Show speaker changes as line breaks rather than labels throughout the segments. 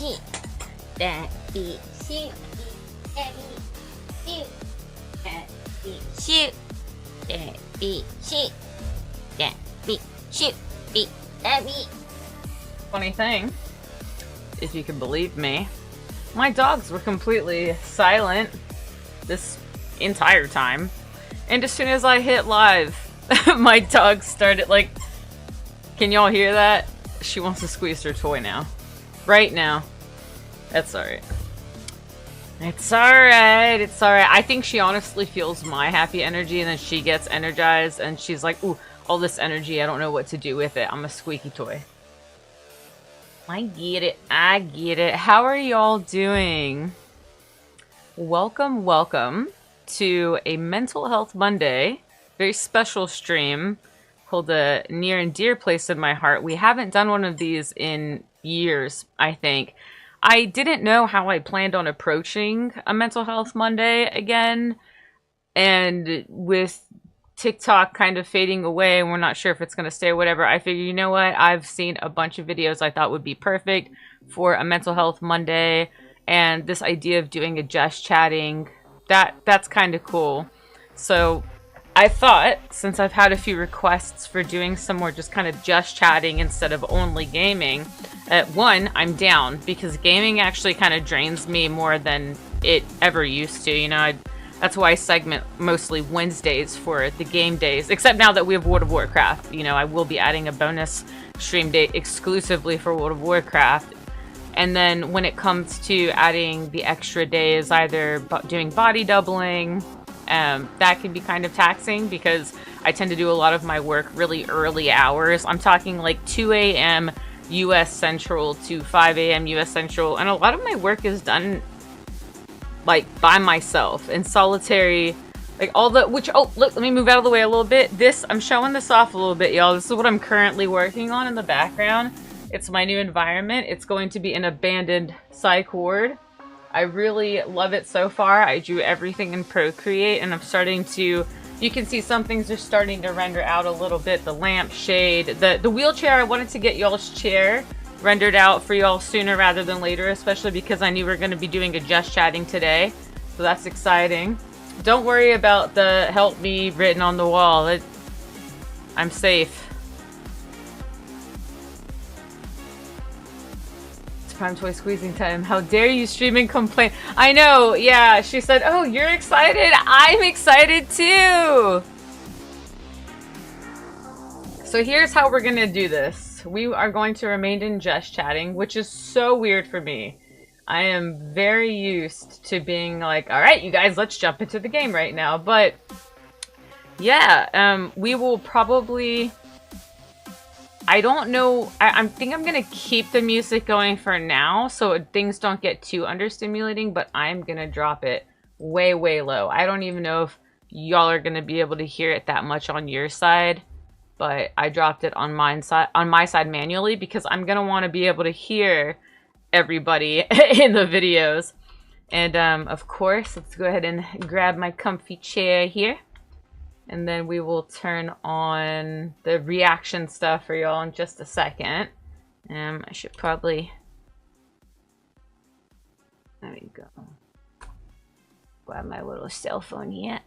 shoot, that be shoot, that be shoot, that be shoot, that be shoot, that be shoot, be that be.
Funny thing, if you can believe me, my dogs were completely silent this entire time, and as soon as I hit live, my dog started like. Can y'all hear that? She wants to squeeze her toy now. Right now. That's alright. It's alright. It's alright. I think she honestly feels my happy energy and then she gets energized and she's like, ooh, all this energy, I don't know what to do with it. I'm a squeaky toy. I get it. I get it. How are y'all doing? Welcome, welcome to a Mental Health Monday. Very special stream. Hold a near and dear place in my heart. We haven't done one of these in years, I think. I didn't know how I planned on approaching a Mental Health Monday again. And with TikTok kind of fading away and we're not sure if it's going to stay or whatever, I figured, you know what? I've seen a bunch of videos I thought would be perfect for a Mental Health Monday. And this idea of doing a just chatting, that's kind of cool. So I thought, since I've had a few requests for doing some more just kind of just chatting instead of only gaming, one, I'm down, because gaming actually kind of drains me more than it ever used to, you know. That's why I segment mostly Wednesdays for the game days, except now that we have World of Warcraft. You know, I will be adding a bonus stream day exclusively for World of Warcraft. And then when it comes to adding the extra days, either doing body doubling, that can be kind of taxing because I tend to do a lot of my work really early hours. I'm talking like 2 a.m. US Central to 5 a.m. US Central, and a lot of my work is done like by myself in solitary, like all the, which, oh look, let me move out of the way a little bit. This, I'm showing this off a little bit, y'all. This is what I'm currently working on in the background. It's my new environment. It's going to be an abandoned psych ward. I really love it so far. I drew everything in Procreate and I'm starting to, you can see some things are starting to render out a little bit. The lamp shade, the wheelchair, I wanted to get y'all's chair rendered out for y'all sooner rather than later, especially because I knew we were going to be doing a just chatting today. So that's exciting. Don't worry about the help me written on the wall. I'm safe. Prime toy squeezing time. How dare you stream and complain? I know, yeah. She said, oh, you're excited? I'm excited too! So here's how we're gonna do this. We are going to remain in just chatting, which is so weird for me. I am very used to being like, alright, you guys, let's jump into the game right now. But, yeah, we will probably... I don't know, I think I'm going to keep the music going for now so things don't get too understimulating, but I'm going to drop it way, way low. I don't even know if y'all are going to be able to hear it that much on your side, but I dropped it on my side manually because I'm going to want to be able to hear everybody in the videos. And of course, let's go ahead and grab my comfy chair here. And then we will turn on the reaction stuff for y'all in just a second. I should probably... There we go. Grab my little cell phone here.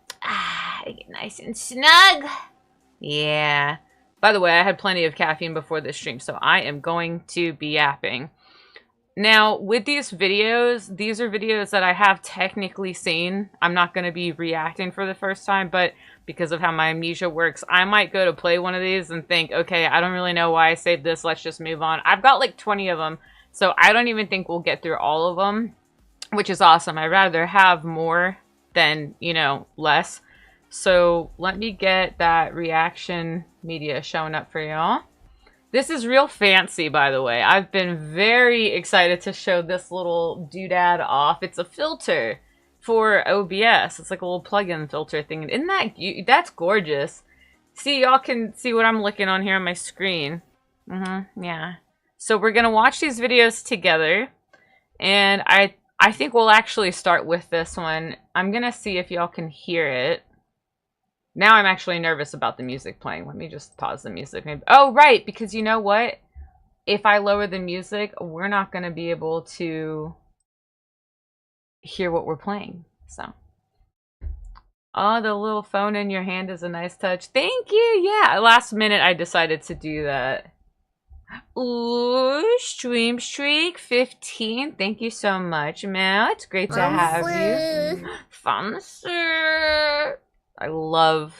Get nice and snug. Yeah. By the way, I had plenty of caffeine before this stream, so I am going to be yapping. Now, with these videos, these are videos that I have technically seen. I'm not going to be reacting for the first time, but because of how my amnesia works, I might go to play one of these and think, okay, I don't really know why I saved this, let's just move on. I've got like 20 of them, so I don't even think we'll get through all of them, which is awesome. I'd rather have more than, you know, less. So let me get that reaction media showing up for y'all. This is real fancy, by the way. I've been very excited to show this little doodad off. It's a filter for OBS. It's like a little plug-in filter thing. And isn't that, that's gorgeous. See, y'all can see what I'm looking on here on my screen. Yeah. So we're gonna watch these videos together. And I think we'll actually start with this one. I'm gonna see if y'all can hear it. Now I'm actually nervous about the music playing. Let me just pause the music. Oh, right, because you know what? if I lower the music, we're not going to be able to hear what we're playing. So, oh, the little phone in your hand is a nice touch. Thank you. Yeah, last minute I decided to do that. Ooh, Stream Streak 15. Thank you so much, Mel. It's great to have you. Fancy. I love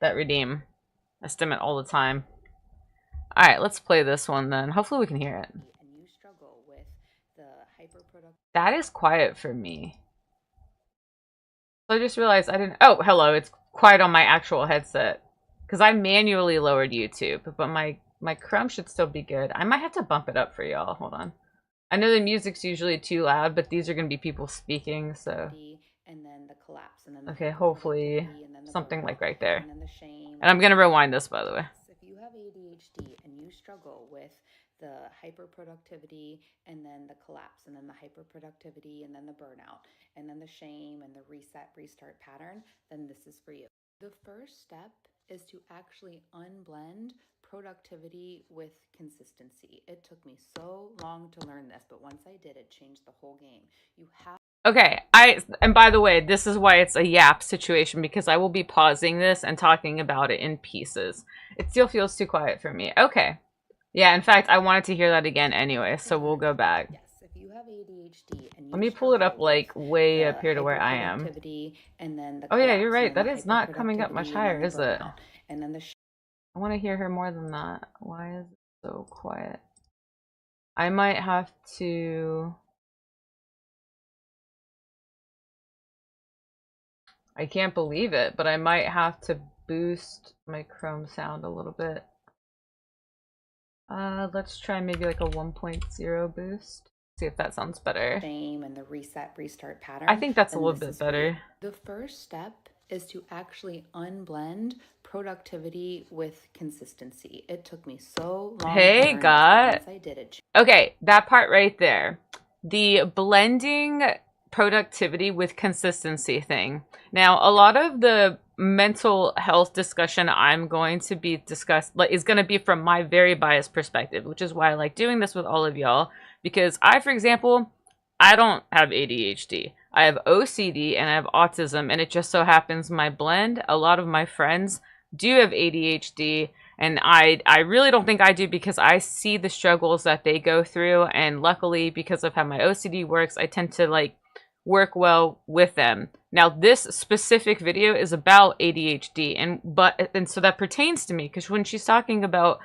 that redeem. I stim it all the time. Alright, let's play this one then. Hopefully we can hear it. That is quiet for me. So I just realized I didn't... Oh, hello. It's quiet on my actual headset. Because I manually lowered YouTube. But my Chrome should still be good. I might have to bump it up for y'all. Hold on. I know the music's usually too loud, but these are going to be people speaking, so... And then the collapse, and then okay, hopefully something like right there. And I'm going to rewind this, by the way.
If you have ADHD and you struggle with the hyperproductivity and then the collapse and then the hyperproductivity and then the burnout and then the shame and the reset restart pattern, then this is for you. The first step is to actually unblend productivity with consistency. It took me so long to learn this, but once I did, it changed the whole game. You have...
Okay, and by the way, this is why it's a Yap situation, because I will be pausing this and talking about it in pieces. It still feels too quiet for me. Okay. Yeah, in fact, I wanted to hear that again anyway, so we'll go back.
Yes, if you have ADHD and
let me pull it up like way up here to where I am.
And then
oh yeah, you're right. That is not coming up much higher, is it?
And then
I want to hear her more than that. Why is it so quiet? I might have to... I can't believe it, but I might have to boost my Chrome sound a little bit. Let's try maybe like a 1.0 boost. See if that sounds better.
Shame and the reset restart pattern.
I think that's a little bit better.
The first step is to actually unblend productivity with consistency. It took me so long.
Hey, God.
I did it.
Okay, that part right there. The blending productivity with consistency thing. Now, a lot of the mental health discussion I'm going to be is going to be from my very biased perspective, which is why I like doing this with all of y'all, because I, for example, I don't have ADHD. I have OCD and I have autism, and it just so happens my blend, a lot of my friends do have ADHD, and I really don't think I do, because I see the struggles that they go through, and luckily, because of how my OCD works, I tend to like work well with them. Now, this specific video is about ADHD, and so that pertains to me, because when she's talking about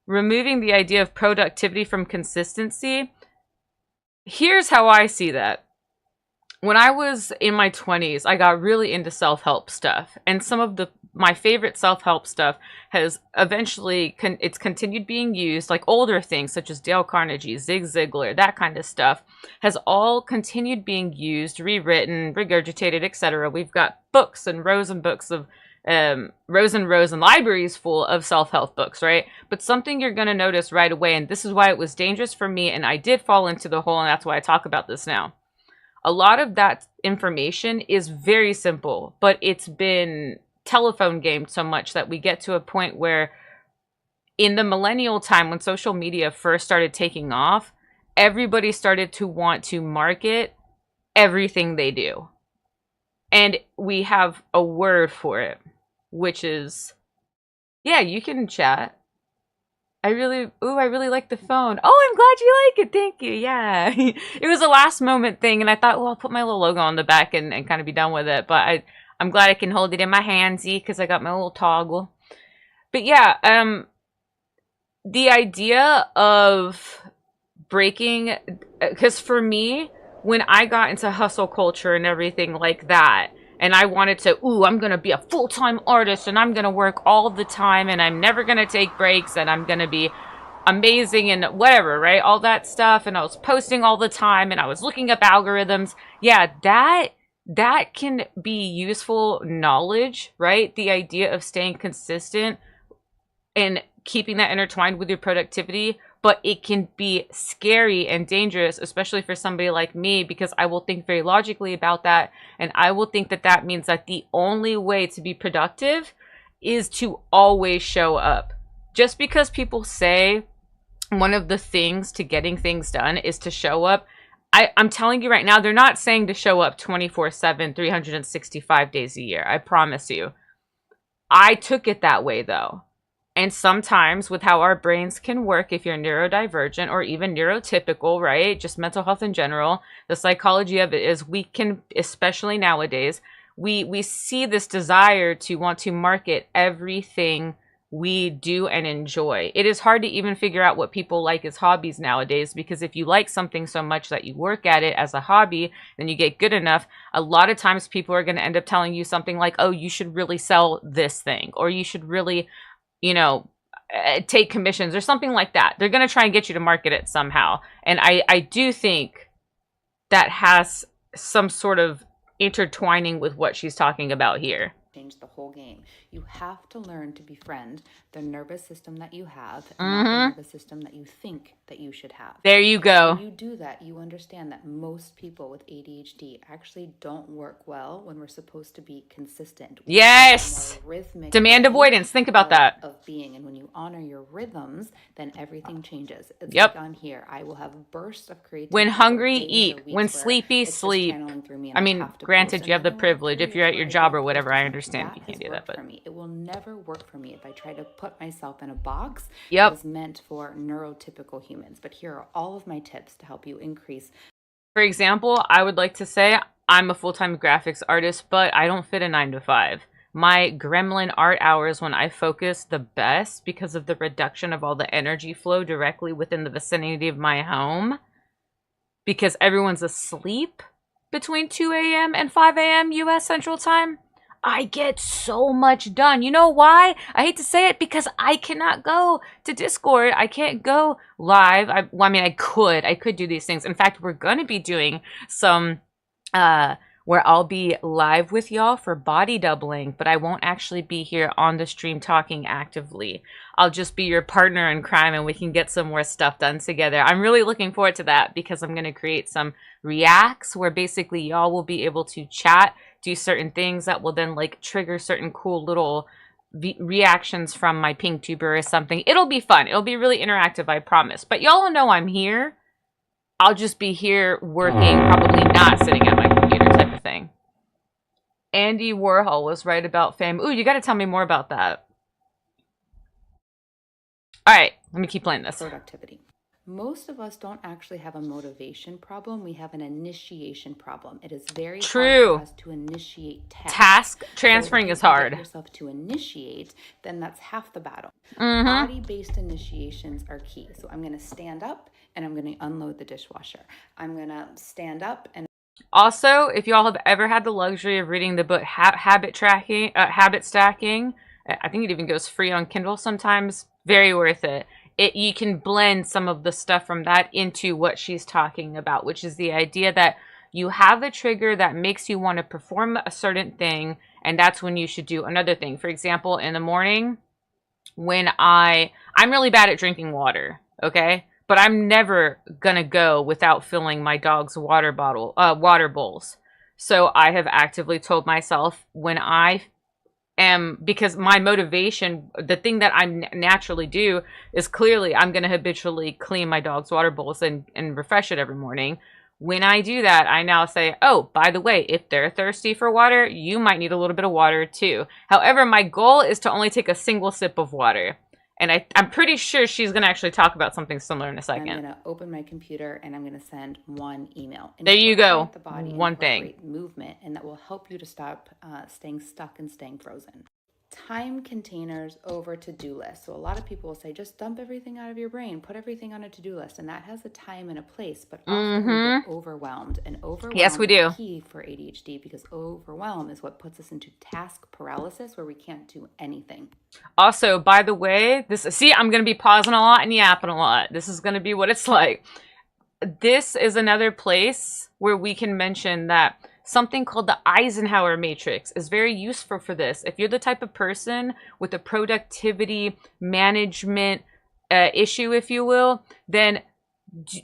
removing the idea of productivity from consistency, here's how I see that. When I was in my 20s, I got really into self-help stuff, and some of my favorite self-help stuff has eventually it's continued being used, like older things such as Dale Carnegie, Zig Ziglar, that kind of stuff has all continued being used, rewritten, regurgitated, etc. We've got books and rows and books of rows and rows and libraries full of self-help books, right? But something you're going to notice right away, and this is why it was dangerous for me, and I did fall into the hole, and that's why I talk about this now. A lot of that information is very simple, but it's been telephone gamed so much that we get to a point where in the millennial time, when social media first started taking off, everybody started to want to market everything they do. And we have a word for it, which is, yeah, you can chat. I really like the phone. Oh, I'm glad you like it. Thank you. Yeah. It was a last moment thing, and I thought, well, I'll put my little logo on the back and kind of be done with it. But I'm glad I can hold it in my handsy because I got my little toggle. But yeah, the idea of breaking, because for me, when I got into hustle culture and everything like that, and I wanted to, I'm going to be a full-time artist, and I'm going to work all the time, and I'm never going to take breaks, and I'm going to be amazing and whatever, right? All that stuff, and I was posting all the time, and I was looking up algorithms. Yeah, that can be useful knowledge, right? The idea of staying consistent and keeping that intertwined with your productivity, but it can be scary and dangerous, especially for somebody like me, because I will think very logically about that, and I will think that that means that the only way to be productive is to always show up. just because people say one of the things to getting things done is to show up, I'm telling you right now, they're not saying to show up 24/7, 365 days a year. I promise you. I took it that way, though. And sometimes with how our brains can work, if you're neurodivergent or even neurotypical, right? Just mental health in general, the psychology of it is we can, especially nowadays, we see this desire to want to market everything we do and enjoy. It is hard to even figure out what people like as hobbies nowadays, because if you like something so much that you work at it as a hobby, then you get good enough, a lot of times people are going to end up telling you something like, oh, you should really sell this thing, or you should really, you know, take commissions or something like that. They're going to try and get you to market it somehow. And I do think that has some sort of intertwining with what she's talking about here.
Change the whole game. You have to learn to befriend the nervous system that you have, and not the nervous system that you think that you should have.
There you go.
When you do that, you understand that most people with ADHD actually don't work well when we're supposed to be consistent.
Yes.
Rhythmic.
Demand avoidance. Think about that.
Of being, and when you honor your rhythms, then everything changes. It's
Yep.
like on here, I will have bursts of creativity.
When hungry,
days or
eat.
weeks
When
where
sleepy,
it's just
sleep.
channeling through me and
I mean,
have to
granted,
post,
you have
and
the
then
privilege. If you're at your job or whatever, I understand you can't do that. But
for me, it will never work for me if I try to put myself in a box
Yep.
that is meant for neurotypical humans. But here are all of my tips to help you increase.
For example, I would like to say I'm a full-time graphics artist, but I don't fit a 9 to 5. My gremlin art hours when I focus the best because of the reduction of all the energy flow directly within the vicinity of my home, because everyone's asleep between 2 a.m. and 5 a.m. U.S. Central Time. I get so much done. You know why? I hate to say it, because I cannot go to Discord. I can't go live. I could do these things. In fact, we're going to be doing some, where I'll be live with y'all for body doubling, but I won't actually be here on the stream talking actively. I'll just be your partner in crime, and we can get some more stuff done together. I'm really looking forward to that, because I'm going to create some reacts where basically y'all will be able to chat, do certain things that will then like trigger certain cool little reactions from my Vtuber or something. It'll be fun. It'll be really interactive, I promise. But y'all will know I'm here. I'll just be here working, probably not sitting at my computer type of thing. Andy Warhol was right about fame. Ooh, you got to tell me more about that. All right, let me keep playing this.
Productivity. Most of us don't actually have a motivation problem. We have an initiation problem. It is very
true
hard for us to initiate tasks.
Task transferring is hard.
Get yourself to initiate, then that's half the battle.
Mm-hmm.
Body-based initiations are key. So I'm going to stand up and I'm going to unload the dishwasher. I'm going to stand up and
also, if y'all have ever had the luxury of reading the book Habit Stacking, I think it even goes free on Kindle sometimes. Very worth it. You can blend some of the stuff from that into what she's talking about, which is the idea that you have a trigger that makes you want to perform a certain thing, and that's when you should do another thing. For example, in the morning, when I'm really bad at drinking water, okay? But I'm never gonna go without filling my dog's water bowls. So I have actively told myself when because my motivation, the thing that I naturally do is clearly I'm going to habitually clean my dog's water bowls and refresh it every morning. When I do that, I now say, oh, by the way, if they're thirsty for water, you might need a little bit of water too. However, my goal is to only take a single sip of water. And I'm pretty sure she's going to actually talk about something similar in a second.
I'm going to open my computer and I'm going to send one email.
There you go.
The body,
one thing.
Movement, and that will help you to stop staying stuck and staying frozen. Time containers over to-do lists. So a lot of people will say, just dump everything out of your brain, put everything on a to-do list, and that has a time and a place, but often we get overwhelmed, and overwhelm
yes, we do.
is key for ADHD, because overwhelm is what puts us into task paralysis where we can't do anything.
Also, by the way, I'm going to be pausing a lot and yapping a lot. This is going to be what it's like. This is another place where we can mention that something called the Eisenhower matrix is very useful for this. If you're the type of person with a productivity management issue, if you will, then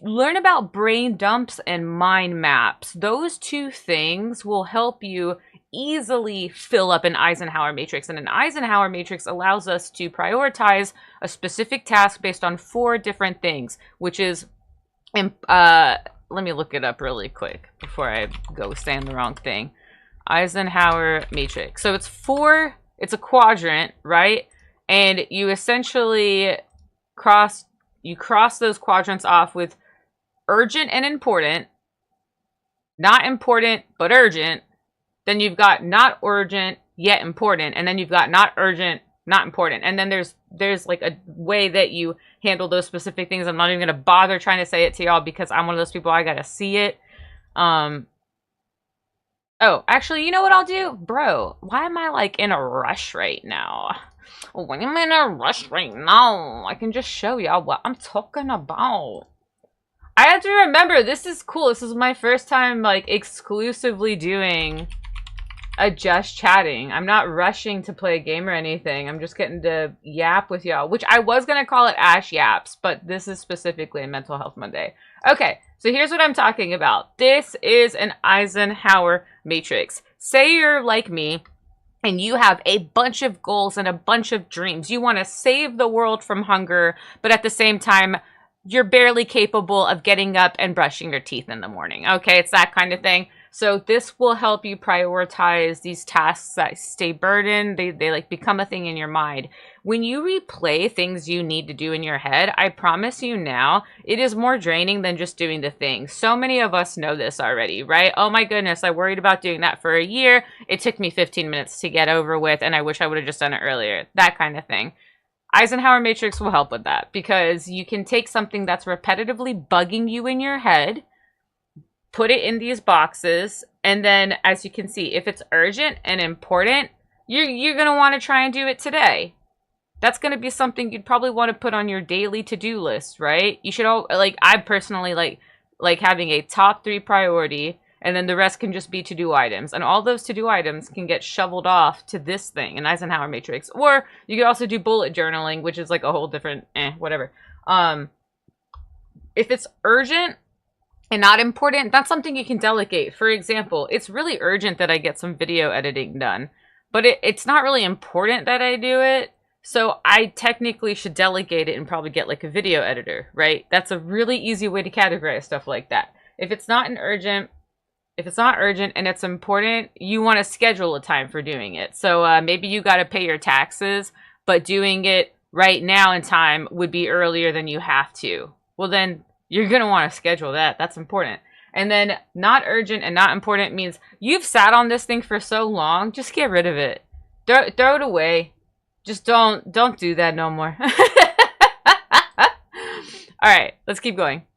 learn about brain dumps and mind maps. Those two things will help you easily fill up an Eisenhower matrix. And an Eisenhower matrix allows us to prioritize a specific task based on 4 different things, which is, let me look it up really quick before I go saying the wrong thing. Eisenhower matrix. So it's a quadrant, right? And you essentially cross those quadrants off with urgent and important, not important but urgent. Then you've got not urgent yet important, and then you've got not urgent, not important. And then there's like a way that you handle those specific things. I'm not even gonna bother trying to say it to y'all because I'm one of those people, I gotta see it. Oh, actually, you know what I'll do? Bro, why am I like in a rush right now? When I'm in a rush right now, I can just show y'all what I'm talking about. I have to remember, this is cool. This is my first time like exclusively doing a just chatting. I'm not rushing to play a game or anything. I'm just getting to yap with y'all, which I was going to call it Ash Yaps, but this is specifically a Mental Health Monday. Okay, so here's what I'm talking about. This is an Eisenhower matrix. Say you're like me and you have a bunch of goals and a bunch of dreams. You want to save the world from hunger, but at the same time, you're barely capable of getting up and brushing your teeth in the morning. Okay, it's that kind of thing. So this will help you prioritize these tasks that stay burdened. They like become a thing in your mind. When you replay things you need to do in your head, I promise you now, it is more draining than just doing the thing. So many of us know this already, right? Oh my goodness, I worried about doing that for a year. It took me 15 minutes to get over with, and I wish I would have just done it earlier. That kind of thing. Eisenhower matrix will help with that because you can take something that's repetitively bugging you in your head, put it in these boxes, and then as you can see, if it's urgent and important, you're going to want to try and do it today. That's going to be something you'd probably want to put on your daily to-do list, right? You should all, like, I personally like having a top 3 priority, and then the rest can just be to-do items. And all those to-do items can get shoveled off to this thing, an Eisenhower matrix. Or you could also do bullet journaling, which is like a whole different, whatever. If it's urgent and not important, that's something you can delegate. For example, it's really urgent that I get some video editing done, but it's not really important that I do it. So I technically should delegate it and probably get like a video editor, right? That's a really easy way to categorize stuff like that. If it's not urgent and it's important, you want to schedule a time for doing it. So maybe you got to pay your taxes, but doing it right now in time would be earlier than you have to. Well, then you're going to want to schedule that. That's important. And then not urgent and not important means you've sat on this thing for so long, just get rid of it. Throw it away. Just don't do that no more. All right, let's keep going.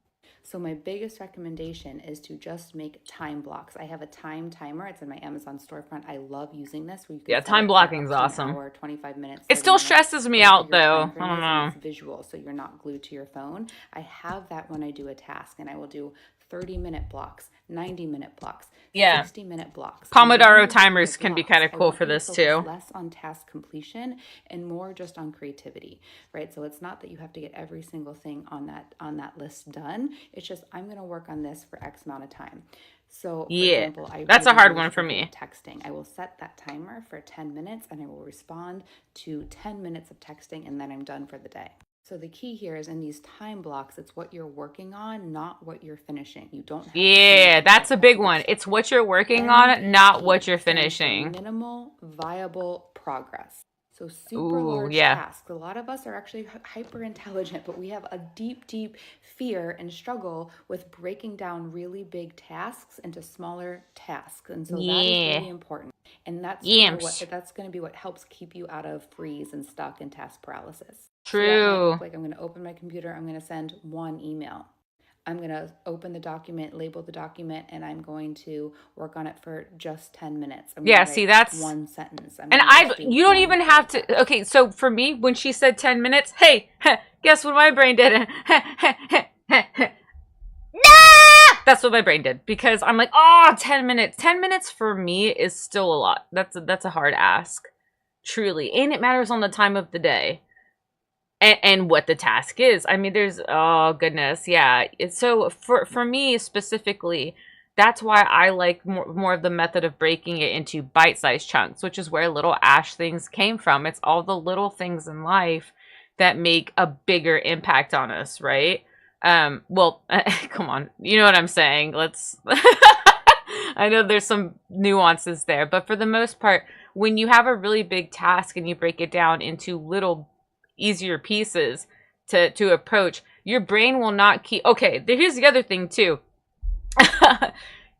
So my biggest recommendation is to just make time blocks. I have a time timer. It's in my Amazon storefront. I love using this.
Yeah, time blocking is awesome.
An hour, 25 minutes.
It still stresses me out though. I don't know.
It's visual, so you're not glued to your phone. I have that when I do a task, and I will do 30-minute blocks, 90-minute blocks, 60-minute blocks.
Pomodoro timers can be kind of cool for this too.
Less on task completion and more just on creativity, right? So it's not that you have to get every single thing on that list done. It's just, I'm going to work on this for X amount of time. So for example,
that's a hard one for me.
Texting. I will set that timer for 10 minutes and I will respond to 10 minutes of texting, and then I'm done for the day. So the key here is in these time blocks, it's what you're working on, not what you're finishing. You don't have
that's a big one. It's what you're working on, not what you're finishing.
Minimal viable progress. So super large tasks. A lot of us are actually hyper intelligent, but we have a deep, deep fear and struggle with breaking down really big tasks into smaller tasks. And so that is really important. And that's going to be what helps keep you out of freeze and stuck and task paralysis.
True.
So like I'm going to open my computer. I'm going to send one email. I'm going to open the document, label the document, and I'm going to work on it for just 10 minutes.
That's
one sentence.
You don't even have to. Okay, so for me, when she said 10 minutes, hey, guess what my brain did? That's what my brain did, because I'm like, 10 minutes. 10 minutes for me is still a lot. That's a hard ask, truly. And it matters on the time of the day. And what the task is. I mean, there's, oh goodness, yeah. So for me specifically, That's why I like more of the method of breaking it into bite-sized chunks, which is where Little Ash Things came from. It's all the little things in life that make a bigger impact on us, right? Well, come on. You know what I'm saying. Let's... I know there's some nuances there, but for the most part, when you have a really big task and you break it down into little easier pieces to approach, your brain will not keep... Okay, here's the other thing too.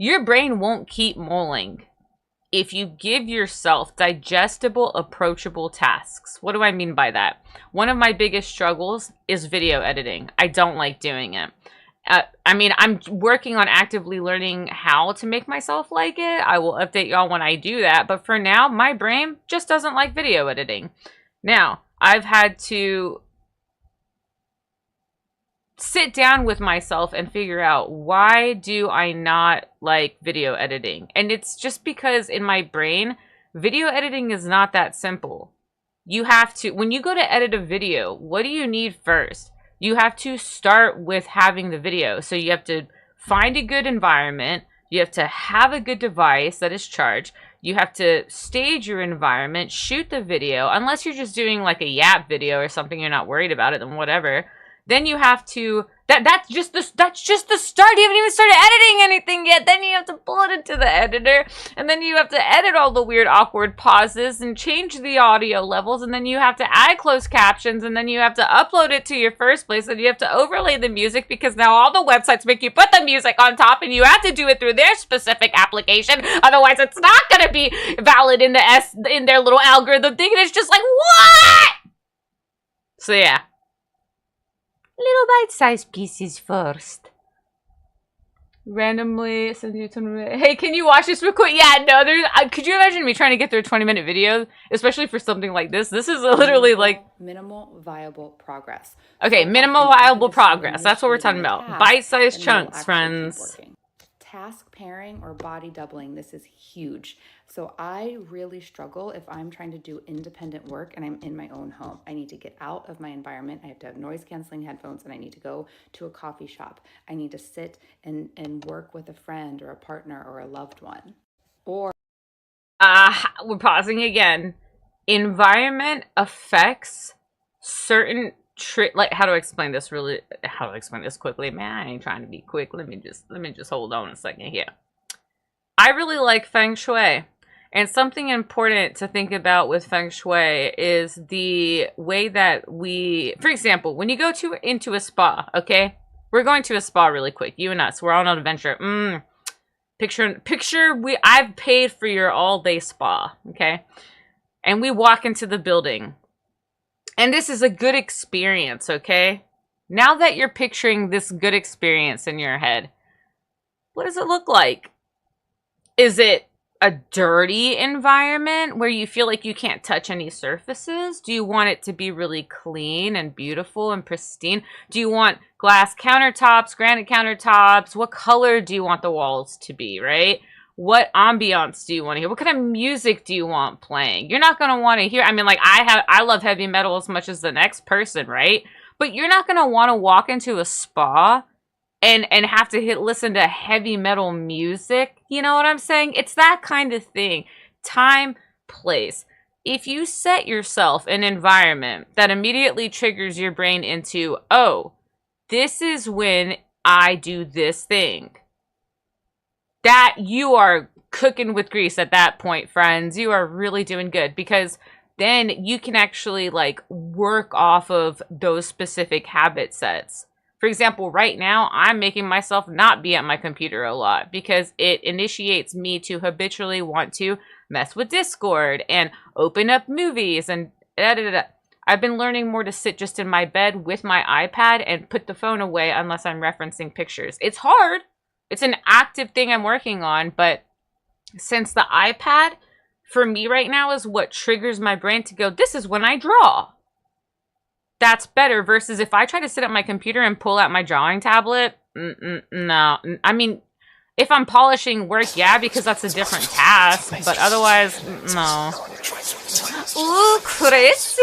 Your brain won't keep mulling if you give yourself digestible, approachable tasks. What do I mean by that? One of my biggest struggles is video editing. I don't like doing it. I mean, I'm working on actively learning how to make myself like it. I will update y'all when I do that. But for now, my brain just doesn't like video editing. Now, I've had to sit down with myself and figure out, why do I not like video editing? And it's just because in my brain, video editing is not that simple. You have to, when you go to edit a video, what do you need first? You have to start with having the video. So you have to find a good environment. You have to have a good device that is charged. You have to stage your environment, shoot the video. Unless you're just doing like a Yap video or something, you're not worried about it, then whatever. Then you have to, that's just the start. You haven't even started editing anything yet. Then you have to pull it into the editor, and then you have to edit all the weird awkward pauses and change the audio levels, and then you have to add closed captions, and then you have to upload it to your first place, and you have to overlay the music, because now all the websites make you put the music on top, and you have to do it through their specific application. Otherwise, it's not going to be valid in their little algorithm thing, and it's just like, what? So yeah. Little bite-sized pieces first. Randomly send you hey, can you watch this real quick? Yeah, no, there's could you imagine me trying to get through a 20-minute video, especially for something like this? This is literally like
minimal viable progress.
Okay, minimal viable progress. That's what we're talking about. Bite-sized chunks, friends.
Task pairing or body doubling, this is huge. So I really struggle if I'm trying to do independent work and I'm in my own home. I need to get out of my environment. I have to have noise canceling headphones, and I need to go to a coffee shop. I need to sit and work with a friend or a partner or a loved one. Or
we're pausing again. Environment affects certain like, how do I explain this quickly? Man, I ain't trying to be quick. Let me just hold on a second here. I really like feng shui. And something important to think about with feng shui is the way that for example, when you go into a spa, okay? We're going to a spa really quick, you and us. We're on an adventure. I've paid for your all-day spa, okay? And we walk into the building. And this is a good experience, okay? Now that you're picturing this good experience in your head, what does it look like? Is it a dirty environment where you feel like you can't touch any surfaces? Do you want it to be really clean and beautiful and pristine? Do you want glass countertops, granite countertops? What color do you want the walls to be, right? What ambiance do you want to hear? What kind of music do you want playing? You're not going to want to hear, I mean, like, I love heavy metal as much as the next person, right? But you're not going to want to walk into a spa and have to listen to heavy metal music. You know what I'm saying? It's that kind of thing. Time, place. If you set yourself an environment that immediately triggers your brain into, oh, this is when I do this thing, that you are cooking with grease at that point, friends. You are really doing good, because then you can actually like work off of those specific habit sets. For example, right now, I'm making myself not be at my computer a lot because it initiates me to habitually want to mess with Discord and open up movies and da-da-da-da. I've been learning more to sit just in my bed with my iPad and put the phone away unless I'm referencing pictures. It's hard. It's an active thing I'm working on, but since the iPad, for me right now, is what triggers my brain to go, this is when I draw. That's better versus if I try to sit at my computer and pull out my drawing tablet, no. I mean, if I'm polishing work, yeah, because that's a different task, but otherwise, no. Ooh, crazy!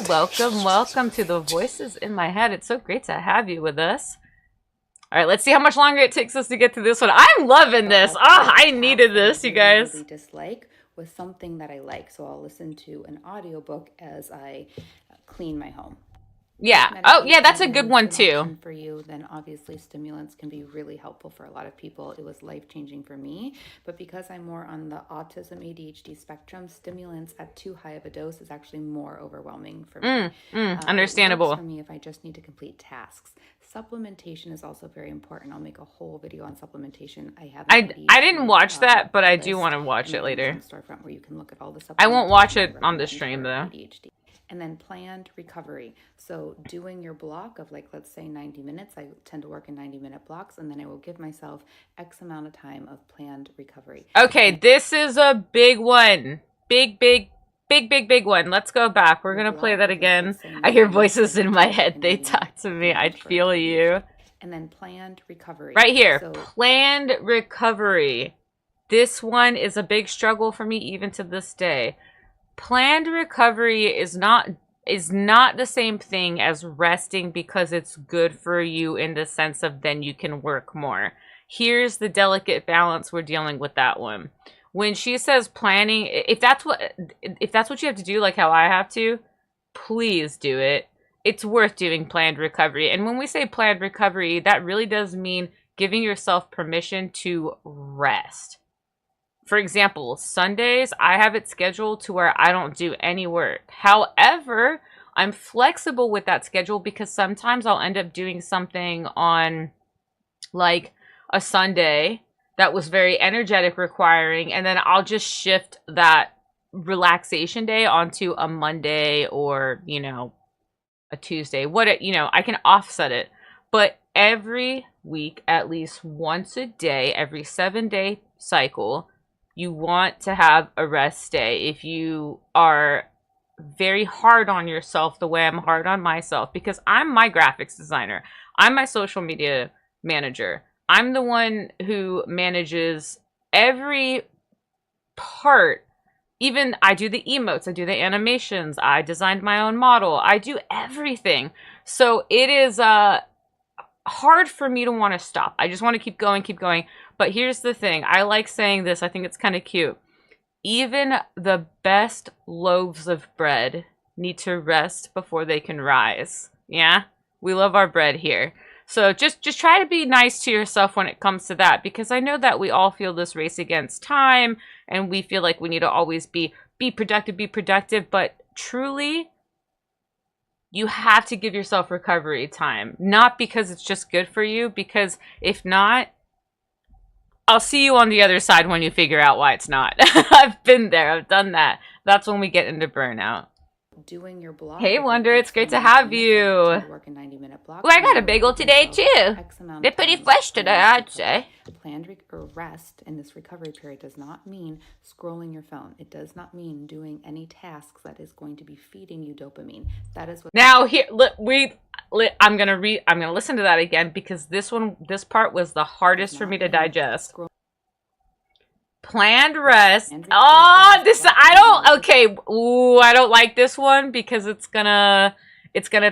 Welcome to the Voices in My Head. It's so great to have you with us. All right, let's see how much longer it takes us to get to this one. I'm loving this. I needed this, you guys.
Really dislike with something that I like. So I'll listen to an audiobook as I clean my home.
Yeah. Oh, yeah, that's a good one too.
For you, then obviously stimulants can be really helpful for a lot of people. It was life-changing for me, but because I'm more on the autism ADHD spectrum, stimulants at too high of a dose is actually more overwhelming for me.
Understandable.
It works for me if I just need to complete tasks. Supplementation is also very important. I'll make a whole video on supplementation. I
didn't watch that, but I do want to watch it later.
Storefront where you can look at all the
I won't watch it on the stream though.
ADHD. And then planned recovery. So doing your block of, like, let's say 90 minutes. I tend to work in 90-minute blocks, and then I will give myself X amount of time of planned recovery.
Okay, this is a big one. Big one. Let's go back. We're going to play that again. I hear voices in my head. They talk to me. I feel you.
And then planned recovery.
Right here. So, planned recovery. This one is a big struggle for me even to this day. Planned recovery is not the same thing as resting because it's good for you in the sense of then you can work more. Here's the delicate balance we're dealing with that one. When she says planning, if that's what you have to do, like how I have to, please do it. It's worth doing planned recovery. And when we say planned recovery, that really does mean giving yourself permission to rest. For example, Sundays, I have it scheduled to where I don't do any work. However, I'm flexible with that schedule because sometimes I'll end up doing something on like a Sunday that was very energetic requiring, and then I'll just shift that relaxation day onto a Monday or, you know, a Tuesday. I can offset it. But every week, at least once a day, every 7-day cycle, you want to have a rest day. If you are very hard on yourself the way I'm hard on myself, because I'm my graphics designer, I'm my social media manager, I'm the one who manages every part. Even I do the emotes, I do the animations, I designed my own model, I do everything. So it is hard for me to want to stop. I just want to keep going. But here's the thing. I like saying this. I think it's kind of cute. Even the best loaves of bread need to rest before they can rise. Yeah? We love our bread here. So just try to be nice to yourself when it comes to that, because I know that we all feel this race against time and we feel like we need to always be productive, but truly you have to give yourself recovery time. Not because it's just good for you, because if not, I'll see you on the other side when you figure out why it's not. I've been there. I've done that. That's when we get into burnout.
Doing your block.
Hey, Wonder, it's great to have you.
Work in 90-minute blocks.
Well, I got a bagel today, too. They're pretty fresh today, I'd say.
Planned rest in this recovery period does not mean scrolling your phone. It does not mean doing any tasks that is going to be feeding you dopamine. That is what.
Now, here, I'm gonna listen to that again, because this part was the hardest for me to digest. Planned rest. Oh, I don't like this one because it's gonna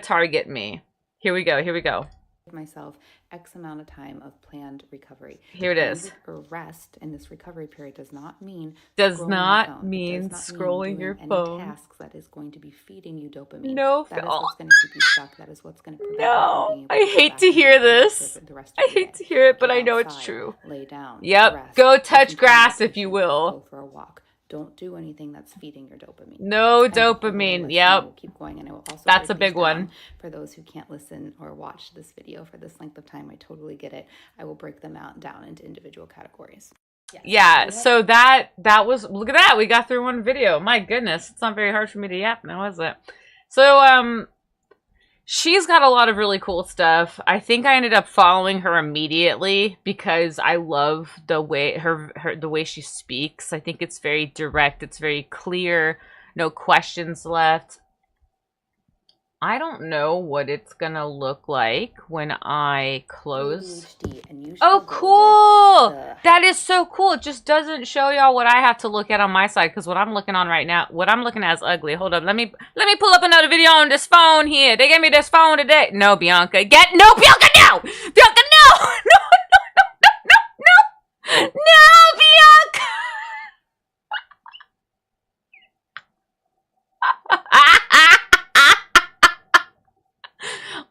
target me. Here we go.
Myself X amount of time of planned recovery.
Here it is.
Rest in this recovery period does not mean
scrolling your phone.
Any tasks that is going to be feeding you dopamine.
No,
that is what's going to keep you stuck. That is what's going to prevent you from being able
I hate to hear this. I hate to hear it, but I know it's true.
Lay down.
Yep.
Rest.
Go touch grass if you will.
Go for a walk. Don't do anything that's feeding your dopamine.
No dopamine. Yep.
We'll keep going, and I will also.
That's a big one.
For those who can't listen or watch this video for this length of time, I totally get it. I will break them down into individual categories. Yes.
Yeah. So that was, look at that. We got through one video. My goodness, it's not very hard for me to yap now, is it? So she's got a lot of really cool stuff. I think I ended up following her immediately because I love the way the way she speaks. I think it's very direct. It's very clear. No questions left. I don't know what it's gonna look like when I close. Oh, cool! That is so cool. It just doesn't show y'all what I have to look at on my side, because what I'm looking on right now, what I'm looking at is ugly. Hold up, let me pull up another video on this phone here. They gave me this phone today. No, Bianca, no! Bianca, no!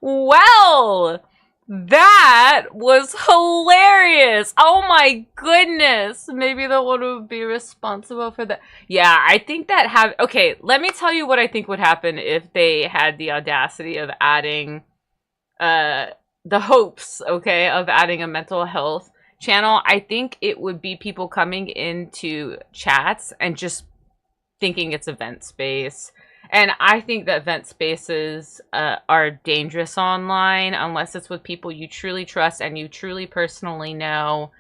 Well, that was hilarious. Oh my goodness. Maybe the one who would be responsible for that. Yeah, I think that okay, let me tell you what I think would happen if they had the audacity of adding the hopes, okay, of adding a mental health channel. I think it would be people coming into chats and just thinking it's event space. And I think that event spaces are dangerous online unless it's with people you truly trust and you truly personally know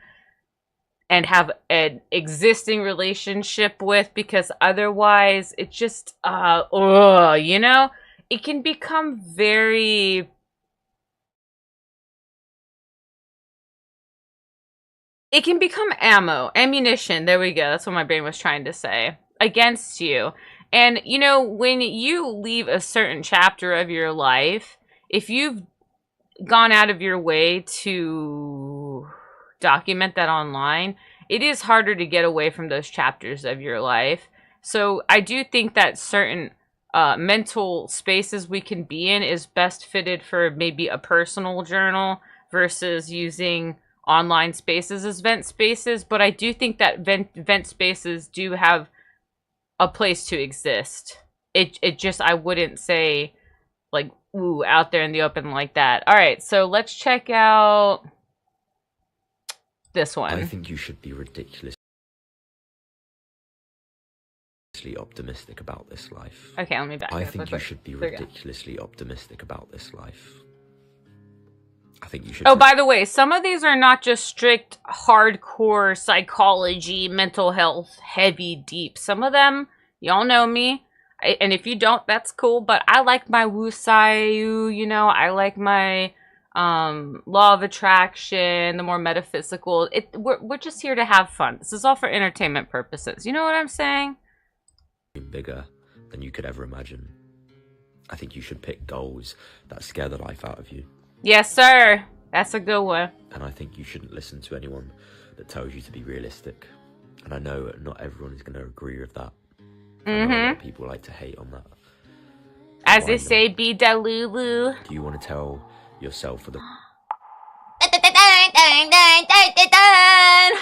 and have an existing relationship with, because otherwise it just, you know, it can become very... It can become ammunition, there we go, that's what my brain was trying to say, against you. And, you know, when you leave a certain chapter of your life, if you've gone out of your way to document that online, it is harder to get away from those chapters of your life. So I do think that certain mental spaces we can be in is best fitted for maybe a personal journal versus using online spaces as vent spaces. But I do think that vent spaces do have a place to exist. It just, I wouldn't say like, ooh, out there in the open like that. All right, so let's check out this one.
I think you should be ridiculously optimistic about this life.
Okay, let me back
I
up
think
real
you
quick.
should be
There we go.
ridiculously optimistic about this life. I think you should.
Oh, by the way, some of these are not just strict, hardcore psychology, mental health, heavy, deep. Some of them, y'all know me. And if you don't, that's cool. But I like my woo-sayu, you know. I like my law of attraction, the more metaphysical. We're just here to have fun. This is all for entertainment purposes. You know what I'm saying?
Bigger than you could ever imagine. I think you should pick goals that scare the life out of you.
Yes, sir. That's a good one.
And I think you shouldn't listen to anyone that tells you to be realistic. And I know not everyone is going to agree with that. I know a lot of people like to hate on that.
As they say, be delulu.
Do you want to tell yourself for the...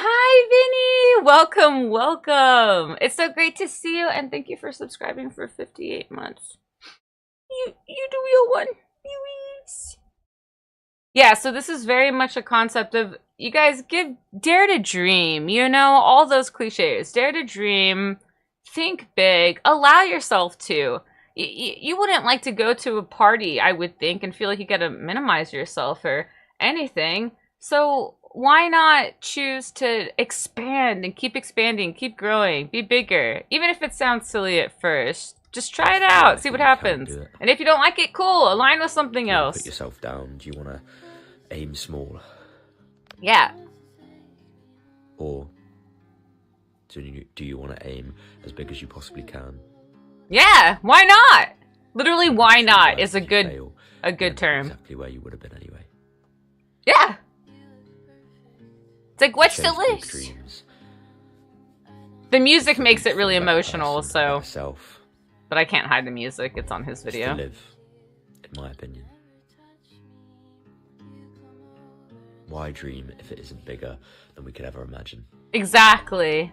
Hi, Vinny. Welcome, welcome. It's so great to see you, and thank you for subscribing for 58 months. You the real one. Yeah, so this is very much a concept of, you guys, dare to dream, you know, all those cliches. Dare to dream, think big, allow yourself to. You wouldn't like to go to a party, I would think, and feel like you gotta minimize yourself or anything. So why not choose to expand and keep expanding, keep growing, be bigger, even if it sounds silly at first. Just try it out, see what happens. And if you don't like it, cool, align with something else.
Put yourself down. Do you want to aim small?
Yeah.
Or do you want to aim as big as you possibly can?
Yeah, why not? Literally, why not is a good term.
Exactly where you would have been anyway.
Yeah. It's like, what's the
Chase big
list?
dreams.
The music makes it really emotional, so...
Self.
But I can't hide the music, it's on his
To
video.
live, in my opinion. Why dream if it isn't bigger than we could ever imagine?
Exactly.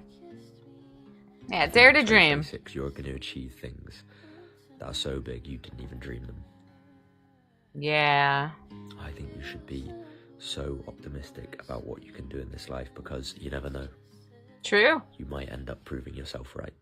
Yeah, dare to dream.
2026, you're going to achieve things that are so big you didn't even dream them.
Yeah.
I think you should be so optimistic about what you can do in this life, because you never know.
True.
You might end up proving yourself right.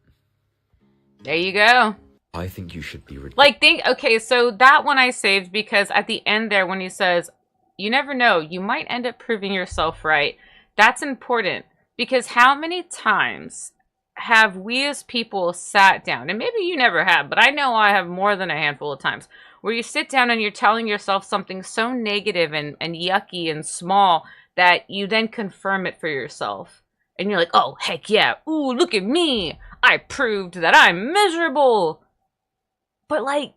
There you go.
I think you should be
like, okay, so that one I saved because at the end there when he says, you never know, you might end up proving yourself right. That's important, because how many times have we as people sat down, and maybe you never have, but I know I have more than a handful of times, where you sit down and you're telling yourself something so negative and yucky and small that you then confirm it for yourself. And you're like, oh, heck yeah, ooh, look at me, I proved that I'm miserable. But like,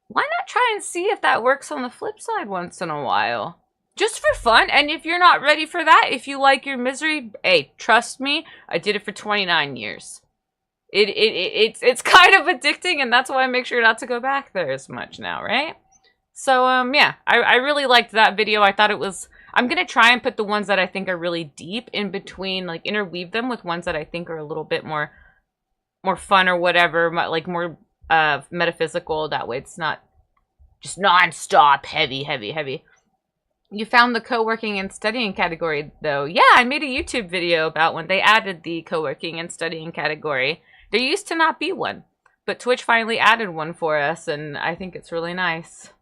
why not try and see if that works on the flip side once in a while? Just for fun. And if you're not ready for that, if you like your misery, hey, trust me, I did it for 29 years. It's kind of addicting, and that's why I make sure not to go back there as much now, right? So, yeah, I really liked that video. I thought it was... I'm going to try and put the ones that I think are really deep in between, like, interweave them with ones that I think are a little bit more fun or whatever, like, more metaphysical. That way it's not just non-stop heavy. You found the co-working and studying category, though. Yeah, I made a YouTube video about when they added the co-working and studying category. There used to not be one, but Twitch finally added one for us, and I think it's really nice.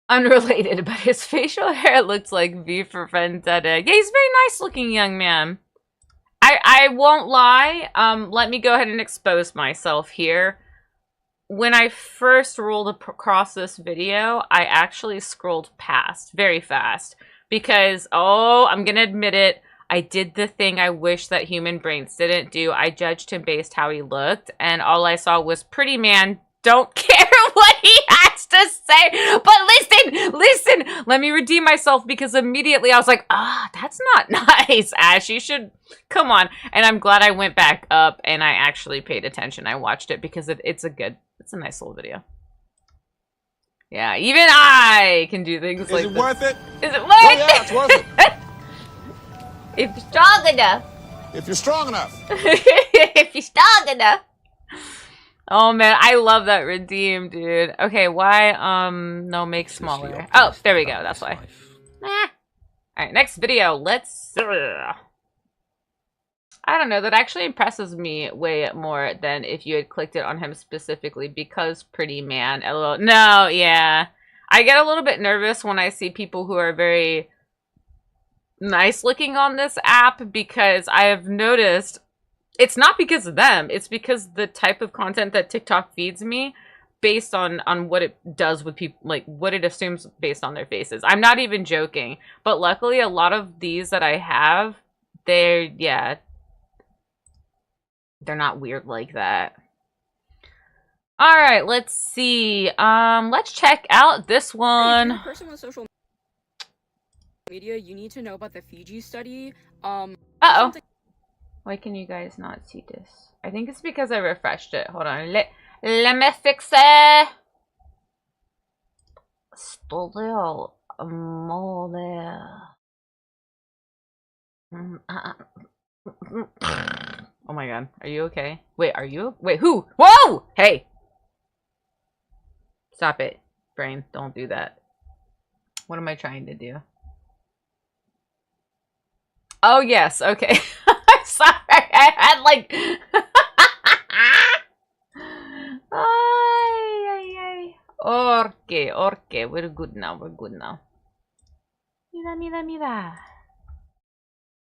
Unrelated, but his facial hair looks like V for Vendetta. Yeah, he's a very nice looking young man. I won't lie. Let me go ahead and expose myself here. When I first rolled across this video, I actually scrolled past very fast because, oh, I'm gonna admit it, I did the thing I wish that human brains didn't do. I judged him based how he looked, and all I saw was pretty man, don't care what he has to say. But listen, let me redeem myself, because immediately I was like, that's not nice, Ash. You should, come on. And I'm glad I went back up and I actually paid attention. I watched it because it's a nice little video. Yeah, even I can do things like this. Is it worth it? Is it worth it? Oh, yeah, it's worth it. If you're strong enough. If you're strong enough. If you're strong enough. Oh man, I love that redeem, dude. Okay, why, no, make smaller. Oh, there we go, that's why. Alright, next video, let's... I don't know, that actually impresses me way more than if you had clicked it on him specifically, because pretty man, LOL. No, yeah. I get a little bit nervous when I see people who are very nice looking on this app, because I have noticed it's not because of them, it's because the type of content that TikTok feeds me based on what it does with people, like what it assumes based on their faces. I'm not even joking, but luckily a lot of these that I have, they're not weird like that. All right, let's see. Let's check out this one.
If you're a person with social media, you need to know about the Fiji study.
Uh-oh. Why can you guys not see this? I think it's because I refreshed it. Hold on. Let me fix it. Still more there. Oh my god. Are you okay? Wait, are you? Wait, who? Whoa! Hey! Stop it. Brain, don't do that. What am I trying to do? Oh, yes. Okay. Sorry, I had like... Okay, we're good now, Mira.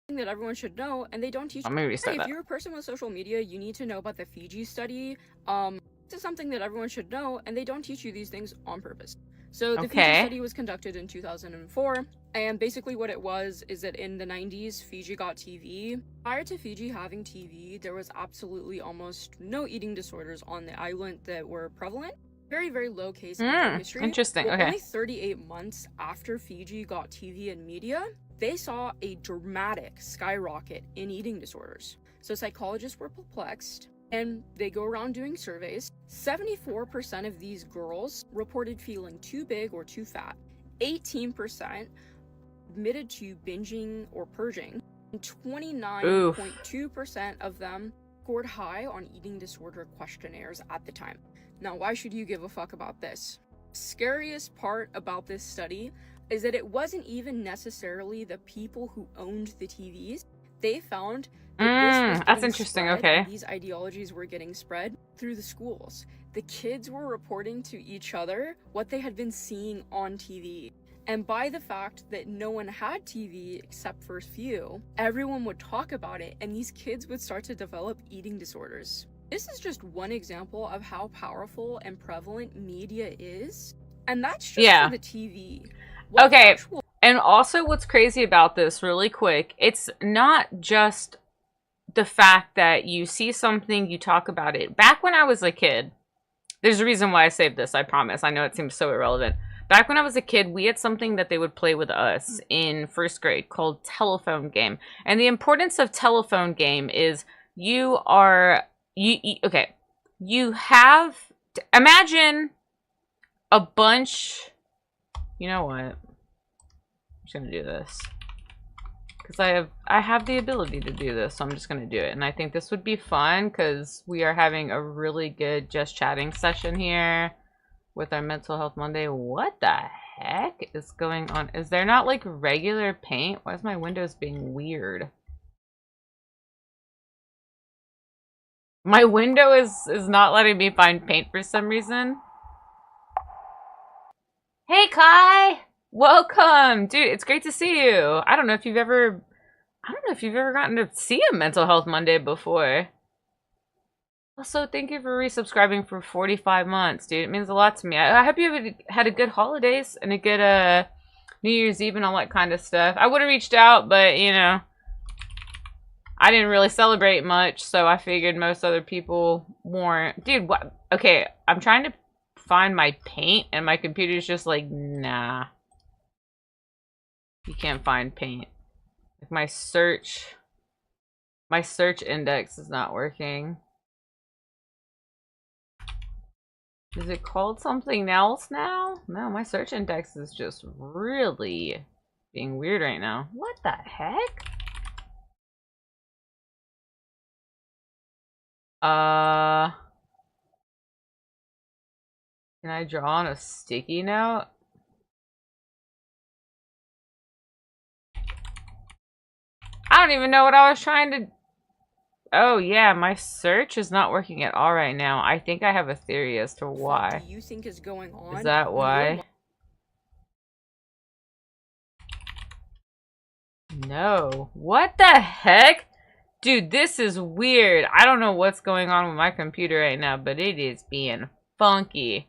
That everyone should know, and they don't teach.
I'm gonna restart that.
If you're a person with social media, you need to know about the Fiji study. This is something that everyone should know, and they don't teach you these things on purpose. So the Fiji study was conducted in 2004, and basically what it was is that in the 90s, Fiji got TV. Prior to Fiji having TV, there was absolutely almost no eating disorders on the island that were prevalent. Very, very low case in history.
Interesting,
But
okay.
only 38 months after Fiji got TV and media, they saw a dramatic skyrocket in eating disorders. So psychologists were perplexed, and they go around doing surveys. 74% of these girls reported feeling too big or too fat. 18% admitted to binging or purging. And 29.2% of them scored high on eating disorder questionnaires at the time. Now, why should you give a fuck about this? Scariest part about this study is that it wasn't even necessarily the people who owned the TVs. They found that
that's interesting, okay.
These ideologies were getting spread through the schools. The kids were reporting to each other what they had been seeing on TV. And by the fact that no one had TV except for a few, everyone would talk about it, and these kids would start to develop eating disorders. This is just one example of how powerful and prevalent media is. And that's just for the TV.
Okay, and also what's crazy about this, really quick, it's not just the fact that you see something, you talk about it. Back when I was a kid, there's a reason why I saved this, I promise. I know it seems so irrelevant. Back when I was a kid, we had something that they would play with us in first grade called telephone game. And the importance of telephone game is imagine a bunch... You know what? I'm just gonna do this. Because I have the ability to do this, so I'm just gonna do it. And I think this would be fun, because we are having a really good just chatting session here with our Mental Health Monday. What the heck is going on? Is there not, like, regular paint? Why is my Windows being weird? My window is not letting me find paint for some reason. Hey, Kai! Welcome! Dude, it's great to see you. I don't know if you've ever gotten to see a Mental Health Monday before. Also, thank you for resubscribing for 45 months, dude. It means a lot to me. I hope you had a good holidays and a good New Year's Eve and all that kind of stuff. I would have reached out, but, you know, I didn't really celebrate much, so I figured most other people weren't. Dude, what? Okay, I'm trying to find my paint, and my computer's just like, nah. You can't find paint. Like my search index is not working. Is it called something else now? No, my search index is just really being weird right now. What the heck? Can I draw on a sticky note? I don't even know what I was trying to... Oh yeah, my search is not working at all right now. I think I have a theory as to why.
What do you think is going on?
Is that why? No. What the heck? Dude, this is weird. I don't know what's going on with my computer right now, but it is being funky.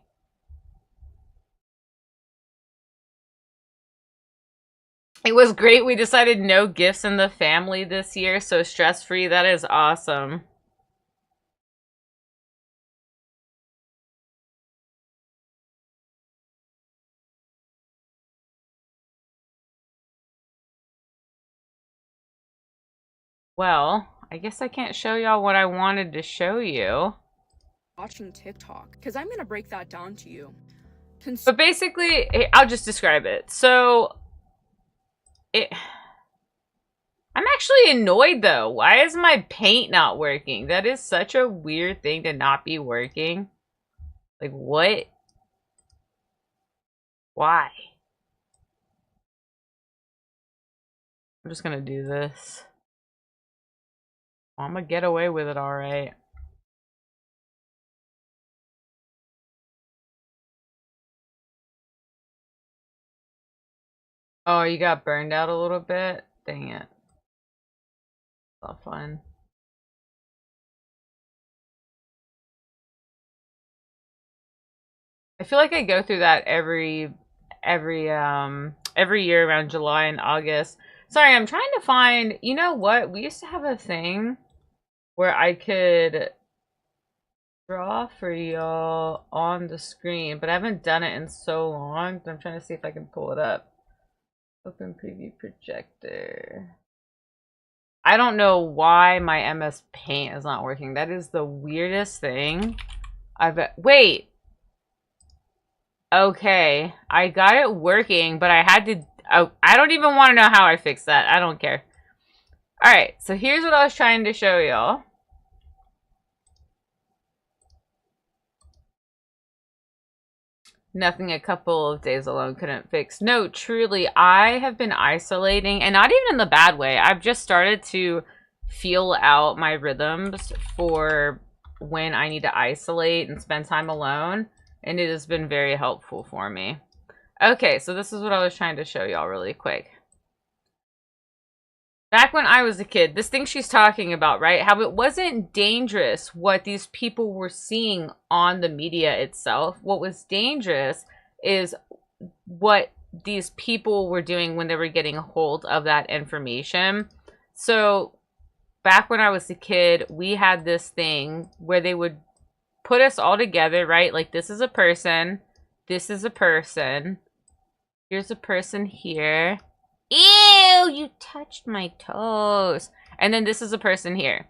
It was great. We decided no gifts in the family this year, so stress-free. That is awesome. Well, I guess I can't show y'all what I wanted to show you.
Watching TikTok, because I'm gonna break that down to you.
But basically, I'll just describe it. So, I'm actually annoyed though. Why is my paint not working? That is such a weird thing to not be working. Like, what? Why? I'm just gonna do this. I'm gonna get away with it, alright. Oh, you got burned out a little bit? Dang it. Not fun. I feel like I go through that every year around July and August. Sorry, I'm trying to find, you know what? We used to have a thing where I could draw for y'all on the screen, but I haven't done it in so long. I'm trying to see if I can pull it up. Open preview projector. I don't know why my MS Paint is not working. That is the weirdest thing wait. Okay, I got it working, but I had to... Oh, I don't even want to know how I fixed that. I don't care. Alright, so here's what I was trying to show y'all. Nothing a couple of days alone couldn't fix. No, truly, I have been isolating, and not even in the bad way. I've just started to feel out my rhythms for when I need to isolate and spend time alone, and it has been very helpful for me. Okay, so this is what I was trying to show y'all really quick. Back when I was a kid, this thing she's talking about, right? How it wasn't dangerous what these people were seeing on the media itself. What was dangerous is what these people were doing when they were getting a hold of that information. So back when I was a kid, we had this thing where they would put us all together, right? Like, this is a person, this is a person, here's a person here. Ew, you touched my toes. And then this is a person here.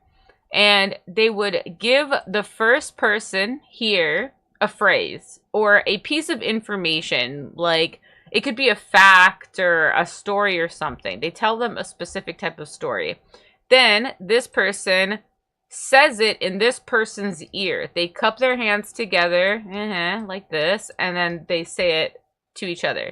And they would give the first person here a phrase or a piece of information, like it could be a fact or a story or something. They tell them a specific type of story. Then this person says it in this person's ear. They cup their hands together, like this, and then they say it to each other.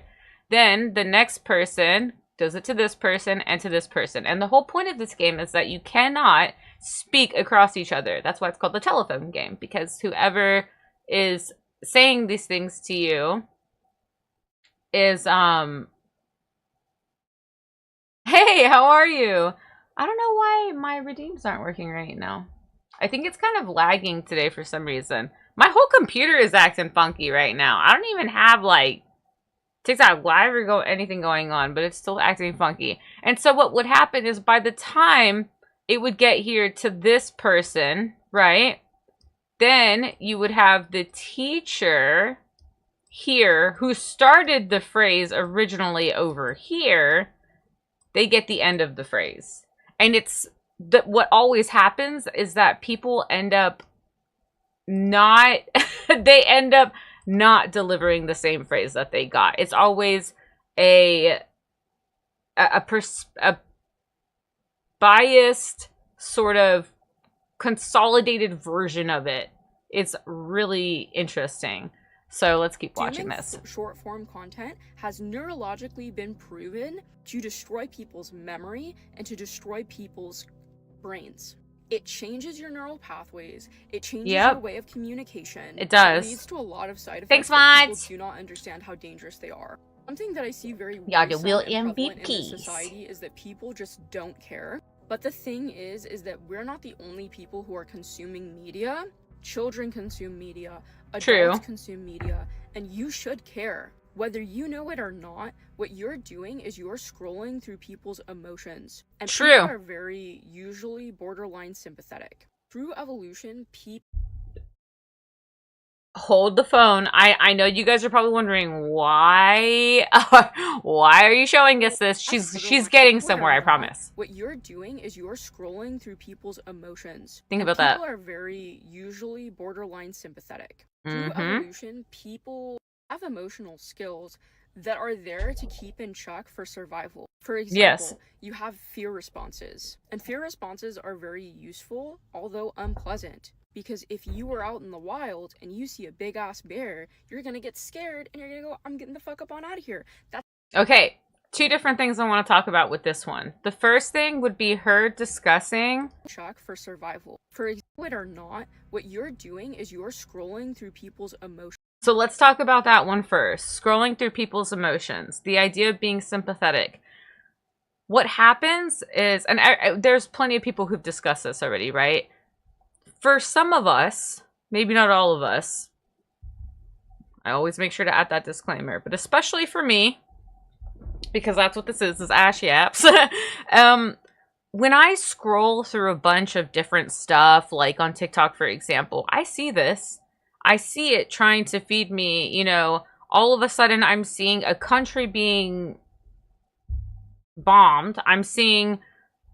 Then the next person does it to this person and to this person. And the whole point of this game is that you cannot speak across each other. That's why it's called the telephone game, because whoever is saying these things to you is, hey, how are you? I don't know why my redeems aren't working right now. I think it's kind of lagging today for some reason. My whole computer is acting funky right now. I don't even have, like, TikTok live or anything going on, but it's still acting funky. And so what would happen is by the time it would get here to this person, right? Then you would have the teacher here who started the phrase originally over here. They get the end of the phrase. And it's what always happens is that people end up not, they end up not delivering the same phrase that they got. It's always a biased sort of consolidated version of it. It's really interesting. So let's keep watching this.
Short form content has neurologically been proven to destroy people's memory and to destroy people's brains. It changes your neural pathways. It changes your way of communication.
It does.
It leads to a lot of side
Thanks,
effects that people
Vance.
do not understand how dangerous they are. Something that I see very
Y'all the
recent
real
and prevalent in
MVPs.
this society is that people just don't care. But the thing is that we're not the only people who are consuming media. Children consume media. Adults consume media. And you should care. Whether you know it or not, what you're doing is you're scrolling through people's emotions. And people are very usually borderline sympathetic. Through evolution, people...
Hold the phone. I know you guys are probably wondering why are you showing us this? She's getting somewhere, I promise.
What you're doing is you're scrolling through people's emotions.
Think about that.
People are very usually borderline sympathetic. Through evolution, people have emotional skills that are there to keep in check for survival. For example, you have fear responses. And fear responses are very useful, although unpleasant. Because if you were out in the wild and you see a big ass bear, you're gonna get scared and you're gonna go, I'm getting the fuck up on out of here.
Okay, two different things I want to talk about with this one. The first thing would be her discussing
shock for survival. For example, it or not, what you're doing is you're scrolling through people's emotions.
So let's talk about that one first. Scrolling through people's emotions. The idea of being sympathetic. What happens is, and there's plenty of people who've discussed this already, right? For some of us, maybe not all of us, I always make sure to add that disclaimer, but especially for me, because that's what this is Ash Yaps. When I scroll through a bunch of different stuff, like on TikTok, for example, I see this. I see it trying to feed me, you know, all of a sudden I'm seeing a country being bombed. I'm seeing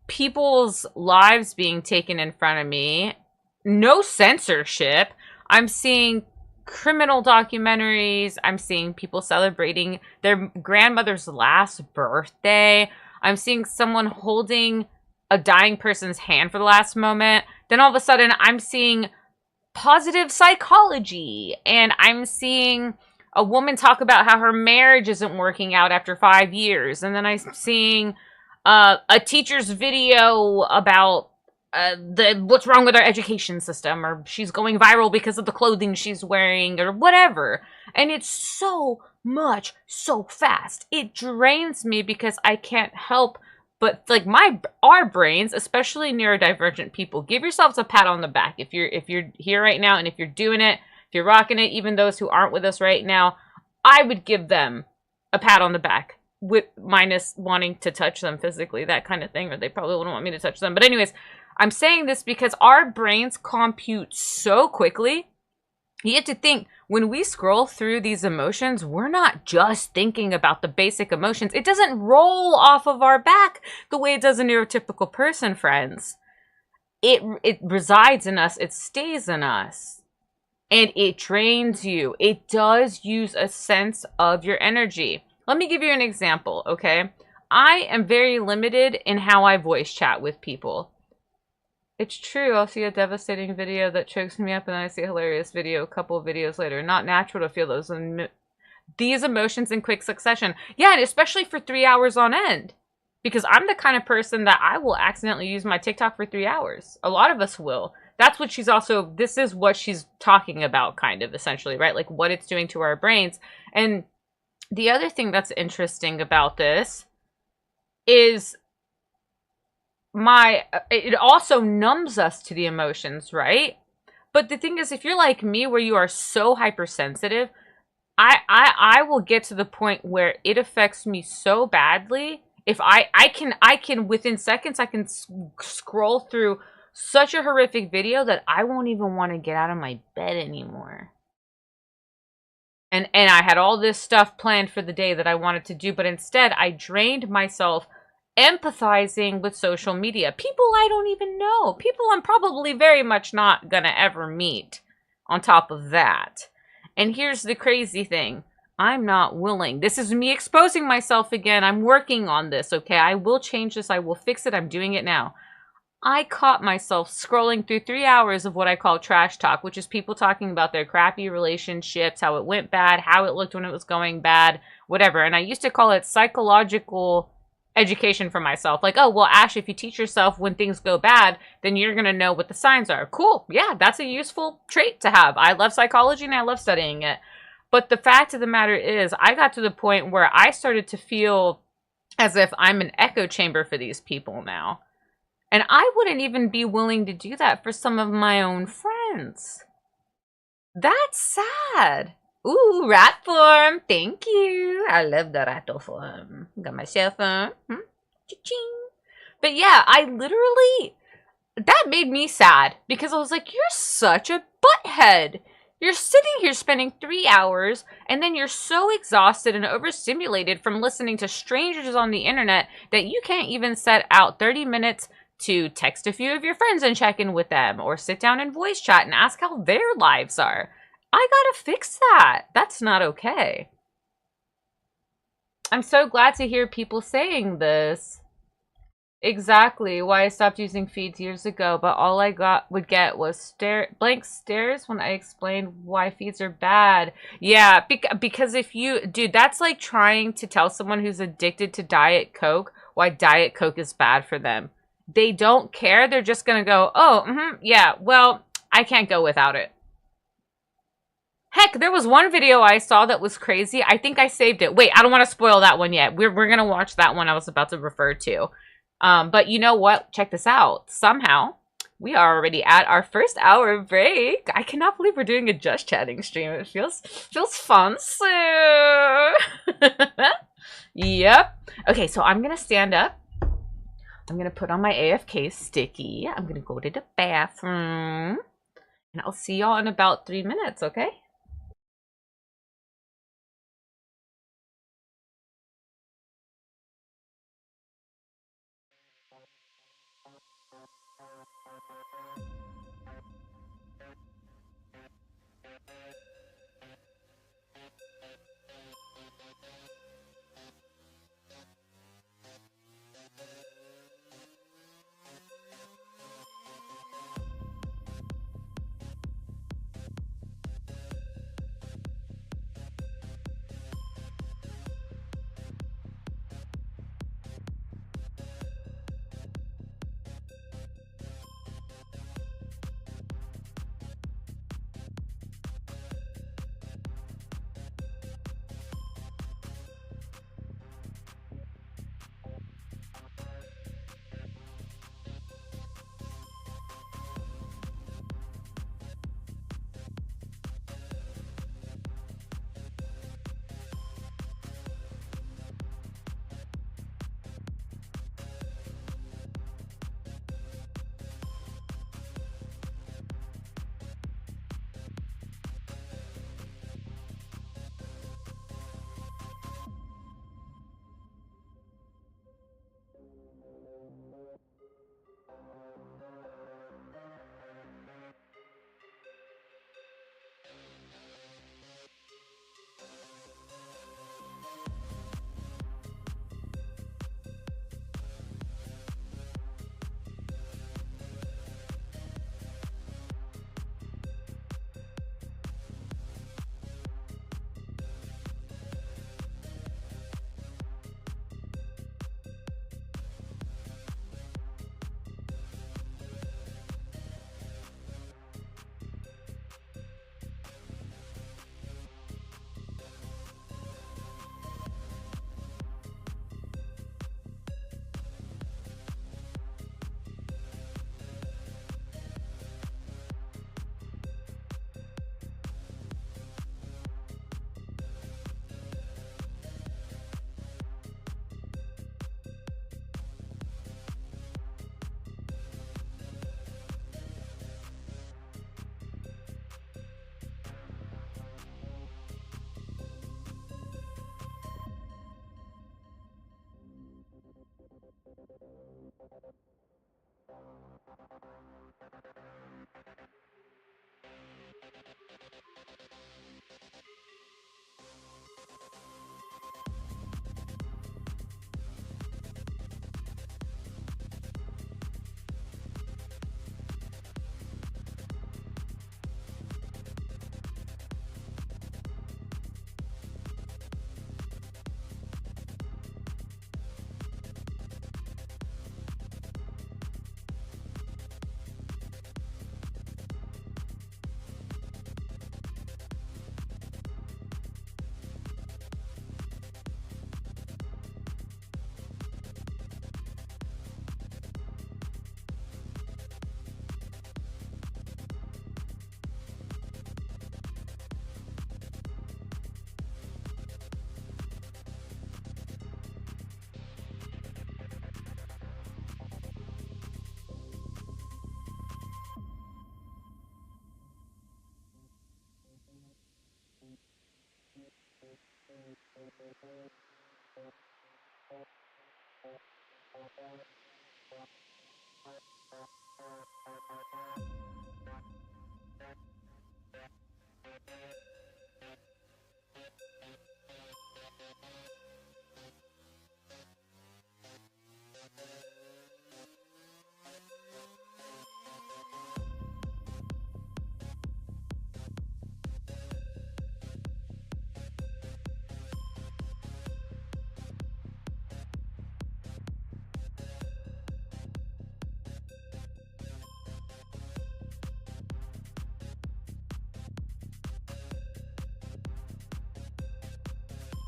people's lives being taken in front of me. No censorship. I'm seeing criminal documentaries. I'm seeing people celebrating their grandmother's last birthday. I'm seeing someone holding a dying person's hand for the last moment. Then all of a sudden, I'm seeing positive psychology. And I'm seeing a woman talk about how her marriage isn't working out after 5 years. And then I'm seeing a teacher's video about what's wrong with our education system, or she's going viral because of the clothing she's wearing, or whatever. And it's so much, so fast. It drains me because I can't help but, like, our brains, especially neurodivergent people, give yourselves a pat on the back if you're here right now, and if you're doing it, if you're rocking it. Even those who aren't with us right now, I would give them a pat on the back, with minus wanting to touch them physically, that kind of thing, or they probably wouldn't want me to touch them. But anyways, I'm saying this because our brains compute so quickly. You have to think, when we scroll through these emotions, we're not just thinking about the basic emotions. It doesn't roll off of our back the way it does a neurotypical person, friends. It resides in us. It stays in us. and it drains you. It does use a sense of your energy. Let me give you an example, okay? I am very limited in how I voice chat with people. It's true, I'll see a devastating video that chokes me up and then I see a hilarious video a couple of videos later. Not natural to feel these emotions in quick succession. Yeah, and especially for 3 hours on end. Because I'm the kind of person that I will accidentally use my TikTok for 3 hours. A lot of us will. That's what this is what she's talking about, kind of, essentially, right? Like, what it's doing to our brains. And the other thing that's interesting about this is it also numbs us to the emotions, right? But the thing is, if you're like me, where you are so hypersensitive, I will get to the point where it affects me so badly. If I can within seconds, I can scroll through such a horrific video that I won't even want to get out of my bed anymore. And I had all this stuff planned for the day that I wanted to do, but instead I drained myself empathizing with social media. People I don't even know. People I'm probably very much not gonna ever meet on top of that. And here's the crazy thing. I'm not willing. This is me exposing myself again. I'm working on this, okay? I will change this. I will fix it. I'm doing it now. I caught myself scrolling through 3 hours of what I call trash talk, which is people talking about their crappy relationships, how it went bad, how it looked when it was going bad, whatever. And I used to call it psychological education for myself. Like, oh, well, Ash, if you teach yourself when things go bad, then you're going to know what the signs are. Cool. Yeah, that's a useful trait to have. I love psychology and I love studying it. But the fact of the matter is, I got to the point where I started to feel as if I'm an echo chamber for these people now. And I wouldn't even be willing to do that for some of my own friends. That's sad. Ooh, rat form. Thank you. I love the rattle form. Got my cell phone. Cha-ching. But yeah, that made me sad because I was like, you're such a butthead. You're sitting here spending 3 hours and then you're so exhausted and overstimulated from listening to strangers on the internet that you can't even set out 30 minutes to text a few of your friends and check in with them or sit down and voice chat and ask how their lives are. I gotta fix that. That's not okay. I'm so glad to hear people saying this. Exactly why I stopped using feeds years ago, but all I would get was blank stares when I explained why feeds are bad. Yeah, because dude, that's like trying to tell someone who's addicted to Diet Coke why Diet Coke is bad for them. They don't care. They're just gonna go, oh, yeah, well, I can't go without it. Heck, there was one video I saw that was crazy. I think I saved it. Wait, I don't want to spoil that one yet. We're gonna watch that one I was about to refer to. But you know what? Check this out. Somehow, we are already at our first hour break. I cannot believe we're doing a Just Chatting stream. It feels fun. So, yep. Okay, so I'm gonna stand up. I'm gonna put on my AFK sticky. I'm gonna go to the bathroom. And I'll see y'all in about 3 minutes, okay?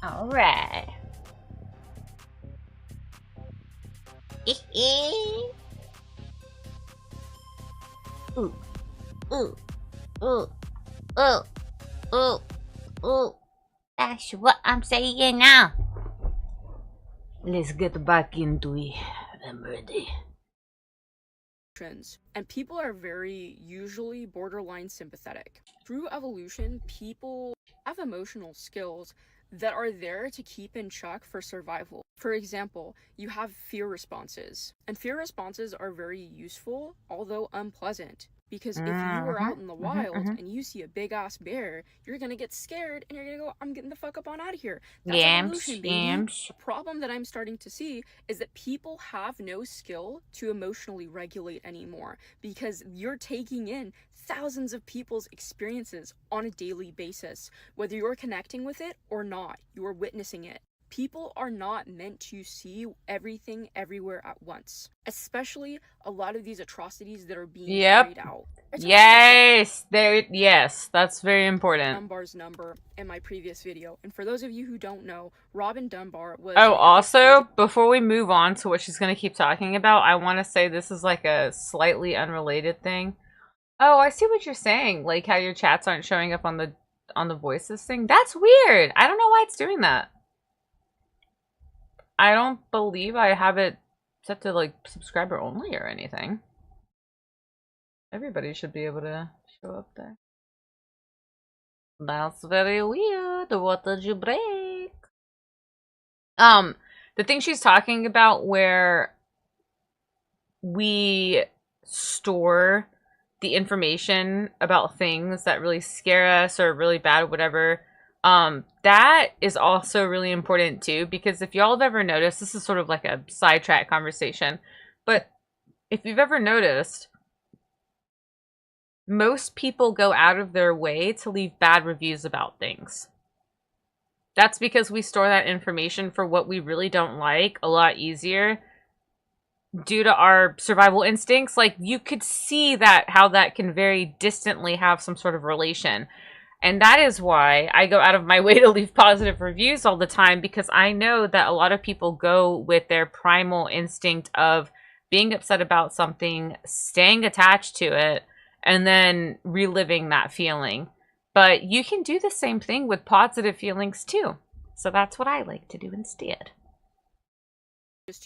All right. Ooh, ooh, ooh, ooh, ooh, ooh. That's what I'm saying now. Let's get back into it. I'm ready.
And people are very usually borderline sympathetic. Through evolution, people have emotional skills that are there to keep in check for survival. For example, you have fear responses, and fear responses are very useful, although unpleasant. Because if you are out in the wild and you see a big ass bear, you're gonna get scared and you're gonna go, I'm getting the fuck up on out of here. That's evolution, baby. The problem that I'm starting to see is that people have no skill to emotionally regulate anymore because you're taking in thousands of people's experiences on a daily basis. Whether you're connecting with it or not, you are witnessing it. People are not meant to see everything everywhere at once, especially a lot of these atrocities that are being carried out.
Yes, that's very important.
Dunbar's number in my previous video, and for those of you who don't know, Robin Dunbar was...
Oh, also, before we move on to what she's going to keep talking about, I want to say this is like a slightly unrelated thing. Oh, I see what you're saying, like how your chats aren't showing up on the voices thing. That's weird. I don't know why it's doing that. I don't believe I have it set to like subscriber only or anything. Everybody should be able to show up there. That's very weird. What did you break? The thing she's talking about where we store the information about things that really scare us or really bad or whatever, that is also really important too, because if y'all have ever noticed, this is sort of like a sidetrack conversation, but if you've ever noticed, most people go out of their way to leave bad reviews about things. That's because we store that information for what we really don't like a lot easier due to our survival instincts. Like, you could see that how that can very distantly have some sort of relation. And that is why I go out of my way to leave positive reviews all the time, because I know that a lot of people go with their primal instinct of being upset about something, staying attached to it, and then reliving that feeling. But you can do the same thing with positive feelings too. So that's what I like to do instead.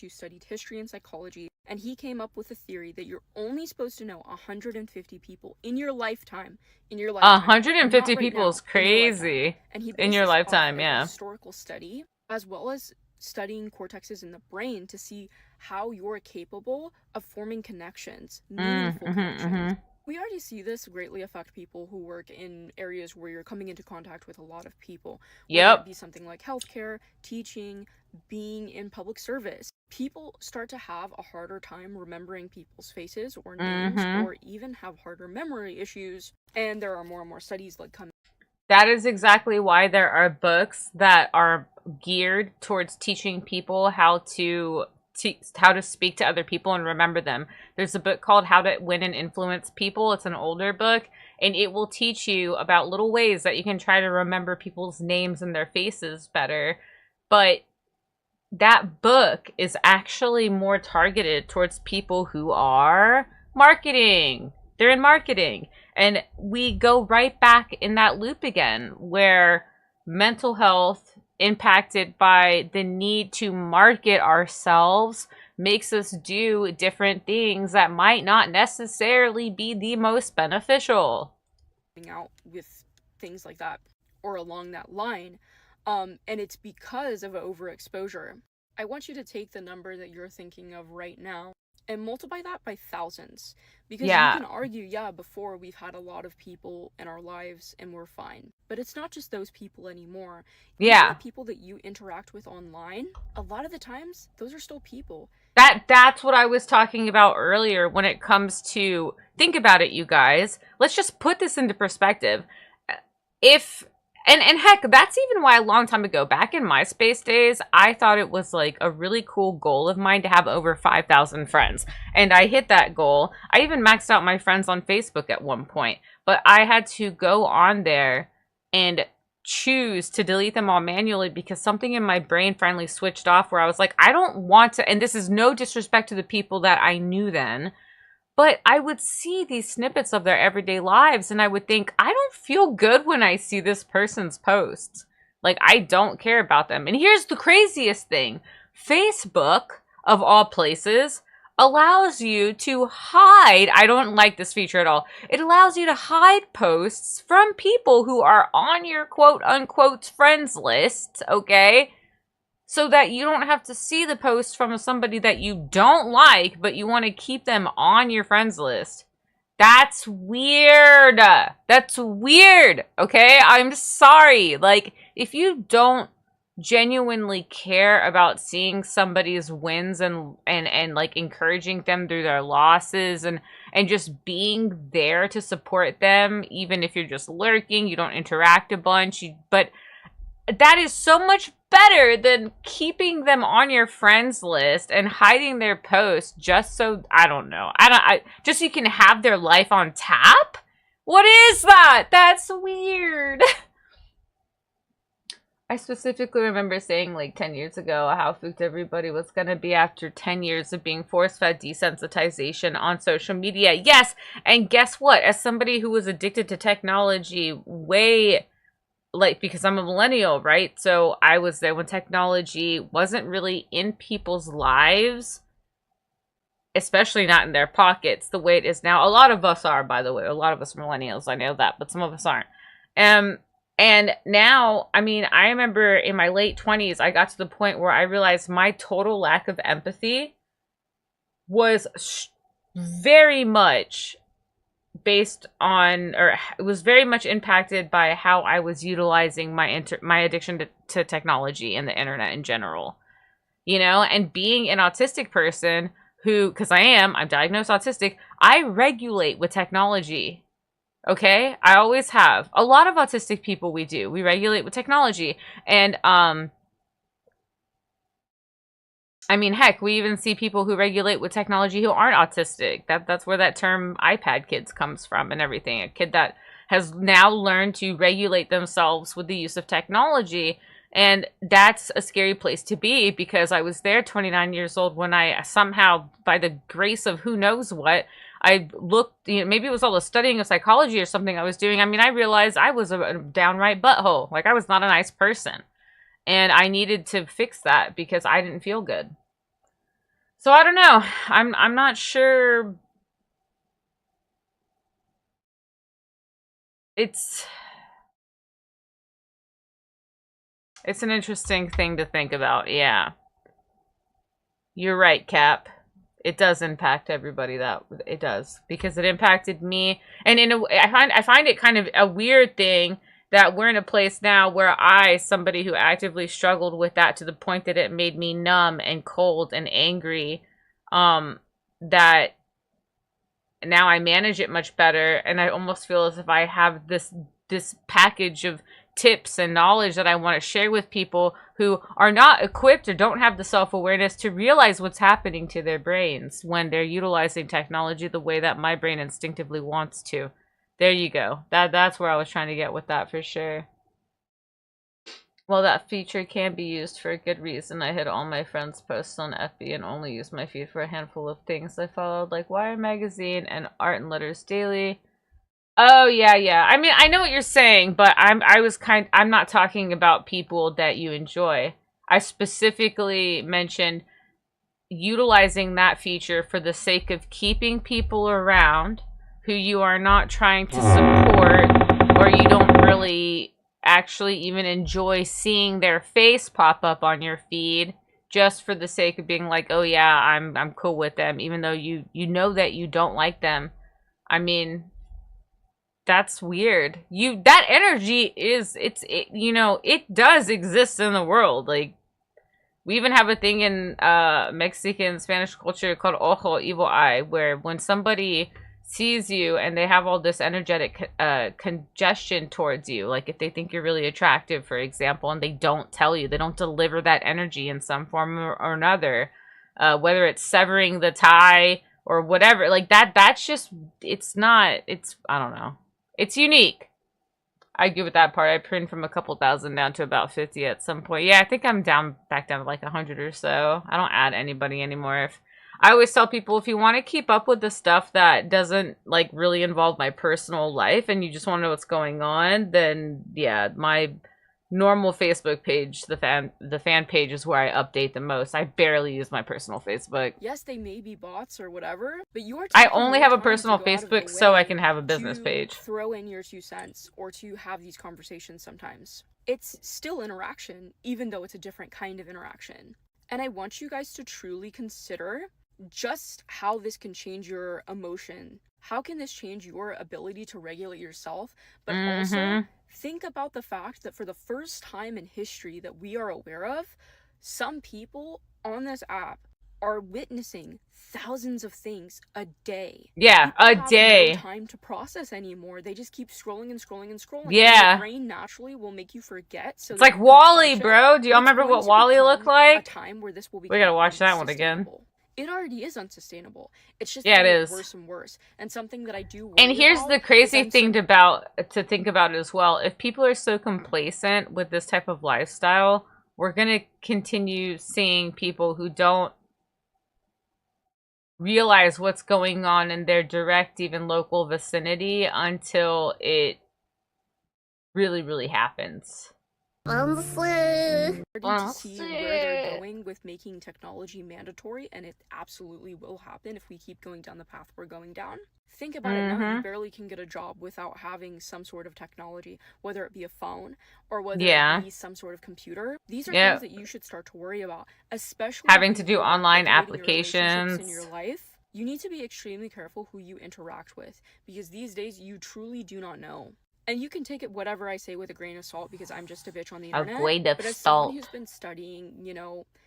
Who studied history and psychology, and he came up with a theory that you're only supposed to know 150 people in your lifetime.
150 people is crazy.
And he
in your lifetime, yeah.
Historical study, as well as studying cortexes in the brain to see how you're capable of forming connections, meaningful connections. We already see this greatly affect people who work in areas where you're coming into contact with a lot of people. Whether it be something like healthcare, teaching, being in public service. People start to have a harder time remembering people's faces or names, or even have harder memory issues. And there are more and more studies like coming.
That is exactly why there are books that are geared towards teaching people how to speak to other people and remember them. There's a book called How to Win and Influence People. It's an older book, and it will teach you about little ways that you can try to remember people's names and their faces better. But that book is actually more targeted towards people who are marketing. They're in marketing. And we go right back in that loop again, where mental health impacted by the need to market ourselves makes us do different things that might not necessarily be the most beneficial.
Out with things like that or along that line, And it's because of overexposure. I want you to take the number that you're thinking of right now and multiply that by thousands. Because you can argue, yeah, before we've had a lot of people in our lives and we're fine. But it's not just those people anymore.
Yeah.
The people that you interact with online, a lot of the times, those are still people.
That's what I was talking about earlier when it comes to, think about it, you guys. Let's just put this into perspective. And heck, that's even why a long time ago, back in MySpace days, I thought it was like a really cool goal of mine to have over 5,000 friends. And I hit that goal. I even maxed out my friends on Facebook at one point. But I had to go on there and choose to delete them all manually because something in my brain finally switched off where I was like, I don't want to, and this is no disrespect to the people that I knew then, but I would see these snippets of their everyday lives and I would think, I don't feel good when I see this person's posts. Like, I don't care about them. And here's the craziest thing. Facebook, of all places, allows you to hide. I don't like this feature at all. It allows you to hide posts from people who are on your quote-unquote friends list, okay? So that you don't have to see the post from somebody that you don't like, but you want to keep them on your friends list. That's weird. That's weird, okay? I'm sorry. Like, if you don't genuinely care about seeing somebody's wins and like encouraging them through their losses and just being there to support them, even if you're just lurking, you don't interact a bunch, but that is so much better than keeping them on your friends list and hiding their posts just so, just so you can have their life on tap? What is that? That's weird. I specifically remember saying like 10 years ago how fooked everybody was going to be after 10 years of being force-fed desensitization on social media. Yes, and guess what? As somebody who was addicted to technology because I'm a millennial, right? So I was there when technology wasn't really in people's lives, especially not in their pockets the way it is now. A lot of us are, by the way. A lot of us are millennials, I know that, but some of us aren't. And now, I mean, I remember in my late 20s, I got to the point where I realized my total lack of empathy was very much based on, or it was very much impacted by how I was utilizing my addiction to technology and the internet in general, you know, and being an autistic person who, because I'm diagnosed autistic, I regulate with technology. Okay, I always have. A lot of autistic people we regulate with technology, and I mean, heck, we even see people who regulate with technology who aren't autistic. That's where that term iPad kids comes from and everything. A kid that has now learned to regulate themselves with the use of technology. And that's a scary place to be because I was there 29 years old when I somehow, by the grace of who knows what, I looked, you know, maybe it was all the studying of psychology or something I was doing. I mean, I realized I was a downright butthole. Like, I was not a nice person. And I needed to fix that because I didn't feel good. So I don't know. I'm not sure. It's an interesting thing to think about. Yeah. You're right, Cap. It does impact everybody. That it does, because it impacted me. And in a way, I find it kind of a weird thing that we're in a place now where somebody who actively struggled with that to the point that it made me numb and cold and angry, that now I manage it much better, and I almost feel as if I have this package of tips and knowledge that I want to share with people who are not equipped or don't have the self-awareness to realize what's happening to their brains when they're utilizing technology the way that my brain instinctively wants to. There you go. That's where I was trying to get with that for sure. Well, that feature can be used for a good reason. I hid all my friends' posts on FB and only used my feed for a handful of things I followed, like Wire Magazine and Art and Letters Daily. Oh, yeah. I mean, I know what you're saying, but I'm not talking about people that you enjoy. I specifically mentioned utilizing that feature for the sake of keeping people around who you are not trying to support or you don't really actually even enjoy seeing their face pop up on your feed just for the sake of being like, oh yeah, I'm cool with them, even though you know that you don't like them. I mean, that's weird. That energy it does exist in the world. Like, we even have a thing in Mexican Spanish culture called ojo, evil eye, where when somebody sees you and they have all this energetic congestion towards you, like if they think you're really attractive, for example, and they don't tell you, they don't deliver that energy in some form or another, whether it's severing the tie or whatever, like that's just, I don't know. It's unique. I give it that part. I print from a couple thousand down to about 50 at some point. Yeah, I think I'm back down to like 100 or so. I don't add anybody anymore. I always tell people, if you want to keep up with the stuff that doesn't like really involve my personal life and you just want to know what's going on, then yeah, my normal Facebook page, the fan page, is where I update the most. I barely use my personal Facebook.
Yes, they may be bots or whatever, but
I only have a personal Facebook so I can have a business page.
Throw in your 2 cents or to have these conversations sometimes. It's still interaction, even though it's a different kind of interaction. And I want you guys to truly consider just how this can change your emotion. How can this change your ability to regulate yourself? But also, think about the fact that for the first time in history that we are aware of, some people on this app are witnessing thousands of things a day.
Yeah,
People
a day.
have no time to process anymore. They just keep scrolling and scrolling and scrolling.
Yeah.
Your brain naturally will make you forget. So
it's like WALL-E, bro. Do y'all remember what WALL-E looked like?
A time where this will be.
We gotta watch that one again.
It already is unsustainable. It's just
it is
worse and worse. And something that I do.
And here's the crazy thing to think about as well. If people are so complacent with this type of lifestyle, we're gonna continue seeing people who don't realize what's going on in their direct, even local vicinity until it really, really happens.
To see where they're going with making technology mandatory, and it absolutely will happen if we keep going down the path we're going down. Think about it now. You barely can get a job without having some sort of technology, whether it be a phone or whether it be some sort of computer. These are things that you should start to worry about, especially
having to do online applications
in your life. You need to be extremely careful who you interact with, because these days you truly do not know. And you can take it whatever I say with a grain of salt, because I'm just a bitch on the internet.
A grain of
but as
salt.
someone who's been studying,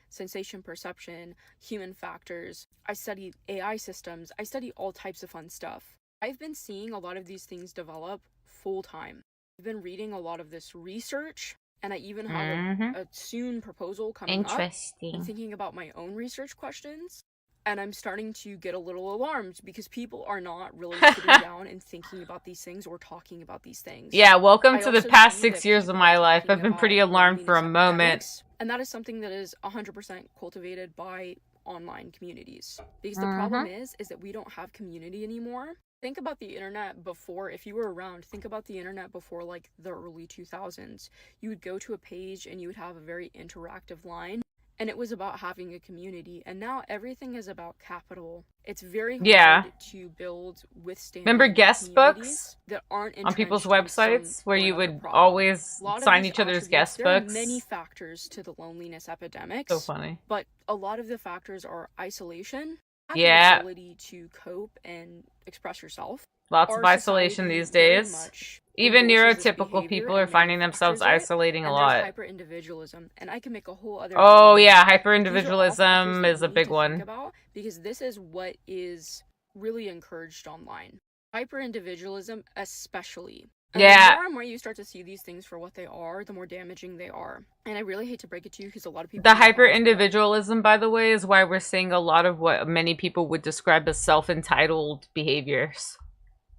sensation perception, human factors, I study AI systems, I study all types of fun stuff. I've been seeing a lot of these things develop full time. I've been reading a lot of this research, and I even have a soon proposal coming up.
Interesting.
I'm thinking about my own research questions. And I'm starting to get a little alarmed because people are not really sitting down and thinking about these things or talking about these things.
Yeah, welcome to the past 6 years of my life. I've been pretty alarmed for a moment.
And that is something that is 100% cultivated by online communities. Because the problem is that we don't have community anymore. Think about the internet before, if you were around, think about the internet before like the early 2000s. You would go to a page and you would have a very interactive line. And it was about having a community. And now everything is about capital. It's very hard to build withstanding.
Remember guest books
that aren't
on people's websites where you would always sign each other's guest books?
There are many factors to the loneliness epidemic.
So funny.
But a lot of the factors are isolation, ability to cope and express yourself.
Lots of isolation these days. Even neurotypical people are finding themselves isolating a lot.
Hyper-individualism, and I can make a whole other.
Oh yeah, hyper-individualism is a big one.
Because this is what is really encouraged online. Hyper-individualism, especially. And the more and more you start to see these things for what they are, the more damaging they are. And I really hate to break it to you, because a lot of people.
The hyper-individualism, by the way, is why we're seeing a lot of what many people would describe as self-entitled behaviors.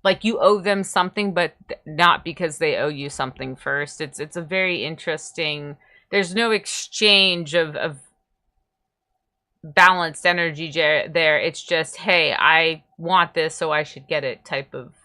Like, you owe them something, but not because they owe you something first. It's a very interesting. There's no exchange of balanced energy there. It's just, hey, I want this, so I should get it type of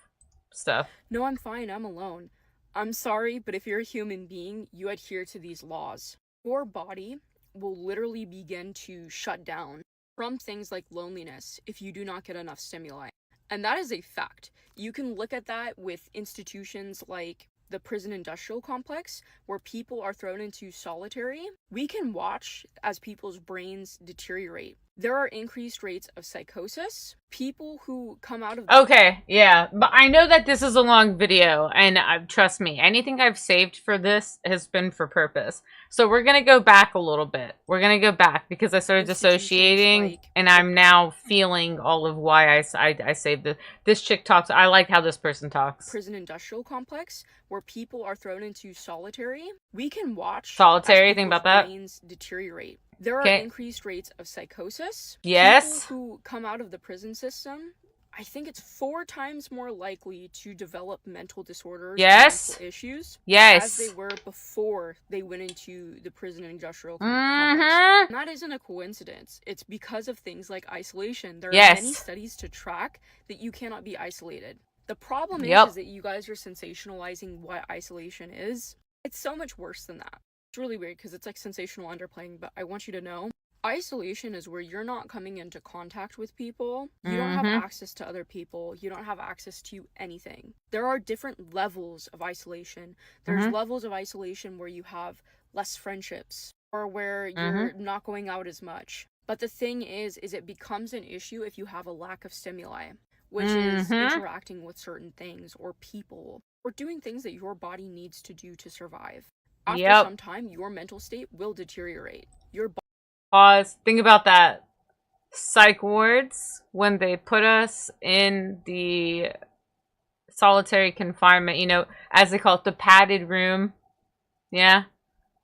stuff.
No, I'm fine. I'm alone. I'm sorry, but if you're a human being, you adhere to these laws. Your body will literally begin to shut down from things like loneliness if you do not get enough stimuli. And that is a fact. You can look at that with institutions like the prison industrial complex, where people are thrown into solitary, we can watch as people's brains deteriorate. There are increased rates of psychosis. People who come out of...
Okay, yeah. But I know that this is a long video, and trust me, anything I've saved for this has been for purpose. So we're going to go back a little bit. We're going to go back because I started dissociating, and I'm now feeling all of why I saved this. This chick talks... I like how this person talks.
Prison industrial complex, where people are thrown into solitary. We can watch...
Solitary, think about that.
Brains deteriorate. There are increased rates of psychosis.
Yes.
People who come out of the prison system, I think it's 4 times more likely to develop mental disorders and mental issues as they were before they went into the prison industrial complex. And that isn't a coincidence. It's because of things like isolation. There are many studies to track that you cannot be isolated. The problem is that you guys are sensationalizing what isolation is. It's so much worse than that. It's really weird because it's like sensational underplaying, but I want you to know isolation is where you're not coming into contact with people. You don't have access to other people. You don't have access to anything. There are different levels of isolation. There's levels of isolation where you have less friendships or where you're not going out as much. But the thing is it becomes an issue if you have a lack of stimuli, which is interacting with certain things or people or doing things that your body needs to do to survive. After some time, your mental state will deteriorate. Your
Pause. Think about that. Psych wards, when they put us in the solitary confinement, you know, as they call it, the padded room. Yeah.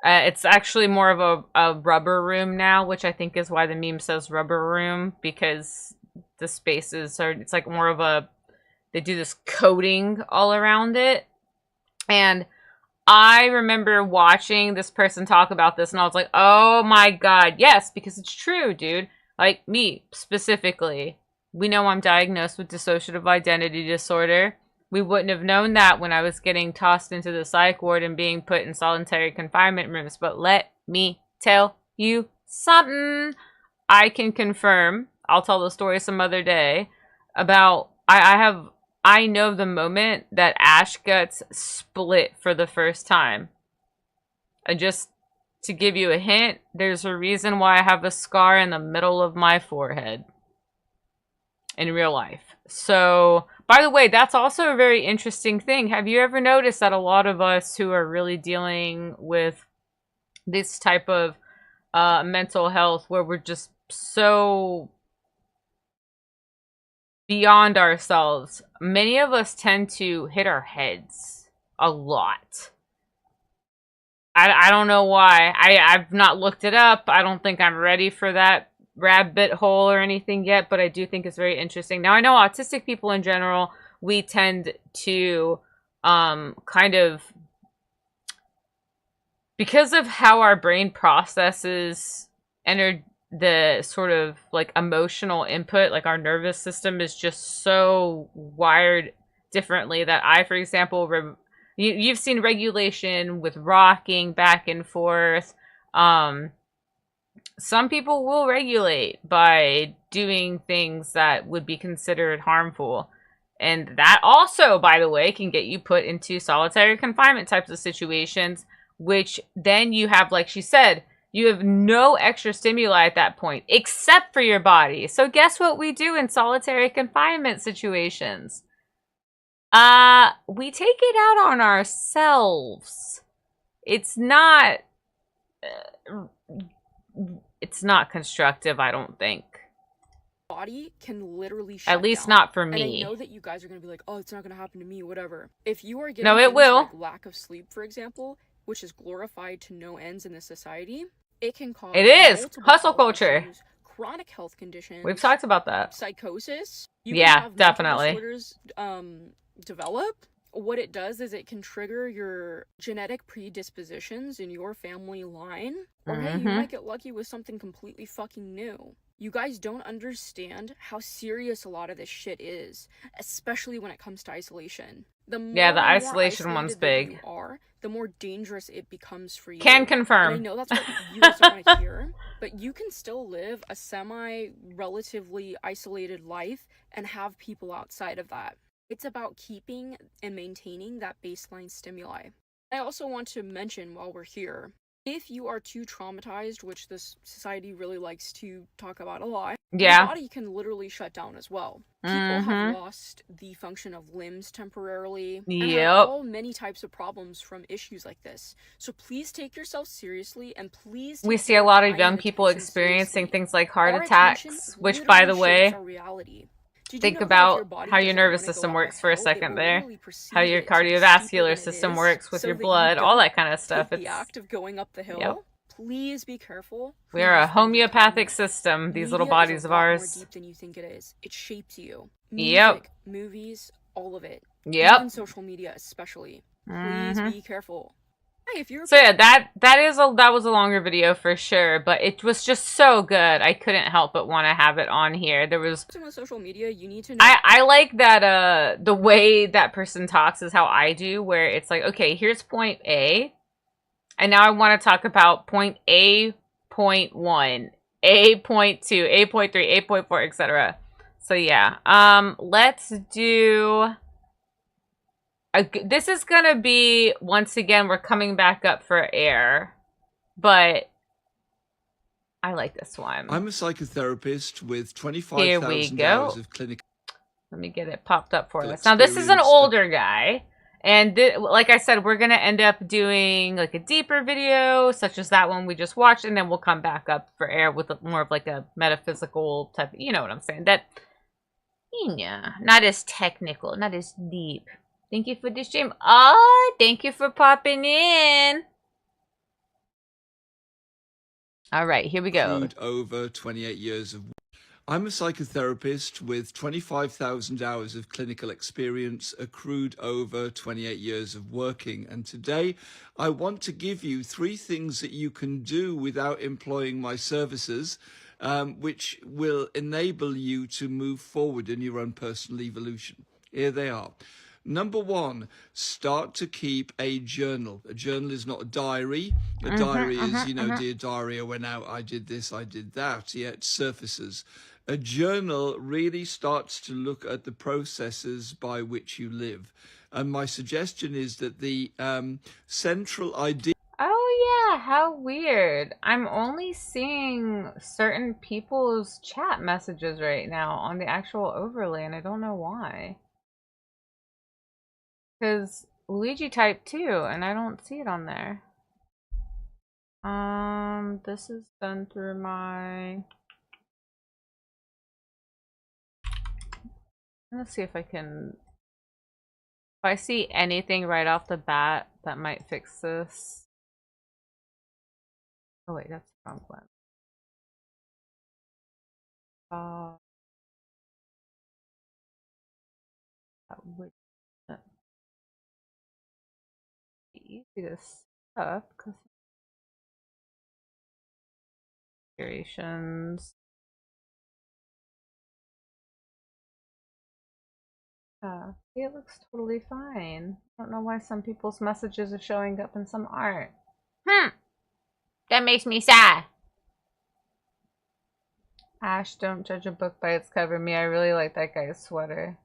It's actually more of a rubber room now, which I think is why the meme says rubber room, because the spaces are, it's like more of a, they do this coating all around it. And I remember watching this person talk about this, and I was like, oh my god, yes, because it's true, dude. Like, me, specifically. We know I'm diagnosed with dissociative identity disorder. We wouldn't have known that when I was getting tossed into the psych ward and being put in solitary confinement rooms. But let me tell you something. I can confirm, I'll tell the story some other day, about, I know the moment that Ash Guts split for the first time. And just to give you a hint, there's a reason why I have a scar in the middle of my forehead. In real life. So, by the way, that's also a very interesting thing. Have you ever noticed that a lot of us who are really dealing with this type of mental health, where we're just so beyond ourselves, many of us tend to hit our heads a lot. I don't know why. I've not looked it up. I don't think I'm ready for that rabbit hole or anything yet, but I do think it's very interesting. Now, I know autistic people in general, we tend to kind of, because of how our brain processes the sort of like emotional input, like our nervous system is just so wired differently that I, for example, you've seen regulation with rocking back and forth. Some people will regulate by doing things that would be considered harmful. And that also, by the way, can get you put into solitary confinement types of situations, which then you have, like she said, you have no extra stimuli at that point, except for your body. So guess what we do in solitary confinement situations? We take it out on ourselves. It's not constructive, I don't think.
Body can literally shut
At least
down.
not for me.
And I know that you guys are going to be like, oh, it's not going to happen to me, whatever. If you are getting
no, it will.
Like lack of sleep, for example, which is glorified to no ends in this society, it can cause
it is hustle culture,
issues, chronic health conditions.
We've talked about that.
Psychosis.
Yeah, definitely.
Disorders develop. What it does is it can trigger your genetic predispositions in your family line. Or hey, you might get lucky with something completely fucking new. You guys don't understand how serious a lot of this shit is, especially when it comes to isolation. The isolation one's big. The more dangerous it becomes for you.
Can confirm.
And I know that's what you guys don't want to hear, but you can still live a relatively isolated life and have people outside of that. It's about keeping and maintaining that baseline stimuli. I also want to mention while we're here, if you are too traumatized, which this society really likes to talk about a lot,
Yeah.
your body can literally shut down as well. People have lost the function of limbs temporarily and have all many types of problems from issues like this. So please take yourself seriously, and please
We
take
see a
your
lot of
time
young
and
people
attention
experiencing
seriously.
things like heart
Our attention
attacks, which, by the
literally
way,
shapes our reality. Did you
think
know that if
about
your body
how your
doesn't
nervous
want to go
system
up
works
a
for a
hill, it
second
will
there.
literally perceive
How your
it to be steeper
cardiovascular
than it
system
is,
works with
so
your
that you
blood, all
don't
that kind of stuff.
take the act of going up the hill.
Yep.
Please be careful.
We are a
Who you spend your time
homeopathic
with.
system, these little
Media is
bodies
a
of
lot more
ours.
deep than you think it is. It shapes you.
Yep.
Music, movies, all of it.
Yep.
Even social media, especially. Please be careful. Hey, if you're
So yeah, that was a longer video for sure, but it was just so good. I couldn't help but want to have it on here. There was
with social media, you need to know.
I like that the way that person talks is how I do, where it's like, okay, here's point A, and now I want to talk about point A, point 1, A, point 2, A, point 3, A, point 4, etc. So yeah, let's do. This is gonna be, once again, we're coming back up for air, but I like this one.
I'm a psychotherapist with 25,000 hours of clinical.
Let me get it popped up for us. Now, this is an older guy, and like I said, we're gonna end up doing like a deeper video, such as that one we just watched, and then we'll come back up for air with more of like a metaphysical type. You know what I'm saying? That, yeah, not as technical, not as deep. Thank you for the stream. Oh, thank you for popping in. All right, here we go.
Over 28 years of. I'm a psychotherapist with 25,000 hours of clinical experience accrued over 28 years of working. And today I want to give you 3 things that you can do without employing my services, which will enable you to move forward in your own personal evolution. Here they are. Number 1, start to keep a journal. A journal is not a diary. A diary is, dear diary, I went out, I did this, I did that. Yeah, it surfaces. A journal really starts to look at the processes by which you live. And my suggestion is that the central idea.
Oh yeah, how weird. I'm only seeing certain people's chat messages right now on the actual overlay, and I don't know why. Because Luigi typed too, and I don't see it on there. This is done through my. Let's see if I can. If I see anything right off the bat that might fix this. Oh wait, that's the wrong one. That would be easy to set up because configurations. Yeah, see, it looks totally fine. I don't know why some people's messages are showing up and some aren't. That makes me sad. Ash, don't judge a book by its cover. Me, I really like that guy's sweater.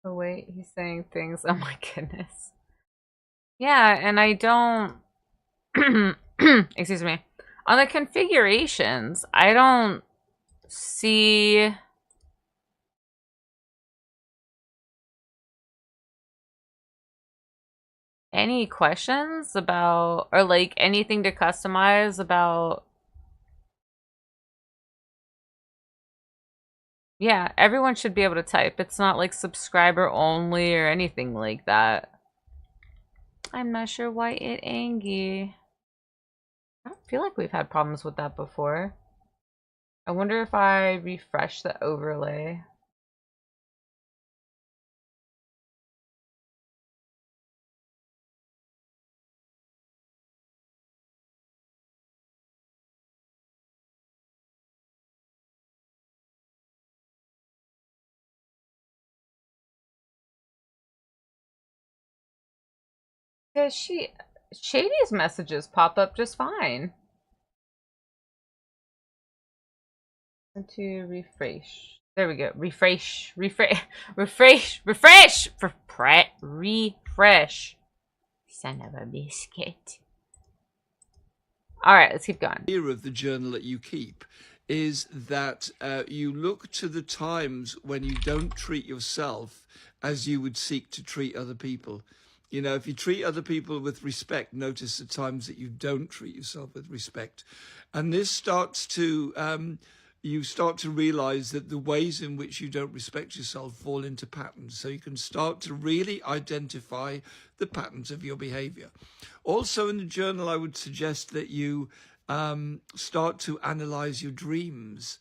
Oh wait, he's saying things. Oh my goodness. Yeah, and I don't. Excuse me. On the configurations, I don't see. Any questions about, or like anything to customize about? Yeah, everyone should be able to type. It's not like subscriber only or anything like that. I'm not sure why it angry. I don't feel like we've had problems with that before. I wonder if I refresh the overlay. Yeah, Shady's messages pop up just fine. And to refresh. There we go. Refresh. Son of a biscuit. All right, let's keep going.
idea of the journal that you keep is that you look to the times when you don't treat yourself as you would seek to treat other people. You know, if you treat other people with respect, notice the times that you don't treat yourself with respect. And this starts to, you start to realize that the ways in which you don't respect yourself fall into patterns. So you can start to really identify the patterns of your behavior. Also in the journal, I would suggest that you start to analyze your dreams.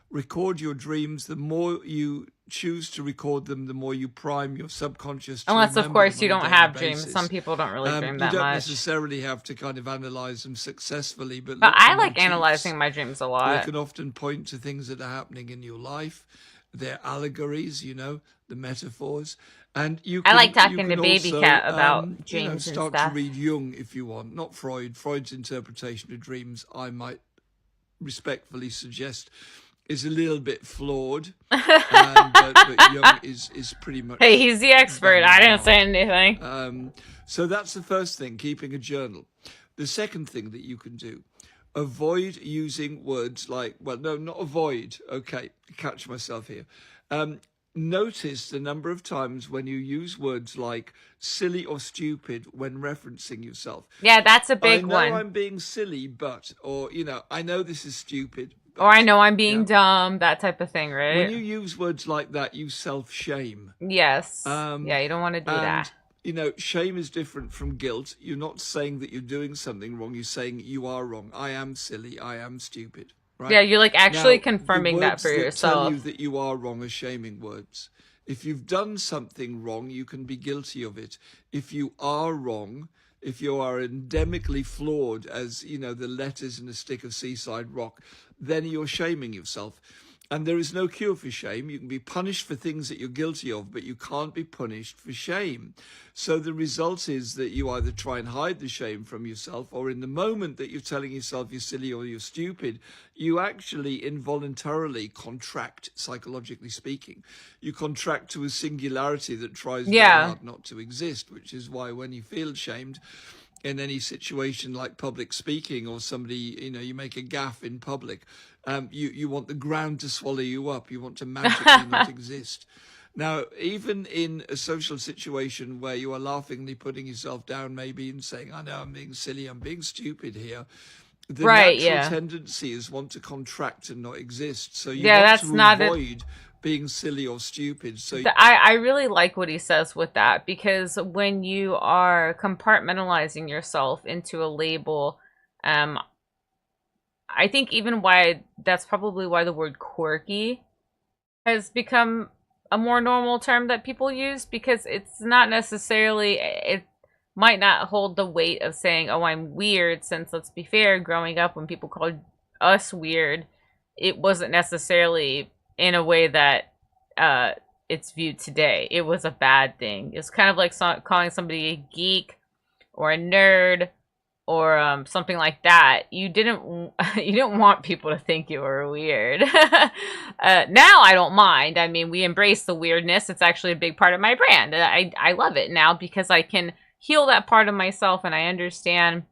Record your dreams. The more you choose to record them, the more you prime your subconscious to
Unless, of
remember
course,
them
you
on a
don't
daily
have dreams.
basis.
Some people don't really dream that
You don't
much.
necessarily have to kind of analyze them successfully, but
But
look
I
for
like
motifs.
analyzing my dreams a
They
lot.
can often point to things that are happening in your life. They're allegories, you know, the metaphors. And you can,
I like
you
talking
can
to Baby
also,
Cat about
you know,
dreams and
start
stuff.
to read Jung if you want, not Freud. Freud's interpretation of dreams, I might respectfully suggest, is a little bit flawed. But Jung is pretty much...
Hey, he's the expert. I didn't say anything.
So that's the first thing, keeping a journal. The second thing that you can do, avoid using words like, well, no, not avoid. Okay, catch myself here. Notice the number of times when you use words like silly or stupid when referencing yourself.
Yeah, that's a big
I know
one.
I'm being silly, but, or, you know, I know this is stupid. But,
Or I know I'm being
yeah.
dumb, that type of thing, right?
When you use words like that, you self-shame.
Yes.
Um,
Yeah, you don't want to do that.
You know, shame is different from guilt. You're not saying that you're doing something wrong. You're saying you are wrong. I am silly. I am stupid. Right?
Yeah, you're like actually
Now,
confirming
the
that
words
for
that
yourself.
tell you that you are wrong are shaming words. If you've done something wrong, you can be guilty of it. If you are wrong, if you are endemically flawed, as you know, the letters in a stick of seaside rock, then you're shaming yourself. And there is no cure for shame. You can be punished for things that you're guilty of, but you can't be punished for shame. So the result is that you either try and hide the shame from yourself, or in the moment that you're telling yourself you're silly or you're stupid, you actually involuntarily contract, psychologically speaking. You contract to a singularity that tries very hard not to exist, which is why when you feel ashamed, in any situation like public speaking, or somebody, you know, you make a gaffe in public, you want the ground to swallow you up. You want to magically not exist. Now, even in a social situation where you are laughingly putting yourself down, maybe, and saying, I know I'm being silly, I'm being stupid here, the natural tendency is want to contract and not exist. So you want to avoid being silly or stupid. So
I really like what he says with that, because when you are compartmentalizing yourself into a label, I think even why that's probably why the word quirky has become a more normal term that people use, because it's not necessarily, it might not hold the weight of saying, oh, I'm weird, since let's be fair, growing up when people called us weird, it wasn't necessarily in a way that it's viewed today. It was a bad thing. It's kind of like calling somebody a geek or a nerd or something like that. You didn't want people to think you were weird. Now I don't mind. I mean, we embrace the weirdness. It's actually a big part of my brand. I love it now because I can heal that part of myself and I understand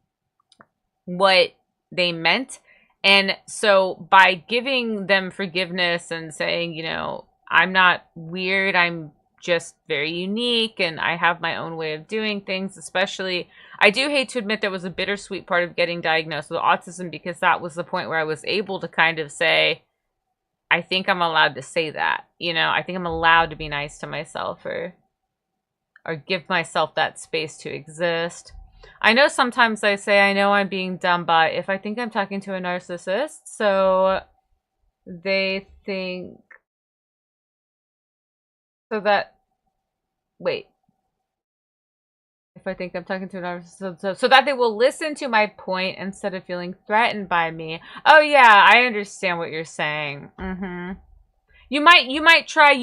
what they meant. And so by giving them forgiveness and saying, you know, I'm not weird, I'm just very unique and I have my own way of doing things, especially, I do hate to admit there was a bittersweet part of getting diagnosed with autism, because that was the point where I was able to kind of say, I think I'm allowed to say that, you know, I think I'm allowed to be nice to myself or give myself that space to exist. I know sometimes I say I know I'm being dumb, but if I think I'm talking to a narcissist, so they think, so that, wait, if I think I'm talking to a narcissist, so that they will listen to my point instead of feeling threatened by me. Oh yeah, I understand what you're saying. You might try,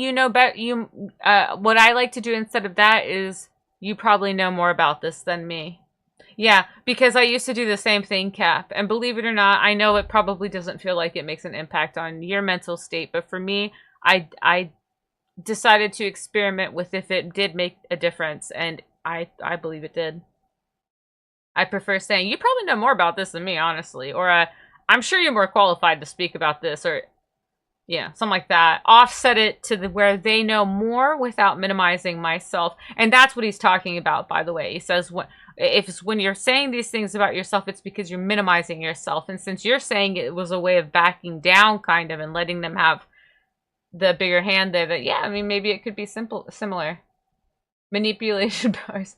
what I like to do instead of that is, you probably know more about this than me. Yeah, because I used to do the same thing, Cap. And believe it or not, I know it probably doesn't feel like it makes an impact on your mental state, but for me, I decided to experiment with if it did make a difference, and I believe it did. I prefer saying, you probably know more about this than me, honestly, or I'm sure you're more qualified to speak about this, or yeah, something like that. Offset it to where they know more without minimizing myself. And that's what he's talking about, by the way. He says when you're saying these things about yourself, it's because you're minimizing yourself. And since you're saying it was a way of backing down, kind of, and letting them have the bigger hand there, that, yeah, I mean, maybe it could be similar. Manipulation powers.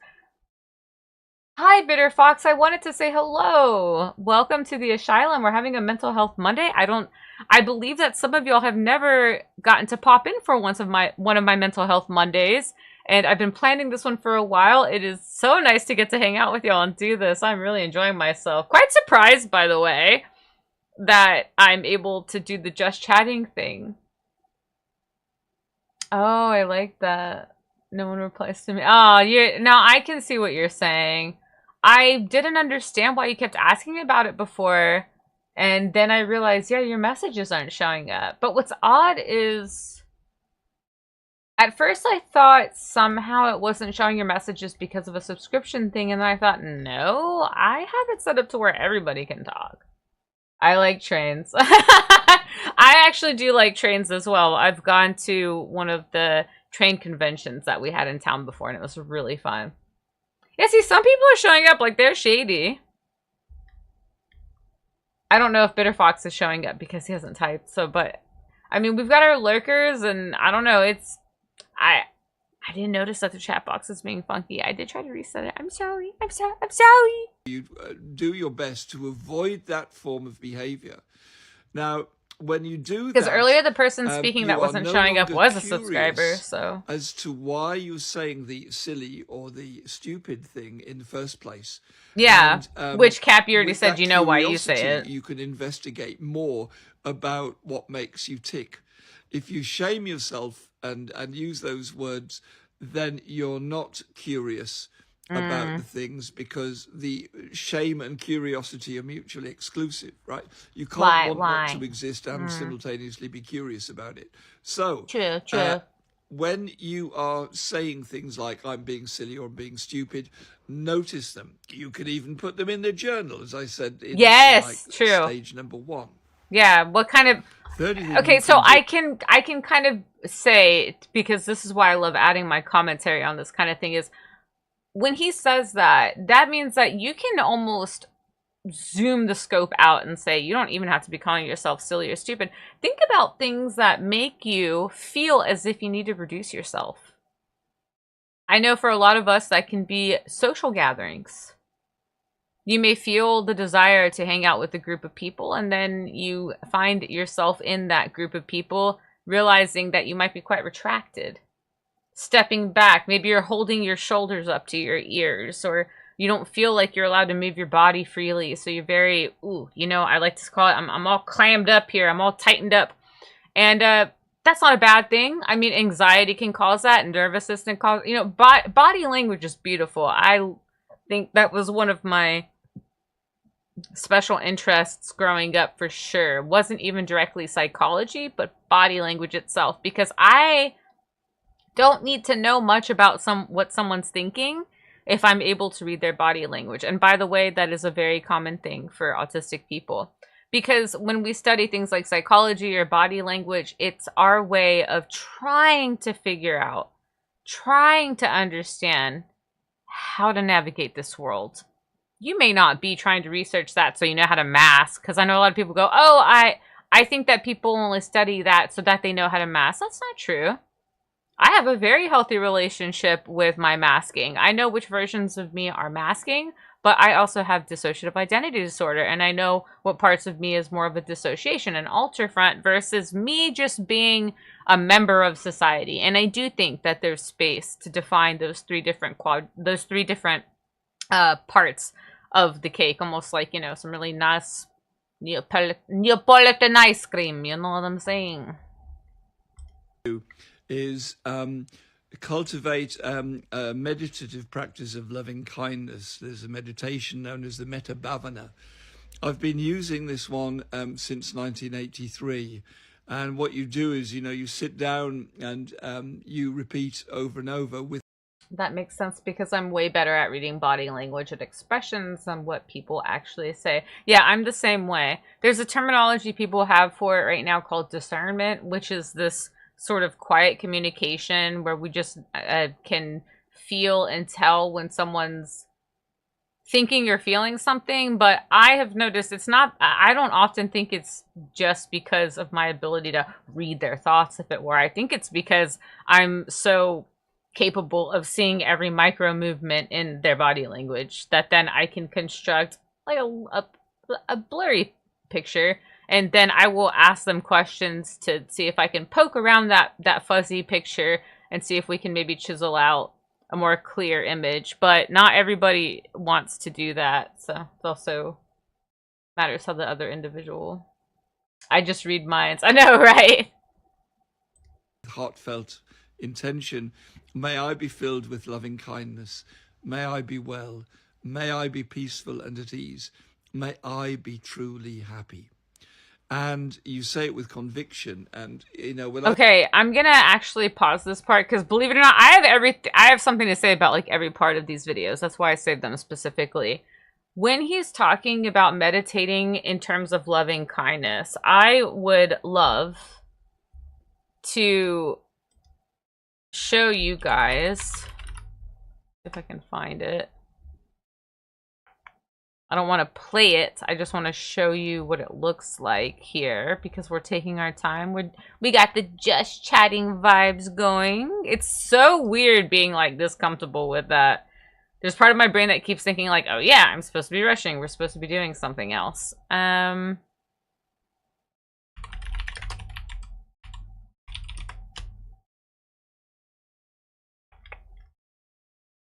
Hi, Bitter Fox. I wanted to say hello. Welcome to the Asylum. We're having a Mental Health Monday. I believe that some of y'all have never gotten to pop in for one of my Mental Health Mondays, and I've been planning this one for a while. It is so nice to get to hang out with y'all and do this. I'm really enjoying myself. Quite surprised, by the way, that I'm able to do the just chatting thing. Oh, I like that. No one replies to me. Oh, now I can see what you're saying. I didn't understand why you kept asking about it before, and then I realized, yeah, your messages aren't showing up. But what's odd is, at first I thought somehow it wasn't showing your messages because of a subscription thing, and then I thought, no, I have it set up to where everybody can talk. I like trains. I actually do like trains as well. I've gone to one of the train conventions that we had in town before, and it was really fun. Yeah, see, some people are showing up like they're shady. I don't know if Bitter Fox is showing up because he hasn't typed, so, but, I mean, we've got our lurkers, and I don't know, I didn't notice that the chat box is being funky. I did try to reset it. I'm sorry. I'm sorry.
You do your best to avoid that form of behavior. Now, when you do that,
because earlier the person speaking that wasn't showing up was a subscriber, so
as to why you're saying the silly or the stupid thing in the first place.
Yeah,
and,
which Cap, you already said you know why you say it.
You can investigate more about what makes you tick. If you shame yourself and use those words, then you're not curious about the things, because the shame and curiosity are mutually exclusive, right? You can't want not to exist and simultaneously be curious about it. So,
true.
When you are saying things like, I'm being silly or I'm being stupid, notice them. You can even put them in the journal, as I said in
true.
stage number 1.
Yeah, what kind of... Okay, so I can kind of say, because this is why I love adding my commentary on this kind of thing, is when he says that, that means that you can almost zoom the scope out and say, you don't even have to be calling yourself silly or stupid. Think about things that make you feel as if you need to reduce yourself. I know for a lot of us that can be social gatherings. You may feel the desire to hang out with a group of people, and then you find yourself in that group of people, realizing that you might be quite retracted. Stepping back, maybe you're holding your shoulders up to your ears, or you don't feel like you're allowed to move your body freely, so you're very, I like to call it, I'm all clammed up here, I'm all tightened up. And that's not a bad thing. I mean, anxiety can cause that, and nervousness can cause, body language is beautiful. I think that was one of my special interests growing up, for sure. Wasn't even directly psychology, but body language itself, because I don't need to know much about what someone's thinking if I'm able to read their body language. And by the way, that is a very common thing for autistic people, because when we study things like psychology or body language, it's our way of trying to figure out, trying to understand how to navigate this world. You may not be trying to research that so you know how to mask, because I know a lot of people go, oh, I think that people only study that so that they know how to mask. That's not true. I have a very healthy relationship with my masking. I know which versions of me are masking, but I also have dissociative identity disorder, and I know what parts of me is more of a dissociation and alter front versus me just being a member of society. And I do think that there's space to define those three different parts of the cake, almost like, some really nice Neapolitan ice cream, you know what I'm saying?
Is cultivate a meditative practice of loving kindness. There's a meditation known as the Metta Bhavana. I've been using this one since 1983. And what you do is, you sit down and you repeat over and over with.
That makes sense because I'm way better at reading body language and expressions than what people actually say. Yeah, I'm the same way. There's a terminology people have for it right now called discernment, which is this sort of quiet communication where we just can feel and tell when someone's thinking or feeling something. But I have noticed I don't often think it's just because of my ability to read their thoughts, if it were. I think it's because I'm so capable of seeing every micro movement in their body language that then I can construct like a blurry picture, and then I will ask them questions to see if I can poke around that fuzzy picture and see if we can maybe chisel out a more clear image. But not everybody wants to do that, so it also matters how the other individual. I just read minds. I know, right?
Heartfelt intention. May I be filled with loving kindness. May I be well. May I be peaceful and at ease. May I be truly happy. And you say it with conviction. And
okay, I'm gonna actually pause this part because, believe it or not, I have something to say about like every part of these videos. That's why I saved them specifically. When he's talking about meditating in terms of loving kindness, I would love to show you guys, if I can find it. I don't want to play it. I just want to show you what it looks like here because we're taking our time. We got the just chatting vibes going. It's so weird being like this comfortable with that. There's part of my brain that keeps thinking like, oh yeah, I'm supposed to be rushing. We're supposed to be doing something else.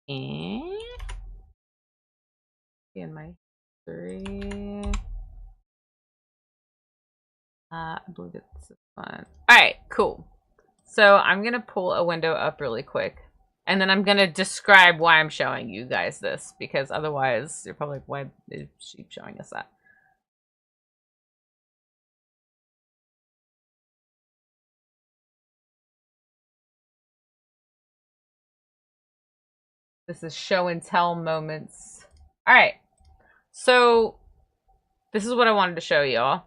In my 3, I believe it's this one. All right, cool. So I'm gonna pull a window up really quick, and then I'm gonna describe why I'm showing you guys this, because otherwise you're probably like, why is she showing us that? This is show and tell moments. All right. So this is what I wanted to show y'all.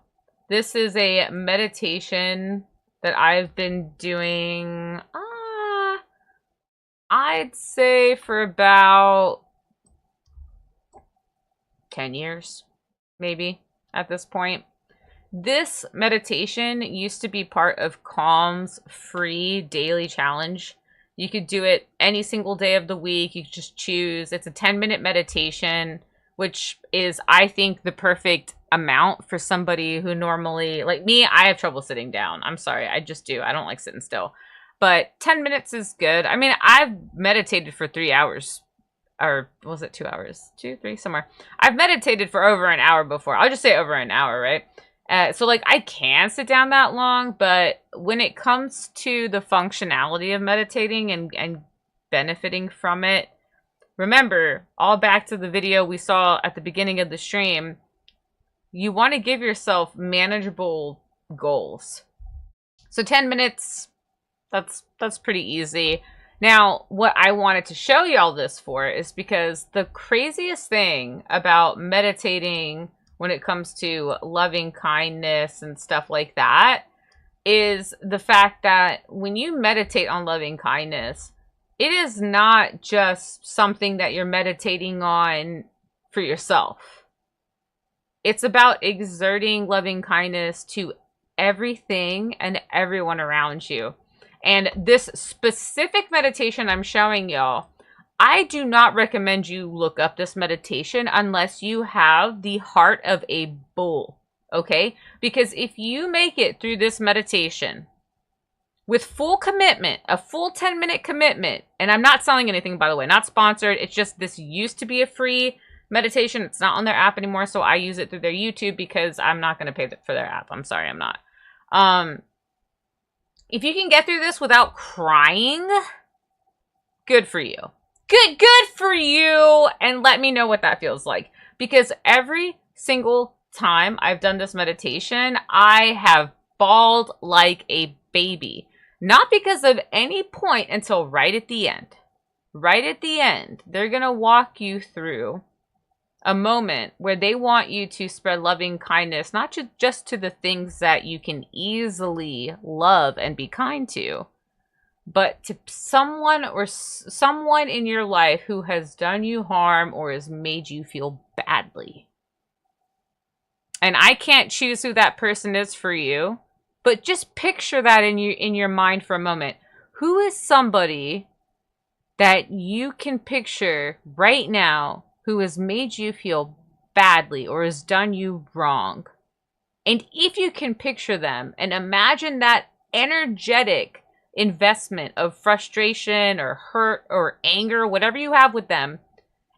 This is a meditation that I've been doing, I'd say for about 10 years, maybe, at this point. This meditation used to be part of Calm's free daily challenge. You could do it any single day of the week. You could just choose. It's a 10-minute meditation, which is, I think, the perfect amount for somebody who normally, like me, I have trouble sitting down. I'm sorry, I just do. I don't like sitting still. But 10 minutes is good. I mean, I've meditated for 3 hours. Or was it 2 hours? 2, 3, somewhere. I've meditated for over an hour before. I'll just say over an hour, right? So, like, I can sit down that long, but when it comes to the functionality of meditating and benefiting from it, remember, all back to the video we saw at the beginning of the stream, you want to give yourself manageable goals. So 10 minutes, that's pretty easy. Now, what I wanted to show y'all this for is because the craziest thing about meditating when it comes to loving kindness and stuff like that is the fact that when you meditate on loving kindness, it is not just something that you're meditating on for yourself. It's about exerting loving kindness to everything and everyone around you. And this specific meditation I'm showing y'all, I do not recommend you look up this meditation unless you have the heart of a bull, okay? Because if you make it through this meditation with full commitment, a full 10-minute commitment, and I'm not selling anything, by the way, not sponsored. It's just this used to be a free meditation. It's not on their app anymore, so I use it through their YouTube because I'm not going to pay for their app. I'm sorry, I'm not. If you can get through this without crying, good for you. Good for you. And let me know what that feels like. Because every single time I've done this meditation, I have bawled like a baby. Not because of any point until right at the end. Right at the end, they're going to walk you through a moment where they want you to spread loving kindness, not just to the things that you can easily love and be kind to, but to someone in your life who has done you harm or has made you feel badly. And I can't choose who that person is for you, but just picture that in your mind for a moment. Who is somebody that you can picture right now who has made you feel badly or has done you wrong? And if you can picture them and imagine that energetic investment of frustration or hurt or anger, whatever you have with them,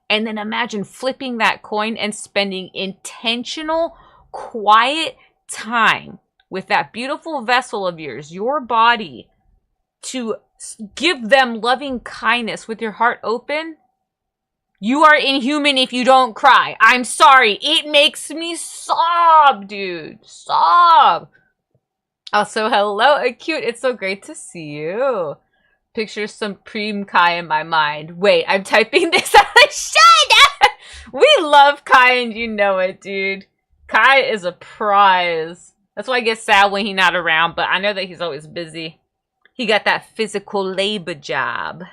and then imagine flipping that coin and spending intentional, quiet time with that beautiful vessel of yours, your body, to give them loving kindness with your heart open. You are inhuman if you don't cry. I'm sorry. It makes me sob, dude. Sob. Also, hello, Acute. It's so great to see you. Picture Supreme Kai in my mind. Wait, I'm typing this out. Shut up! We love Kai and you know it, dude. Kai is a prize. That's why I get sad when he's not around, but I know that he's always busy. He got that physical labor job.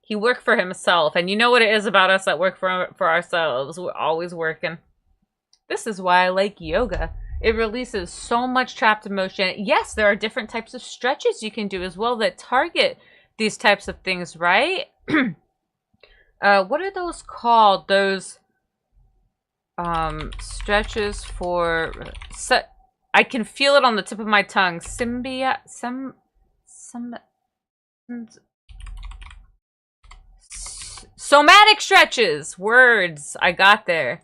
He worked for himself. And you know what it is about us that work for ourselves. We're always working. This is why I like yoga. It releases so much trapped emotion. Yes, there are different types of stretches you can do as well that target these types of things, right? What are those called? Those stretches for... I can feel it on the tip of my tongue. Somatic stretches. Words. I got there.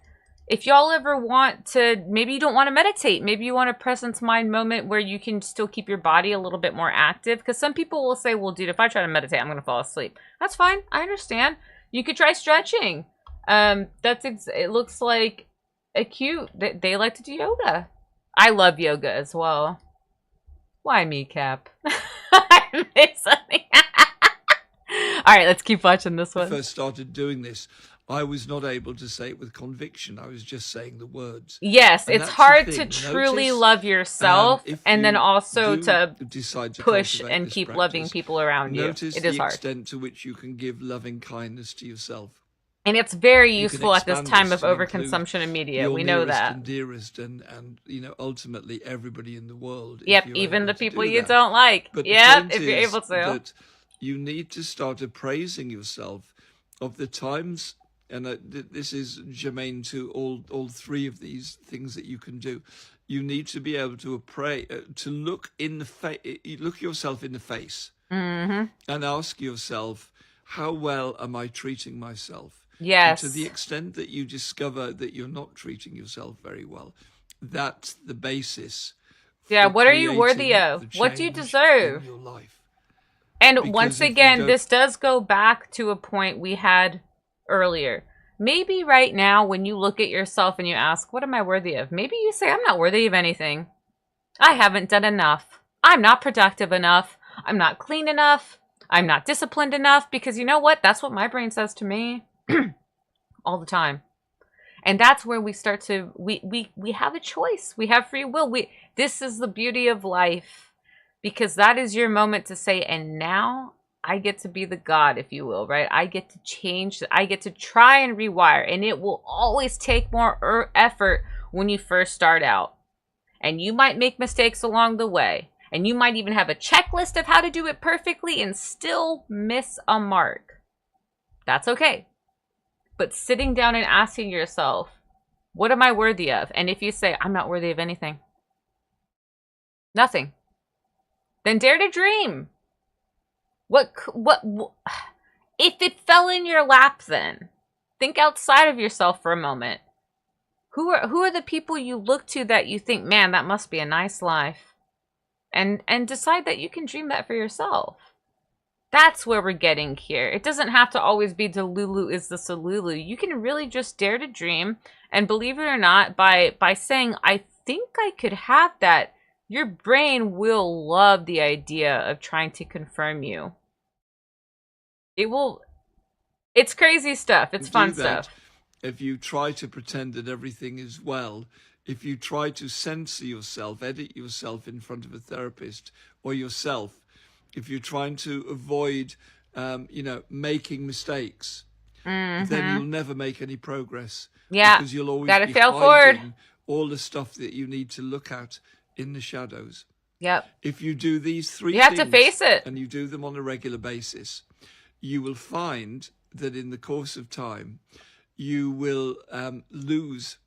If y'all ever want to, maybe you don't want to meditate. Maybe you want a presence mind moment where you can still keep your body a little bit more active. Because some people will say, well, dude, if I try to meditate, I'm going to fall asleep. That's fine. I understand. You could try stretching. It looks like Acute. They like to do yoga. I love yoga as well. Why me, Cap? I missed something. All right, let's keep watching this one.
When I first started doing this, I was not able to say it with conviction. I was just saying the words.
Yes,
and
it's hard to
Notice,
and love yourself and then also to
decide to
push and
this
keep
practice,
loving people around you.
Notice
It is
the
hard.
extent to which you can give loving kindness to yourself.
And it's very
You can
useful at this
expand
time
this
of
to include
overconsumption of media.
Your
We know
nearest
that.
and dearest and you know, ultimately everybody in the world.
Yep,
if you're
even
able
the
to
people
do
you
that.
don't like.
But
Yep,
the point
if you're
is
able to.
that you need to start appraising yourself of the times, and this is germane to all three of these things that you can do. You need to be able to to look yourself in the face, and ask yourself, how well am I treating myself?
Yes.
And to the extent that you discover that you're not treating yourself very well, that's the basis.
Yeah,
for
what are you worthy
creating
of?
the
What do you
change
deserve?
in your life.
And
Because
once
if you
again,
don't-
this does go back to a point we had earlier. Maybe right now, when you look at yourself and you ask, what am I worthy of? Maybe you say, I'm not worthy of anything. I haven't done enough. I'm not productive enough. I'm not clean enough. I'm not disciplined enough. Because you know what? That's what my brain says to me all the time. And that's where we start to, we have a choice. We have free will. This is the beauty of life. Because that is your moment to say, and now I get to be the God, if you will, right? I get to change. I get to try and rewire. And it will always take more effort when you first start out. And you might make mistakes along the way. And you might even have a checklist of how to do it perfectly and still miss a mark. That's okay. But sitting down and asking yourself, what am I worthy of? And if you say, I'm not worthy of anything, nothing, then dare to dream. What if it fell in your lap then? Think outside of yourself for a moment. Who are the people you look to that you think, man, that must be a nice life? And decide that you can dream that for yourself. That's where we're getting here. It doesn't have to always be Delulu is the Salulu. You can really just dare to dream, and believe it or not, by saying, I think I could have that, your brain will love the idea of trying to confirm you. It will. It's crazy stuff. It's fun stuff.
If you try to pretend that everything is well, if you try to censor yourself, edit yourself in front of a therapist or yourself, if you're trying to avoid, making mistakes, then you'll never make any progress.
Yeah,
because you'll always
gotta
be
fail
hiding
forward.
all the stuff that you need to look at in the shadows.
Yep.
If you do these three
You have
things,
to face it.
and you do them on a regular basis, you will find that in the course of time, you will lose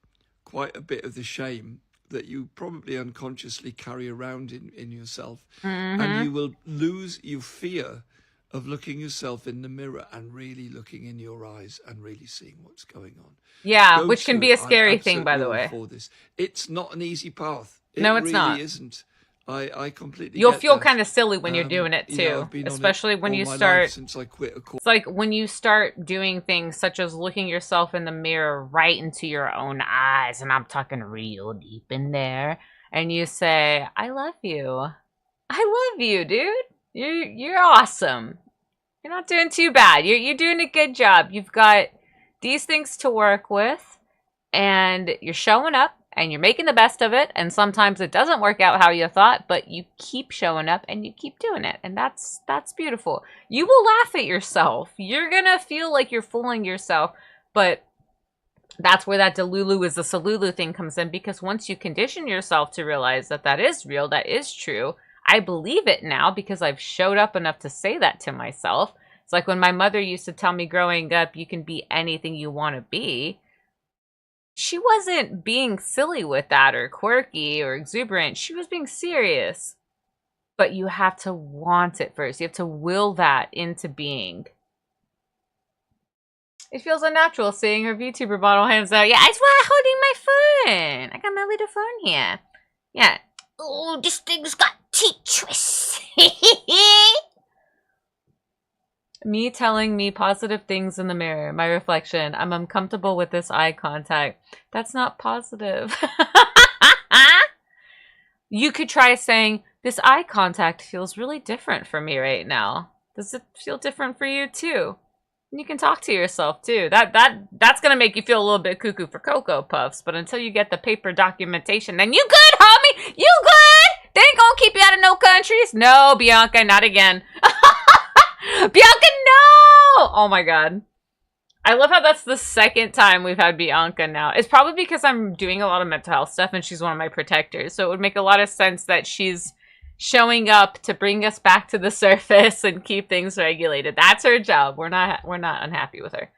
quite a bit of the shame that you probably unconsciously carry around in yourself. And you will lose your fear of looking yourself in the mirror and really looking in your eyes and really seeing what's going on.
Yeah, which can be a scary thing, by the way.
For this. It's not an easy path.
No, it's
really
not.
Isn't. I completely
You'll
get
feel
that.
kind of silly when you're doing it too,
I've been on
especially
it
when
all
you
my
start.
life since I quit a
It's like when you start doing things such as looking yourself in the mirror right into your own eyes, and I'm talking real deep in there, and you say, "I love you, I love you, dude. You're awesome. You're not doing too bad. You're doing a good job. You've got these things to work with, and you're showing up." And you're making the best of it, and sometimes it doesn't work out how you thought, but you keep showing up and you keep doing it, and that's beautiful. You will laugh at yourself. You're gonna feel like you're fooling yourself, but that's where that Delulu is the Salulu thing comes in, because once you condition yourself to realize that that is real, that is true, I believe it now because I've showed up enough to say that to myself. It's like when my mother used to tell me growing up, you can be anything you want to be. She wasn't being silly with that or quirky or exuberant. She was being serious. But you have to want it first. You have to will that into being. It feels unnatural seeing her VTuber bottle hands out. Yeah, it's why I'm holding my phone. I got my little phone here. Yeah. Oh, this thing's got teeth twists. Me telling me positive things in the mirror, my reflection. I'm uncomfortable with this eye contact. That's not positive. You could try saying, this eye contact feels really different for me right now. Does it feel different for you too? And you can talk to yourself too. That's gonna make you feel a little bit cuckoo for Cocoa Puffs, but until you get the paper documentation, then you good, homie! You good! They ain't gonna keep you out of no countries. No, Bianca, not again. Bianca, no! Oh my god. I love how that's the second time we've had Bianca now. It's probably because I'm doing a lot of mental health stuff and she's one of my protectors. So it would make a lot of sense that she's showing up to bring us back to the surface and keep things regulated. That's her job. We're not unhappy with her.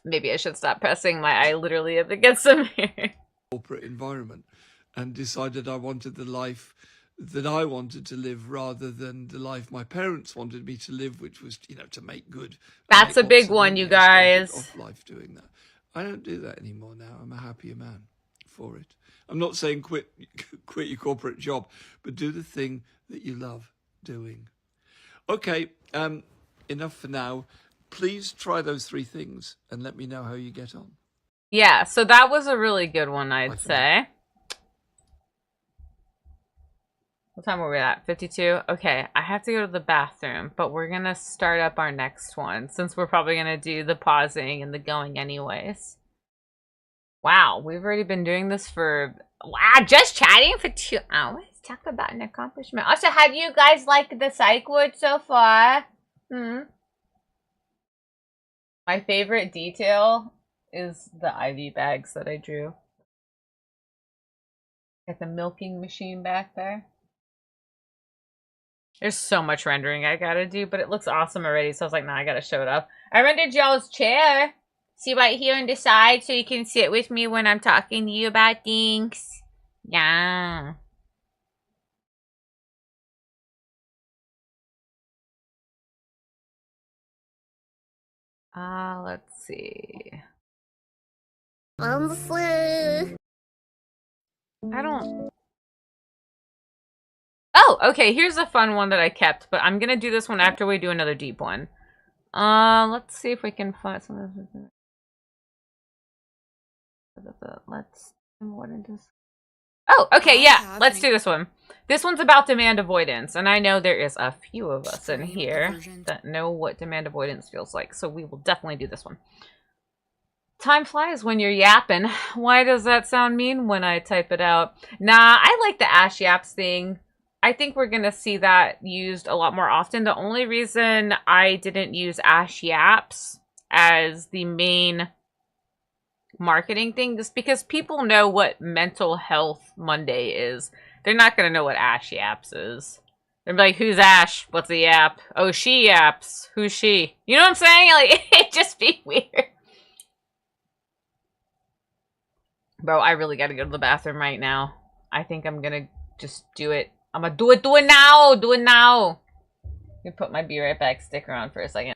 Maybe I should stop pressing my eye literally up against the mirror.
Corporate environment, and decided I wanted the life that I wanted to live rather than the life my parents wanted me to live, which was, to make good.
That's a big one, you guys.
Off life doing that. I don't do that anymore now. I'm a happier man for it. I'm not saying quit your corporate job, but do the thing that you love doing. Okay, enough for now. Please try those 3 things and let me know how you get on.
Yeah, so that was a really good one, I'd say. What time were we at? 52? Okay, I have to go to the bathroom, but we're going to start up our next one since we're probably going to do the pausing and the going anyways. Wow, we've already been doing this for... Wow, just chatting for 2 hours? Talk about an accomplishment. Also, how do you guys like the psych ward so far? My favorite detail is the IV bags that I drew. Got the milking machine back there. There's so much rendering I gotta do, but it looks awesome already, so I was like, nah, I gotta show it up. I rendered y'all's chair. See right here on the side, so you can sit with me when I'm talking to you about things. Yeah. Let's see. I don't... Oh, okay, here's a fun one that I kept, but I'm gonna do this one after we do another deep one. Let's see if we can find something. Let's... what is this? Oh, okay, yeah, let's do this one. This one's about demand avoidance, and I know there is a few of us in here that know what demand avoidance feels like, so we will definitely do this one. Time flies when you're yapping. Why does that sound mean when I type it out? Nah, I like the Yaps thing. I think we're going to see that used a lot more often. The only reason I didn't use Yaps as the main marketing thing is because people know what Mental Health Monday is. They're not going to know what Yaps is. They're like, who's Ash? What's a yap? Oh, she yaps. Who's she? You know what I'm saying? Like, it'd just be weird. Bro, I really gotta go to the bathroom right now. I think I'm gonna just do it. I'm gonna do it now! Do it now! Let me put my Be Right Back sticker on for a second.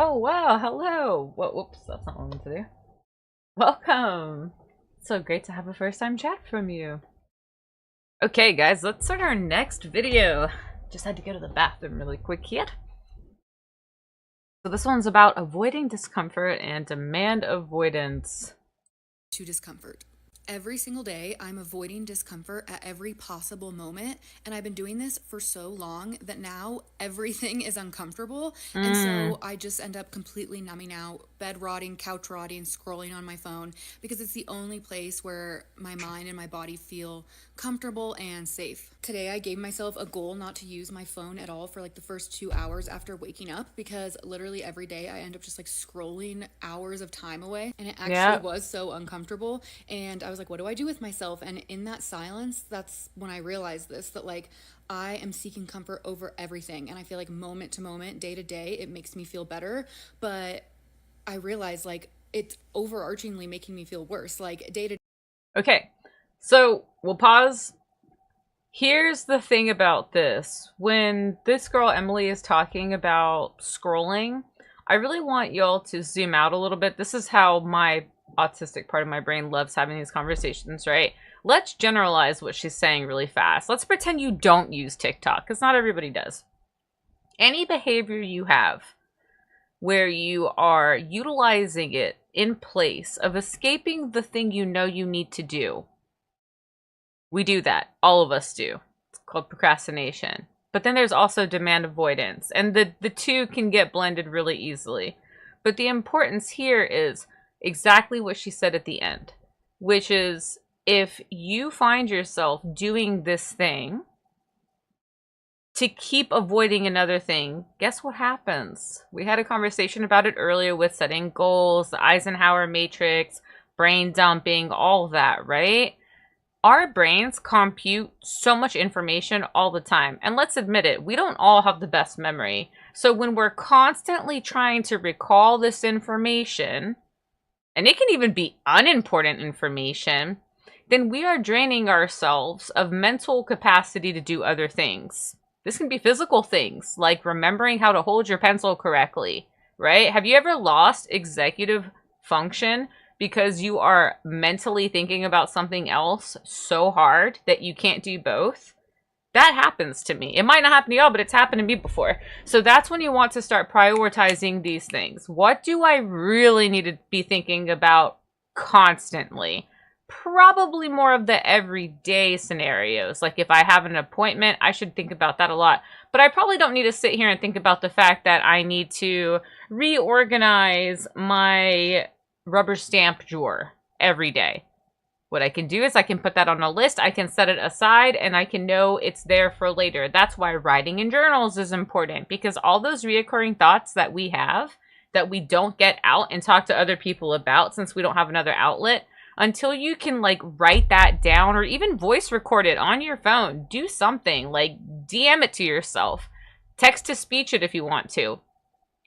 Oh, wow, hello! Whoops, that's not what I wanted to do. Welcome! So great to have a first-time chat from you. Okay, guys, let's start our next video. Just had to go to the bathroom really quick here. So this one's about avoiding discomfort and demand avoidance.
To discomfort. Every single day, I'm avoiding discomfort at every possible moment. And I've been doing this for so long that now everything is uncomfortable. And so I just end up completely numbing out, bed rotting, couch rotting, scrolling on my phone, because it's the only place where my mind and my body feel comfortable and safe. Today, I gave myself a goal not to use my phone at all for like the first 2 hours after waking up, because literally every day I end up just like scrolling hours of time away. And it actually was so uncomfortable. And I was like, what do I do with myself? And in that silence, that's when I realized this, that like I am seeking comfort over everything. And I feel like moment to moment, day to day, it makes me feel better. But I realized like it's overarchingly making me feel worse, like day to day.
Okay, so we'll pause. Here's the thing about this. When this girl, Emily, is talking about scrolling, I really want y'all to zoom out a little bit. This is how my autistic part of my brain loves having these conversations, right? Let's generalize what she's saying really fast. Let's pretend you don't use TikTok, because not everybody does. Any behavior you have where you are utilizing it in place of escaping the thing you know you need to do. We do that. All of us do. It's called procrastination. But then there's also demand avoidance. And the two can get blended really easily. But the importance here is exactly what she said at the end, which is if you find yourself doing this thing to keep avoiding another thing, guess what happens? We had a conversation about it earlier with setting goals, the Eisenhower matrix, brain dumping, all of that, right? Our brains compute so much information all the time. And let's admit it, we don't all have the best memory. So when we're constantly trying to recall this information, and it can even be unimportant information, then we are draining ourselves of mental capacity to do other things. This can be physical things, like remembering how to hold your pencil correctly, right? Have you ever lost executive function because you are mentally thinking about something else so hard that you can't do both? That happens to me. It might not happen to y'all, but it's happened to me before. So that's when you want to start prioritizing these things. What do I really need to be thinking about constantly? Probably more of the everyday scenarios. Like if I have an appointment, I should think about that a lot. But I probably don't need to sit here and think about the fact that I need to reorganize my rubber stamp drawer every day. What I can do is I can put that on a list, I can set it aside, and I can know it's there for later. That's why writing in journals is important, because all those reoccurring thoughts that we have that we don't get out and talk to other people about since we don't have another outlet, until you can like write that down or even voice record it on your phone, do something like DM it to yourself, text to speech it if you want to.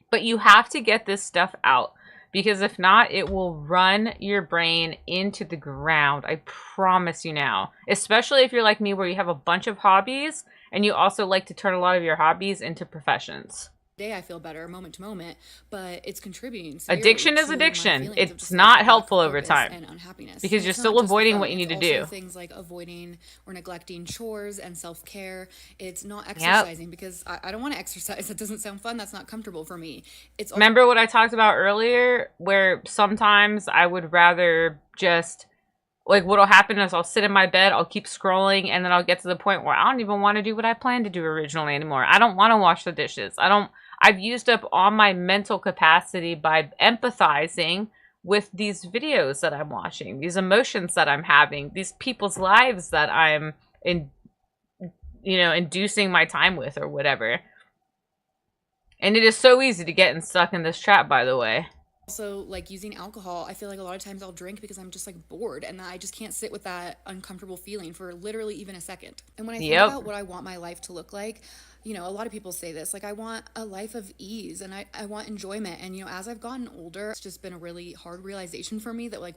But you have to get this stuff out, because if not, it will run your brain into the ground. I promise you now, especially if you're like me where you have a bunch of hobbies and you also like to turn a lot of your hobbies into professions.
Day I feel better moment to moment, but it's contributing.
Addiction is addiction. It's not helpful over time
and unhappiness,
because you're still avoiding what you need to do.
Things like avoiding or neglecting chores and self-care. It's not exercising because I don't want to exercise. That doesn't sound fun. That's not comfortable for me.
Remember what I talked about earlier, where sometimes I would rather just like what'll happen is I'll sit in my bed, I'll keep scrolling, and then I'll get to the point where I don't even want to do what I planned to do originally anymore. I don't want to wash the dishes. I've used up all my mental capacity by empathizing with these videos that I'm watching, these emotions that I'm having, these people's lives that I'm inducing my time with or whatever. And it is so easy to get stuck in this trap, by the way.
Also, like using alcohol, I feel like a lot of times I'll drink because I'm just like bored and I just can't sit with that uncomfortable feeling for literally even a second. And when I think about what I want my life to look like, you know, a lot of people say this, like I want a life of ease and I want enjoyment. And, you know, as I've gotten older, it's just been a really hard realization for me that like,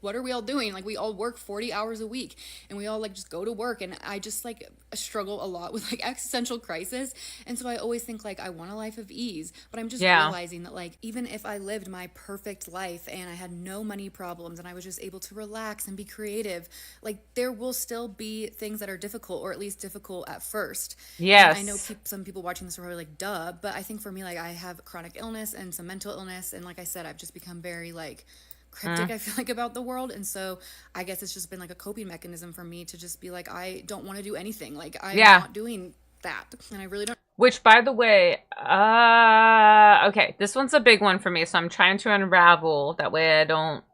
what are we all doing? Like we all work 40 hours a week and we all like just go to work. And I just like struggle a lot with like existential crisis. And so I always think like I want a life of ease, but I'm just realizing that like, even if I lived my perfect life and I had no money problems and I was just able to relax and be creative, like there will still be things that are difficult, or at least difficult at first.
Yes.
And I know some people watching this are probably like, duh, but I think for me, like I have chronic illness and some mental illness. And like I said, I've just become very like cryptic, I feel like, about the world. And so I guess it's just been like a coping mechanism for me to just be like, I don't want to do anything. Like I'm not doing that. And I really don't.
Which, by the way, okay, this one's a big one for me, so I'm trying to unravel. That way I don't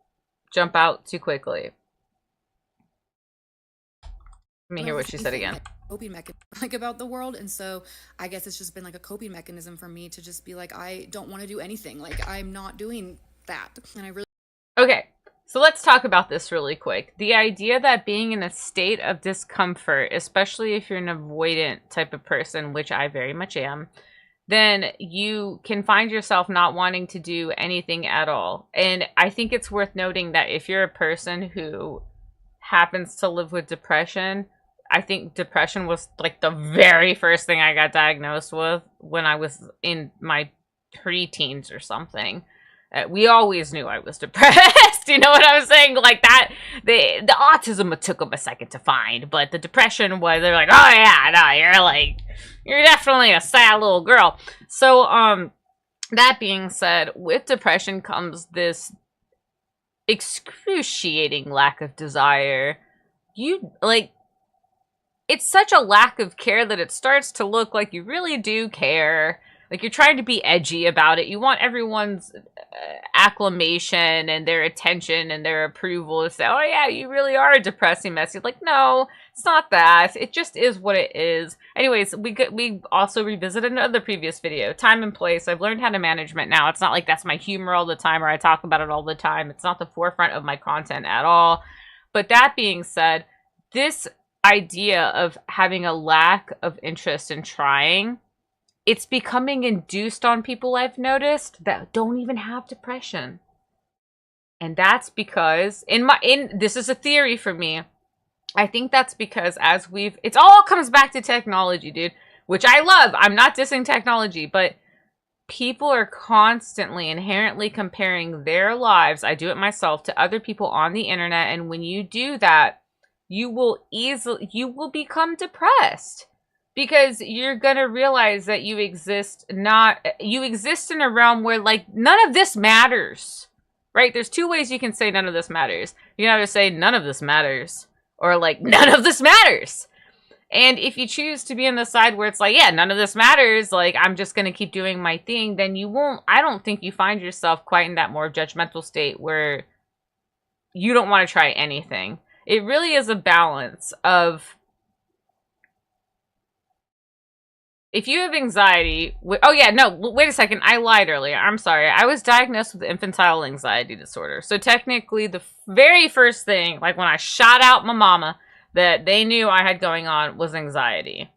jump out too quickly. Let me hear what she said again.
Coping mechanism, like about the world. And so I guess it's just been like a coping mechanism for me to just be like, I don't want to do anything. Like I'm not doing that. And I really.
Okay. So let's talk about this really quick. The idea that being in a state of discomfort, especially if you're an avoidant type of person, which I very much am, then you can find yourself not wanting to do anything at all. And I think it's worth noting that if you're a person who happens to live with depression, I think depression was like the very first thing I got diagnosed with when I was in my preteens or something. We always knew I was depressed. You know what I'm saying? Like that, the autism took them a second to find, but the depression was, they're like, oh yeah, no, you're definitely a sad little girl. So, that being said, with depression comes this excruciating lack of desire. It's such a lack of care that it starts to look like you really do care. Like, you're trying to be edgy about it. You want everyone's acclamation and their attention and their approval to say, oh yeah, you really are a depressing mess. You're like, no, it's not that. It just is what it is. Anyways, we also revisited another previous video, time and place. I've learned how to manage it now. It's not like that's my humor all the time or I talk about it all the time. It's not the forefront of my content at all. But that being said, this idea of having a lack of interest in trying, it's becoming induced on people I've noticed that don't even have depression. And that's because this is a theory for me. I think that's because it all comes back to technology, dude, which I love. I'm not dissing technology, but people are constantly inherently comparing their lives, I do it myself, to other people on the internet. And when you do that, you will become depressed. Because you're gonna realize that you exist in a realm where, like, none of this matters, right? There's two ways you can say none of this matters. You can either say none of this matters, or like none of this matters. And if you choose to be on the side where it's like, yeah, none of this matters, like, I'm just gonna keep doing my thing, then I don't think you find yourself quite in that more judgmental state where you don't want to try anything. It really is a balance of, if you have anxiety, oh yeah, no, wait a second, I lied earlier. I'm sorry. I was diagnosed with infantile anxiety disorder. So technically the very first thing, like when I shot out my mama, that they knew I had going on was anxiety.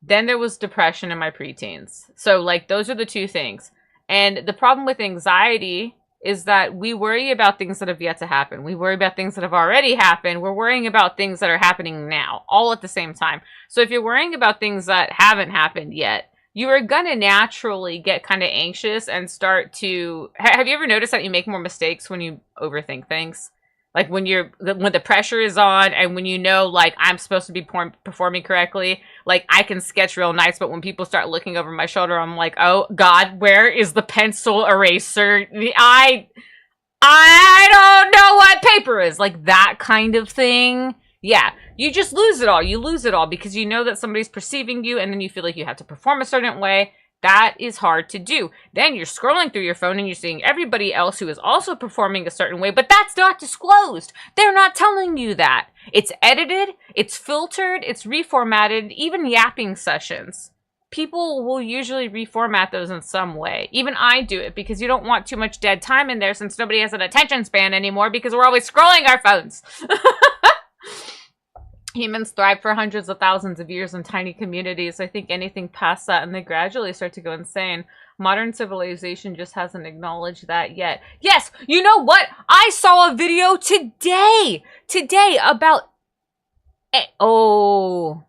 Then there was depression in my preteens. So like those are the two things. And the problem with anxiety is that we worry about things that have yet to happen. We worry about things that have already happened. We're worrying about things that are happening now, all at the same time. So if you're worrying about things that haven't happened yet, you are going to naturally get kind of anxious and start to... Have you ever noticed that you make more mistakes when you overthink things? Like when the pressure is on and when you know, like, I'm supposed to be performing correctly, like, I can sketch real nice, but when people start looking over my shoulder, I'm like, oh God, where is the pencil eraser? I don't know what paper is. Like, that kind of thing. Yeah, you just lose it all. You lose it all because you know that somebody's perceiving you and then you feel like you have to perform a certain way. That is hard to do. Then you're scrolling through your phone and you're seeing everybody else who is also performing a certain way, but that's not disclosed. They're not telling you that. It's edited, it's filtered, it's reformatted, even yapping sessions. People will usually reformat those in some way. Even I do it because you don't want too much dead time in there since nobody has an attention span anymore because we're always scrolling our phones. Humans thrive for hundreds of thousands of years in tiny communities. I think anything past that and they gradually start to go insane. Modern civilization just hasn't acknowledged that yet. Yes, you know what? I saw a video today about... Oh.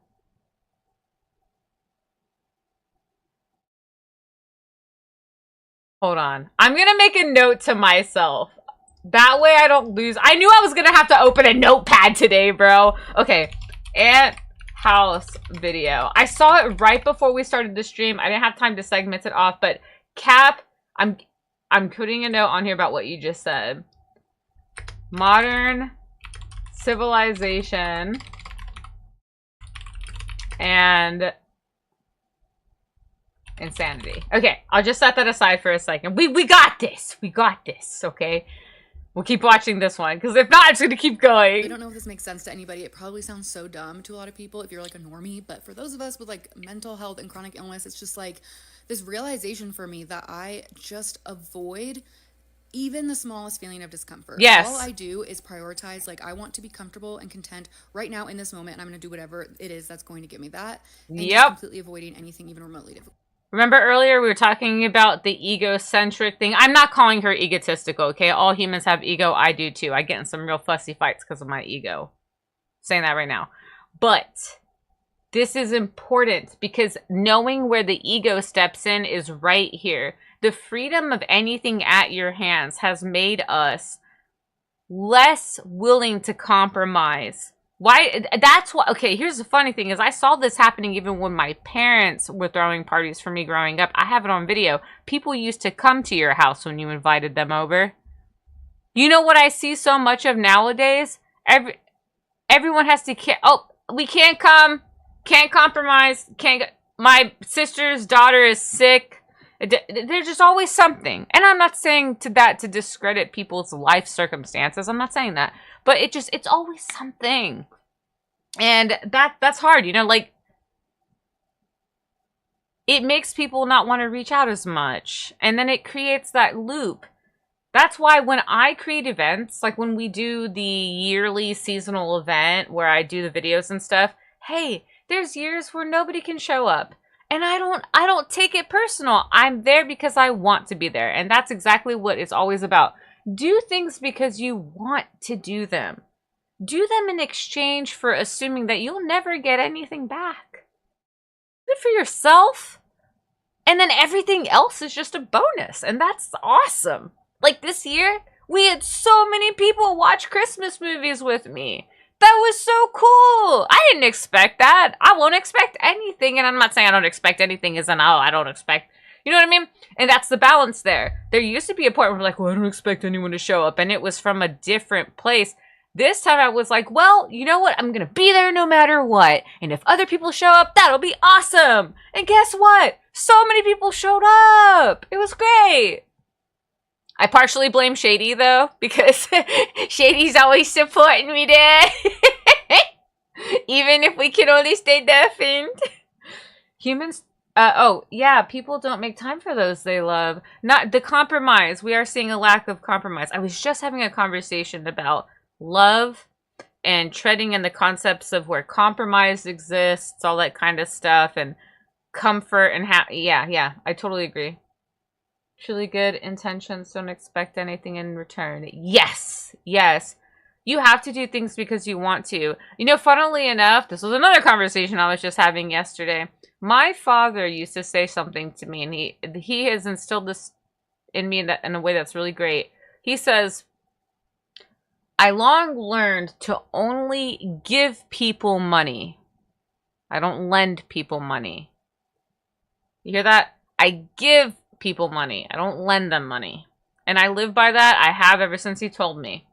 Hold on. I'm going to make a note to myself. That way I don't lose. I knew I was going to have to open a notepad today, bro. Okay. Ant house video. I saw it right before we started the stream. I didn't have time to segment it off, but Cap, I'm putting a note on here about what you just said. Modern civilization and insanity. Okay, I'll just set that aside for a second. We got this. We got this, okay? We'll keep watching this one, because if not, it's going to keep going.
I don't know if this makes sense to anybody. It probably sounds so dumb to a lot of people if you're like a normie, but for those of us with like mental health and chronic illness, it's just like this realization for me that I just avoid even the smallest feeling of discomfort.
Yes.
All I do is prioritize, like, I want to be comfortable and content right now in this moment, and I'm going to do whatever it is that's going to get me that. And just completely avoiding anything even remotely difficult.
Remember earlier we were talking about the egocentric thing? I'm not calling her egotistical, okay? All humans have ego. I do too. I get in some real fussy fights because of my ego. I'm saying that right now. But This is important because knowing where the ego steps in is right here. The freedom of anything at your hands has made us less willing to compromise. Why? That's why. Okay, here's the funny thing is I saw this happening even when my parents were throwing parties for me growing up. I have it on video. People used to come to your house when you invited them over. You know what I see so much of nowadays? Everyone has to oh, we can't come, can't compromise, can't. My sister's daughter is sick. There's just always something. And I'm not saying to discredit people's life circumstances. I'm not saying that. But it's always something. And that's hard, you know, like it makes people not want to reach out as much. And then it creates that loop. That's why when I create events, like when we do the yearly seasonal event where I do the videos and stuff, hey, there's years where nobody can show up. And I don't take it personal. I'm there because I want to be there. And that's exactly what it's always about. Do things because you want to do them. Do them in exchange for assuming that you'll never get anything back. Do it for yourself. And then everything else is just a bonus. And that's awesome. Like this year, we had so many people watch Christmas movies with me. That was so cool. I didn't expect that. I won't expect anything. And I'm not saying I don't expect anything as in, oh, I don't expect. You know what I mean? And that's the balance there. There used to be a point where we're like, well, I don't expect anyone to show up. And it was from a different place. This time I was like, well, you know what? I'm going to be there no matter what. And if other people show up, that'll be awesome. And guess what? So many people showed up. It was great. I partially blame Shady, though, because Shady's always supporting me there. Even if we can only stay deafened. Humans, oh, yeah, people don't make time for those they love. Not the compromise. We are seeing a lack of compromise. I was just having a conversation about love and treading in the concepts of where compromise exists, all that kind of stuff, and comfort and yeah, I totally agree. Truly good intentions, don't expect anything in return. Yes. You have to do things because you want to. You know, funnily enough, this was another conversation I was just having yesterday. My father used to say something to me, and he has instilled this in me in a way that's really great. He says, I long learned to only give people money. I don't lend people money. You hear that? I give people money. I don't lend them money. And I live by that. I have ever since he told me.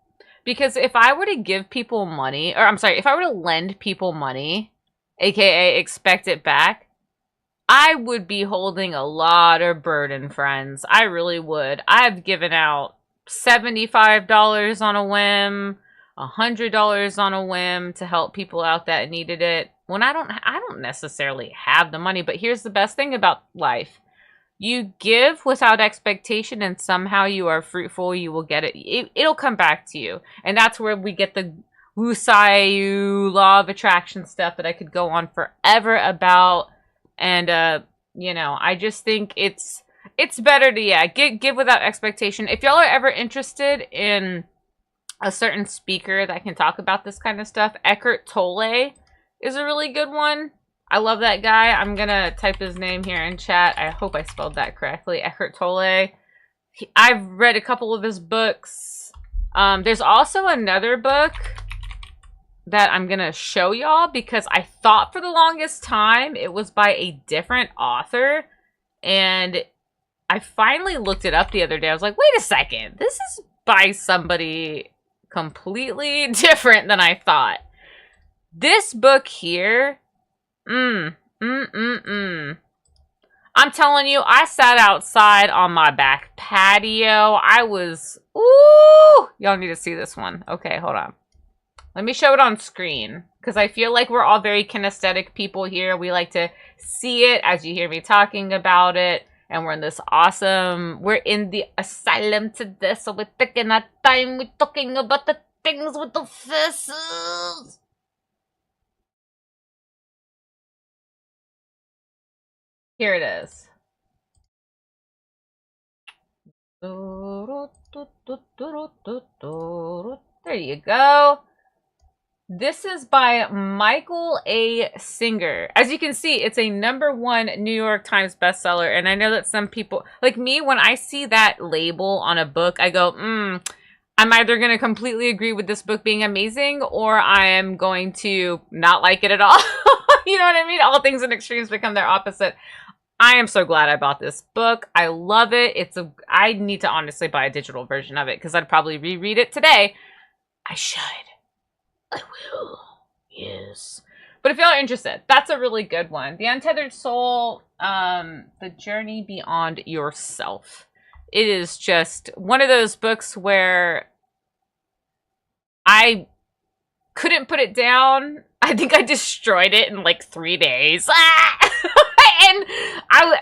Because if I were to give people money, or I'm sorry, if I were to lend people money, aka expect it back, I would be holding a lot of burden, friends. I really would. I've given out $75 on a whim, $100 on a whim to help people out that needed it. When I don't necessarily have the money, but here's the best thing about life. You give without expectation and somehow you are fruitful, you will get it. It'll come back to you. And that's where we get the Wu law of attraction stuff that I could go on forever about. And, you know, I just think it's better to, give without expectation. If y'all are ever interested in a certain speaker that can talk about this kind of stuff, Eckhart Tolle is a really good one. I love that guy. I'm gonna type his name here in chat. I hope I spelled that correctly. Eckhart Tolle. I've read a couple of his books. There's also another book that I'm gonna show y'all because I thought for the longest time it was by a different author. And I finally looked it up the other day. I was like, wait a second. This is by somebody completely different than I thought. This book here... I'm telling you, I sat outside on my back patio. I was, ooh, y'all need to see this one. Okay, hold on. Let me show it on screen because I feel like we're all very kinesthetic people here. We like to see it as you hear me talking about it. And we're in this awesome, we're in the asylum to this. So we're taking our time. We're talking about the things with the faces. Here it is. There you go. This is by Michael A. Singer. As you can see, it's a #1 New York Times bestseller. And I know that some people, like me, when I see that label on a book, I go, I'm either going to completely agree with this book being amazing, or I am going to not like it at all. You know what I mean? All things in extremes become their opposite. I am so glad I bought this book. I love it. I need to honestly buy a digital version of it because I'd probably reread it today. I should. I will. Yes. But if y'all are interested, that's a really good one. The Untethered Soul, The Journey Beyond Yourself. It is just one of those books where I couldn't put it down. I think I destroyed it in like 3 days. And I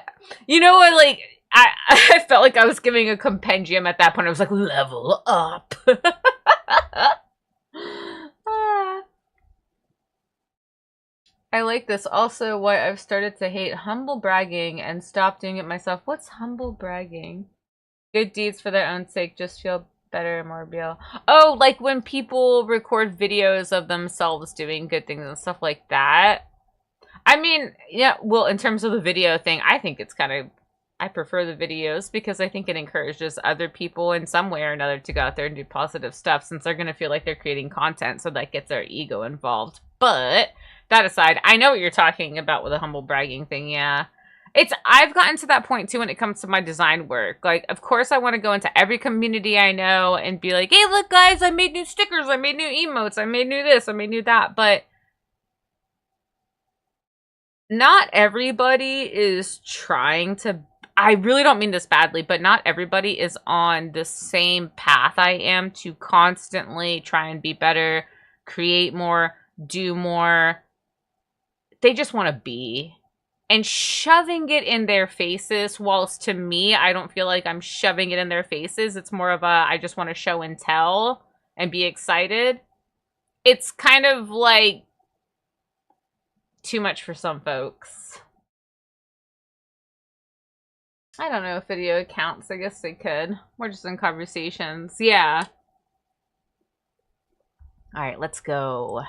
felt like I was giving a compendium at that point. I was like, level up. I like this. Also, why I've started to hate humble bragging and stop doing it myself. What's humble bragging? Good deeds for their own sake just feel better and more real. Oh, like when people record videos of themselves doing good things and stuff like that. I mean, yeah, well, in terms of the video thing, I think it's kind of, I prefer the videos because I think it encourages other people in some way or another to go out there and do positive stuff since they're going to feel like they're creating content, so that gets their ego involved. But that aside, I know what you're talking about with the humble bragging thing, yeah. I've gotten to that point too when it comes to my design work. Like, of course I want to go into every community I know and be like, hey, look guys, I made new stickers, I made new emotes, I made new this, I made new that, but not everybody is trying to, I really don't mean this badly, but not everybody is on the same path I am to constantly try and be better, create more, do more. They just want to be. And shoving it in their faces, whilst to me, I don't feel like I'm shoving it in their faces. It's more of a, I just want to show and tell and be excited. It's kind of like too much for some folks. I don't know if video counts. I guess they could. We're just in conversations. Yeah. All right, let's go.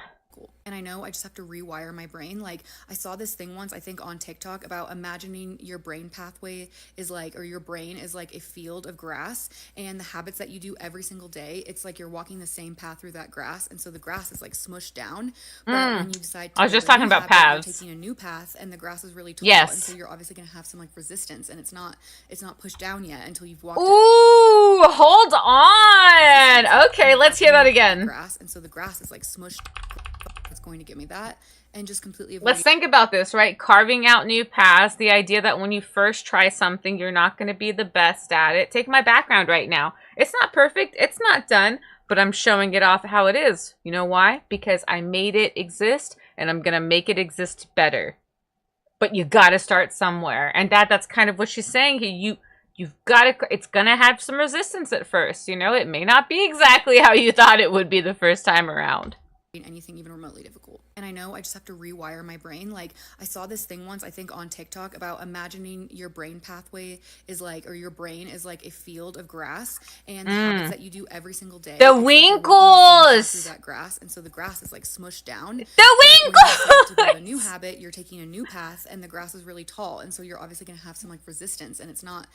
And I know I just have to rewire my brain. Like, I saw this thing once, I think on TikTok, about imagining your brain pathway is like, or your brain is like a field of grass, and the habits that you do every single day, it's like you're walking the same path through that grass, and so the grass is like smushed down. But when you decide to
I was just talking about paths.
you're taking a new path, and the grass is really tall,
yes.
and so you're obviously gonna have some like resistance, and it's not pushed down yet until you've walked.
Ooh, hold on. Okay, let's hear that again.
Grass, and so the grass is like smushed. It's going to give me that, and just completely avoid.
Let's think about this, right? Carving out new paths, the idea that when you first try something, you're not going to be the best at it. Take my background right now. It's not perfect. It's not done, but I'm showing it off how it is. You know why? Because I made it exist, and I'm going to make it exist better. But you got to start somewhere. And that's kind of what she's saying here. You've got to, it's going to have some resistance at first. You know, it may not be exactly how you thought it would be the first time around.
Anything even remotely difficult. And I know I just have to rewire my brain. Like, I saw this thing once, I think on TikTok, about imagining your brain pathway is like, or your brain is like a field of grass, and the habits that you do every single day.
The winkles!
Through that grass, and so the grass is like smushed down.
The winkles!
To build a new habit, you're taking a new path, and the grass is really tall, and so you're obviously going to have some like resistance, and it's not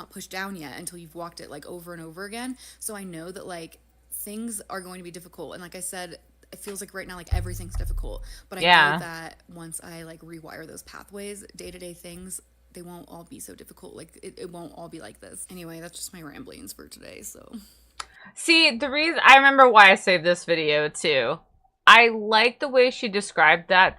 pushed down yet until you've walked it like over and over again. So I know that like things are going to be difficult, and like I said, it feels like right now like everything's difficult, but I know that once I like rewire those pathways, day-to-day things, they won't all be so difficult. Like it won't all be like this. Anyway, that's just my ramblings for today. So
see, the reason I remember why I saved this video too, I like the way she described that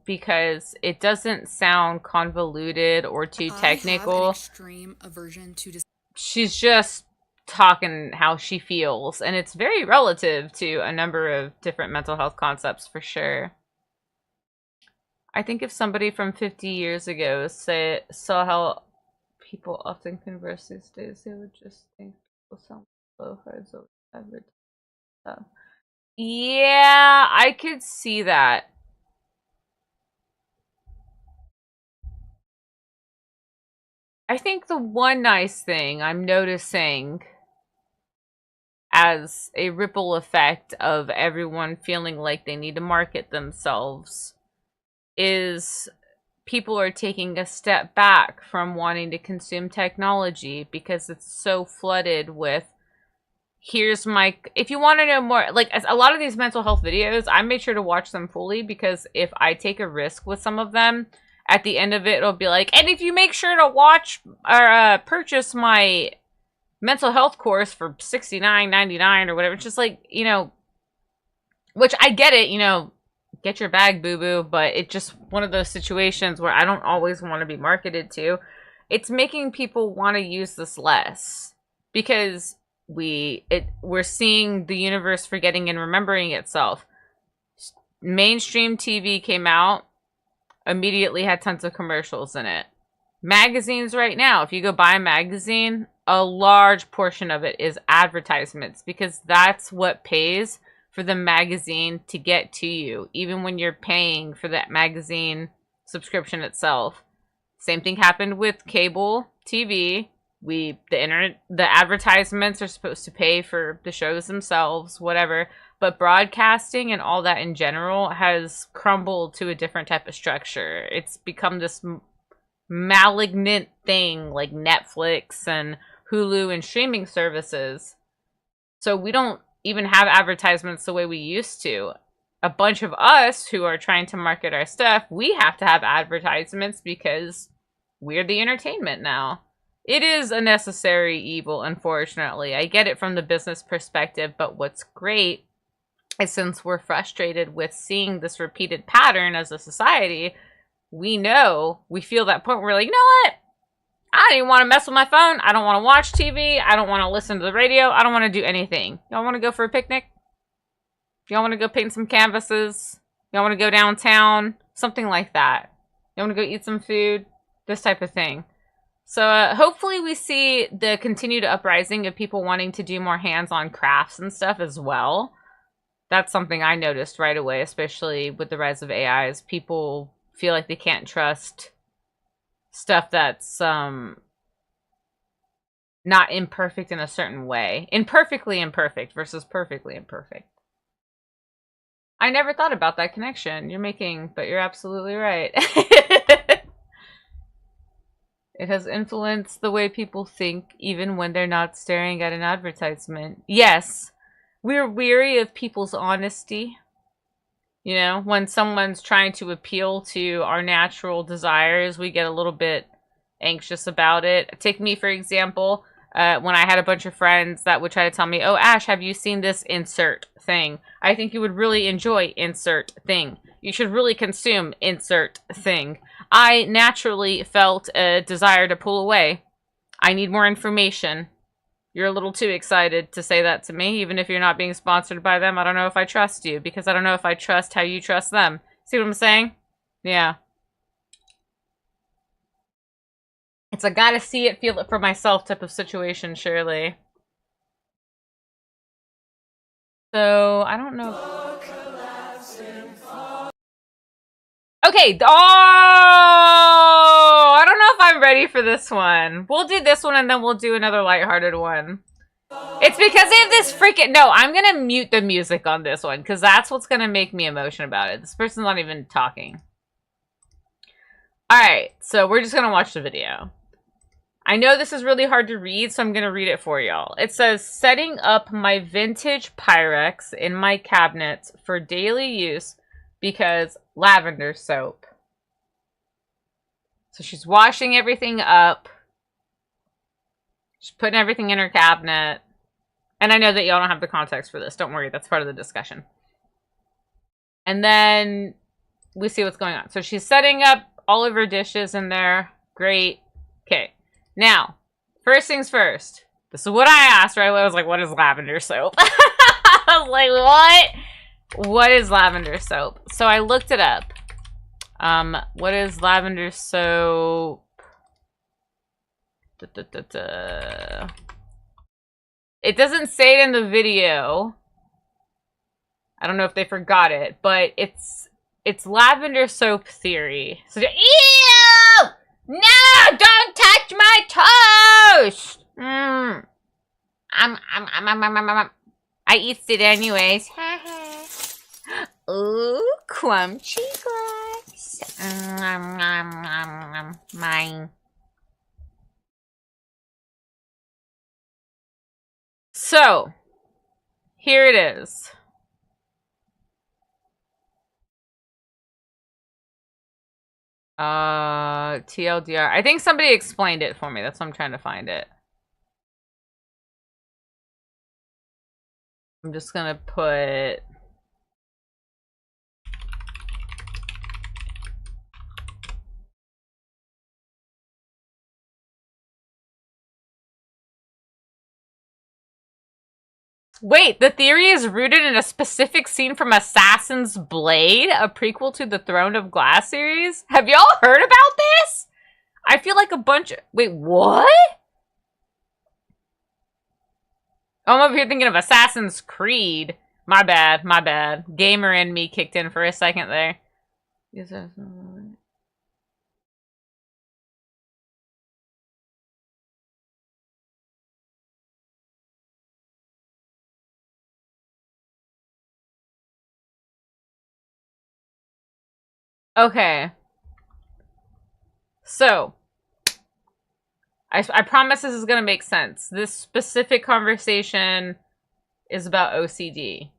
because it doesn't sound convoluted or too technical.
I have an extreme aversion to
she's just talking how she feels, and it's very relative to a number of different mental health concepts for sure. I think if somebody from 50 years ago saw how people often converse these days, they would just think people sound blowhards or whatever. So, yeah, I could see that. I think the one nice thing I'm noticing as a ripple effect of everyone feeling like they need to market themselves is people are taking a step back from wanting to consume technology because it's so flooded with here's my, if you want to know more, like a lot of these mental health videos, I made sure to watch them fully because if I take a risk with some of them, at the end of it, it'll be like, and if you make sure to watch or purchase my mental health course for $69.99 or whatever, it's just like, you know, which I get it, you know, get your bag, boo-boo, but it's just one of those situations where I don't always want to be marketed to. It's making people want to use this less because we're seeing the universe forgetting and remembering itself. Mainstream TV came out, immediately had tons of commercials in it. Magazines right now, if you go buy a magazine, a large portion of it is advertisements because that's what pays for the magazine to get to you, even when you're paying for that magazine subscription itself. Same thing happened with cable TV. The advertisements are supposed to pay for the shows themselves, whatever. But broadcasting and all that in general has crumbled to a different type of structure. It's become this malignant thing like Netflix and Hulu and streaming services. So we don't even have advertisements the way we used to. A bunch of us who are trying to market our stuff, we have to have advertisements because we're the entertainment now. It is a necessary evil, unfortunately. I get it from the business perspective, but what's great is since we're frustrated with seeing this repeated pattern as a society, we feel that point where we're like, you know what? I don't even want to mess with my phone. I don't want to watch TV. I don't want to listen to the radio. I don't want to do anything. Y'all want to go for a picnic? Y'all want to go paint some canvases? Y'all want to go downtown? Something like that. Y'all want to go eat some food? This type of thing. So hopefully we see the continued uprising of people wanting to do more hands-on crafts and stuff as well. That's something I noticed right away, especially with the rise of AIs. People feel like they can't trust stuff that's not imperfect in a certain way. Imperfectly imperfect versus perfectly imperfect. I never thought about that connection you're making, but you're absolutely right. It has influenced the way people think, even when they're not staring at an advertisement. Yes, we're weary of people's honesty. You know, when someone's trying to appeal to our natural desires, we get a little bit anxious about it. Take me, for example, when I had a bunch of friends that would try to tell me, oh, Ash, have you seen this insert thing? I think you would really enjoy insert thing. You should really consume insert thing. I naturally felt a desire to pull away. I need more information. You're a little too excited to say that to me, even if you're not being sponsored by them. I don't know if I trust you, because I don't know if I trust how you trust them. See what I'm saying? Yeah. It's a gotta see it, feel it for myself type of situation, surely. So, I don't know. Okay, oh! I don't know if I'm ready for this one. We'll do this one and then we'll do another lighthearted one. It's because they have this freaking... No, I'm gonna mute the music on this one, because that's what's gonna make me emotional about it. This person's not even talking. Alright, so we're just gonna watch the video. I know this is really hard to read, so I'm gonna read it for y'all. It says, setting up my vintage Pyrex in my cabinets for daily use because lavender soap. So she's washing everything up. She's putting everything in her cabinet. And I know that y'all don't have the context for this. Don't worry, that's part of the discussion. And then we see what's going on. So she's setting up all of her dishes in there. Great. Okay. Now, first things first. This is what I asked right away. I was like, what is lavender soap? I was like, what? What is lavender soap? So I looked it up. What is lavender soap? It doesn't say it in the video. I don't know if they forgot it, but it's lavender soap theory. So, ew! No! Don't touch my toast!
I eats it anyways. Ooh, crunchy glass. Mine.
So, here it is. TLDR. I think somebody explained it for me. That's why I'm trying to find it. I'm just gonna put... Wait, the theory is rooted in a specific scene from Assassin's Blade, a prequel to the Throne of Glass series? Have y'all heard about this? I feel like a bunch of... Wait, what? Oh, I'm over here thinking of Assassin's Creed. My bad, my bad. Gamer in me kicked in for a second there. Okay. So, I promise this is going to make sense. This specific conversation is about OCD.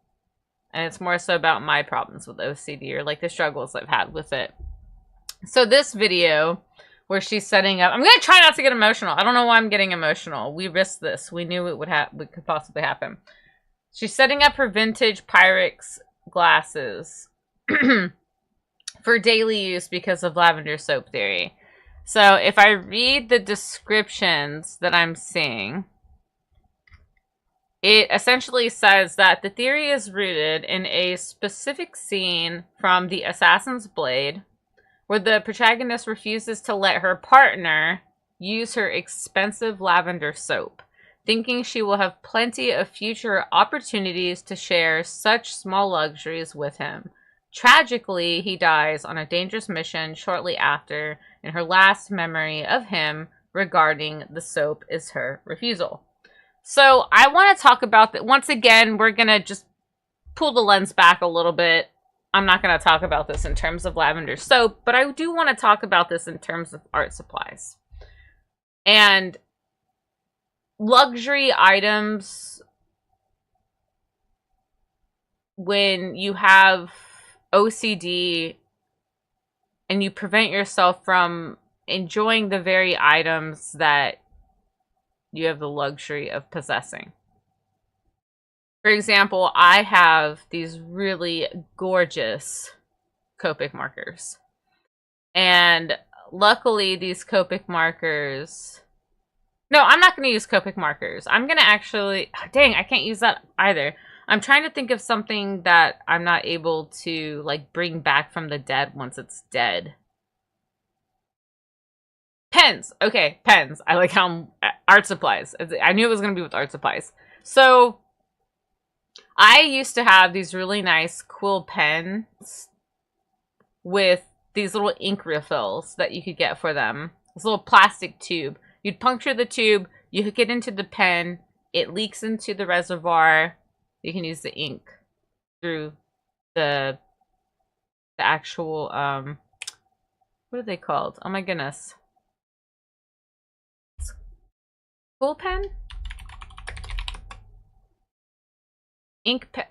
And it's more so about my problems with OCD, or like the struggles I've had with it. So this video where she's setting up... I'm going to try not to get emotional. I don't know why I'm getting emotional. We risked this. We knew it could possibly happen. She's setting up her vintage Pyrex glasses for daily use because of lavender soap theory. So if I read the descriptions that I'm seeing, it essentially says that the theory is rooted in a specific scene from The Assassin's Blade, where the protagonist refuses to let her partner use her expensive lavender soap, thinking she will have plenty of future opportunities to share such small luxuries with him. Tragically, he dies on a dangerous mission shortly after, and her last memory of him regarding the soap is her refusal. So I want to talk about that. Once again, we're going to just pull the lens back a little bit. I'm not going to talk about this in terms of lavender soap, but I do want to talk about this in terms of art supplies. And luxury items, when you have OCD and you prevent yourself from enjoying the very items that you have the luxury of possessing. For example, I have these really gorgeous Copic markers. And luckily these Copic markers... No, I'm not going to use Copic markers. I'm going to actually... Dang, I can't use that either. I'm trying to think of something that I'm not able to, like, bring back from the dead once it's dead. Pens. Okay, pens. I like how... Art supplies. I knew it was going to be with art supplies. So, I used to have these really nice quill pens with these little ink refills that you could get for them. This little plastic tube. You'd puncture the tube, you hook it into the pen, it leaks into the reservoir. You can use the ink through the actual, what are they called? Oh my goodness. Quill pen? Ink pen.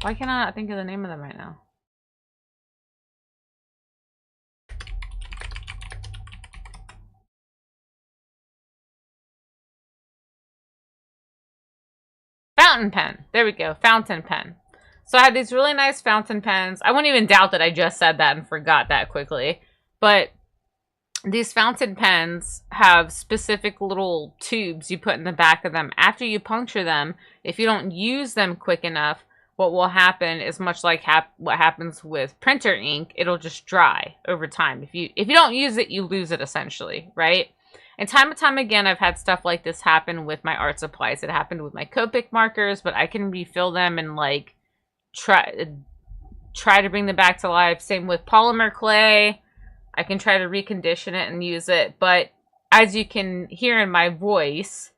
Why can I not think of the name of them right now? Fountain pen. There we go. Fountain pen. So I had these really nice fountain pens. I wouldn't even doubt that I just said that and forgot that quickly. But these fountain pens have specific little tubes you put in the back of them. After you puncture them, if you don't use them quick enough, what will happen is much like what happens with printer ink. It'll just dry over time. If you don't use it, you lose it essentially, right? And time again, I've had stuff like this happen with my art supplies. It happened with my Copic markers, but I can refill them and like try to bring them back to life. Same with polymer clay. I can try to recondition it and use it. But as you can hear in my voice,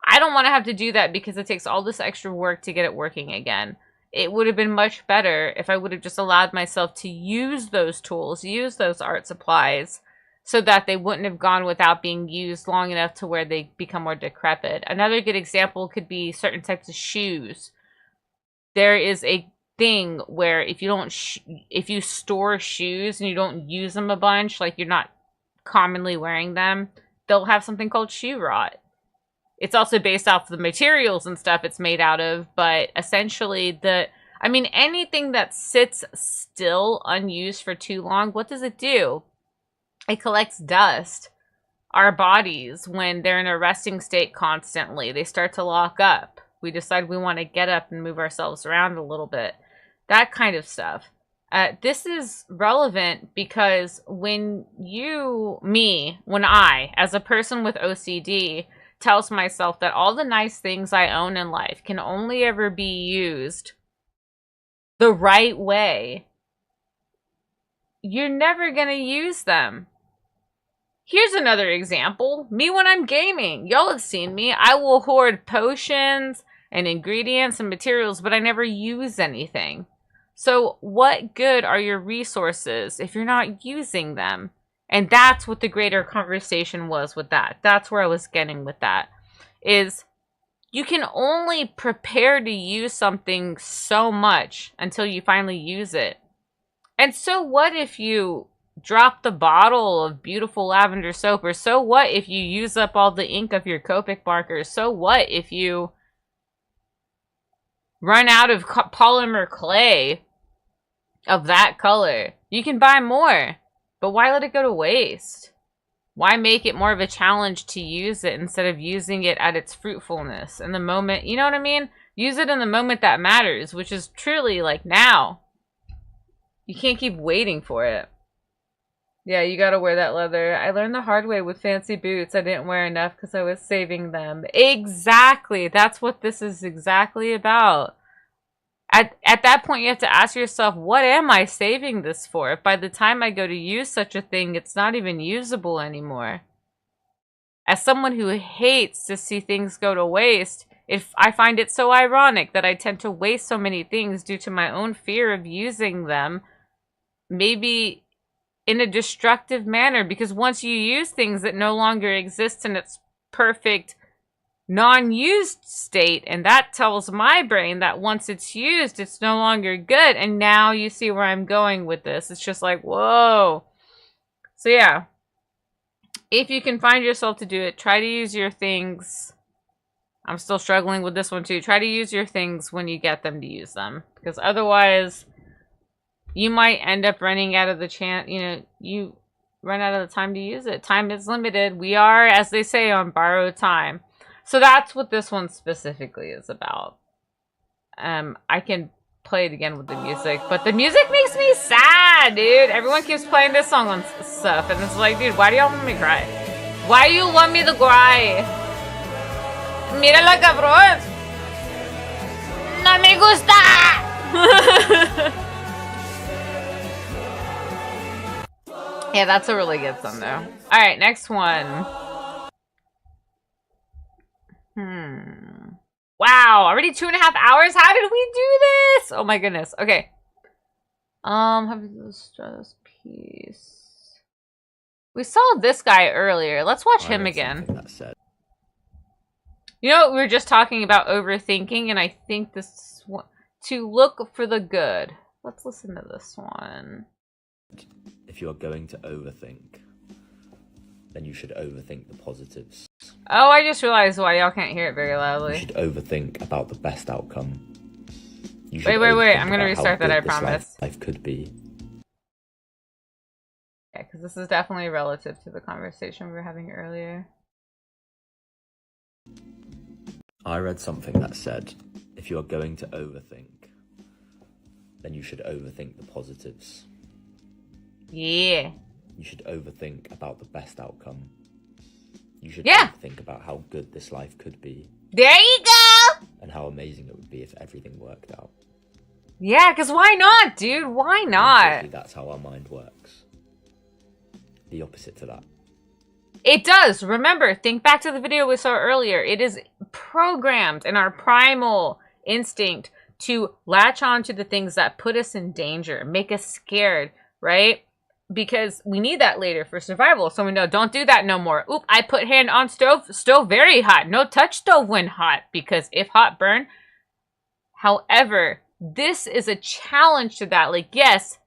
I don't want to have to do that because it takes all this extra work to get it working again. It would have been much better if I would have just allowed myself to use those tools, use those art supplies, so that they wouldn't have gone without being used long enough to where they become more decrepit. Another good example could be certain types of shoes. There is a thing where if you store shoes and you don't use them a bunch, like you're not commonly wearing them, they'll have something called shoe rot. It's also based off the materials and stuff it's made out of, but essentially anything that sits still unused for too long, what does it do? It collects dust. Our bodies, when they're in a resting state constantly, they start to lock up. We decide we want to get up and move ourselves around a little bit. That kind of stuff. This is relevant because when I, as a person with OCD, tells myself that all the nice things I own in life can only ever be used the right way, you're never going to use them. Here's another example. Me when I'm gaming. Y'all have seen me. I will hoard potions and ingredients and materials, but I never use anything. So what good are your resources if you're not using them? And that's what the greater conversation was with that. That's where I was getting with that. Is you can only prepare to use something so much until you finally use it. And so what if you drop the bottle of beautiful lavender soap? Or so what if you use up all the ink of your Copic markers? So what if you run out of polymer clay of that color? You can buy more. But why let it go to waste? Why make it more of a challenge to use it instead of using it at its fruitfulness in the moment? You know what I mean? Use it in the moment that matters, which is truly like now. You can't keep waiting for it. Yeah, you gotta wear that leather. I learned the hard way with fancy boots. I didn't wear enough because I was saving them. Exactly. That's what this is exactly about. At that point, you have to ask yourself, what am I saving this for? If by the time I go to use such a thing, it's not even usable anymore. As someone who hates to see things go to waste, I find it so ironic that I tend to waste so many things due to my own fear of using them, maybe in a destructive manner, because once you use things that no longer exist in its perfect non-used state, and that tells my brain that once it's used, it's no longer good. And now you see where I'm going with this. It's just like, whoa. So yeah, if you can find yourself to do it, try to use your things. I'm still struggling with this one too. Try to use your things when you get them to use them, because otherwise you might end up running out of the chance, you run out of the time to use it. Time is limited. We are, as they say, on borrowed time. So that's what this one specifically is about. I can play it again with the music, but the music makes me sad, dude. Everyone keeps playing this song on stuff, and it's like, dude, why do y'all want me to cry? Why do you want me to cry? Mírala, cabrón. No me gusta. Yeah, that's a really good song, though. All right, next one. Wow, already 2.5 hours? How did we do this? Oh my goodness. Okay. Have the stress piece. We saw this guy earlier. Let's watch him again. You know, we were just talking about overthinking, and I think this one, to look for the good. Let's listen to this one.
If you are going to overthink, then you should overthink the positives.
Oh, I just realized why y'all can't hear it very loudly.
You should overthink about the best outcome. You
wait. I'm going to restart that, I promise.
Life could be.
Yeah, because this is definitely relative to the conversation we were having earlier.
I read something that said, if you are going to overthink, then you should overthink the positives.
Yeah.
You should overthink about the best outcome. You should think about how good this life could be.
There you go!
And how amazing it would be if everything worked out.
Yeah, because why not, dude? Why not?
That's how our mind works. The opposite to that.
It does. Remember, think back to the video we saw earlier. It is programmed in our primal instinct to latch on to the things that put us in danger, make us scared, right? Because we need that later for survival. So we know, don't do that no more. Oop, I put hand on stove very hot. No touch stove when hot, because if hot, burn. However, this is a challenge to that. Like, yes,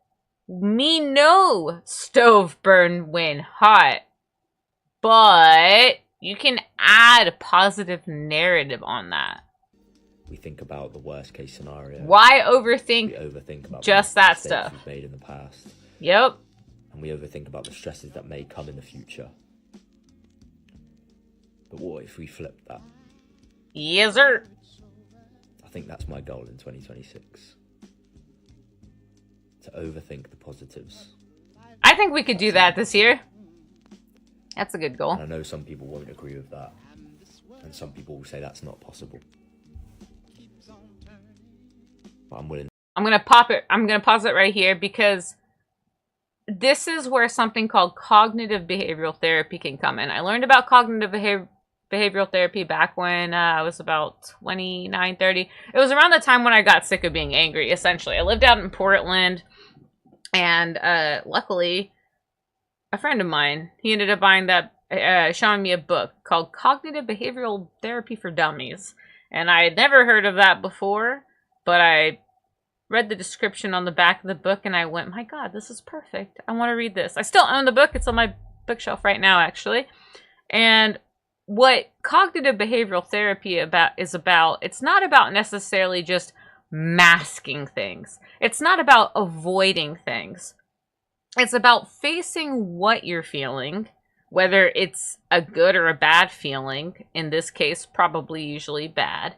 me know stove burn when hot, but you can add a positive narrative on that.
We think about the worst case scenario.
Why overthink?
We overthink about
just that stuff
we've made in the past.
Yep.
And we overthink about the stresses that may come in the future. But what if we flip that?
Yes, sir.
I think that's my goal in 2026. To overthink the positives.
I think we could do that this year. That's a good goal.
And I know some people won't agree with that. And some people will say that's not possible. But I'm willing.
I'm going to pop it. I'm going to pause it right here because this is where something called cognitive behavioral therapy can come in. I learned about cognitive behavioral therapy back when I was about 29, 30. It was around the time when I got sick of being angry, essentially. I lived out in Portland, and luckily, a friend of mine, he ended up buying that, showing me a book called Cognitive Behavioral Therapy for Dummies. And I had never heard of that before, but I read the description on the back of the book, and I went, my God, this is perfect. I want to read this. I still own the book. It's on my bookshelf right now, actually. And what cognitive behavioral therapy is about, it's not about necessarily just masking things. It's not about avoiding things. It's about facing what you're feeling, whether it's a good or a bad feeling, in this case, probably usually bad,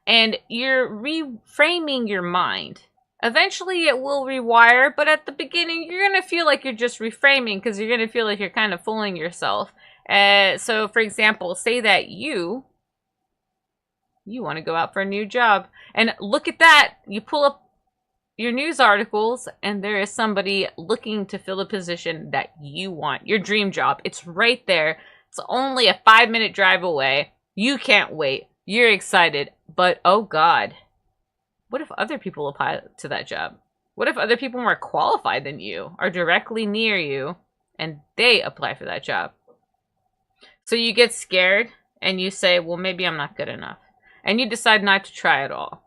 and you're reframing your mind. Eventually it will rewire, but at the beginning you're going to feel like you're just reframing because you're going to feel like you're kind of fooling yourself. So, for example, say that you want to go out for a new job, and look at that. You pull up your news articles, and there is somebody looking to fill a position that you want, your dream job. It's right there. It's only a 5-minute drive away. You can't wait. You're excited, but oh God, what if other people apply to that job? What if other people more qualified than you are directly near you and they apply for that job? So you get scared and you say, well, maybe I'm not good enough. And you decide not to try at all.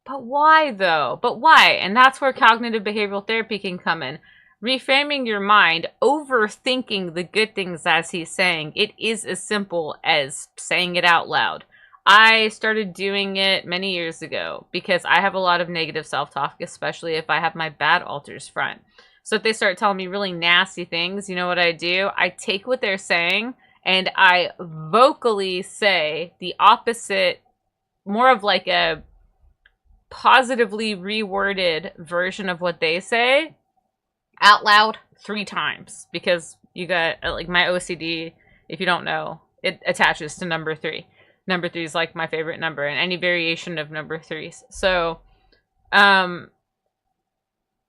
But why though? But why? And that's where cognitive behavioral therapy can come in. Reframing your mind, overthinking the good things as he's saying. It is as simple as saying it out loud. I started doing it many years ago because I have a lot of negative self-talk, especially if I have my bad alters front. So if they start telling me really nasty things, you know what I do? I take what they're saying and I vocally say the opposite, more of like a positively reworded version of what they say out loud 3 times, because you got, like, my OCD, if you don't know, it attaches to number 3. Number 3 is like my favorite number, and any variation of number 3s. So,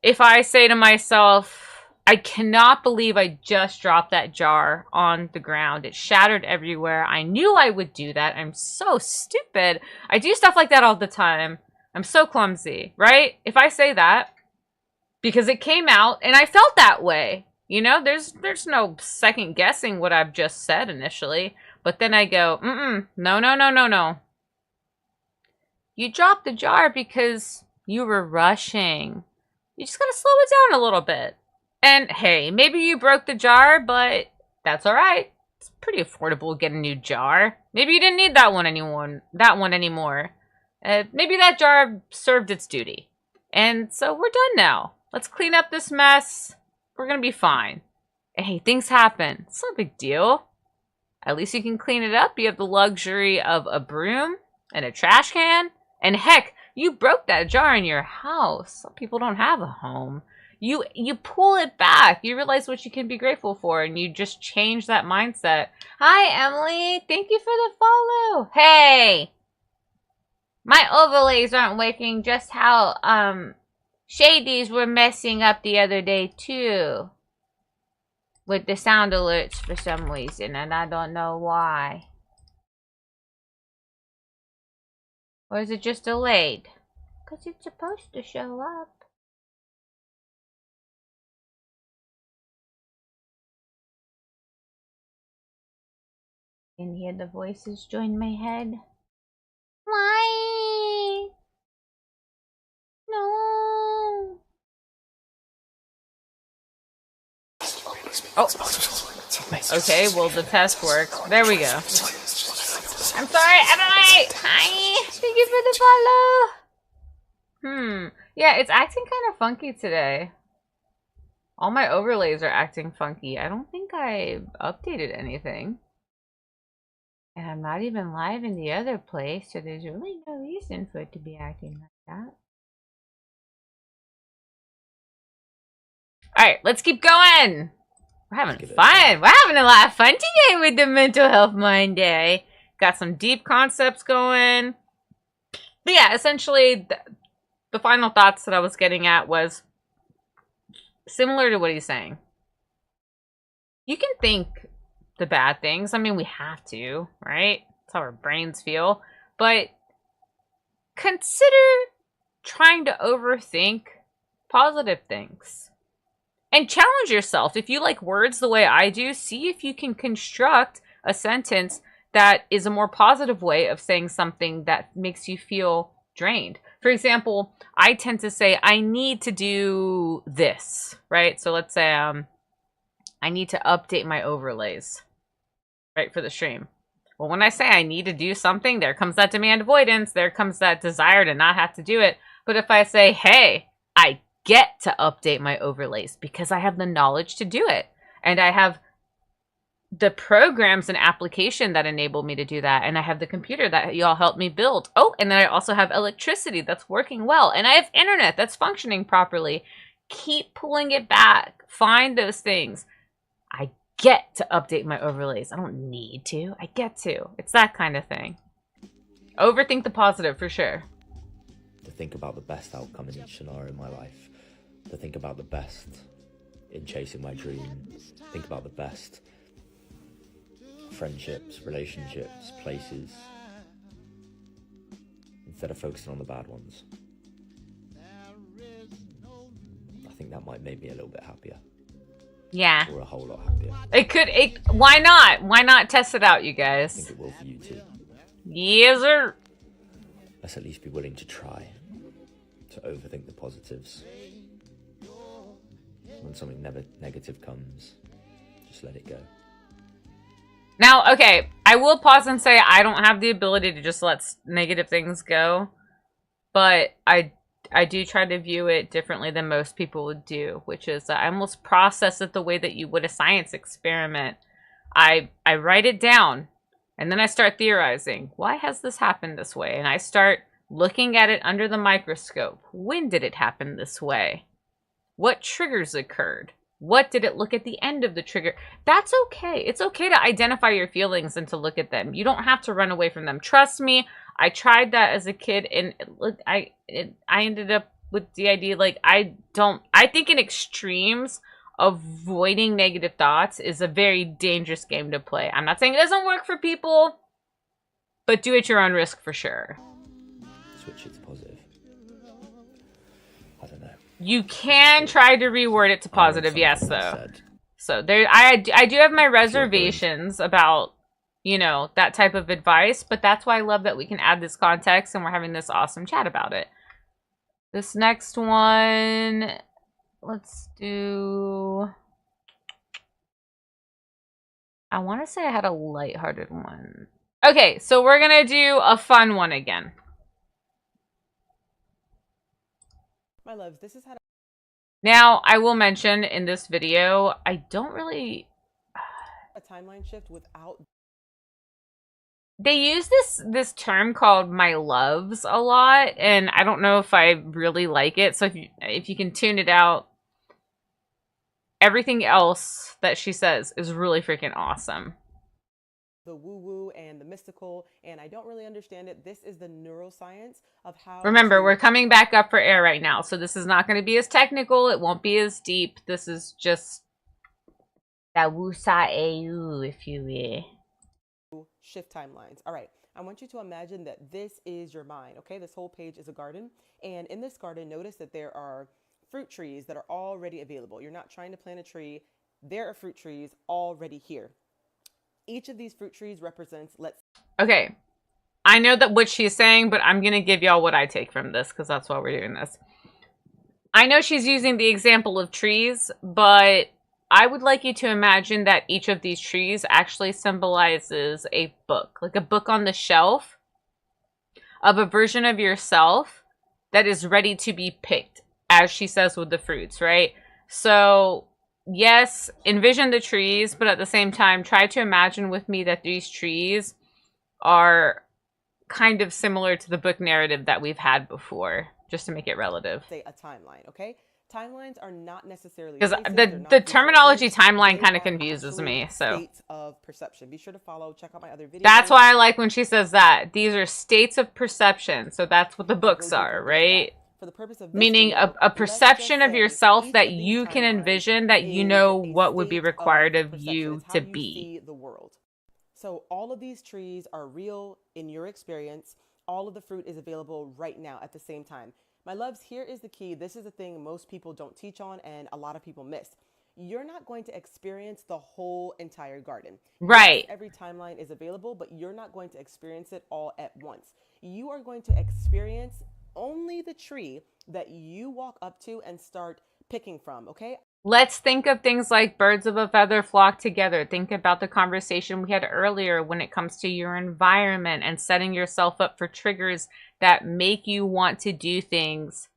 if I say to myself, I cannot believe I just dropped that jar on the ground. It shattered everywhere. I knew I would do that. I'm so stupid. I do stuff like that all the time. I'm so clumsy, right? If I say that, because it came out and I felt that way, you know, there's no second guessing what I've just said initially. But then I go, no. You dropped the jar because you were rushing. You just gotta slow it down a little bit. And hey, maybe you broke the jar, but that's all right. It's pretty affordable to get a new jar. Maybe you didn't need that one anymore. Maybe that jar served its duty. And so we're done now. Let's clean up this mess. We're gonna be fine. And hey, things happen. It's not a big deal. At least you can clean it up. You have the luxury of a broom and a trash can. And heck, you broke that jar in your house. Some people don't have a home. You pull it back. You realize what you can be grateful for, and you just change that mindset. Hi, Emily. Thank you for the follow. Hey! My overlays aren't working, just how shadies were messing up the other day, too.
with the sound alerts for some reason, and I don't know why. Or is it just delayed? Because it's supposed to show up. Can hear the voices join my head. Why? No.
Oh. Okay, well the test works. There we go. I'm sorry, Emily! Hi!
Thank you for the follow.
Yeah, it's acting kind of funky today. All my overlays are acting funky. I don't think I updated anything. And I'm not even live in the other place, so there's really no reason for it to be acting like that. Alright, let's keep going! We're having fun! We're having a lot of fun today with the Mental Health Monday. Got some deep concepts going. But yeah, essentially, the final thoughts that I was getting at was similar to what he's saying. You can think the bad things. I mean, we have to, right? That's how our brains feel. But consider trying to overthink positive things. And challenge yourself. If you like words the way I do, see if you can construct a sentence that is a more positive way of saying something that makes you feel drained. For example, I tend to say, I need to do this, right? So let's say I need to update my overlays, right, for the stream. Well, when I say I need to do something, there comes that demand avoidance, there comes that desire to not have to do it. But if I say, hey, I get to update my overlays because I have the knowledge to do it, and I have the programs and application that enable me to do that, and I have the computer that y'all helped me build. Oh, and then I also have electricity that's working well, and I have internet that's functioning properly. Keep pulling it back. Find those things. I get to update my overlays. I don't need to. I get to. It's that kind of thing. Overthink the positive for sure.
To think about the best outcome in each scenario in my life. To think about the best in chasing my dream. Think about the best friendships, relationships, places, instead of focusing on the bad ones. I think that might make me a little bit happier.
Yeah.
Or a whole lot happier.
Why not? Why not test it out, you guys?
I think it will for you too.
Yes, sir.
Let's at least be willing to try to overthink the positives. When something negative comes, just let it go.
Now, okay, I will pause and say I don't have the ability to just let negative things go, but I do try to view it differently than most people would do, which is I almost process it the way that you would a science experiment. I write it down, and then I start theorizing. Why has this happened this way? And I start looking at it under the microscope. When did it happen this way? What triggers occurred? What did it look at the end of the trigger? That's okay. It's okay to identify your feelings and to look at them. You don't have to run away from them. Trust me, I tried that as a kid, and I ended up with the idea, like, I think in extremes, avoiding negative thoughts is a very dangerous game to play. I'm not saying it doesn't work for people, but do it at your own risk for sure.
Switch it to positive. I don't know.
You can try to reword it to positive, yes, though. So there, I do have my reservations about, you know, that type of advice, but that's why I love that we can add this context and we're having this awesome chat about it. This next one, let's do... I want to say I had a lighthearted one. Okay, so we're going to do a fun one again.
My loves, this is how to...
Now, I will mention in this video, I don't really...
a timeline shift without...
They use this term called my loves a lot, and I don't know if I really like it. So if you can tune it out, everything else that she says is really freaking awesome.
The woo-woo and the mystical, and I don't really understand it. This is the neuroscience of how...
Remember, we're coming back up for air right now, so this is not going to be as technical. It won't be as deep. This is just That wusa au, if you will.
Shift timelines. All right. I want you to imagine that this is your mind, okay? This whole page is a garden. And in this garden, notice that there are fruit trees that are already available. You're not trying to plant a tree. There are fruit trees already here. Each of these fruit trees represents,
Okay. I know that what she's saying, but I'm going to give y'all what I take from this because that's why we're doing this. I know she's using the example of trees, but I would like you to imagine that each of these trees actually symbolizes a book, like a book on the shelf of a version of yourself that is ready to be picked, as she says with the fruits, right? So, yes, envision the trees, but at the same time, try to imagine with me that these trees are kind of similar to the book narrative that we've had before, just to make it relative.
say, a timeline, okay? Timelines are not necessarily
Because the terminology timeline kind of confuses me, so.
States of perception. Be sure to follow, check out my other videos.
That's why I like when she says that. These are states of perception, so that's what the books are, right?
For the purpose of this
Meaning
video,
a perception
let's
of
just say
yourself
each
that
of these
you can
timelines
envision, that you
is
know
a
what would be
state
required of
perception.
you
It's how
to
you
be.
see the world. So all of these trees are real in your experience. All of the fruit is available right now at the same time. My loves, here is the key. This is the thing most people don't teach on and a lot of people miss. You're not going to experience the whole entire garden.
Right.
Yes, every timeline is available, but you're not going to experience it all at once. You are going to experience only the tree that you walk up to and start picking from, okay?
Let's think of things like birds of a feather flock together. Think about the conversation we had earlier when it comes to your environment and setting yourself up for triggers that make you want to do things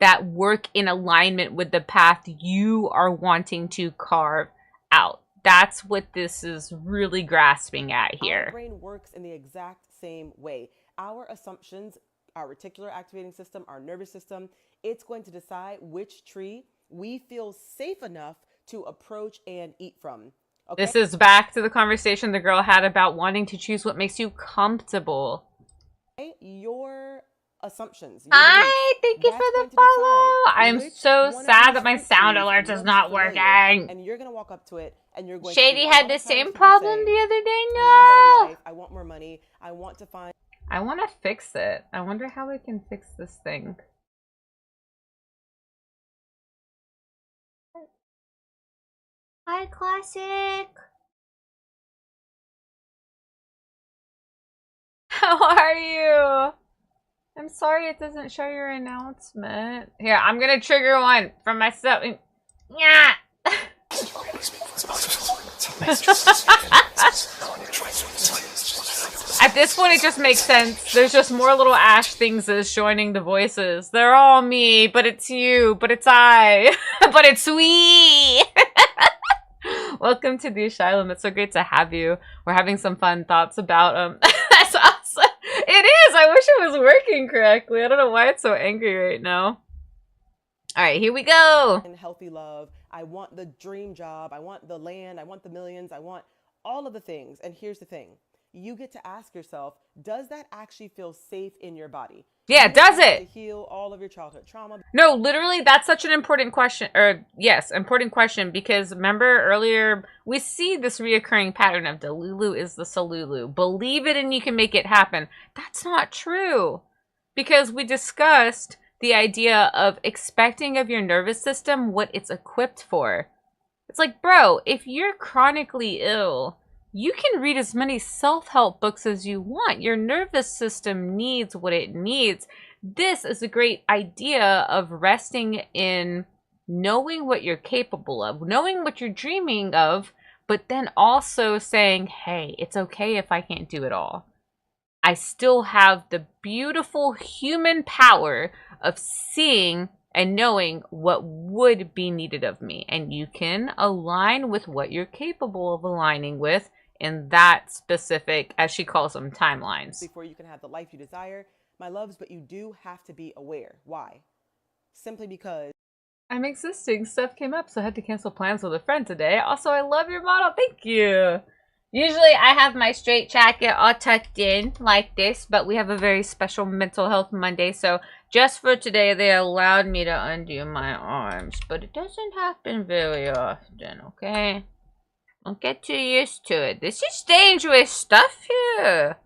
that work in alignment with the path you are wanting to carve out. That's what this is really grasping at here.
Our brain works in the exact same way. Our assumptions, our reticular activating system, our nervous system, it's going to decide which tree we feel safe enough to approach and eat from. Okay?
This is back to the conversation the girl had about wanting to choose what makes you comfortable.
Your assumptions.
Hi, thank you for the follow. I'm so sad that my sound alert is not working.
And you're going to walk up to it and you're going
Shady
to
had the same problem the other day. No.
I want more money. I want to find.
I want to fix it. I wonder how we can fix this thing.
Hi, Classic.
How are you? I'm sorry it doesn't show your announcement. Here, I'm gonna trigger one from myself. Yeah. At this point, it just makes sense. There's just more LittleAshThings joining the voices. They're all me, but it's you, but it's I, but it's we. Welcome to the Asylum. It's so great to have you. We're having some fun thoughts about that's awesome. It is. I wish it was working correctly. I don't know why it's so angry right now. All right, here we go.
And healthy love. I want the dream job. I want the land. I want the millions. I want all of the things. And here's the thing. You get to ask yourself, does that actually feel safe in your body?
Yeah, does it?
To heal all of your childhood trauma.
No, literally, that's such an important question. Or, yes, important question. Because remember earlier, we see this reoccurring pattern of Delulu is the Salulu. Believe it and you can make it happen. That's not true. Because we discussed the idea of expecting of your nervous system what it's equipped for. It's like, bro, if you're chronically ill, you can read as many self-help books as you want. Your nervous system needs what it needs. This is a great idea of resting in knowing what you're capable of, knowing what you're dreaming of, but then also saying, hey, it's okay if I can't do it all. I still have the beautiful human power of seeing and knowing what would be needed of me. And you can align with what you're capable of aligning with in that specific, as she calls them, timelines.
Before you can have the life you desire, my loves, but you do have to be aware. Why? Simply because
I'm existing. Stuff came up, so I had to cancel plans with a friend today. Also, I love your model. Thank you. Usually, I have my straitjacket all tucked in like this, but we have a very special Mental Health Monday, so just for today, they allowed me to undo my arms, but it doesn't happen very often, okay? Don't get too used to it. This is dangerous stuff here.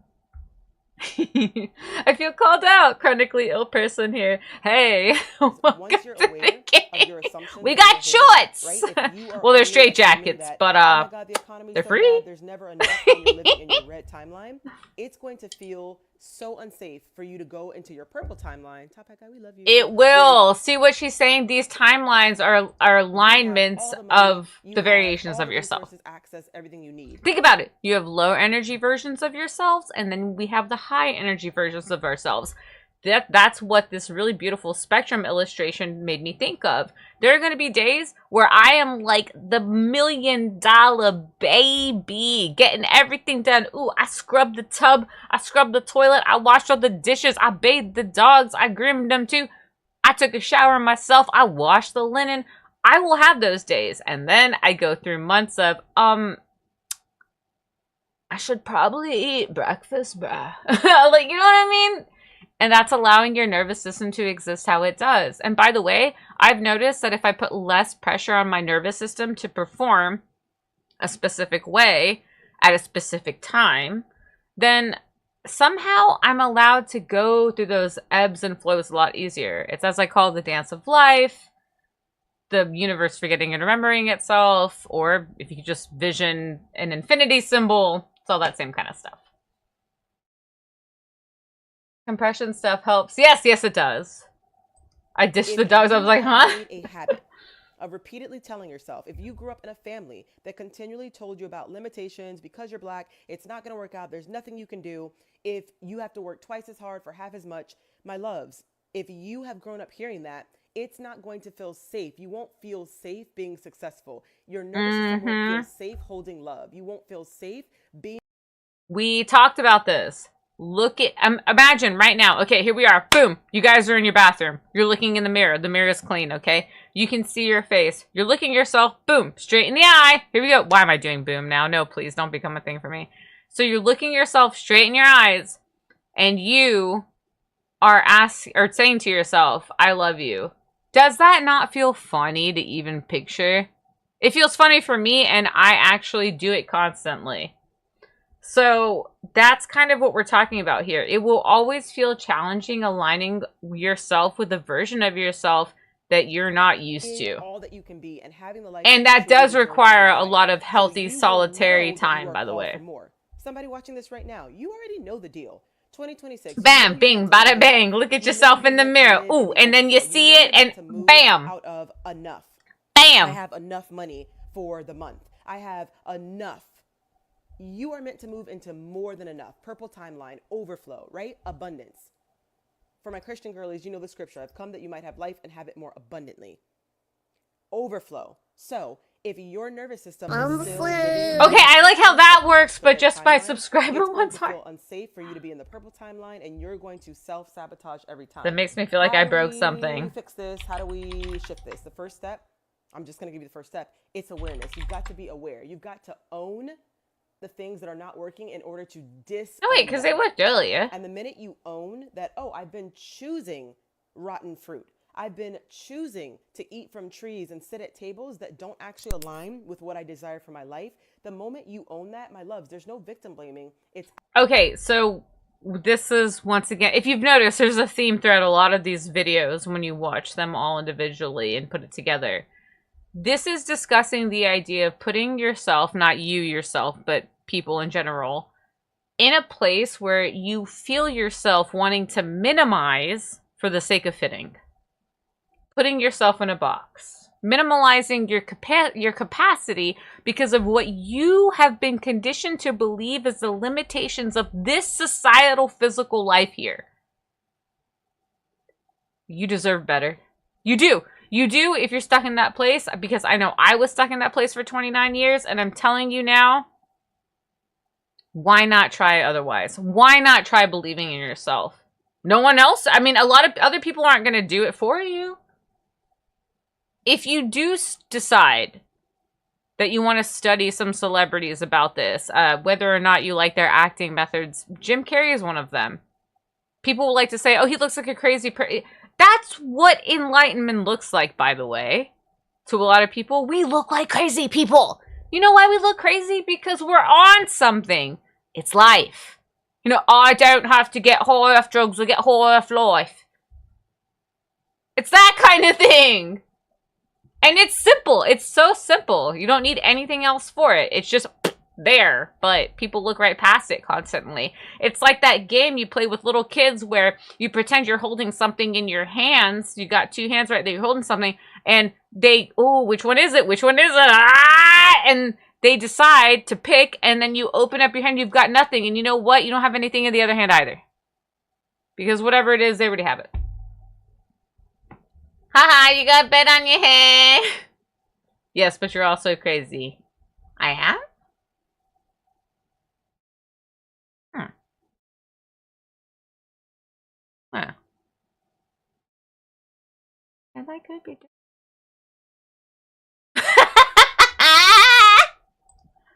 I feel called out, chronically ill person here. Hey,
Once you're aware of your assumptions,
we got shorts.
Right? If you are
Well, they're
only
straight
assuming
jackets,
that,
but
oh my God, the economy's
they're
so
free.
bad, there's never enough when you're living in your red timeline. It's going to feel so unsafe for you to go into your purple timeline. Top Hat Guy, we love you.
It will. See what she's saying? These timelines are alignments of the variations of yourself.
Access everything you need.
Think about it. You have low energy versions of yourselves, and then we have the high energy versions of ourselves. That's what this really beautiful spectrum illustration made me think of. There are going to be days where I am like the $1 million baby, getting everything done. Ooh, I scrubbed the tub, I scrubbed the toilet, I washed all the dishes, I bathed the dogs, I groomed them too. I took a shower myself, I washed the linen. I will have those days, and then I go through months of I should probably eat breakfast, bruh. Like, you know what I mean? And that's allowing your nervous system to exist how it does. And by the way, I've noticed that if I put less pressure on my nervous system to perform a specific way at a specific time, then somehow I'm allowed to go through those ebbs and flows a lot easier. It's as I call the dance of life, the universe forgetting and remembering itself, or if you could just vision an infinity symbol, it's all that same kind of stuff. Compression stuff helps. Yes, it does. I dished the dogs. I was like, huh?
A habit of repeatedly telling yourself, if you grew up in a family that continually told you about limitations, because you're black, it's not going to work out, there's nothing you can do, if you have to work twice as hard for half as much, my loves, if you have grown up hearing that, it's not going to feel safe. You won't feel safe being successful. Your nervous system won't feel safe holding love. You won't feel safe being...
We talked about this. Look at, imagine right now, okay, here we are, boom, you guys are in your bathroom, you're looking in the mirror is clean, okay, you can see your face, you're looking at yourself, boom, straight in the eye, here we go, why am I doing boom now, no, please, don't become a thing for me, so you're looking yourself straight in your eyes, and you are saying to yourself, I love you. Does that not feel funny to even picture? It feels funny for me, and I actually do it constantly. So that's kind of what we're talking about here. It will always feel challenging aligning yourself with a version of yourself that you're not used to.
All that you can be and having the life
and that does require a lot of healthy solitary time, by the way.
Somebody watching this right now, you already know the deal. 2026.
Bam, bing, bada bang. Look at yourself in the mirror. Ooh, and then you see it and bam.
Out of enough.
Bam.
I have enough money for the month. I have enough. You are meant to move into more than enough. Purple timeline, overflow, right? Abundance. For my Christian girlies, you know the scripture. I've come that you might have life and have it more abundantly. Overflow. So if your nervous system is still
okay, I like how that works, but just by subscribing one time.
It's unsafe for you to be in the purple timeline, and you're going to self-sabotage every time.
That makes me feel like I broke something.
How do we fix this? How do we shift this? The first step, I'm just going to give you the first step. It's awareness. You've got to be aware. You've got to own the things that are not working in order to
Oh wait, because they worked earlier.
And the minute you own that, oh, I've been choosing rotten fruit. I've been choosing to eat from trees and sit at tables that don't actually align with what I desire for my life. The moment you own that, my loves, there's no victim blaming. It's
okay. So this is, once again, if you've noticed, there's a theme throughout a lot of these videos when you watch them all individually and put it together. This is discussing the idea of putting yourself, not you yourself, but people in general, in a place where you feel yourself wanting to minimize for the sake of fitting. Putting yourself in a box. Minimalizing your capacity because of what you have been conditioned to believe is the limitations of this societal physical life here. You deserve better. You do. You do if you're stuck in that place, because I know I was stuck in that place for 29 years, and I'm telling you now, why not try otherwise? Why not try believing in yourself? No one else? I mean, a lot of other people aren't going to do it for you. If you do decide that you want to study some celebrities about this, whether or not you like their acting methods, Jim Carrey is one of them. People will like to say, oh, he looks like a crazy person. That's what enlightenment looks like, by the way. To a lot of people, we look like crazy people. You know why we look crazy? Because we're on something. It's life. You know, I don't have to get high off drugs or get high off life. It's that kind of thing. And it's simple. It's so simple. You don't need anything else for it. It's just there, but people look right past it constantly. It's like that game you play with little kids where you pretend you're holding something in your hands. You got two hands right there, you're holding something, and they, oh, which one is it? Which one is it? Ah! And they decide to pick, and then you open up your hand, you've got nothing, and you know what? You don't have anything in the other hand either. Because whatever it is, they already have it. Haha, you got bed on your head. Yes, but you're also crazy. I am? Huh. And I could be.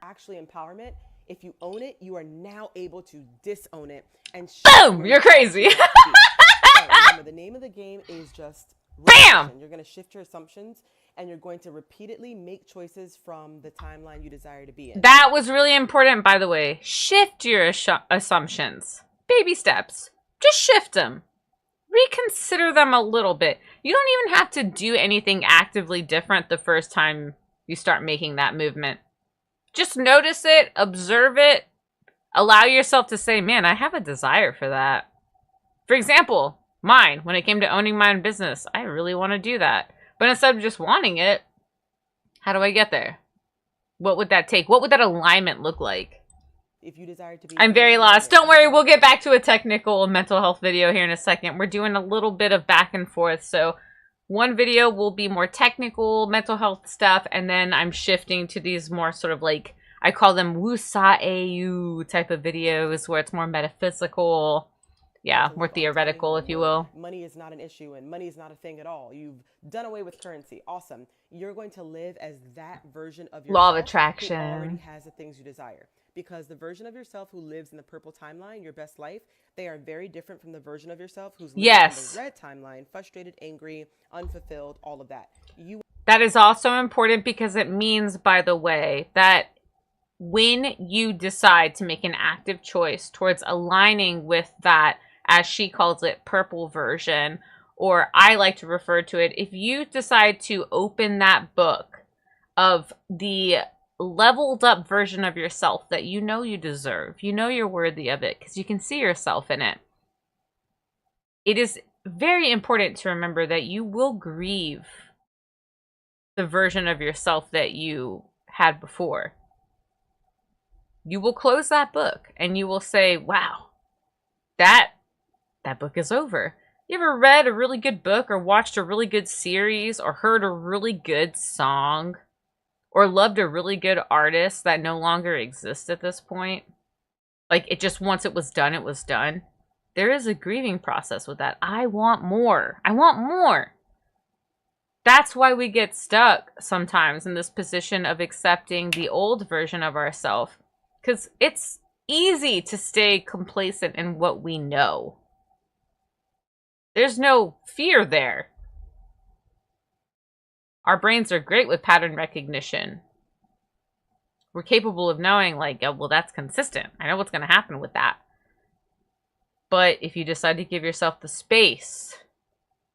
Actually empowerment. If you own it, you are now able to disown it and
boom, you're crazy.
So remember, the name of the game is just
bam.
You're going to shift your assumptions and you're going to repeatedly make choices from the timeline you desire to be in.
That was really important, by the way. Shift your assumptions. Baby steps. Just shift them. Reconsider them a little bit. You don't even have to do anything actively different the first time you start making that movement. Just notice it, observe it, allow yourself to say, man, I have a desire for that. For example, mine, when it came to owning my own business, I really want to do that. But instead of just wanting it, how do I get there? What would that take? What would that alignment look like?
If you desire to be,
I'm very lost. Don't worry, we'll get back to a technical mental health video here in a second. We're doing a little bit of back and forth. So one video will be more technical mental health stuff, and then I'm shifting to these more sort of like, I call them woo-sa-e-you type of videos where it's more metaphysical. Yeah, more theoretical, if you will.
Money is not an issue and money is not a thing at all. You've done away with currency. Awesome. You're going to live as that version of yourself
Law of attraction.
who already has the things you desire. Because the version of yourself who lives in the purple timeline, your best life, they are very different from the version of yourself who's living in the red timeline, frustrated, angry, unfulfilled, all of that.
That is also important because it means, by the way, that when you decide to make an active choice towards aligning with that, as she calls it, purple version, or I like to refer to it, if you decide to open that book of the leveled up version of yourself that you know you deserve, you know you're worthy of it because you can see yourself in it, it is very important to remember that you will grieve the version of yourself that you had before. You will close that book and you will say, wow, that book is over. You ever read a really good book or watched a really good series or heard a really good song or loved a really good artist that no longer exists at this point? Like, it just, once it was done, it was done. There is a grieving process with that. I want more. I want more. That's why we get stuck sometimes in this position of accepting the old version of ourselves. Because it's easy to stay complacent in what we know. There's no fear there. Our brains are great with pattern recognition. We're capable of knowing, like, oh, well, that's consistent. I know what's going to happen with that. But if you decide to give yourself the space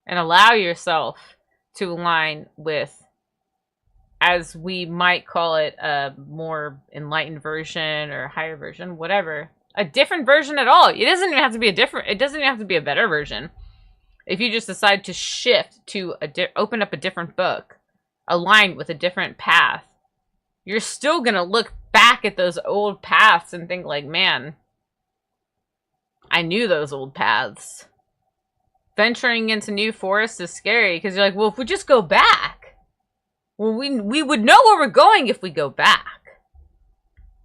and allow yourself to align with, as we might call it, a more enlightened version or higher version, whatever, a different version at all. It doesn't even have to be it doesn't even have to be a better version. If you just decide to shift to open up a different book, aligned with a different path, you're still going to look back at those old paths and think like, man, I knew those old paths. Venturing into new forests is scary because you're like, well, if we just go back, well, we would know where we're going if we go back.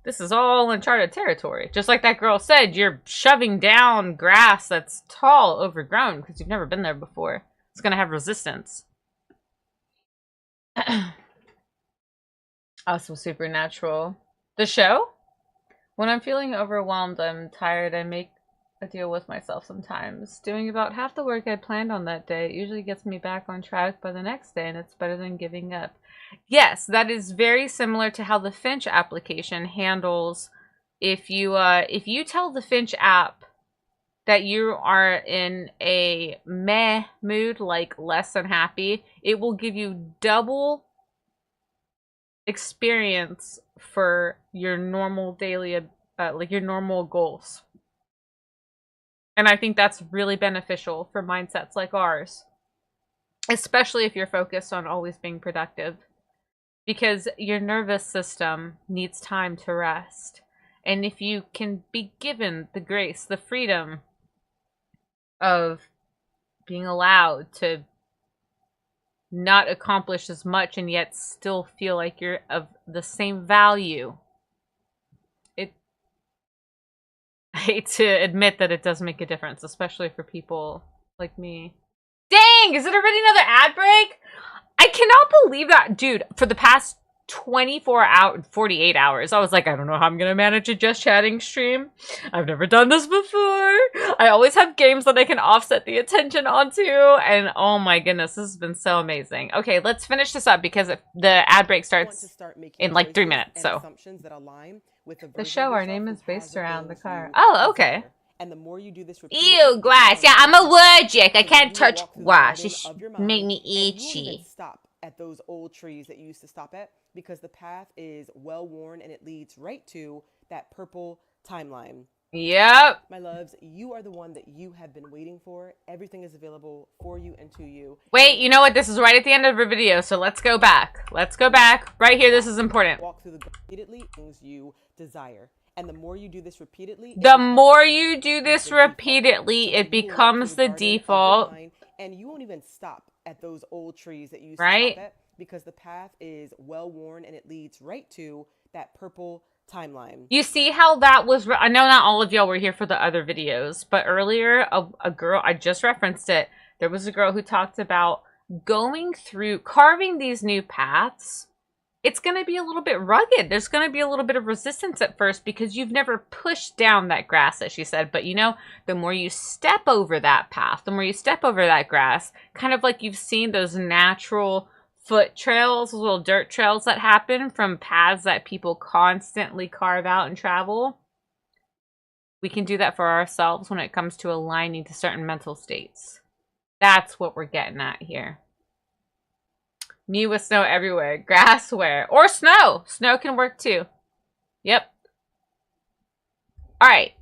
This is all uncharted territory. Just like that girl said, you're shoving down grass that's tall, overgrown, because you've never been there before. It's going to have resistance. Also supernatural. The show? When I'm feeling overwhelmed, I'm tired, I make a deal with myself sometimes. Doing about half the work I planned on that day, it usually gets me back on track by the next day, and it's better than giving up. Yes, that is very similar to how the Finch application handles if you tell the Finch app that you are in a meh mood, like less than happy, it will give you double experience for your normal daily, like your normal goals. And I think that's really beneficial for mindsets like ours, especially if you're focused on always being productive, because your nervous system needs time to rest. And if you can be given the grace, the freedom of being allowed to not accomplish as much and yet still feel like you're of the same value, I hate to admit that it does make a difference, especially for people like me. Dang, is it already another ad break? I cannot believe that. Dude, for the past 24 hours, 48 hours, I was like, I don't know how I'm gonna manage a just chatting stream. I've never done this before. I always have games that I can offset the attention onto, and oh my goodness, this has been so amazing. Okay, let's finish this up because the ad break starts in like 3 minutes, so. The show, our name is based around the car. Oh, okay.
And the more you do this
Ew, grass. Yeah, I'm allergic. I can't touch grass. It make me itchy.
Stop at those old trees that you used to stop at, because the path is well worn and it leads right to that purple timeline.
Yep.
My loves, you are the one that you have been waiting for. Everything is available for you and to you.
Wait, you know what? This is right at the end of our video, so let's go back. Let's go back. Right here, this is important.
Walk through the repeatedly things you desire. And the more you do this repeatedly,
it becomes the default.
And you won't even stop at those old trees that you used
to
stop at, because the path is well worn and it leads right to that purple timeline.
You see how that was, I know not all of y'all were here for the other videos, but earlier, a girl, I just referenced it, there was a girl who talked about going through, carving these new paths. It's going to be a little bit rugged. There's going to be a little bit of resistance at first because you've never pushed down that grass, as she said. But you know, the more you step over that path, the more you step over that grass, kind of like you've seen those natural foot trails, little dirt trails that happen from paths that people constantly carve out and travel. We can do that for ourselves when it comes to aligning to certain mental states. That's what we're getting at here. Me with snow everywhere. Grass where? Or snow. Snow can work too. Yep. Alright.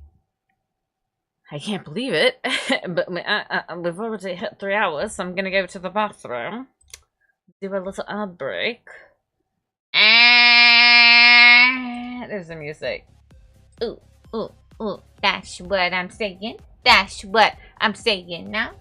I can't believe it. But we've already hit 3 hours, so I'm going to go to the bathroom. Do a little ad break. There's the music.
Ooh, ooh, ooh. That's what I'm saying. That's what I'm saying now.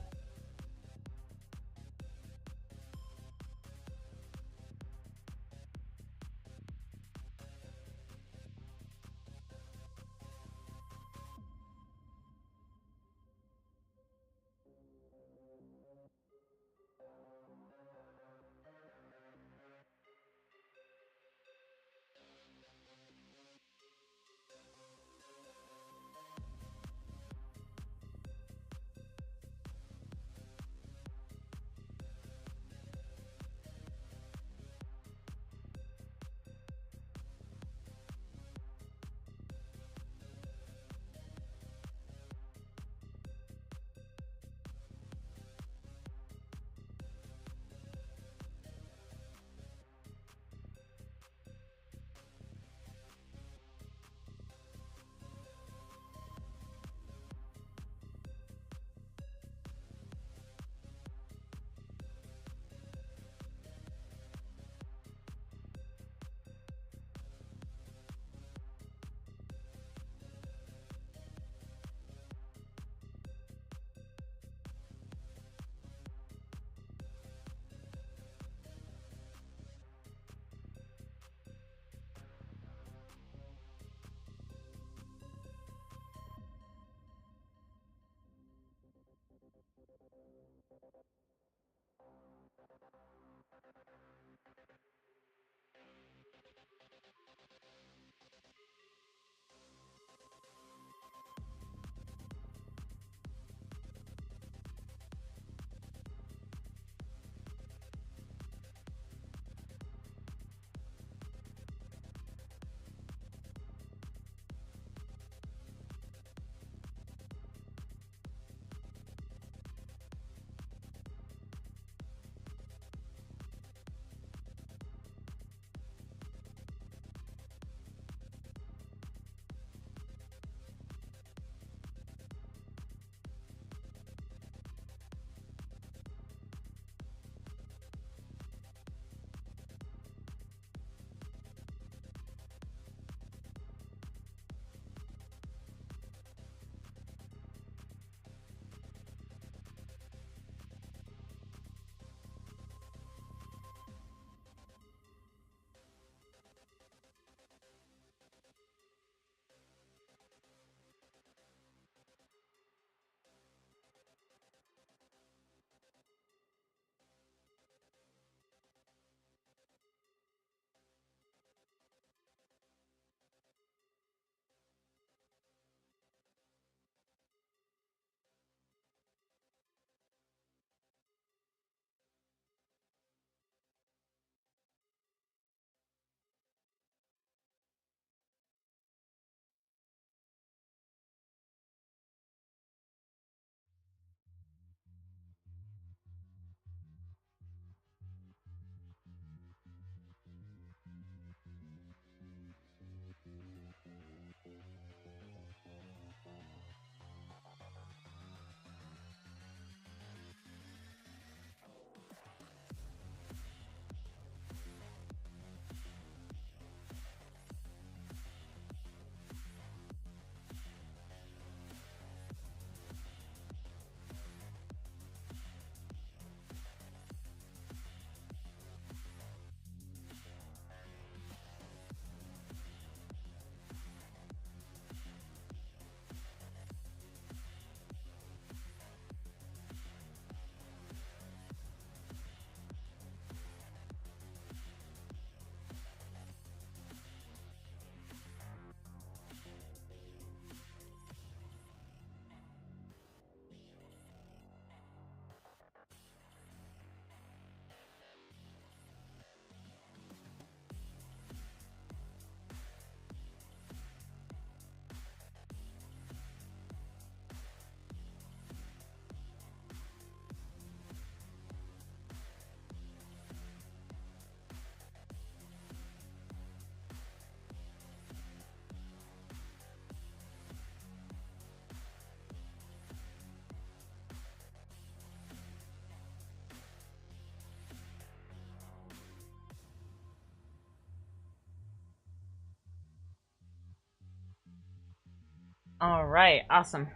All right, awesome.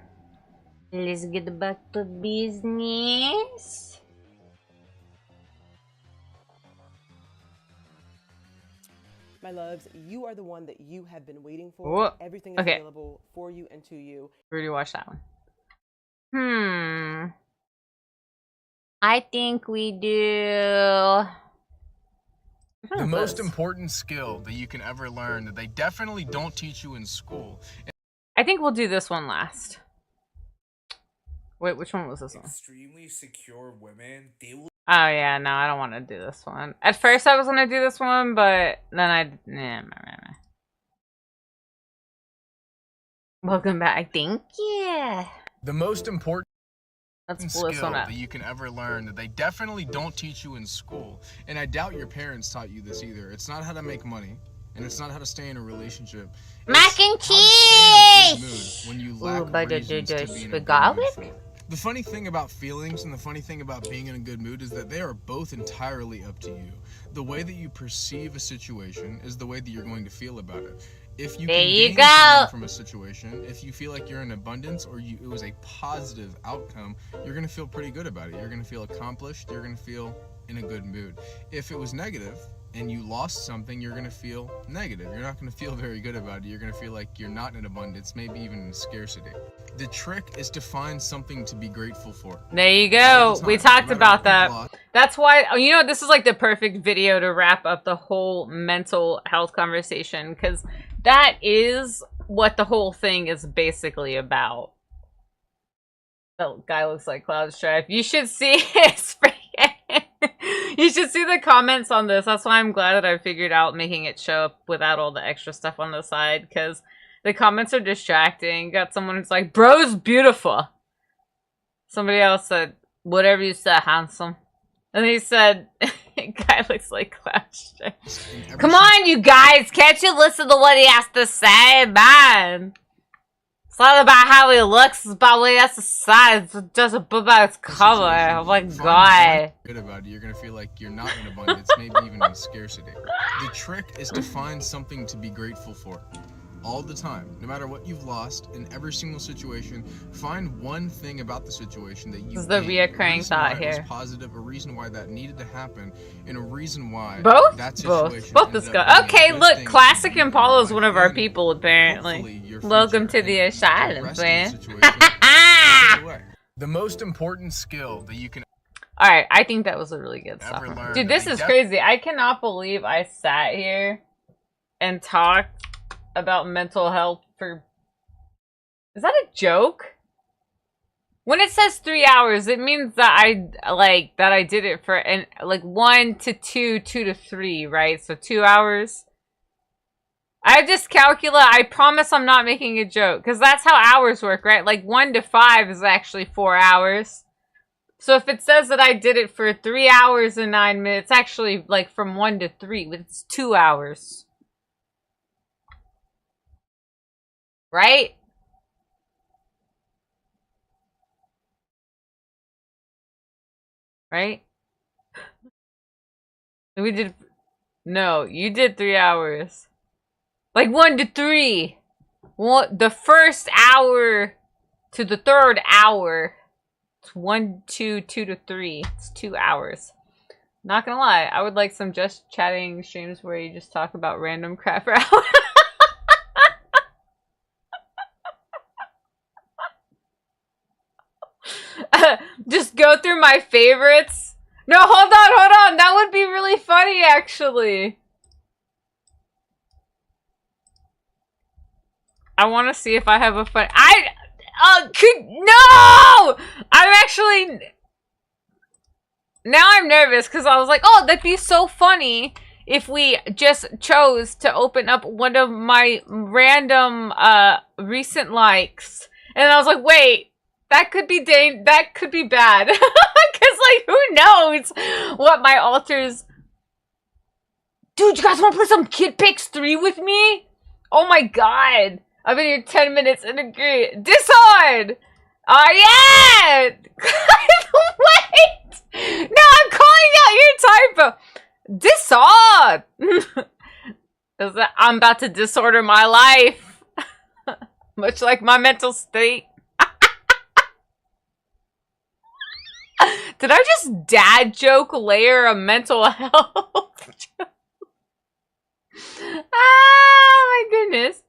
Let's get back to business.
My loves, you are the one that you have been waiting for.
Whoa.
Everything is
Okay.
available for you and to you.
We already watched that one.
I think we do.
The most important skill that you can ever learn that they definitely don't teach you in school.
I think we'll do this one last. Wait, which one was this one?
Extremely secure women, they will.
Oh yeah, no, I don't want to do this one. At first I was gonna do this one, but then Welcome back. Thank you.
The most important
Let's pull this
skill
one up.
that you can ever learn that they definitely don't teach you in school. And I doubt your parents taught you this either. It's not how to make money. And it's not how to stay in a relationship.
Mac and
It's how to stay in a good
cheese!
mood when you
Ooh,
lack
but
reasons to be in a good
spaghetti?
mood. The funny thing about feelings and the funny thing about being in a good mood is that they are both entirely up to you. The way that you perceive a situation is the way that you're going to feel about it. If you
There
can
you
gain
go.
something from a situation, if you feel like you're in abundance or it was a positive outcome, you're going to feel pretty good about it. You're going to feel accomplished. You're going to feel in a good mood. If it was negative and you lost something, you're going to feel negative. You're not going to feel very good about it. You're going to feel like you're not in abundance, maybe even in scarcity. The trick is to find something to be grateful for.
There you
All
go.
the
We
time,
talked
no matter
about
what
that.
you've lost.
That's why, you know, this is like the perfect video to wrap up the whole mental health conversation, because that is what the whole thing is basically about. That guy looks like Cloud Strife. You should see his You should see the comments on this. That's why I'm glad that I figured out making it show up without all the extra stuff on the side, because the comments are distracting. Got someone who's like, bro's beautiful. Somebody else said, whatever you said, handsome. And he said, guy looks like Cloud Strife. Come on, you guys. Can't you listen to what he has to say, man? It's not about how he looks, it's about what he has to say. It's just about his cover. Oh my god.
Good about it. You're gonna feel like you're not in abundance, maybe even in scarcity. The trick is to find something to be grateful for. All the time, no matter what you've lost, in every single situation, find one thing about the situation that you
This is the
gained,
reoccurring
a reason
thought
why it was
here.
positive, a reason why that needed to happen, and a reason why
Both?
that
Both.
situation
Both
ended
is
up
good.
being a
Okay,
good
look,
thing
Classic
for you
Impala is
and
one
your
of our
life,
people,
and
apparently.
hopefully your
Welcome
future
to the
and
asylum,
rest of the
man.
situation takes it away. The most important skill that you can
Alright, I think that was a really good
ever
stuff.
learn.
Dude, this is crazy. I cannot believe I sat here and talked about mental health for... Is that a joke? When it says 3 hours, it means that I did it for 1 to 2, 2 to 3, right? So 2 hours. I just calculate. I promise I'm not making a joke, because that's how hours work, right? Like 1 to 5 is actually 4 hours. So if it says that I did it for 3 hours and 9 minutes, actually like from 1 to 3, it's 2 hours. Right? Right? We did... No, you did 3 hours. Like 1 to 3. The first hour to the third hour. It's 1, 2, 2 to 3. It's 2 hours. Not gonna lie, I would like some just chatting streams where you just talk about random crap for hours. Just go through my favorites. No, hold on. That would be really funny, actually. I want to see if I have a fun... No! I'm actually... Now I'm nervous, because I was like, oh, that'd be so funny if we just chose to open up one of my random, recent likes. And I was like, wait... That could be bad. Because, like, who knows what my alters... Dude, you guys want to play some Kid Picks 3 with me? Oh my god. I've been here 10 minutes and agree. Discord! Oh, yeah! Wait! No, I'm calling out your typo. Discord! I'm about to disorder my life. Much like my mental state. Did I just dad joke layer a mental health joke? Ah, my goodness.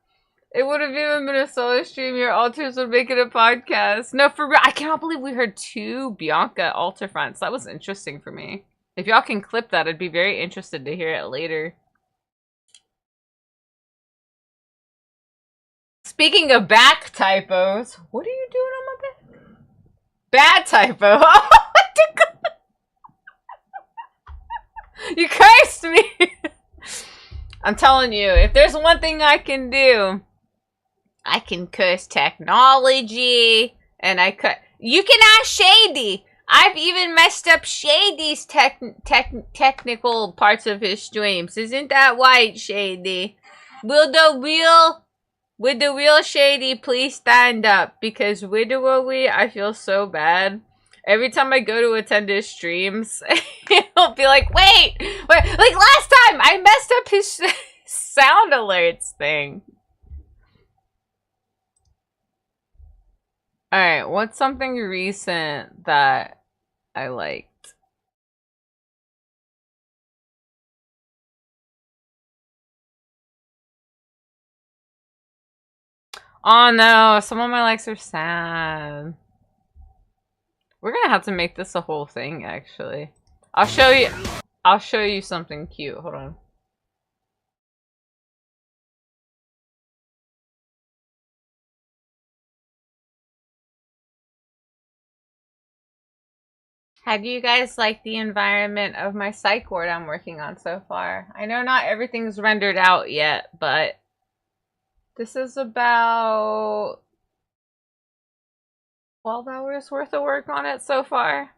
It would have even been a solo stream. Your alters would make it a podcast. No, for real. I cannot believe we heard 2 Bianca alter fronts. That was interesting for me. If y'all can clip that, I'd be very interested to hear it later. Speaking of back typos, what are you doing on my back? Bad typo. You cursed me. I'm telling you, if there's one thing I can do, I can curse technology, and you can ask Shady. I've even messed up Shady's technical parts of his streams. Isn't that right, Shady? Will the real Shady please stand up? Because literally, I feel so bad. Every time I go to attend his streams, he'll be like, wait, like last time, I messed up his sound alerts thing. Alright, what's something recent that I liked? Oh no, some of my likes are sad. We're gonna have to make this a whole thing, actually. I'll show you something cute. Hold on. How do you guys like the environment of my psych ward I'm working on so far? I know not everything's rendered out yet, but this is about 12 hours worth of work on it so far.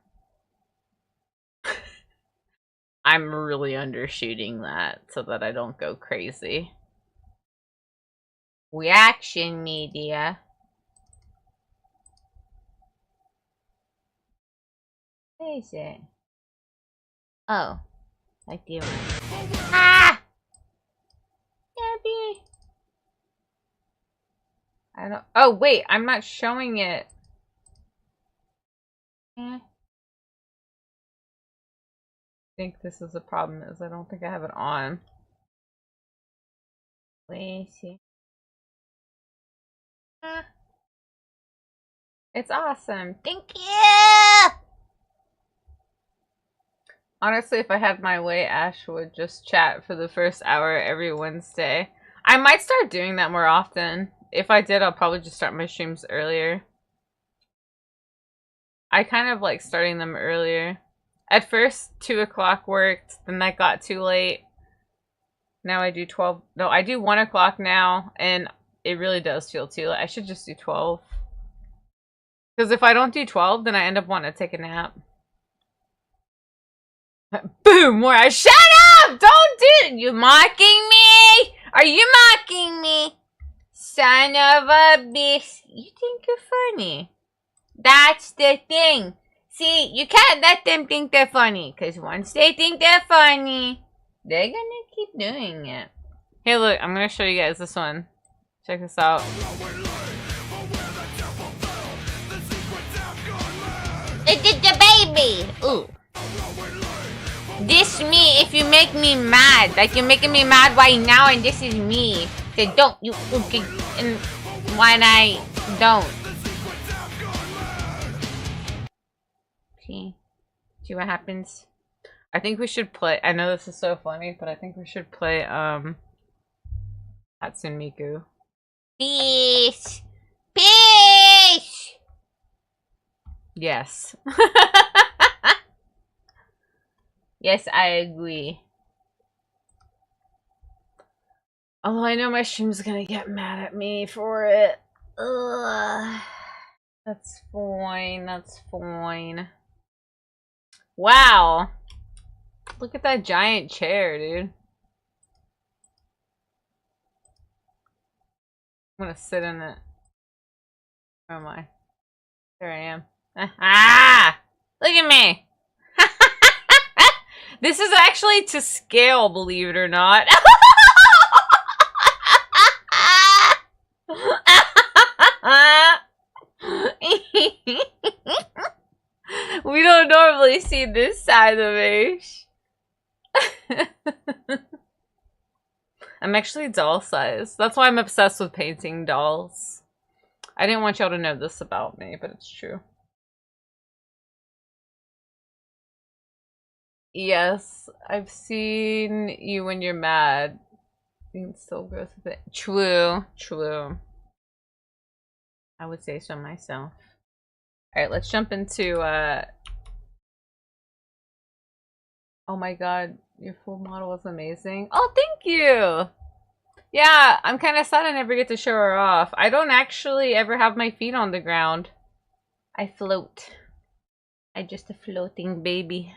I'm really undershooting that so that I don't go crazy. Reaction media. Where is it? Oh, like the ah! Debbie! I don't. Oh wait, I'm not showing it. I think this is the problem. Is I don't think I have it on. Wait, see. Ah. It's awesome. Thank you. Honestly, if I had my way, Ash would just chat for the first hour every Wednesday. I might start doing that more often. If I did, I'll probably just start my streams earlier. I kind of like starting them earlier. At first, 2 o'clock worked, then that got too late. Now I do 12. No, I do 1 o'clock now, and it really does feel too late. I should just do 12. Because if I don't do 12, then I end up wanting to take a nap. Boom! More. Shut up! Don't do it! You mocking me? Are you mocking me? Son of a bitch. You think you're funny. That's the thing. See, you can't let them think they're funny. Because once they think they're funny, they're gonna keep doing it. Hey, look. I'm gonna show you guys this one. Check this out. It's the baby! Ooh. This me if you make me mad. Like you're making me mad right now and this is me. So don't you okay and when I don't. See what happens? I think we should play. I know this is so funny, but I think we should play Hatsune Miku. Peace! Peace! Yes. Yes, I agree. Although I know my stream's gonna get mad at me for it. Ugh. That's fine, that's fine. Wow. Look at that giant chair, dude. I'm gonna sit in it. Where am I? There I am. Ah! Look at me! This is actually to scale, believe it or not. only see this side of Ash. I'm actually doll size. That's why I'm obsessed with painting dolls. I didn't want y'all to know this about me, but it's true. Yes, I've seen you when you're mad. You can still go through it. True, true. I would say so myself. Alright, let's jump into, oh my god, your full model is amazing. Oh, thank you! Yeah, I'm kind of sad I never get to show her off. I don't actually ever have my feet on the ground. I float. I'm just a floating baby.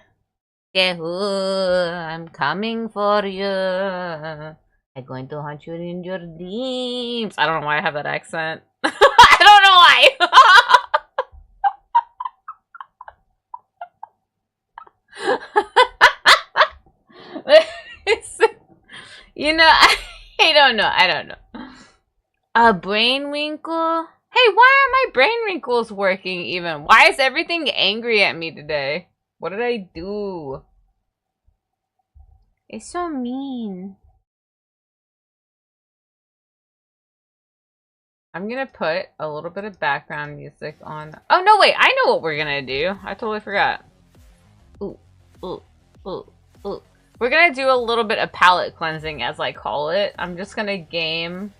Yeah, I'm coming for you. I'm going to haunt you in your dreams. I don't know why I have that accent. I don't know why. You know, I don't know. I don't know. A brain wrinkle? Hey, why aren't my brain wrinkles working even? Why is everything angry at me today? What did I do? It's so mean. I'm gonna put a little bit of background music on. Oh, no, wait. I know what we're gonna do. I totally forgot. Ooh, ooh, ooh, ooh. We're gonna do a little bit of palette cleansing, as I call it. I'm just gonna game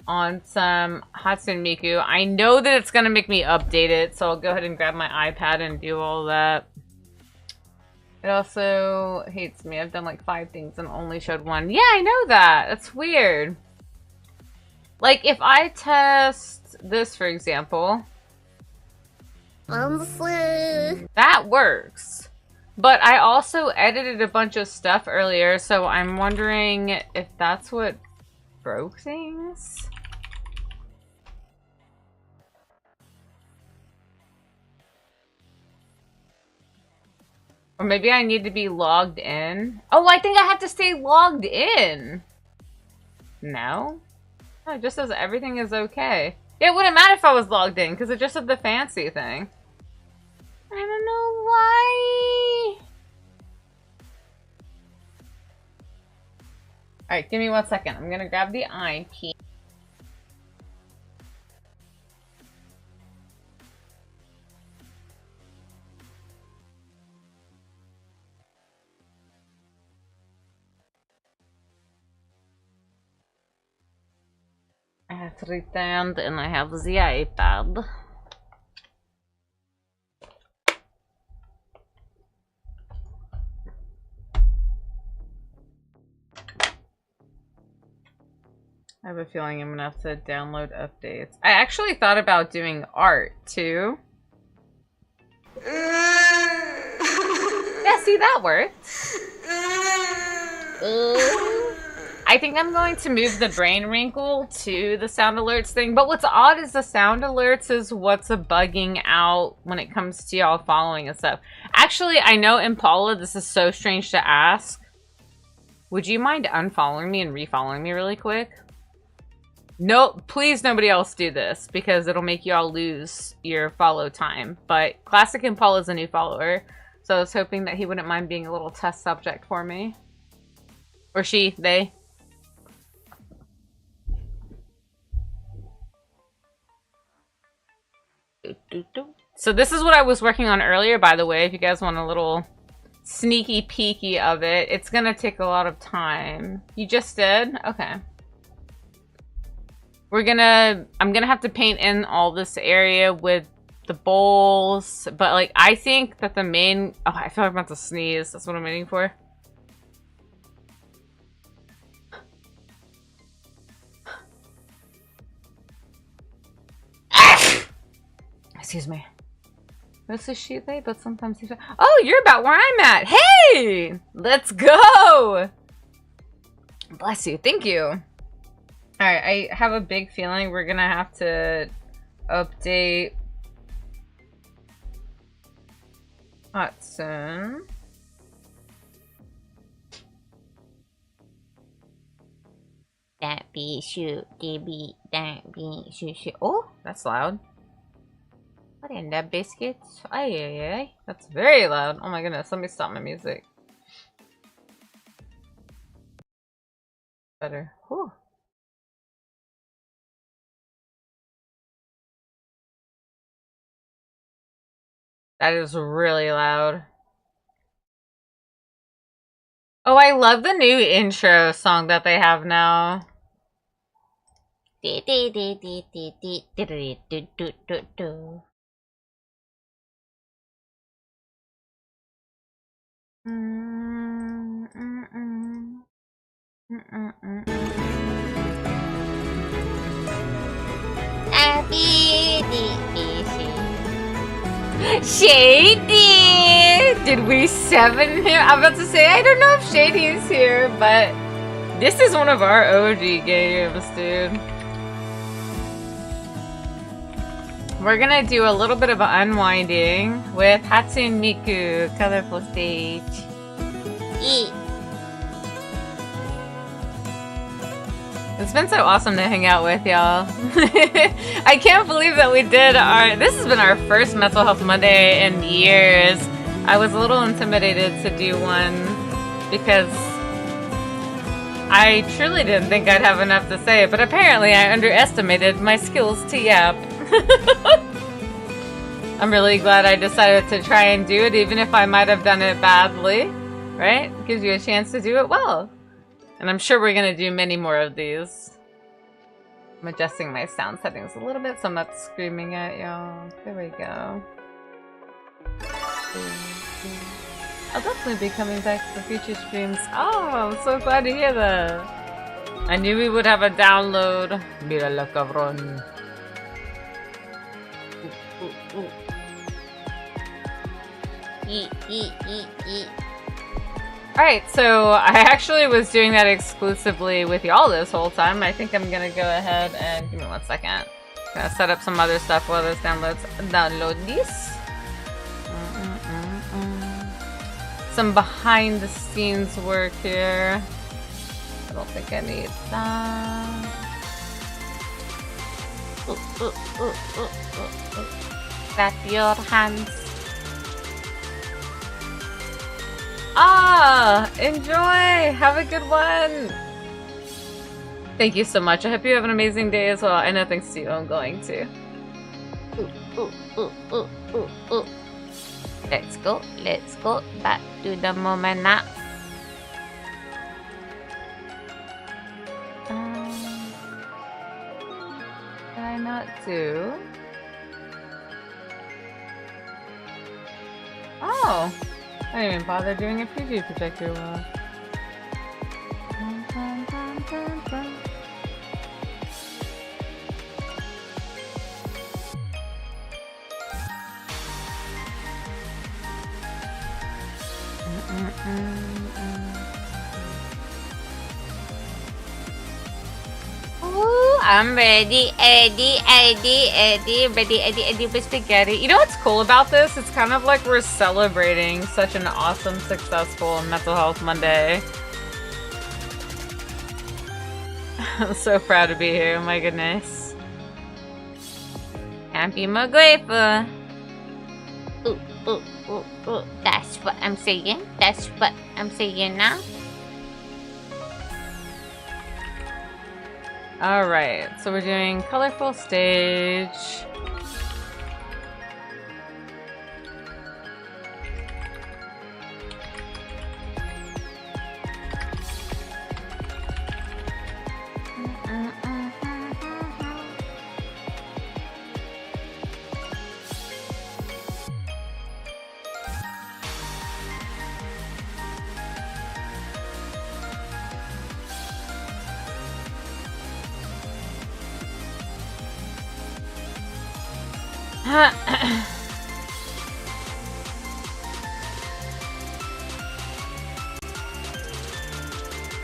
on some Hatsune Miku. I know that it's gonna make me update it, so I'll go ahead and grab my iPad and do all that. It also hates me. I've done like 5 things and only showed 1. Yeah, I know that. That's weird. Like, if I test this, for example. That works. But I also edited a bunch of stuff earlier, so I'm wondering if that's what broke things? Or maybe I need to be logged in. Oh, I think I have to stay logged in. No? No, it just says everything is okay. It wouldn't matter if I was logged in, because it just said the fancy thing. I don't know why. Alright, give me 1 second. I'm gonna grab the IP. I have returned and I have the iPad. I have a feeling I'm gonna have to download updates. I actually thought about doing art too. Yeah, see, that worked. I think I'm going to move the brain wrinkle to the sound alerts thing. But what's odd is the sound alerts is what's bugging out when it comes to y'all following and stuff. Actually, I know Impala, this is so strange to ask. Would you mind unfollowing me and refollowing me really quick? No, please nobody else do this because it'll make y'all lose your follow time. But Classic Impala is a new follower, so I was hoping that he wouldn't mind being a little test subject for me. Or she, they. So this is what I was working on earlier, by the way, if you guys want a little sneaky peeky of it. It's gonna take a lot of time. You just did? Okay. I'm gonna have to paint in all this area with the bowls, but like, I think that the main, oh, I feel like I'm about to sneeze. That's what I'm waiting for. Excuse me. Most of sheet late, but sometimes he's... Oh, you're about where I'm at. Hey! Let's go! Bless you. Thank you. Alright, I have a big feeling we're gonna have to update Hudson.
That be shoot, DB, that be shoot, shoot. Oh,
That's loud. What in the biscuits? Ay, ay, ay. That's very loud. Oh my goodness, let me stop my music. Better. Whew. That is really loud. Oh, I love the new intro song that they have now. Shady! Did we 7 him? I'm about to say, I don't know if Shady is here, but this is one of our OG games, dude. We're gonna do a little bit of unwinding with Hatsune Miku, Colorful Stage. Eat. It's been so awesome to hang out with y'all. I can't believe that we did this has been our first Mental Health Monday in years. I was a little intimidated to do one because I truly didn't think I'd have enough to say, but apparently I underestimated my skills to yap. I'm really glad I decided to try and do it, even if I might have done it badly, right? It gives you a chance to do it well. And I'm sure we're going to do many more of these. I'm adjusting my sound settings a little bit so I'm not screaming at y'all. There we go. I'll definitely be coming back for future streams. Oh, I'm so glad to hear that. I knew we would have a download. Mira la cabron. Alright, so I actually was doing that exclusively with y'all this whole time. I think I'm gonna go ahead and give me 1 second. Gonna set up some other stuff while this downloads. Download this. Some behind the scenes work here. I don't think I need that. Clap your hands. Ah, enjoy. Have a good one. Thank you so much. I hope you have an amazing day as well. I know thanks to you, I'm going to. Let's go back to the moment now. Did I not do? Oh. I didn't even bother doing a preview projector well. Ooh, I'm ready for spaghetti. You know what's cool about this? It's kind of like we're celebrating such an awesome, successful Mental Health Monday. I'm so proud to be here, my goodness. Can't be more grateful. That's what I'm saying. That's what I'm saying now. Alright, so we're doing colorful stage.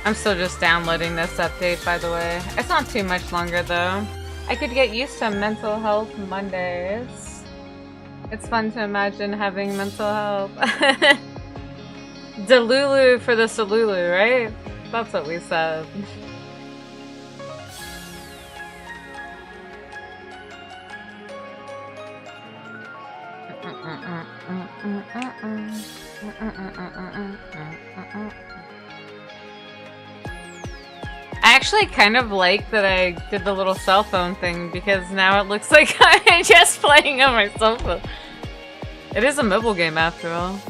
I'm still just downloading this update, by the way. It's not too much longer, though. I could get used to Mental Health Mondays. It's fun to imagine having mental health. Delulu for the Salulu, right? That's what we said. I actually kind of like that I did the little cell phone thing because now it looks like I'm just playing on my cell phone. It is a mobile game after all.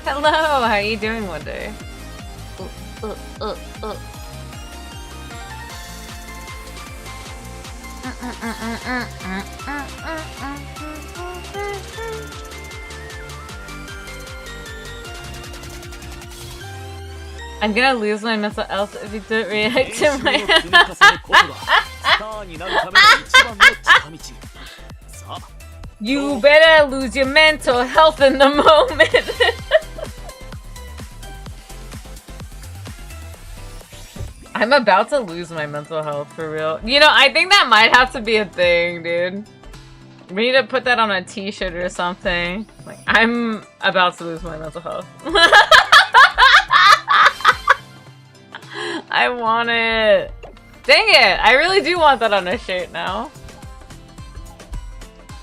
Hello, how are you doing, Wonder? I'm gonna lose my mental health if you don't react to my You better lose your mental health in the moment. I'm about to lose my mental health for real. You know, I think that might have to be a thing, dude. We need to put that on a t-shirt or something. Like, I'm about to lose my mental health. I want it. Dang it! I really do want that on a shirt now.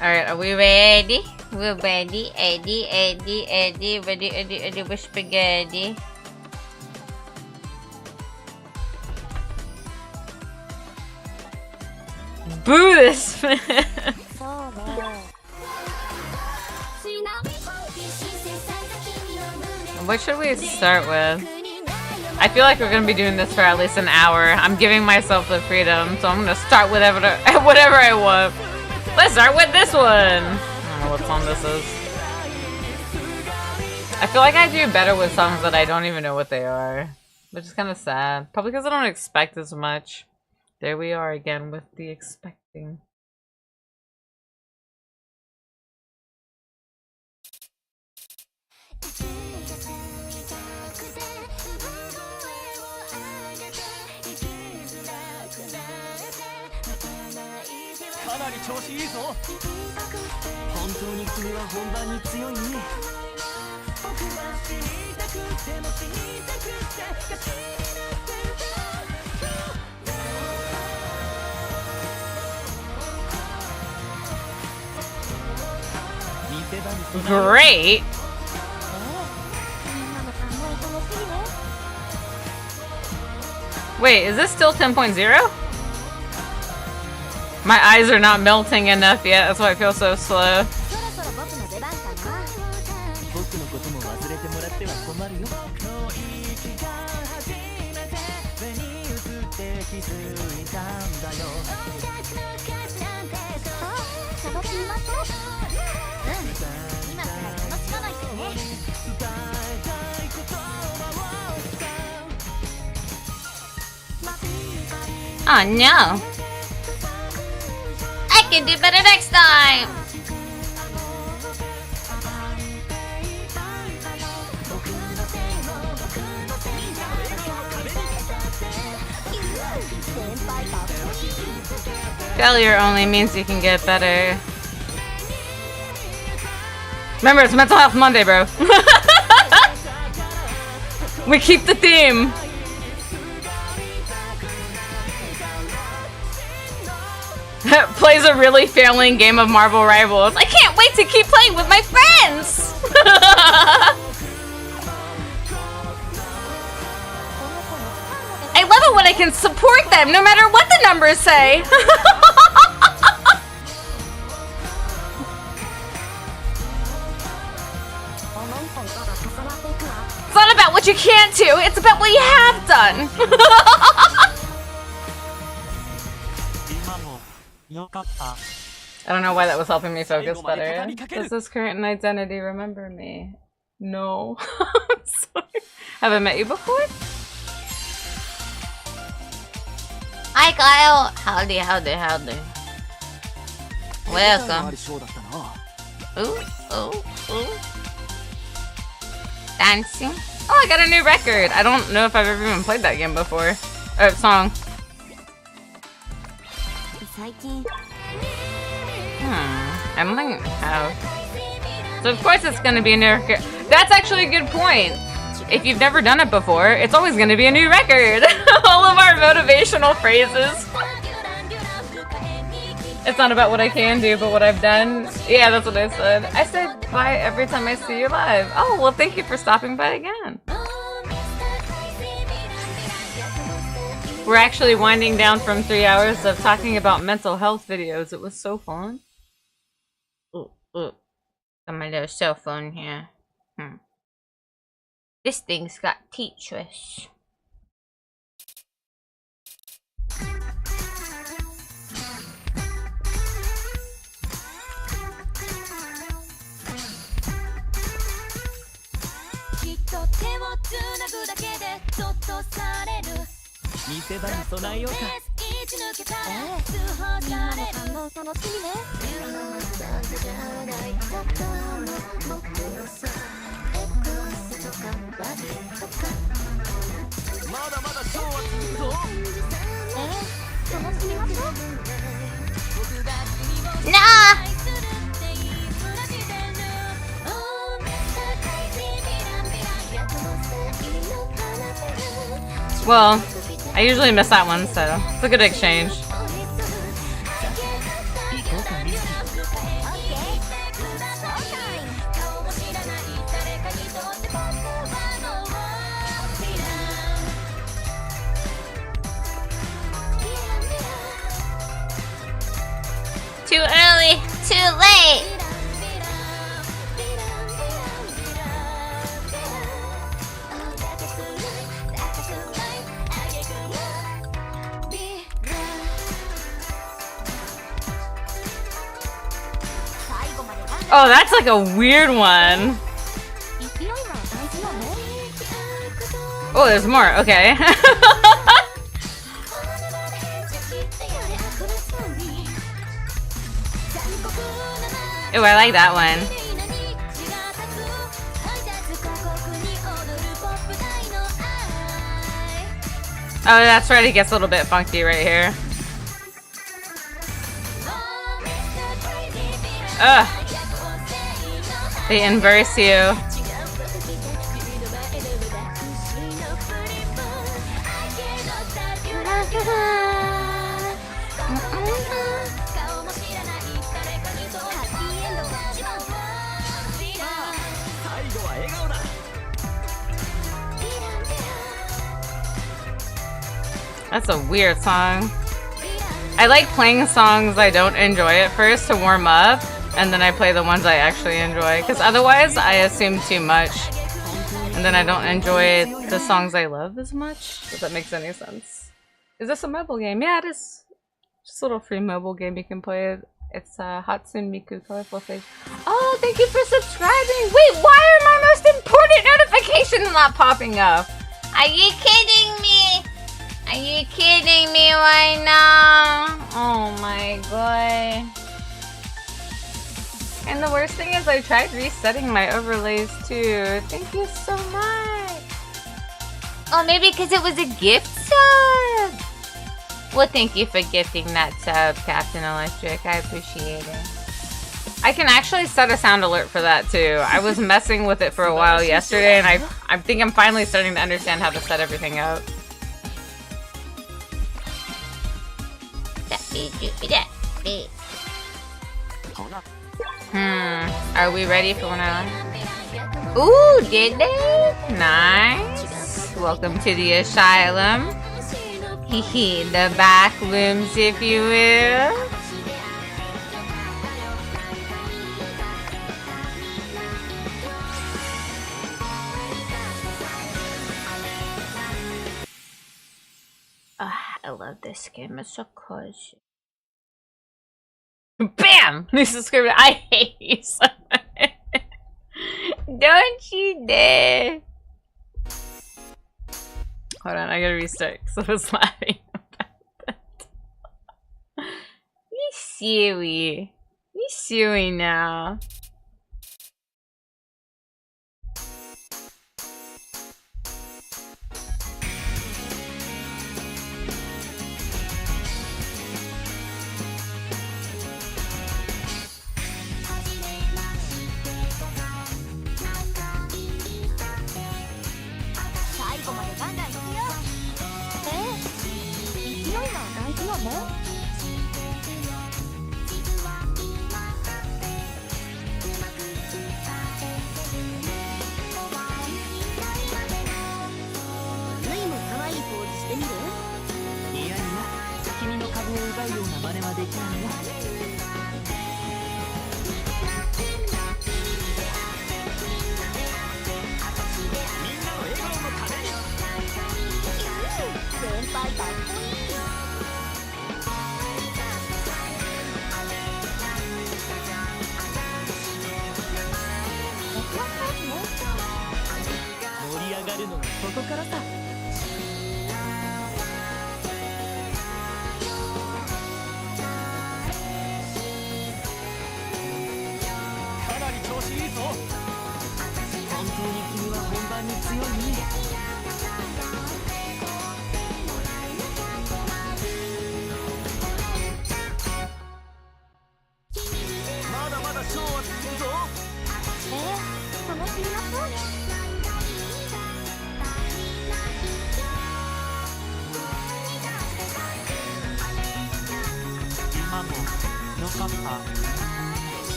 Alright, are we ready? We're ready. Ready with spaghetti. Boo this man! What should we start with? I feel like we're gonna be doing this for at least an hour. I'm giving myself the freedom, so I'm gonna start with whatever I want. Let's start with this one! I don't know what song this is. I feel like I do better with songs that I don't even know what they are. Which is kind of sad. Probably because I don't expect as much. There we are again with the expecting. Great! Wait, is this still 10.0? My eyes are not melting enough yet, that's why I feel so slow. Oh no! I can do better next time! Failure only means you can get better. Remember, it's Mental Health Monday, bro. We keep the theme. Plays a really failing game of Marvel Rivals. I can't wait to keep playing with my friends! I love it when I can support them no matter what the numbers say! It's not about what you can't do, it's about what you have done! I don't know why that was helping me focus better. Does this current identity remember me? No. I'm sorry. Have I met you before?
Hi Kyle! Howdy. Welcome. Ooh. Dancing.
Oh, I got a new record! I don't know if I've ever even played that game before. Song. I don't think I have. So of course it's gonna be a new record. That's actually a good point. if you've never done it before, it's always going to be a new record. All of our motivational phrases. It's not about what I can do, but what I've done. Yeah, that's what I said. I said bye every time I see you live. Oh, well, thank you for stopping by again. We're actually winding down from 3 hours of talking about mental health videos. It was so fun.
Ooh. Got my little cell phone here. This thing's got teachers. Nah!
Well, I usually miss that one, so it's a good exchange.
Too early, too late.
Oh, that's like a weird one. Oh, there's more. Okay. Oh, I like that one. Oh, that's right. It gets a little bit funky right here. Ugh. They inverse you. That's a weird song. I like playing songs I don't enjoy at first to warm up, and then I play the ones I actually enjoy, because otherwise I assume too much, and then I don't enjoy the songs I love as much, if that makes any sense. Is this a mobile game? Yeah, it is. Just a little free mobile game you can play. It's Hatsune Miku Colorful Face. Oh, thank you for subscribing! Wait, why are my most important notifications not popping up?
Are you kidding me? Are you kidding me right now? Oh my god.
And the worst thing is I tried resetting my overlays too. Thank you so much.
Oh, maybe because it was a gift sub. Well, thank you for gifting that sub, Captain Electric. I appreciate it.
I can actually set a sound alert for that too. I was messing with it for a while yesterday, and I think I'm finally starting to understand how to set everything up. Are we ready for one hour?
Ooh, did they?
Nice. Welcome to the asylum. Hehe, the back rooms, if you will.
I love this game. It's so cozy.
Bam! Lisa screaming, I hate you so much. Don't you dare. Hold on, I gotta restart because I was laughing about that. You silly. You silly now.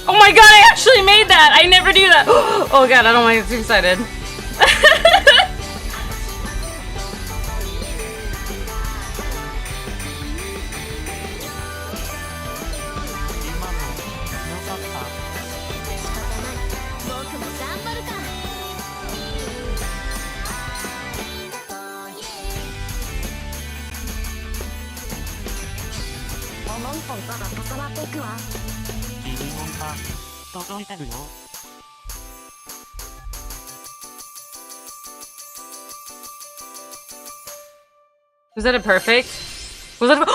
Oh my god, I actually made that! I never do that! Oh god, I don't want to get too excited. Was that a perfect? Was that a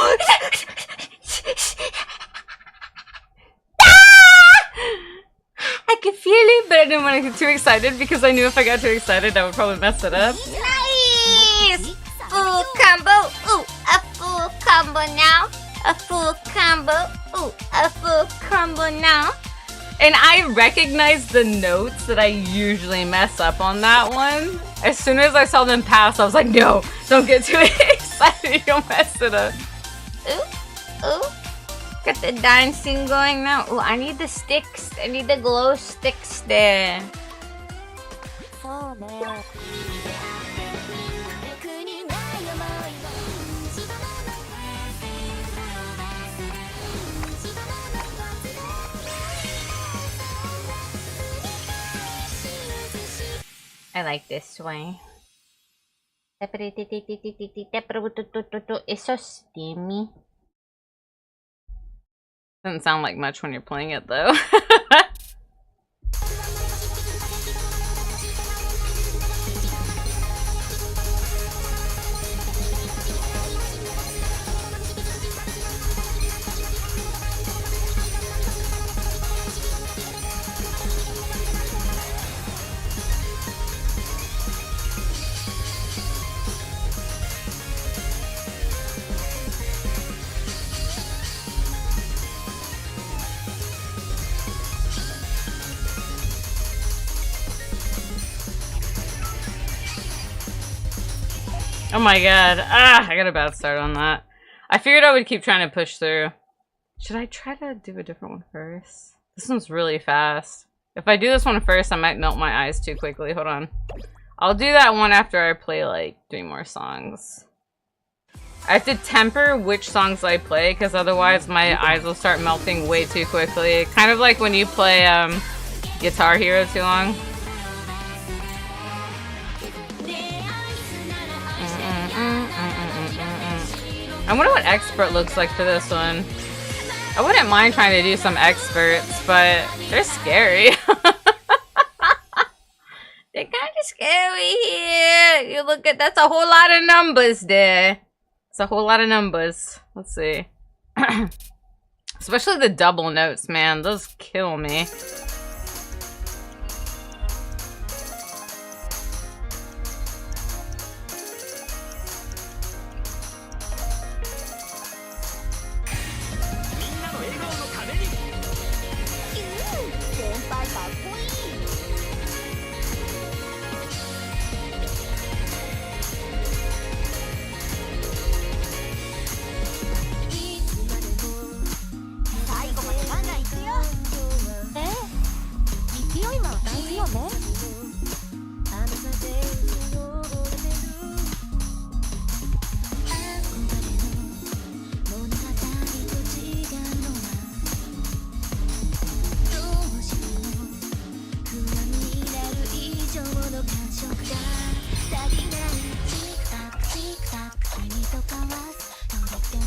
I could feel it, but I didn't want to get too excited because I knew if I got too excited I would probably mess it up.
Nice! Full combo. Ooh, a full combo now. A full combo. Ooh, a full combo now.
And I recognized the notes that I usually mess up on that one. As soon as I saw them pass, I was like, no, don't get too excited, you'll mess it up.
Ooh, ooh. Got the dancing going now. Ooh, I need the sticks. I need the glow sticks there. I like this way. It's so steamy.
Doesn't sound like much when you're playing it though. Oh my god. I got a bad start on that. I figured I would keep trying to push through. Should I try to do a different one first? This one's really fast. If I do this one first, I might melt my eyes too quickly. Hold on. I'll do that one after I play like 3 more songs. I have to temper which songs I play because otherwise my eyes will start melting way too quickly. Kind of like when you play Guitar Hero too long. I wonder what expert looks like for this one. I wouldn't mind trying to do some experts, but they're scary.
They're kind of scary here. You look at, that's a whole lot of numbers there.
It's a whole lot of numbers. Let's see. Especially the double notes, man. Those kill me.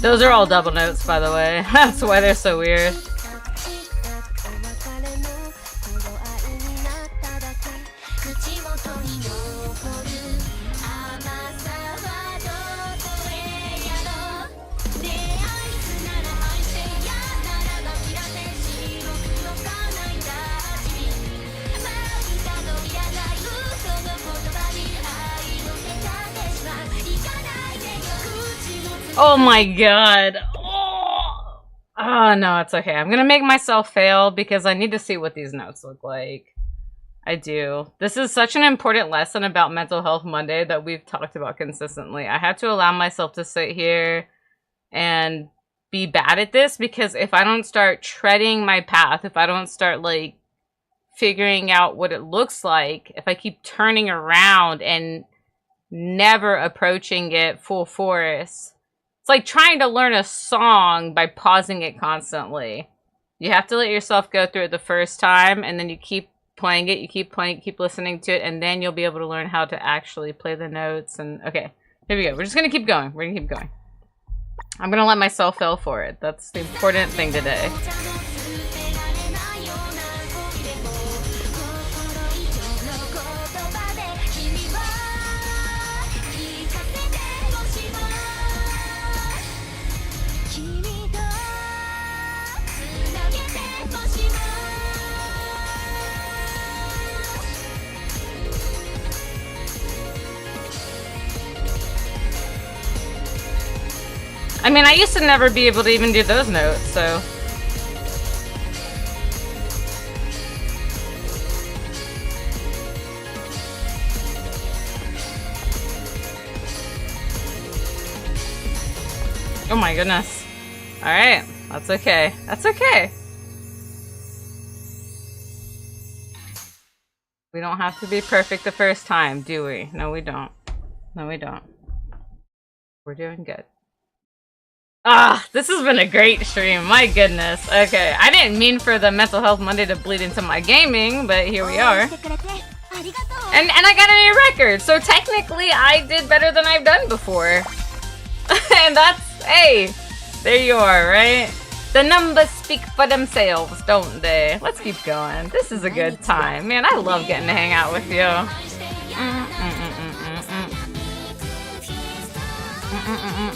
Those are all double notes, by the way. That's why they're so weird. Oh my god. Oh no, it's okay. I'm gonna make myself fail because I need to see what these notes look like. I do. This is such an important lesson about Mental Health Monday that we've talked about consistently. I had to allow myself to sit here and be bad at this because if I don't start treading my path, if I don't start like figuring out what it looks like, if I keep turning around and never approaching it full force, it's like trying to learn a song by pausing it constantly. You have to let yourself go through it the first time, and then you keep playing it, you keep playing it, keep listening to it, and then you'll be able to learn how to actually play the notes. And okay, here we go. We're just gonna keep going. We're gonna keep going. I'm gonna let myself fail for it. That's the important thing today. I mean, I used to never be able to even do those notes, so... Oh my goodness. Alright, that's okay. That's okay. We don't have to be perfect the first time, do we? No, we don't. No, we don't. We're doing good. Ah, this has been a great stream. My goodness. Okay, I didn't mean for the Mental Health Monday to bleed into my gaming, but here we are. And I got a new record, so technically I did better than I've done before. And that's, hey, there you are, right? The numbers speak for themselves, don't they? Let's keep going. This is a good time. Man, I love getting to hang out with you.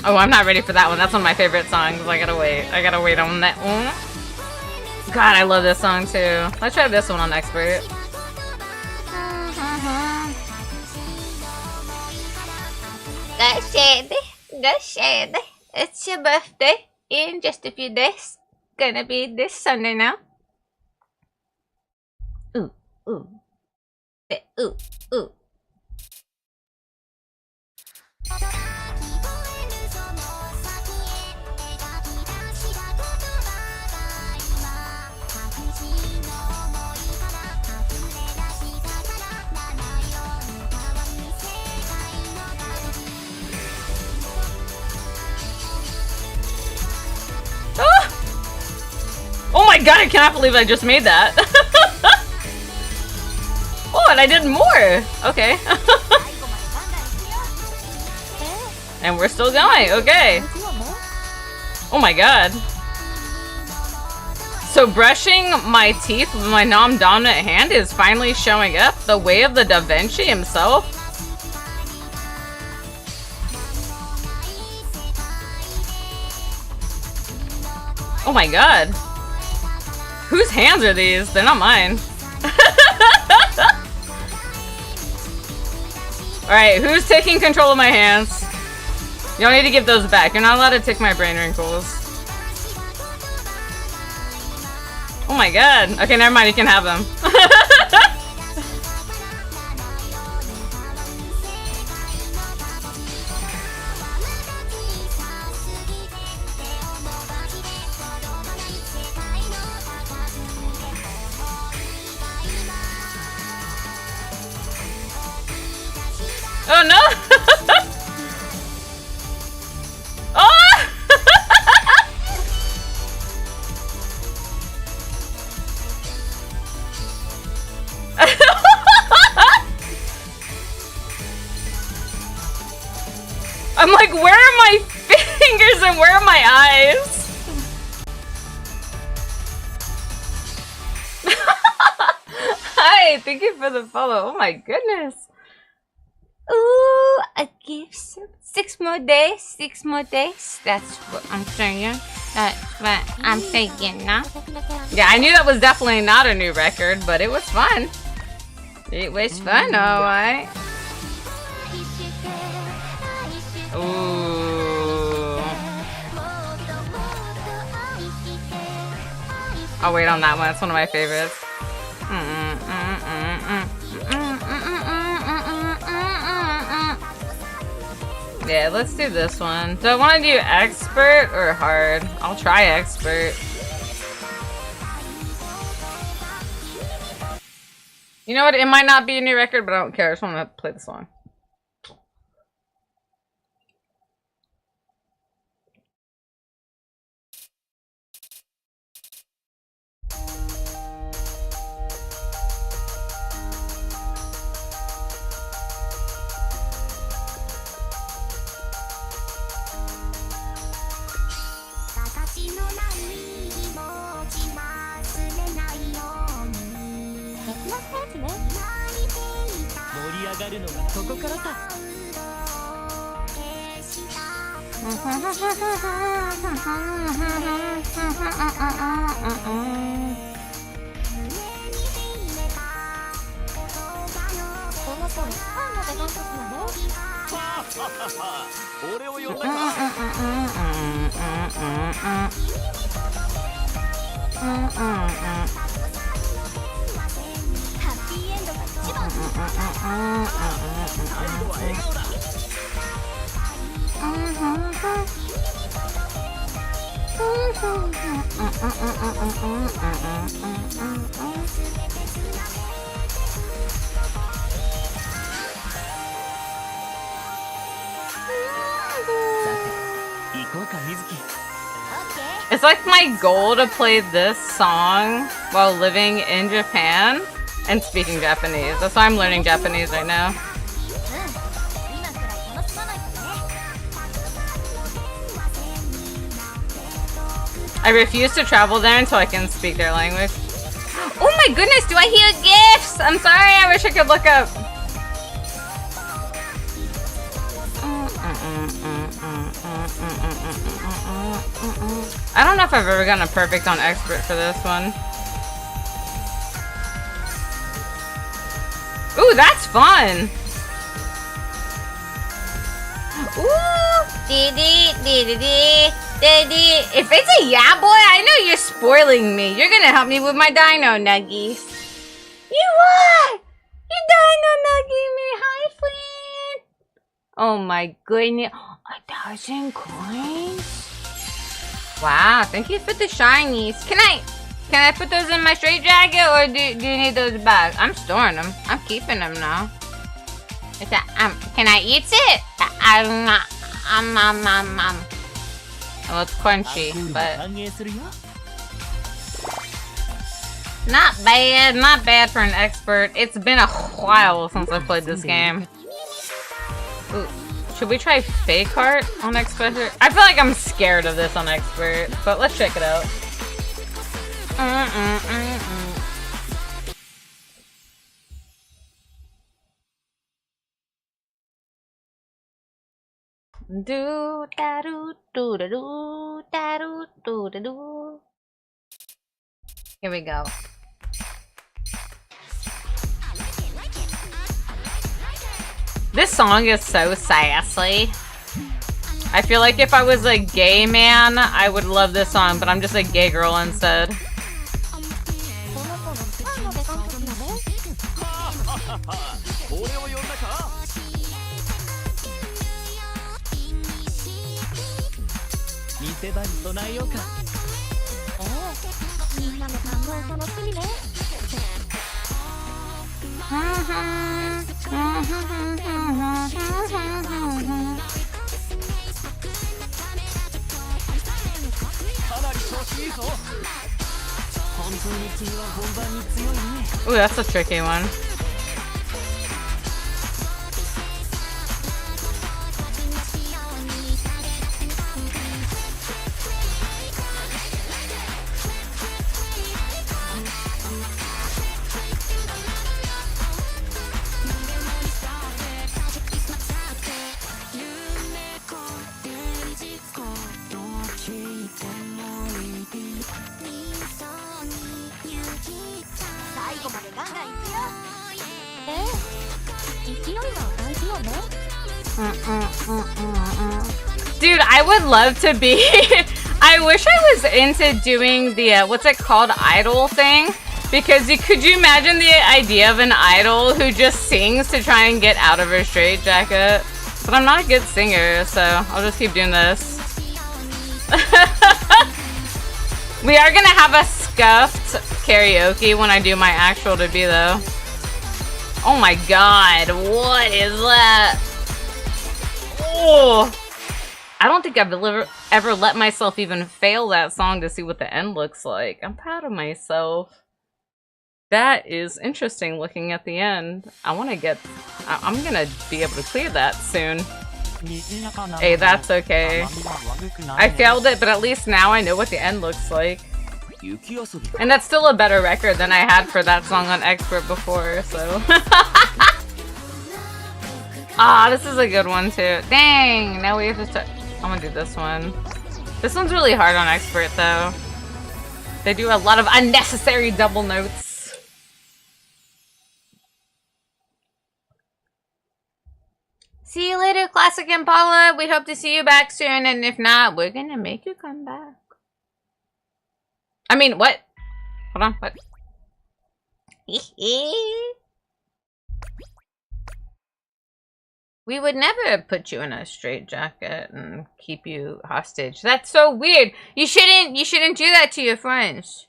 Oh, I'm not ready for that one. That's one of my favorite songs. I gotta wait. I gotta wait on that one. God, I love this song too. Let's try this one on Expert.
Go shade. It's your birthday in just a few days. Gonna be this Sunday now. Ooh, ooh. Ooh, ooh.
Ah! Oh my god, I cannot believe I just made that. Oh, and I did more. Okay. And we're still going. Okay. Oh my god. So brushing my teeth with my non-dominant hand is finally showing up? The way of the Da Vinci himself? Oh my god. Whose hands are these? They're not mine. Alright, who's taking control of my hands? You don't need to give those back. You're not allowed to take my brain wrinkles. Oh my god. Okay, never mind. You can have them. Oh no! Oh! I'm like, where are my fingers and where are my eyes? Hi, thank you for the follow. Oh my goodness.
Ooh, a gift. 6 more days. 6 more days. That's what I'm saying. That's what I'm thinking now.
Yeah, I knew that was definitely not a new record, but it was fun. It was fun, alright. Ooh. I'll wait on that one. It's one of my favorites. Yeah, let's do this one. Do I want to do expert or hard? I'll try expert. You know what? It might not be a new record, but I don't care. I just want to play the song. It's like my goal to play this song while living in Japan and speaking Japanese. That's why I'm learning Japanese right now. I refuse to travel there until I can speak their language. Oh my goodness, do I hear gifts? I'm sorry, I wish I could look up. I don't know if I've ever gotten a perfect on expert for this one. Ooh, that's fun!
Ooh, if it's a yeah boy, I know you're spoiling me. You're gonna help me with my dino nuggies. You are! You dino nuggie me, hi friend! Oh my goodness, 1,000 coins? Wow, thank you for the shinies. Can I put those in my straitjacket or do you need those back? I'm storing them. I'm keeping them now. Can I eat it? Well, it's crunchy, but not bad. Not bad for an expert. It's been a while since I played this game. Ooh. Should we try fake heart on expert? I feel like I'm scared of this on expert, but let's check it out. Do da do do da do da do do da do. Here we go. This song is so sassy. I feel like if I was a gay man, I would love this song, but I'm just a gay girl instead. Ooh, that's a tricky one.
Dude, I would love to be... I wish I was into doing the, what's it called, idol thing? Because could you imagine the idea of an idol who just sings to try and get out of her straitjacket? But I'm not a good singer, so I'll just keep doing this. We are gonna have a scuffed karaoke when I do my actual debut, though. Oh my god, what is that? Oh! I don't think I've ever let myself even fail that song to see what the end looks like. I'm proud of myself. That is interesting looking at the end. I'm gonna be able to clear that soon. Hey, that's okay. I failed it, but at least now I know what the end looks like. And that's still a better record than I had for that song on Expert before, so... Ah, this is a good one too. Dang, now we have to start. I'm gonna do this one. This one's really hard on Expert though. They do a lot of unnecessary double notes. See you later, Classic Impala. We hope to see you back soon, and if not, we're gonna make you come back. I mean, what? Hold on, what? We would never put you in a straitjacket and keep you hostage. That's so weird. You shouldn't do that to your friends.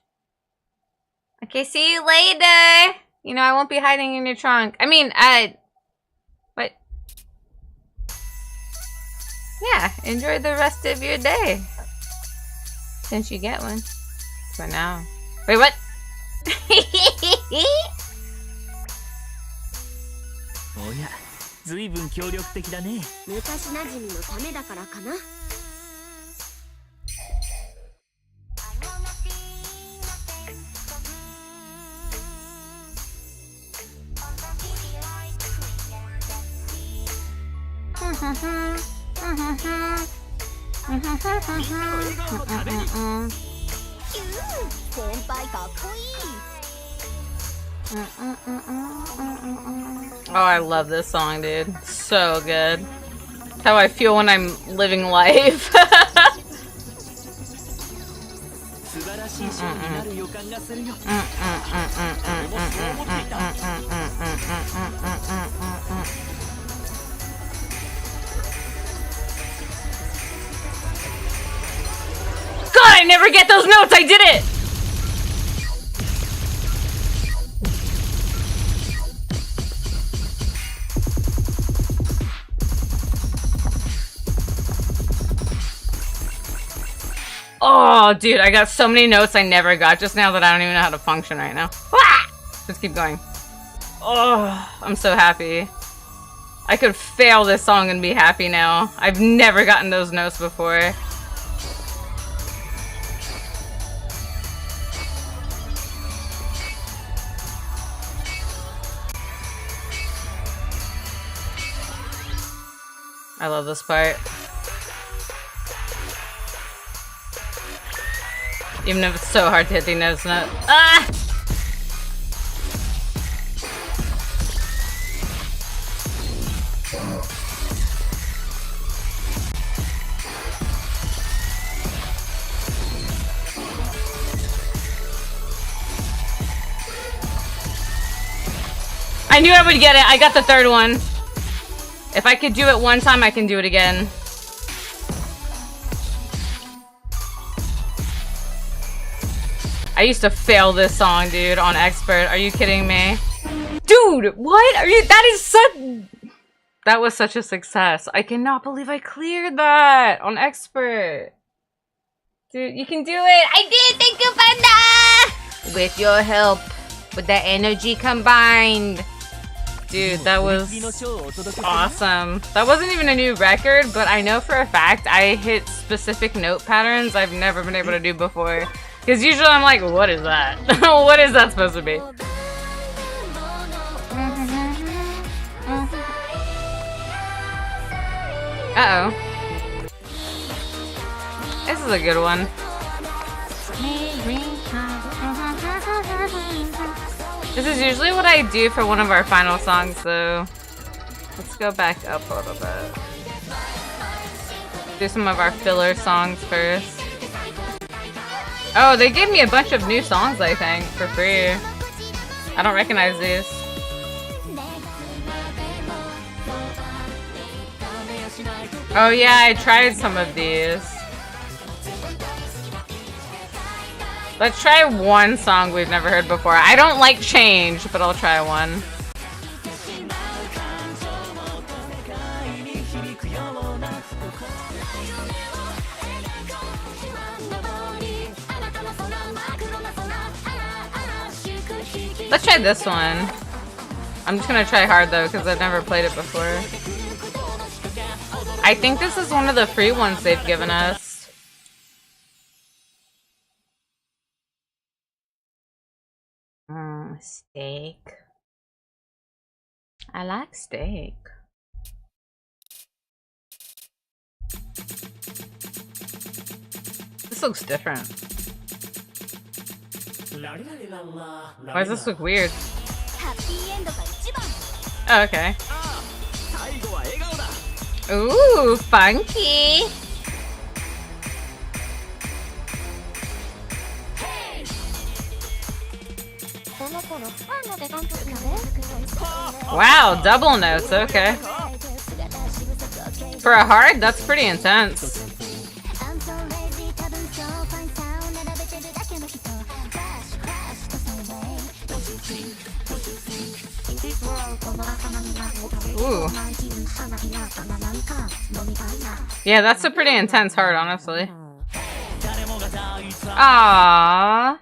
Okay, see you later. You know, I won't be hiding in your trunk. I mean, what? Yeah, enjoy the rest of your day. Since you get one. For now. Wait, what?
Oh yeah. 随分協力的だね。昔馴染みのためだからかな。先輩かっこいい。
Oh, I love this song, dude. So good. It's how I feel when I'm living life. God, I never get those notes! I did it! Oh, dude, I got so many notes I never got just now that I don't even know how to function right now. Ah! Just keep going. Oh, I'm so happy. I could fail this song and be happy now. I've never gotten those notes before. I love this part. Even if it's so hard to hit the notes. Ah! I knew I would get it. I got the third one. If I could do it one time, I can do it again. I used to fail this song, dude, on Expert. Are you kidding me? Dude, what? Are you? That was such a success. I cannot believe I cleared that on Expert. Dude, you can do it. I did. Thank you, Panda. With your help, with that energy combined. Dude, that was awesome. That wasn't even a new record, but I know for a fact I hit specific note patterns I've never been able to do before. Because usually I'm like, what is that? What is that supposed to be? Uh-oh. This is a good one. This is usually what I do for one of our final songs, though. Let's Let's go back up a little bit. Do some of our filler songs first. Oh, they gave me a bunch of new songs, I think, for free. I don't recognize these. Oh yeah, I tried some of these. Let's try one song we've never heard before. I don't like Change, but I'll try one. Let's try this one. I'm just gonna try hard though, because I've never played it before. I think this is one of the free ones they've given us. Steak. I like steak. This looks different. Why does this look weird? Oh, okay. Ooh, funky. Wow, double notes, okay. For a hard, that's pretty intense. Ooh. Yeah, that's a pretty intense heart, honestly. Aww.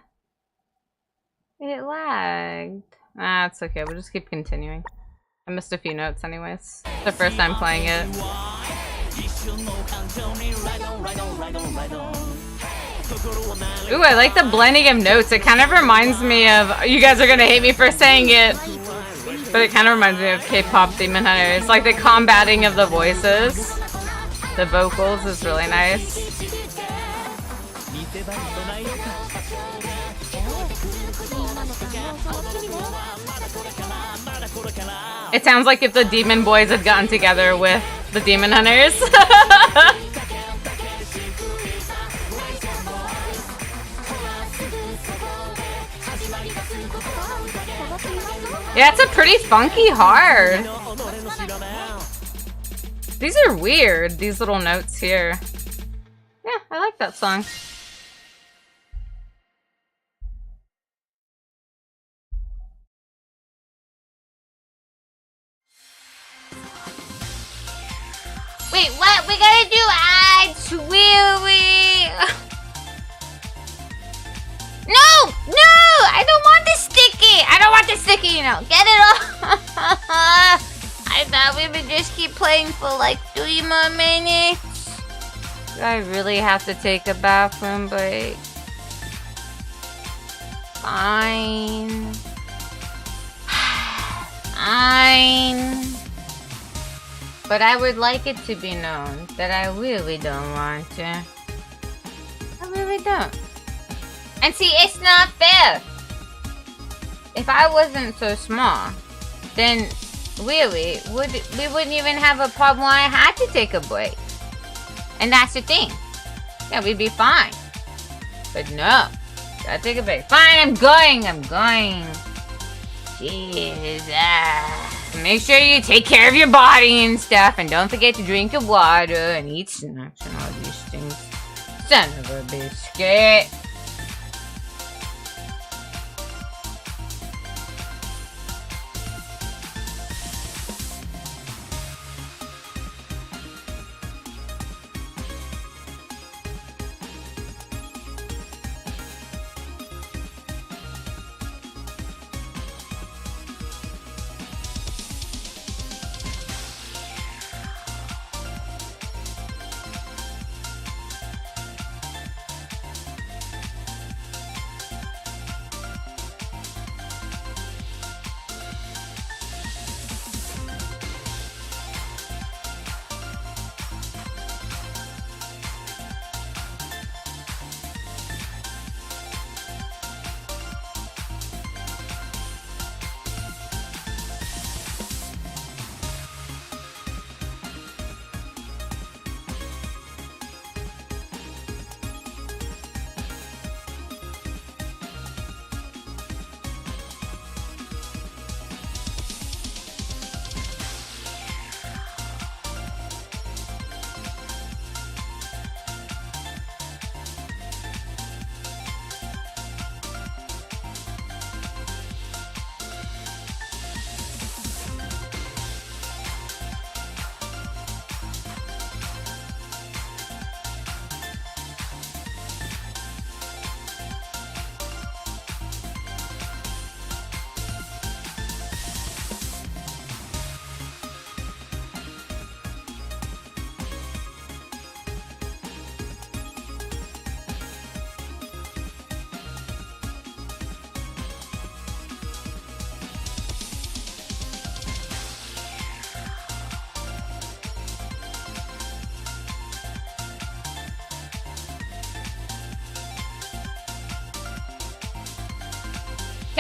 It lagged. Ah, it's okay. We'll just keep continuing. I missed a few notes anyways. It's the first time playing it. Ooh, I like the blending of notes. It kind of reminds me of... You guys are gonna hate me for saying it. But it kind of reminds me of K-pop Demon Hunters. It's like the combating of the voices. The vocals is really nice. It sounds like if the Demon Boys had gotten together with the Demon Hunters. Yeah, it's a pretty funky heart. These are weird, these little notes here. Yeah, I like that song.
Wait, what? We gotta do ads, really? No! No! I don't want the sticky! I don't want the sticky, you know. Get it off! I thought we would just keep playing for like 3 more minutes.
Do I really have to take a bathroom break?
Fine. Fine.
But I would like it to be known that I really don't want to. I really don't.
And see, it's not fair.
If I wasn't so small, then really, we wouldn't even have a problem when I had to take a break.
And that's the thing.
Yeah, we'd be fine. But no, gotta take a break. Fine, I'm going. Jesus. Make sure you take care of your body and stuff, and don't forget to drink your water and eat snacks and all these things. Son of a biscuit.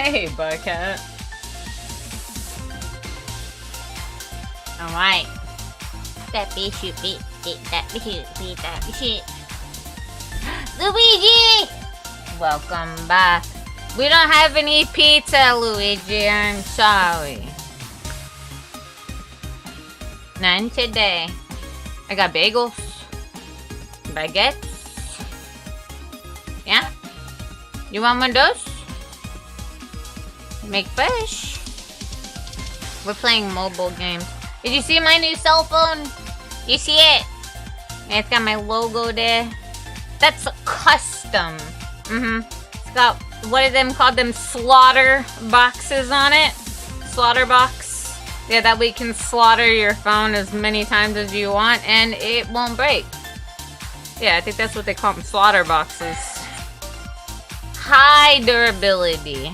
Hey, Bucket.
Alright. That be shoot beat. That be shoot beat. That be shoot. Luigi! Welcome back. We don't have any pizza, Luigi. I'm sorry. None today. I got bagels. Baguettes. Yeah? You want one of those? Make fish. We're playing mobile games. Did you see my new cell phone? You see it? It's got my logo there. That's custom. It's got, what are them called? Them slaughter boxes on it. Slaughter box. Yeah, that way you can slaughter your phone as many times as you want and it won't break. Yeah, I think that's what they call them. Slaughter boxes. High durability.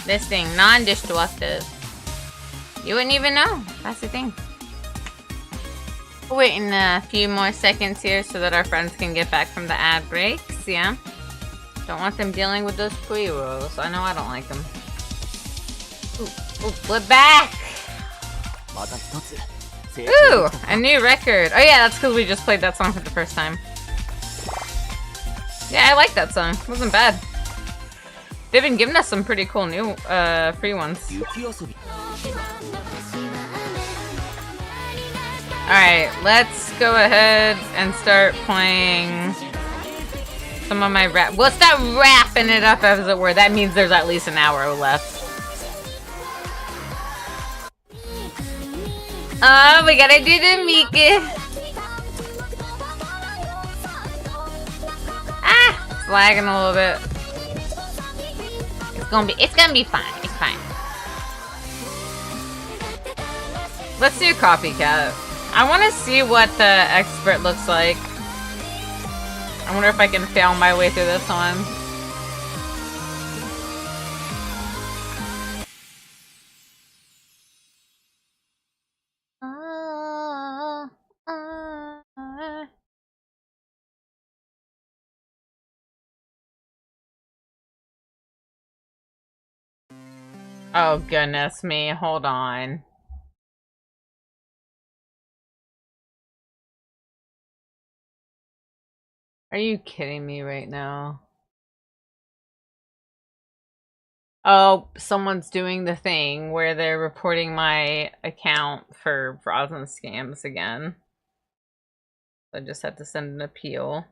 This thing, non-destructive. You wouldn't even know. That's the thing. We're waiting a few more seconds here so that our friends can get back from the ad breaks, yeah? Don't want them dealing with those pre-rolls. I know I don't like them. Ooh, we're back! Ooh, a new record. Oh yeah, that's because we just played that song for the first time. Yeah, I like that song. It wasn't bad. They've been giving us some pretty cool new, free ones. Alright, let's go ahead and start playing some of my rap. We'll start wrapping it up, as it were. That means there's at least an hour left. Oh, we gotta do the Mika. Ah, it's lagging a little bit. It's gonna be fine. It's fine. Let's do Copycat. I want to see what the expert looks like. I wonder if I can fail my way through this one. Oh goodness me, hold on. Are you kidding me right now? Oh, someone's doing the thing where they're reporting my account for frauds and scams again. I just had to send an appeal.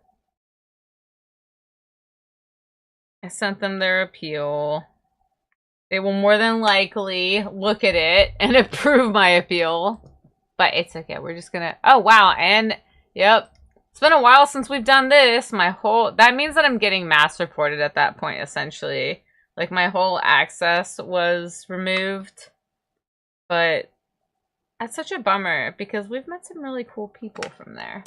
I sent them their appeal. They will more than likely look at it and approve my appeal. But it's okay, we're just gonna... Oh, wow, and... Yep. It's been a while since we've done this. That means that I'm getting mass reported at that point, essentially. Like, my whole access was removed. But that's such a bummer, because we've met some really cool people from there.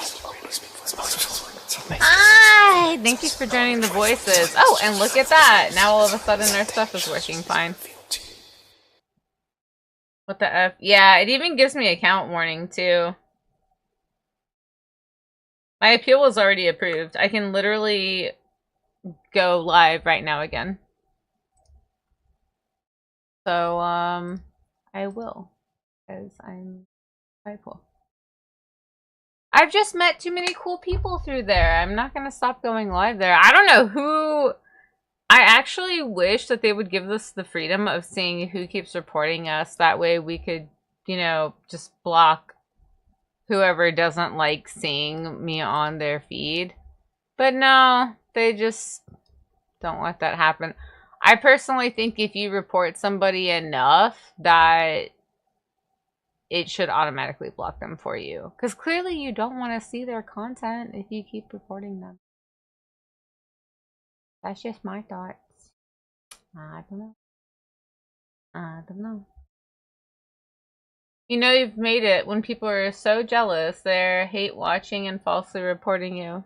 Hi! Thank you for joining the voices. Oh, and look at that! Now all of a sudden their stuff is working fine. What the F? Yeah, it even gives me account warning, too. My appeal was already approved. I can literally go live right now again. So, I will. Because I'm quite cool. I've just met too many cool people through there. I'm not gonna stop going live there. I don't know who... I actually wish that they would give us the freedom of seeing who keeps reporting us. That way we could, you know, just block whoever doesn't like seeing me on their feed. But no, they just don't let that happen. I personally think if you report somebody enough that it should automatically block them for you. Because clearly you don't want to see their content if you keep reporting them. That's just my thoughts. I don't know. I don't know. You know you've made it when people are so jealous they're hate watching and falsely reporting you.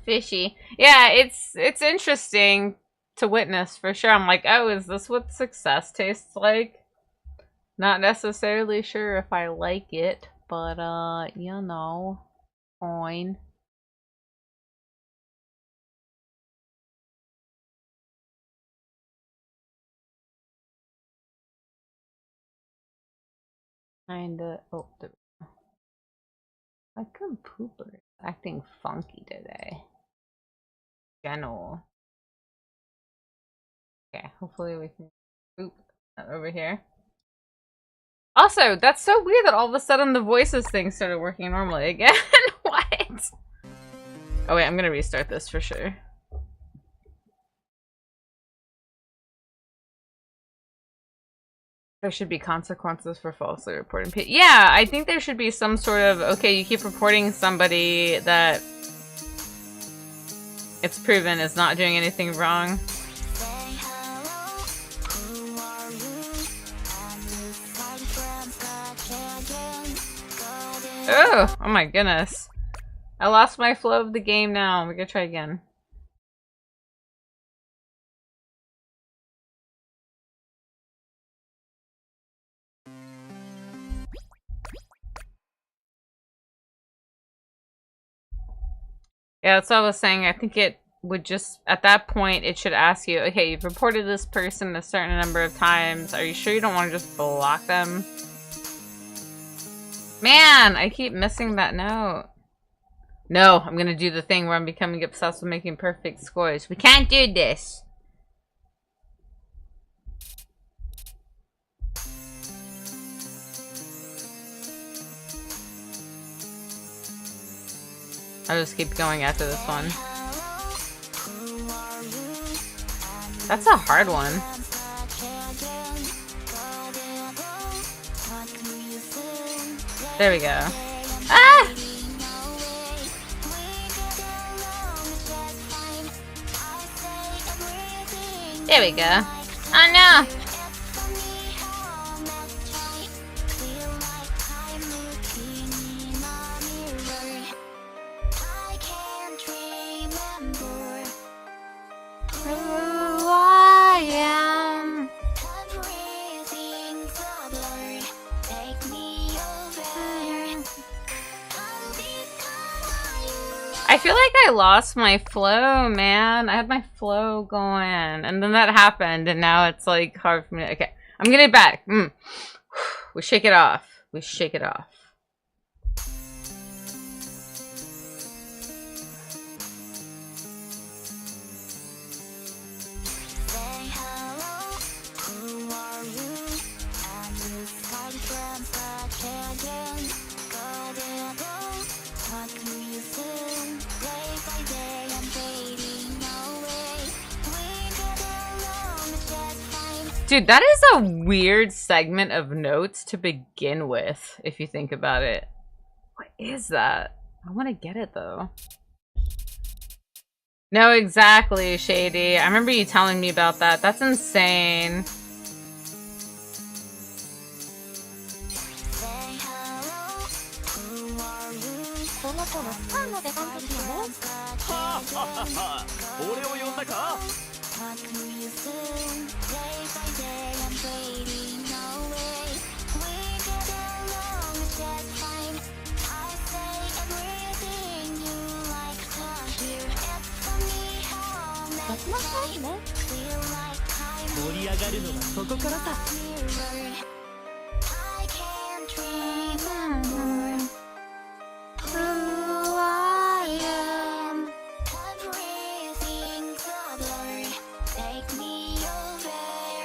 Fishy. Yeah, it's interesting to witness for sure. I'm like, oh, is this what success tastes like? Not necessarily sure if I like it, but you know, fine.
Kinda. Oh, there we go. My computer is acting funky today. General. Okay, hopefully we can. Oop, over here. Also, that's so weird that all of a sudden the voices thing started working normally again. What? Oh wait, I'm gonna restart this for sure. There should be consequences for falsely reporting people. Yeah, I think there should be some sort of, okay, you keep reporting somebody that it's proven is not doing anything wrong. Oh my goodness. I lost my flow of the game now. We're gonna try again. Yeah, that's what I was saying. I think it would just, at that point, it should ask you, okay, you've reported this person a certain number of times. Are you sure you don't want to just block them? Man, I keep missing that note. No, I'm gonna do the thing where I'm becoming obsessed with making perfect scores. We can't do this. I'll just keep going after this one. That's a hard one. There we go. Ah! There we go. Oh no! I feel like I lost my flow, man. I had my flow going, and then that happened, and now it's like hard for me to, okay, I'm getting it back. We shake it off. We shake it off. Dude, that is a weird segment of notes to begin with, if you think about it. What is that? I want to get it, though. No, exactly, Shady. I remember you telling me about that. That's insane.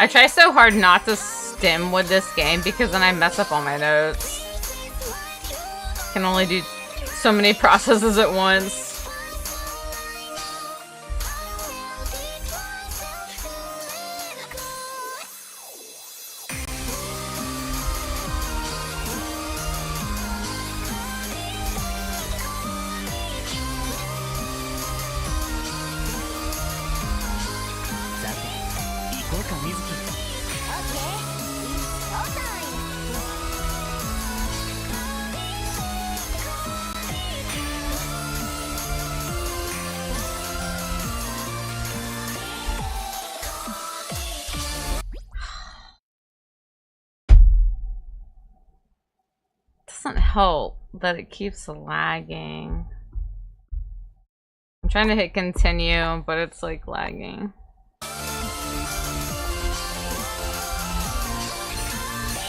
I try so hard not to stim with this game because then I mess up all my notes. Can only do so many processes at once. Doesn't help that it keeps lagging. I'm trying to hit continue, but it's like lagging.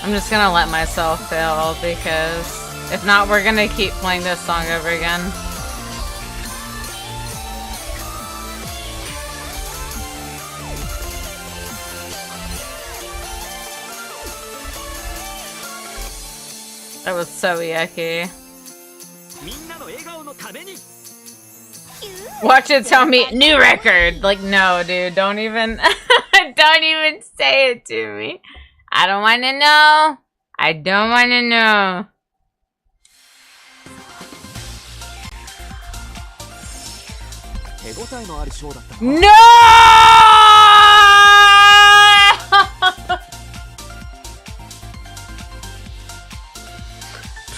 I'm just gonna let myself fail because if not, we're gonna keep playing this song over again. That was so yucky. Watch it tell me new record. Like, no, dude, don't even don't even say it to me. I don't want to know. I don't want to know. No!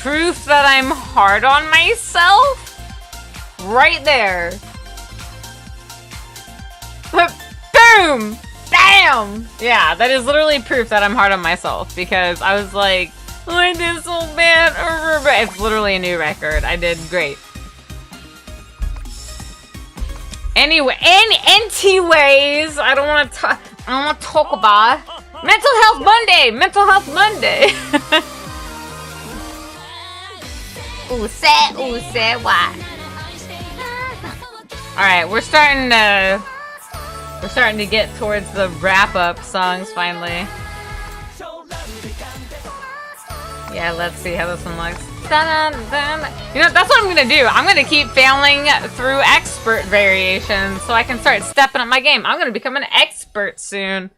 Proof that I'm hard on myself? Right there. Boom! Bam! Yeah, that is literally proof that I'm hard on myself because I was like, oh, I did so bad. It's literally a new record. I did great. Anyway, anyways, I don't want to talk about Mental Health Monday. Mental Health Monday.
Ooh, sad, why?
Alright, we're starting to get towards the wrap-up songs finally. Yeah, let's see how this one looks. You know, that's what I'm gonna do. I'm gonna keep failing through expert variations so I can start stepping up my game. I'm gonna become an expert soon.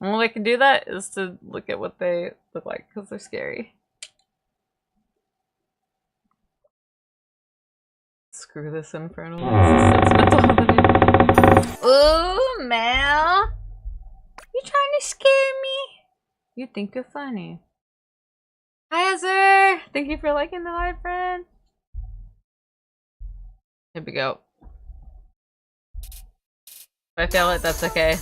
The only way I can do that is to look at what they look like because they're scary. Screw this infernal.
Ooh, Mel. You trying to scare me?
You think you're funny. Hi, Azur! Thank you for liking the live, friend. Here we go. If I fail it, that's okay.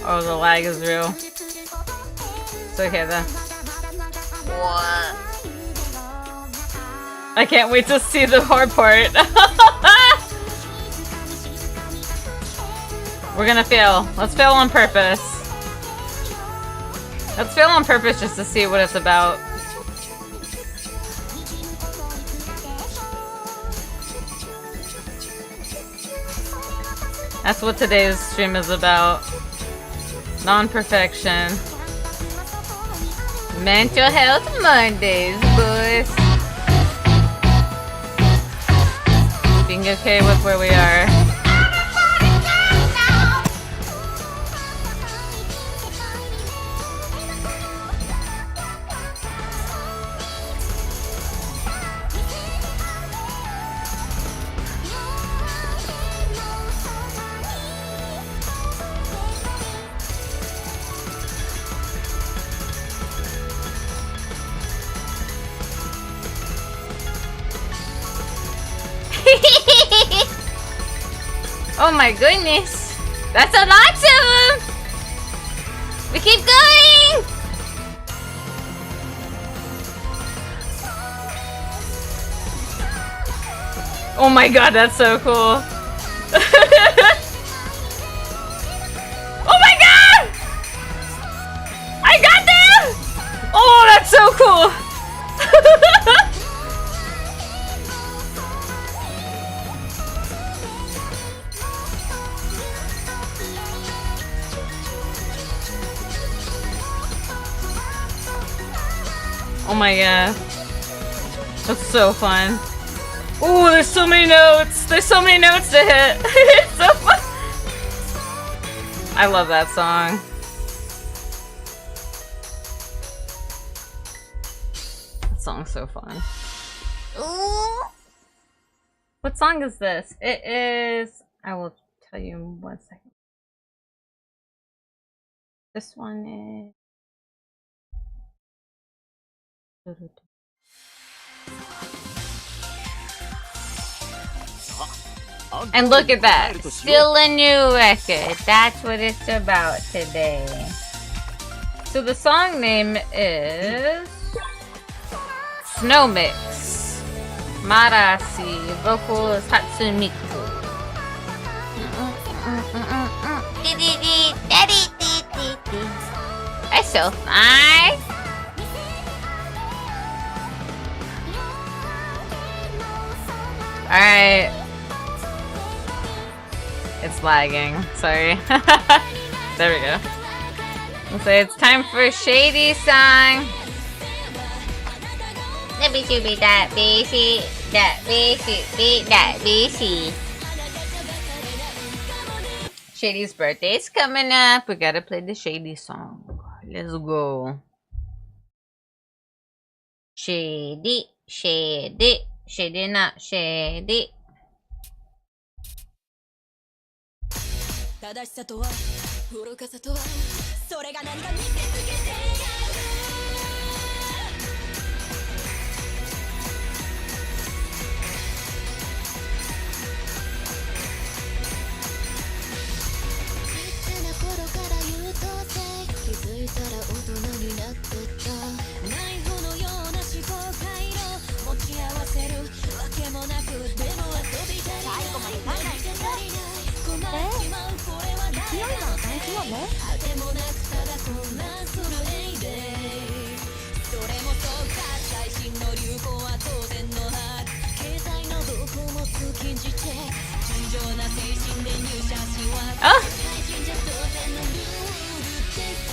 Oh, the lag is real. It's okay though.
What?
I can't wait to see the hard part. We're gonna fail. Let's fail on purpose. Let's fail on purpose just to see what it's about. That's what today's stream is about. Non-perfection. Mental Health Mondays, boys. Being okay with where we are.
Oh my goodness. That's a lot of them. We keep going.
Oh my god, that's so cool. Oh my god! I got them! Oh, that's so cool. Oh my god. That's so fun. Ooh, there's so many notes! There's so many notes to hit! It's so fun! I love that song. That song's so fun.
Ooh.
What song is this? It is... I will tell you in 1 second. This one is... And look at that. Still a new record. That's what it's about today. So the song name is Snow Mix. Marasi. Vocals Hatsumiku. That's so fine. Alright. It's lagging. Sorry. There we go. We'll say it's time for a Shady song. That busy. Shady's birthday's coming up. We gotta play the Shady song. Let's go. Shady, not shady.
正しさとは愚かさとはそれが何か見せつけてやるちっちゃな頃から優等生気づいたら大人になってたナイフのような思考回路持ち合わせるわけもなくでも遊びたり最後まで考えて足りない困っちまうこれは勢いが大事よねあてもなくただ混乱するエイデイそれもそうか最新の流行は当然のはず経済の動向も通勤時て純情な精神で入社しは最新じゃ当然のルールです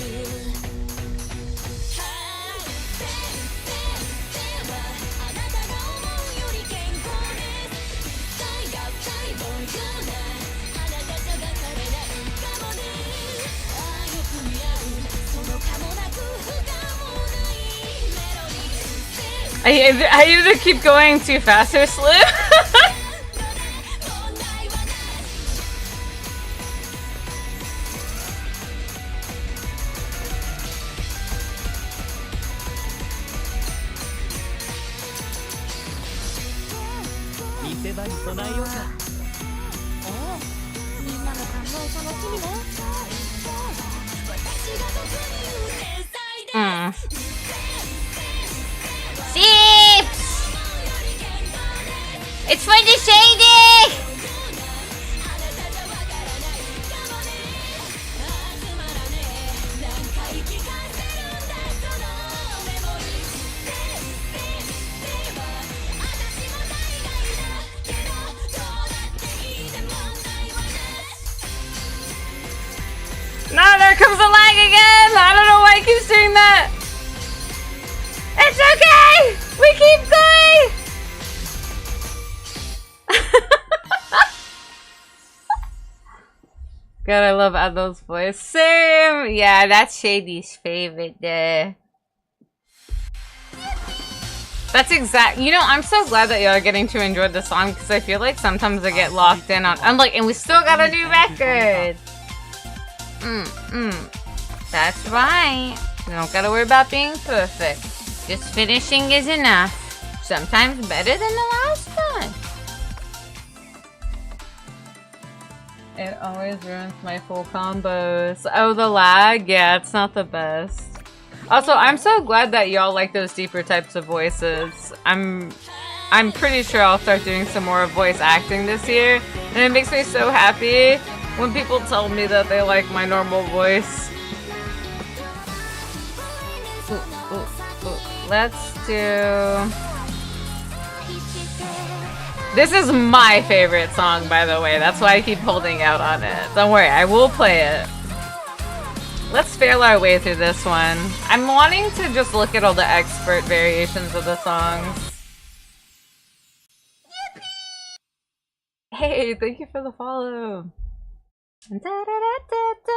あなたが思うより健康です一切が細胞がない
I either keep going too fast or slow. Sheeps! It's for the Shady! No, there comes the lag again! I don't know why it keeps doing that! It's okay! We keep going! God, I love Adol's voice. Same! Yeah, that's Shady's favorite there. That's exact. You know, I'm so glad that y'all are getting to enjoy the song because I feel like sometimes I get locked in on. I'm like, and we still got a new record! That's right. You don't gotta worry about being perfect. Just finishing is enough. Sometimes better than the last one. It always ruins my full combos. Oh, the lag? Yeah, it's not the best. Also, I'm so glad that y'all like those deeper types of voices. I'm pretty sure I'll start doing some more voice acting this year. And it makes me so happy when people tell me that they like my normal voice. Let's do... This is my favorite song, by the way. That's why I keep holding out on it. Don't worry, I will play it. Let's fail our way through this one. I'm wanting to just look at all the expert variations of the songs. Hey, thank you for the follow. Da, da, da, da, da.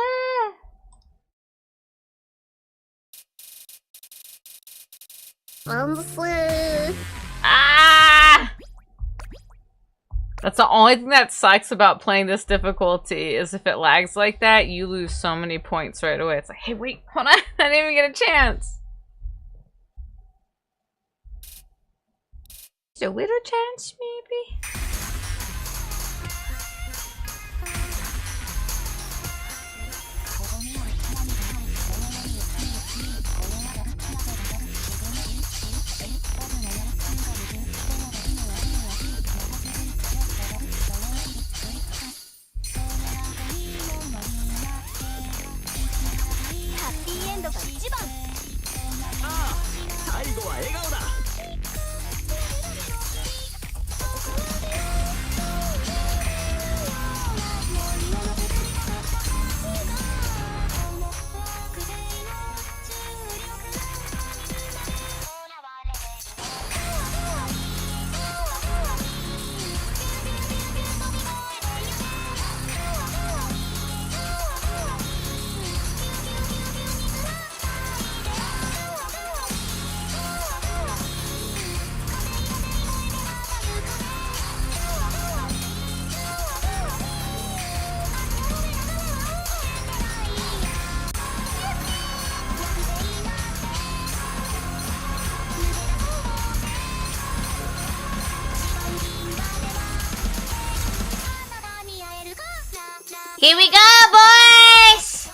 Ah! That's the only thing that sucks about playing this difficulty is if it lags like that, you lose so many points right away. It's like, hey, wait, hold on, I didn't even get a chance. Is there a little chance, maybe?
Here we go, boys!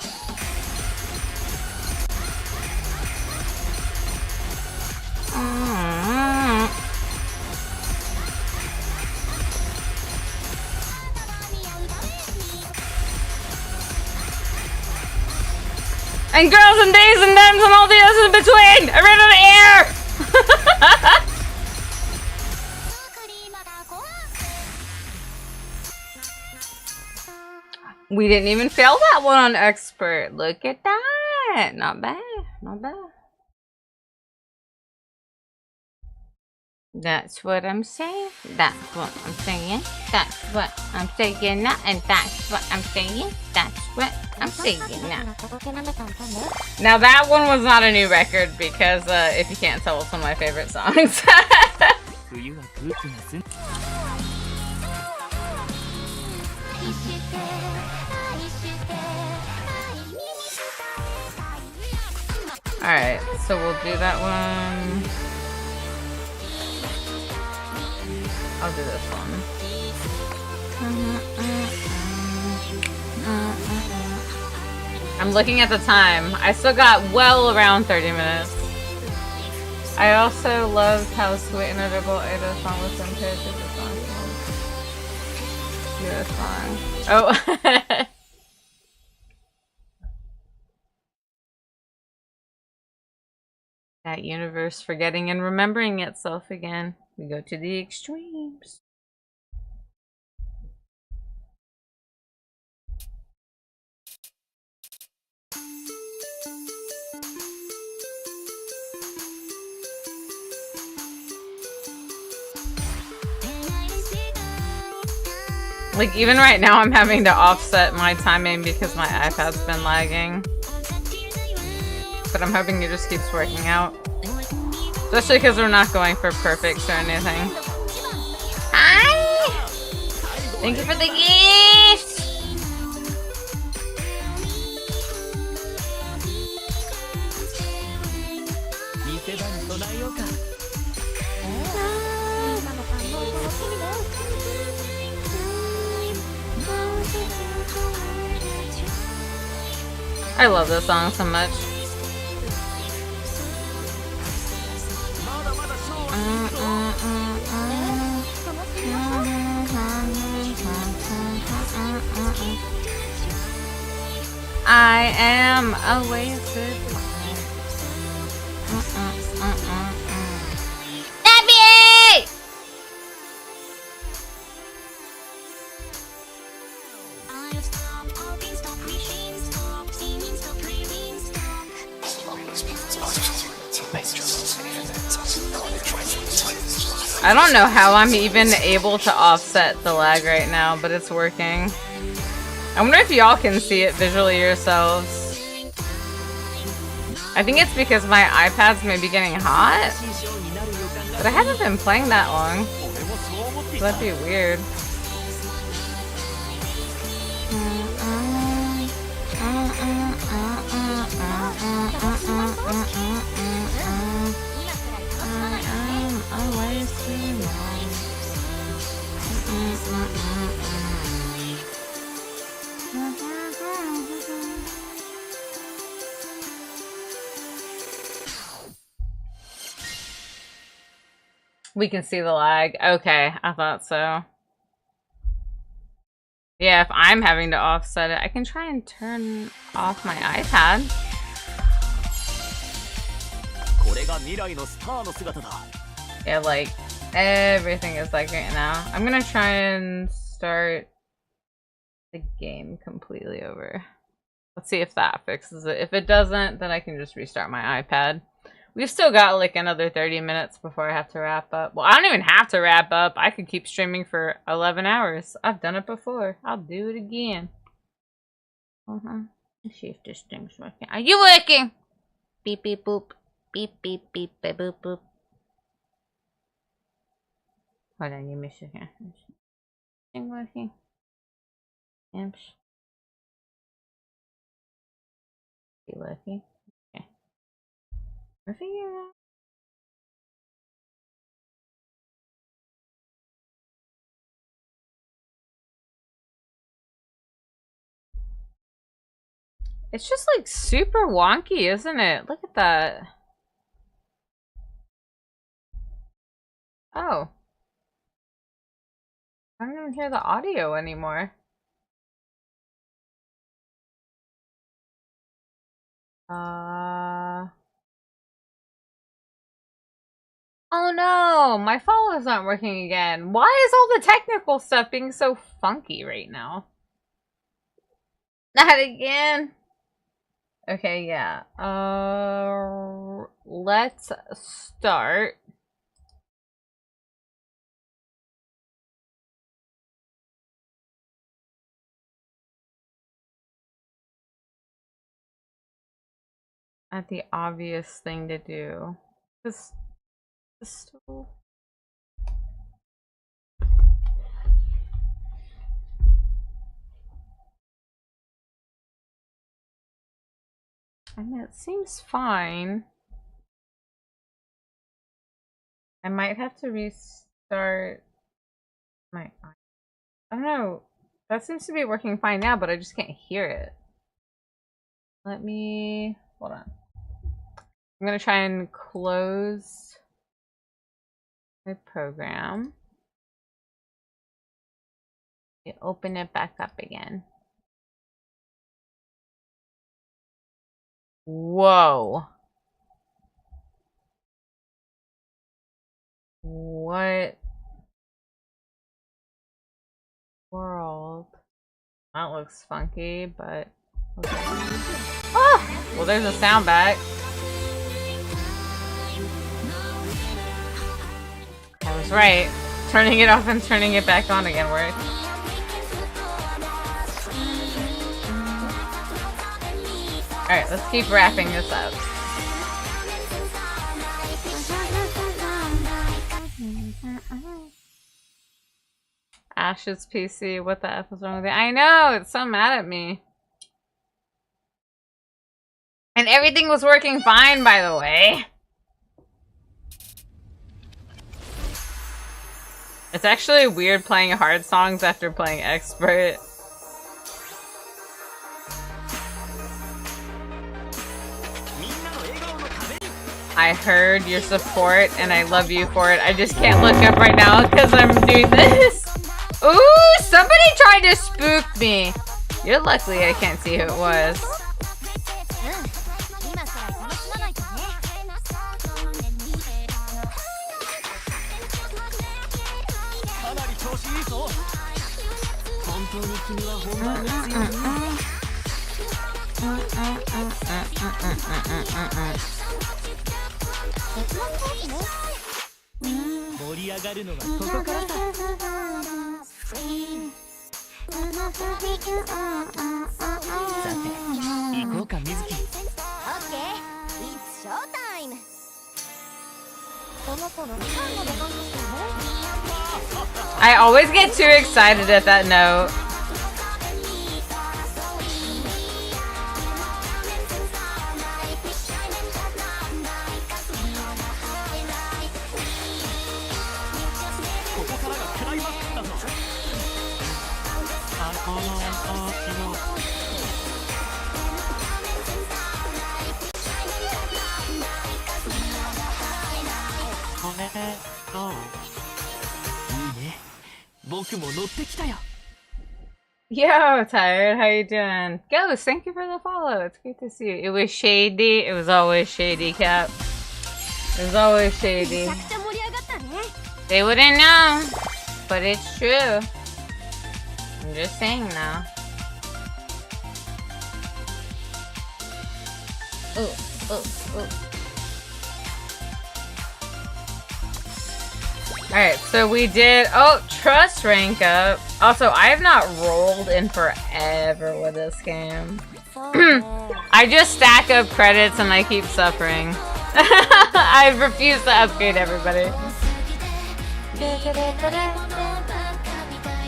And girls and days and thems and all the others in between! I ran out of air! We didn't even fail that one on expert. Look at that. Not bad. Not bad. That's what I'm saying. That's what I'm saying. That's what I'm saying now. And that's what I'm saying. That's what I'm saying now. Now that one was not a new record because if you can't tell, it's one of my favorite songs. Alright, so we'll do that one. I'll do this one. I'm looking at the time. I still got well around 30 minutes. I also loved how sweet and adorable Ada's song was compared to the song. Your song. Oh. That universe forgetting and remembering itself again. We go to the extremes. Like, even right now I'm having to offset my timing because my iPad's been lagging. But I'm hoping it just keeps working out. Especially because we're not going for perfects or anything. Hi! Thank you for the gift! I love this song so much. I am a wasted Debbie! I don't know how I'm even able to offset the lag right now, but it's working. I wonder if y'all can see it visually yourselves. I think it's because my iPad's maybe getting hot. But I haven't been playing that long. So that'd be weird. We can see the lag. Okay, I thought so. Yeah, if I'm having to offset it, I can try and turn off my iPad. Yeah, like, everything is like right now. I'm gonna try and start the game completely over. Let's see if that fixes it. If it doesn't, then I can just restart my iPad. We've still got like another 30 minutes before I have to wrap up. Well, I don't even have to wrap up. I could keep streaming for 11 hours. I've done it before. I'll do it again. Let's see if this thing's working. Are you working? Beep, beep, boop. Beep, beep, beep, beep, boop, boop. Hold on, you missed it here. Thing working? Yaps. Is it working? Okay. We're figuring it out. It's just like super wonky, isn't it? Look at that. Oh. I don't even hear the audio anymore. Oh no, my follower's not working again. Why is all the technical stuff being so funky right now? Not again. Okay, yeah. Let's start. At the obvious thing to do. Just I mean, it seems fine. I might have to restart my... I don't know. That seems to be working fine now, but I just can't hear it. Let me... Hold on. I'm gonna try and close my program. Open it back up again. Whoa. What world? That looks funky, but okay. Oh! Well, there's a sound back. I was right. Turning it off and turning it back on again worked. Alright, let's keep wrapping this up. Ash's PC, what the F is wrong with it? I know, it's so mad at me. And everything was working fine, by the way. It's actually weird playing hard songs after playing expert. I heard your support and I love you for it. I just can't look up right now because I'm doing this. Ooh, somebody tried to spook me. You're lucky I can't see who it was. I always get too excited at that note. Yo, Tired, how you doing? Ghost, thank you for the follow. It's great to see you. It was shady. It was always shady, Cap. It's always shady. They wouldn't know, but it's true. I'm just saying now. Alright, so we did trust rank up. Also, I have not rolled in forever with this game. I just stack up credits and I keep suffering. I refuse to upgrade everybody.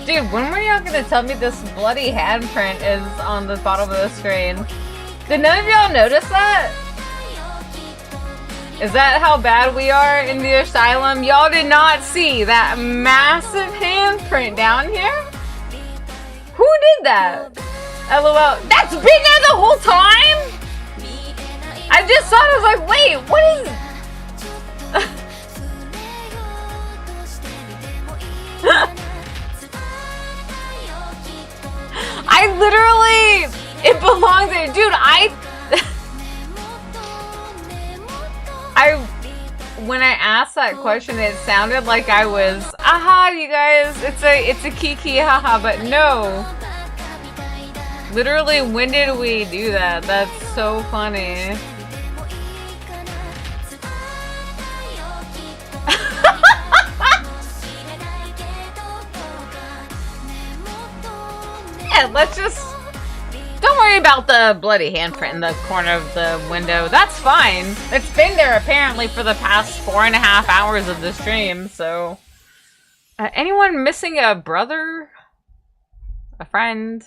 Dude, when were y'all gonna tell me this bloody handprint is on the bottom of the screen? Did none of y'all notice that? Is that how bad we are in the asylum? Y'all did not see that massive handprint down here? Who did that? LOL. That's been there the whole time? I just saw it, I was like, wait, what is... I literally... It belongs there. Dude, when I asked that question, it sounded like I was, aha, you guys, it's a kiki, haha, but no. Literally, when did we do that? That's so funny. Yeah, let's just... Don't worry about the bloody handprint in the corner of the window. That's fine. It's been there apparently for the past 4.5 hours of the stream, so... anyone missing a brother? A friend?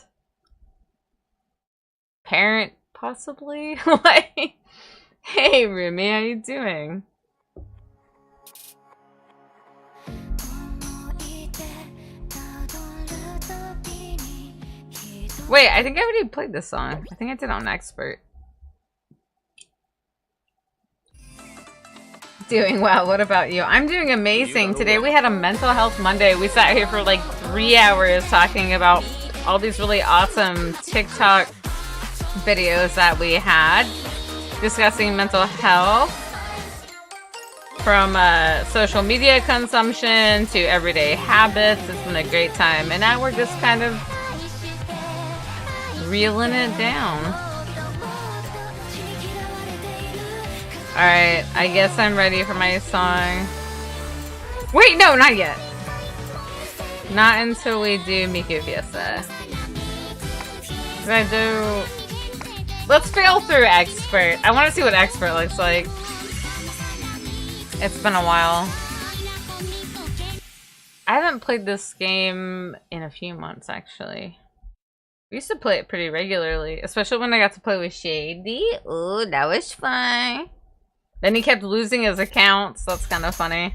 Parent, possibly? Like, hey Rumi, how you doing? Wait, I think I already played this song. I think I did on Expert. Doing well. What about you? I'm doing amazing. Today we had a mental health Monday. We sat here for like 3 hours talking about all these really awesome TikTok videos that we had discussing mental health, from social media consumption to everyday habits. It's been a great time, and now we're just kind of reeling it down. Alright, I guess I'm ready for my song. Wait, no, not yet. Not until we do Miku Fiesta. Let's fail through Expert. I want to see what Expert looks like. It's been a while. I haven't played this game in a few months, actually. We used to play it pretty regularly, especially when I got to play with Shady. Ooh, that was fun. Then he kept losing his accounts. So that's kind of funny.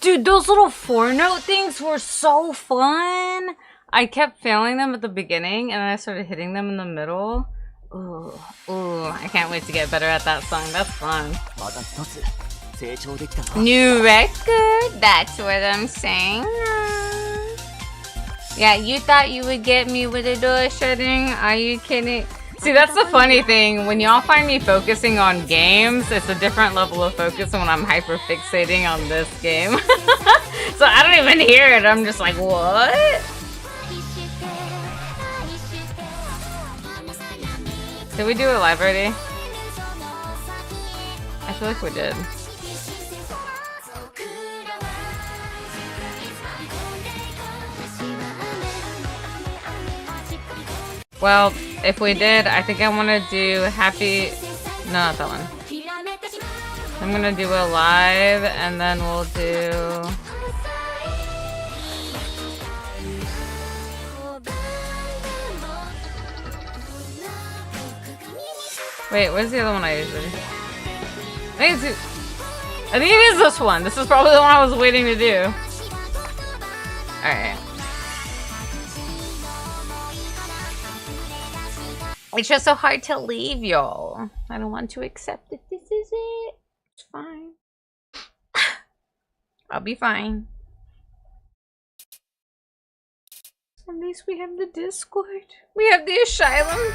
Dude, those little 4-note things were so fun. I kept failing them at the beginning, and then I started hitting them in the middle. Ooh, I can't wait to get better at that song. That's fun. New record, that's what I'm saying. Yeah, you thought you would get me with a door shutting? Are you kidding? See, that's the funny thing. When y'all find me focusing on games, it's a different level of focus when I'm hyper fixating on this game. So I don't even hear it. I'm just like, what? Did we do it live already? I feel like we did. Well, if we did, I think I want to do happy... No, not that one. I'm going to do a live, and then we'll do... Wait, where's the other one I usually... I think it is this one. This is probably the one I was waiting to do. Alright. It's just so hard to leave, y'all. I don't want to accept that this is it. It's fine. I'll be fine. At least we have the Discord. We have the Asylum.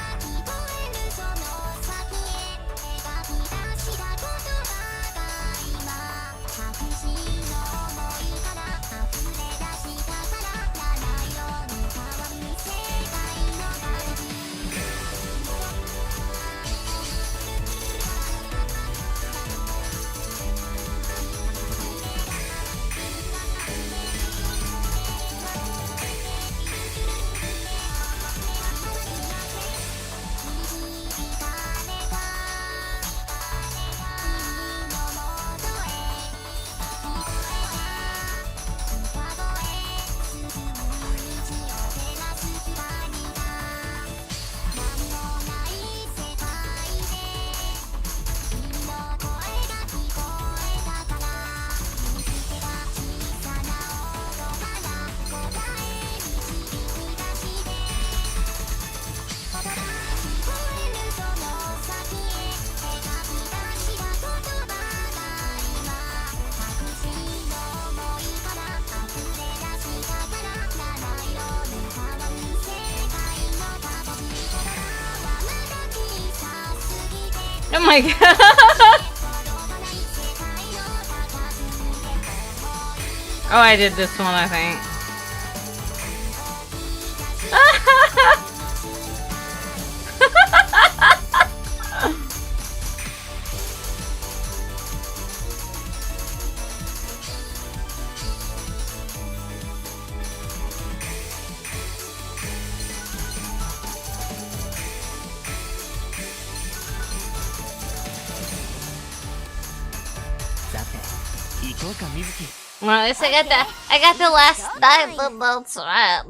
Oh my god! Oh, I did this one, I think. Well, at least I got the last 9 bubbles right.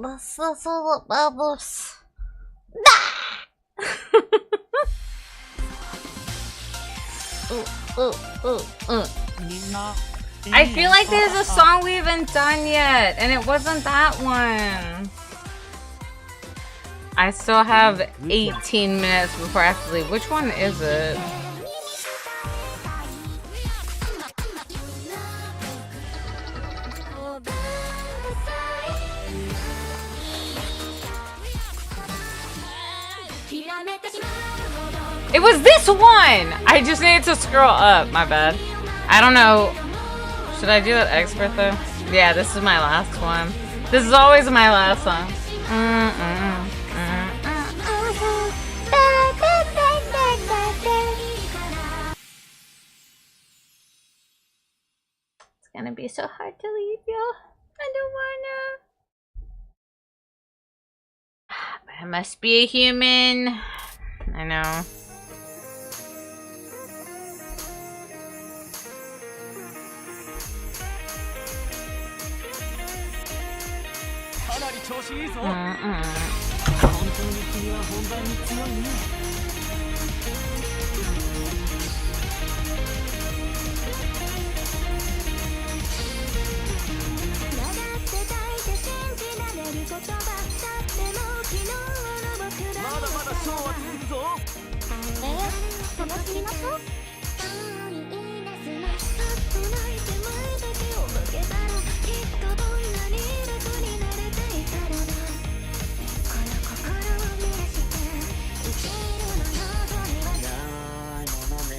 Bubbles. I feel like there's a song we haven't done yet, and it wasn't that one. I still have 18 minutes before I have to leave. Which one is it? It was this one! I just needed to scroll up, my bad. I don't know. Should I do that expert though? Yeah, this is my last one. This is always my last song. It's gonna be so hard to leave, y'all. I don't wanna. But I must be a human. I know.
きましょう。いいですね。ずっと泣いて前だけを向けたらきっとどんなに楽になれていたらな。この心を目指して生きるの望みはないものね。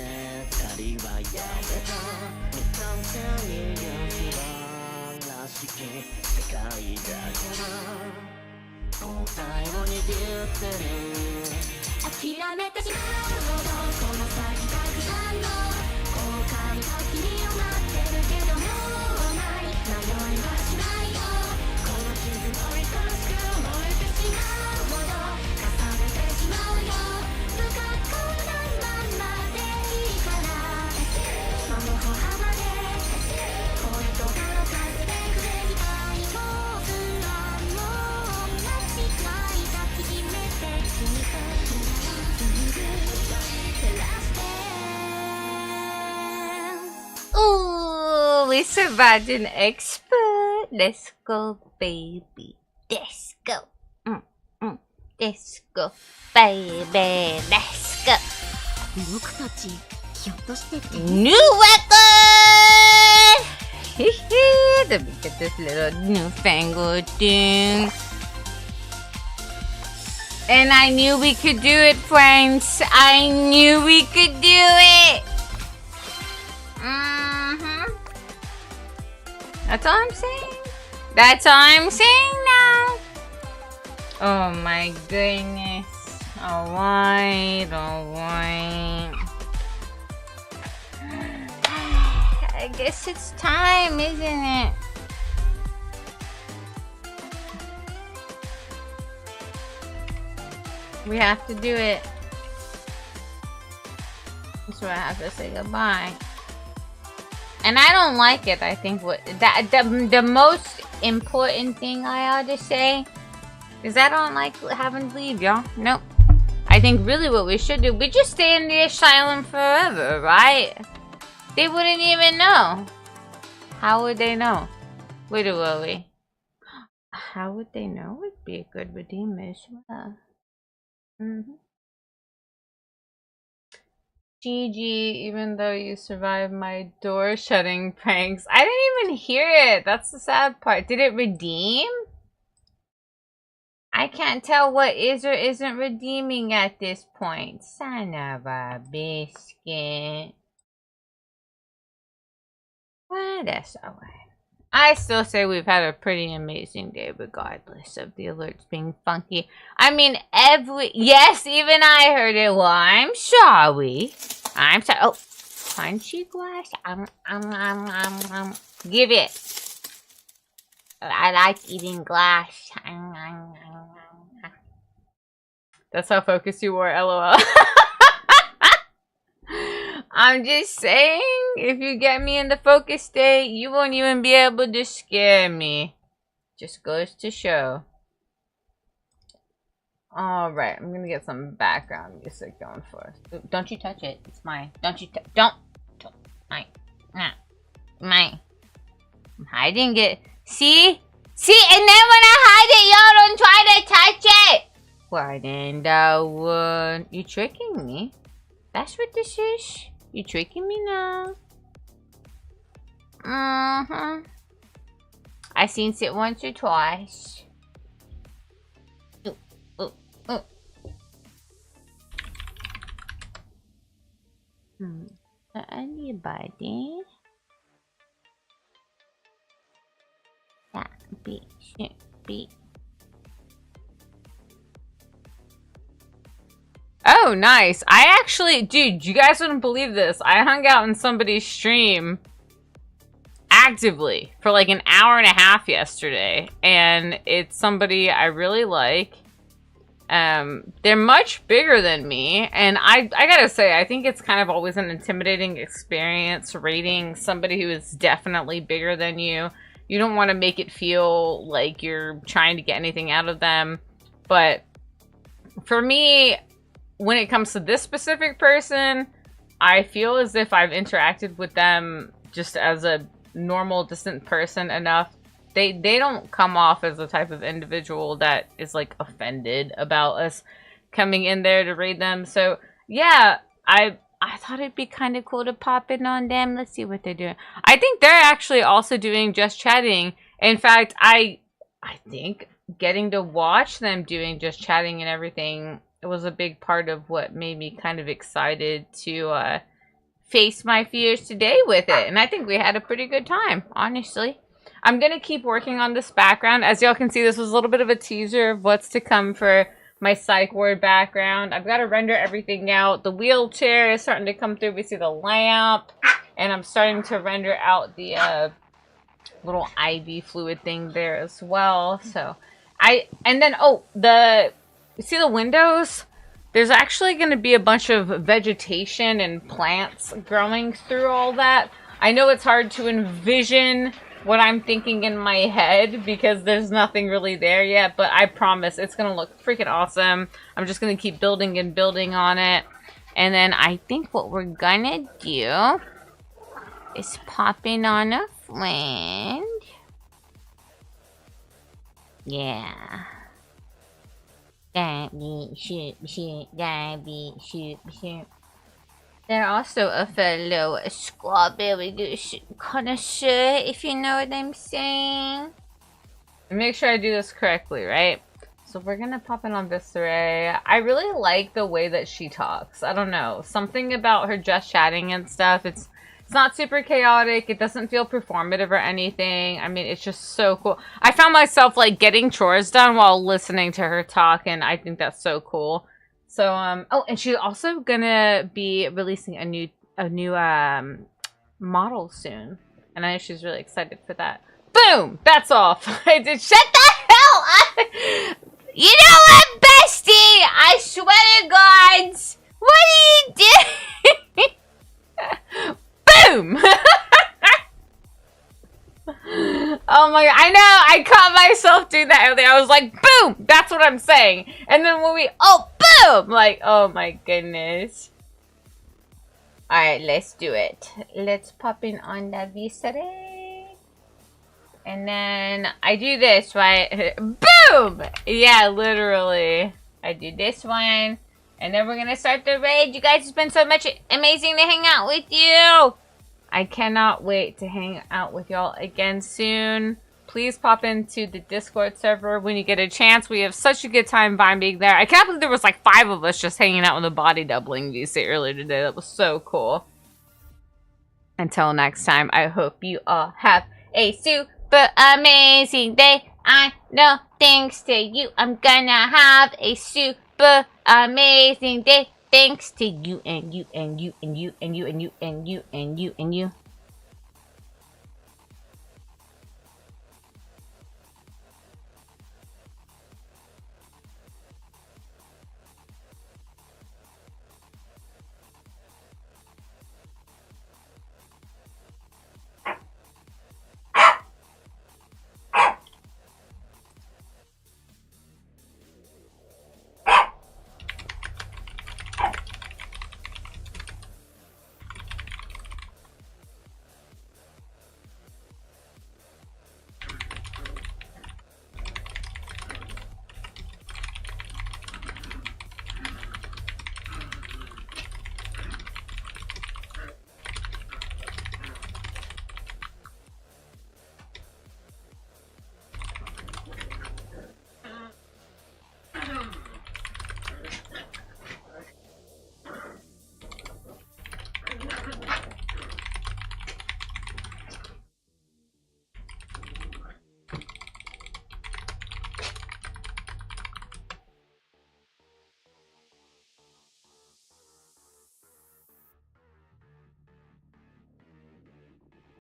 二人はやめた見た目に素晴らしき世界だから答えを握ってる。諦めてしまうほどこの先たくさんの後悔がきりを待ってるけどもうない迷いはしないよ。この傷も愛しく燃えてしまうほど重ねてしまうよ。不格好なままでいいからその歩幅で声とかの数で触れにたいもうすらもう同じくらい抱きしめて君と
Ooh, we survived an expert. Let's go, baby. Let's go. Let's go, baby. Let's go.
僕たちひょっとして
New record! Let me get this little newfangled thing. And I knew we could do it, friends. I knew we could do it. That's all I'm saying. That's all I'm saying now. Oh my goodness. Alright. I guess it's time, isn't it? We have to do it. So I have to say goodbye. And I don't like it. I think the most important thing I ought to say is I don't like having to leave, y'all. Nope. I think really what we should do, we just stay in the asylum forever, right? They wouldn't even know. How would they know? Wait a minute. How would they know? It'd be a good redeem as well. GG, even though you survived my door shutting pranks. I didn't even hear it. That's the sad part. Did it redeem? I can't tell what is or isn't redeeming at this point. Son of a biscuit. Well, that's alright. I still say we've had a pretty amazing day regardless of the alerts being funky. I mean, yes, even I heard it. Well, I'm sorry. I'm sorry. Oh, crunchy glass. Give it. I like eating glass.
That's how focused you were, LOL. I'm just saying, if you get me in the focus state, you won't even be able to scare me. Just goes to show. Alright, I'm gonna get some background music going for us.
Don't you touch it. It's mine. Don't you don't. Mine. Mine. I'm hiding it. See? See? And then when I hide it, y'all don't try to touch it. Why then, you tricking me? That's what this is. You tricking me now. I seen it once or twice. Anybody? That should be.
Oh, nice. I actually, dude, you guys wouldn't believe this. I hung out in somebody's stream actively for like an hour and a half yesterday. And it's somebody I really like. They're much bigger than me. And I gotta say, I think it's kind of always an intimidating experience rating somebody who is definitely bigger than you. You don't want to make it feel like you're trying to get anything out of them. But for me, when it comes to this specific person, I feel as if I've interacted with them just as a normal, distant person enough. They don't come off as the type of individual that is like offended about us coming in there to raid them. So yeah, I thought it'd be kind of cool to pop in on them. Let's see what they're doing. I think they're actually also doing just chatting. In fact, I think getting to watch them doing just chatting and everything, it was a big part of what made me kind of excited to face my fears today with it. And I think we had a pretty good time, honestly. I'm going to keep working on this background. As y'all can see, this was a little bit of a teaser of what's to come for my psych ward background. I've got to render everything out. The wheelchair is starting to come through. We see the lamp. And I'm starting to render out the little IV fluid thing there as well. So, and then, you see the windows? There's actually going to be a bunch of vegetation and plants growing through all that. I know it's hard to envision what I'm thinking in my head because there's nothing really there yet, but I promise it's going to look freaking awesome. I'm just going to keep building and building on it. And then I think what we're going to do is pop in on a friend. Yeah. They're also a fellow strawberry goose connoisseur, if you know what I'm saying. And make sure I do this correctly, right? So we're gonna pop in on Viscera. I really like the way that she talks. I don't know. Something about her just chatting and stuff. It's not super chaotic. It doesn't feel performative or anything. I mean, it's just so cool. I found myself, like, getting chores done while listening to her talk, and I think that's so cool. So, oh, and she's also gonna be releasing a new model soon. And I know she's really excited for that. Boom! That's off. Shut the hell up! You know what, bestie? I swear to God! What are you doing? Boom! Oh my God, I know, I caught myself doing that earlier. I was like, boom! That's what I'm saying. And then when boom! Like, oh my goodness. Alright, let's do it. Let's pop in on the Viscera. And then I do this, right? Boom! Yeah, literally. I do this one. And then we're gonna start the raid. You guys, it's been so much amazing to hang out with you. I cannot wait to hang out with y'all again soon. Please pop into the Discord server when you get a chance. We have such a good time vibing there. I can't believe there was like 5 of us just hanging out with the body doubling VC earlier today. That was so cool. Until next time, I hope you all have a super amazing day. I know thanks to you, I'm gonna have a super amazing day. Thanks to you and you and you and you and you and you and you and you and you.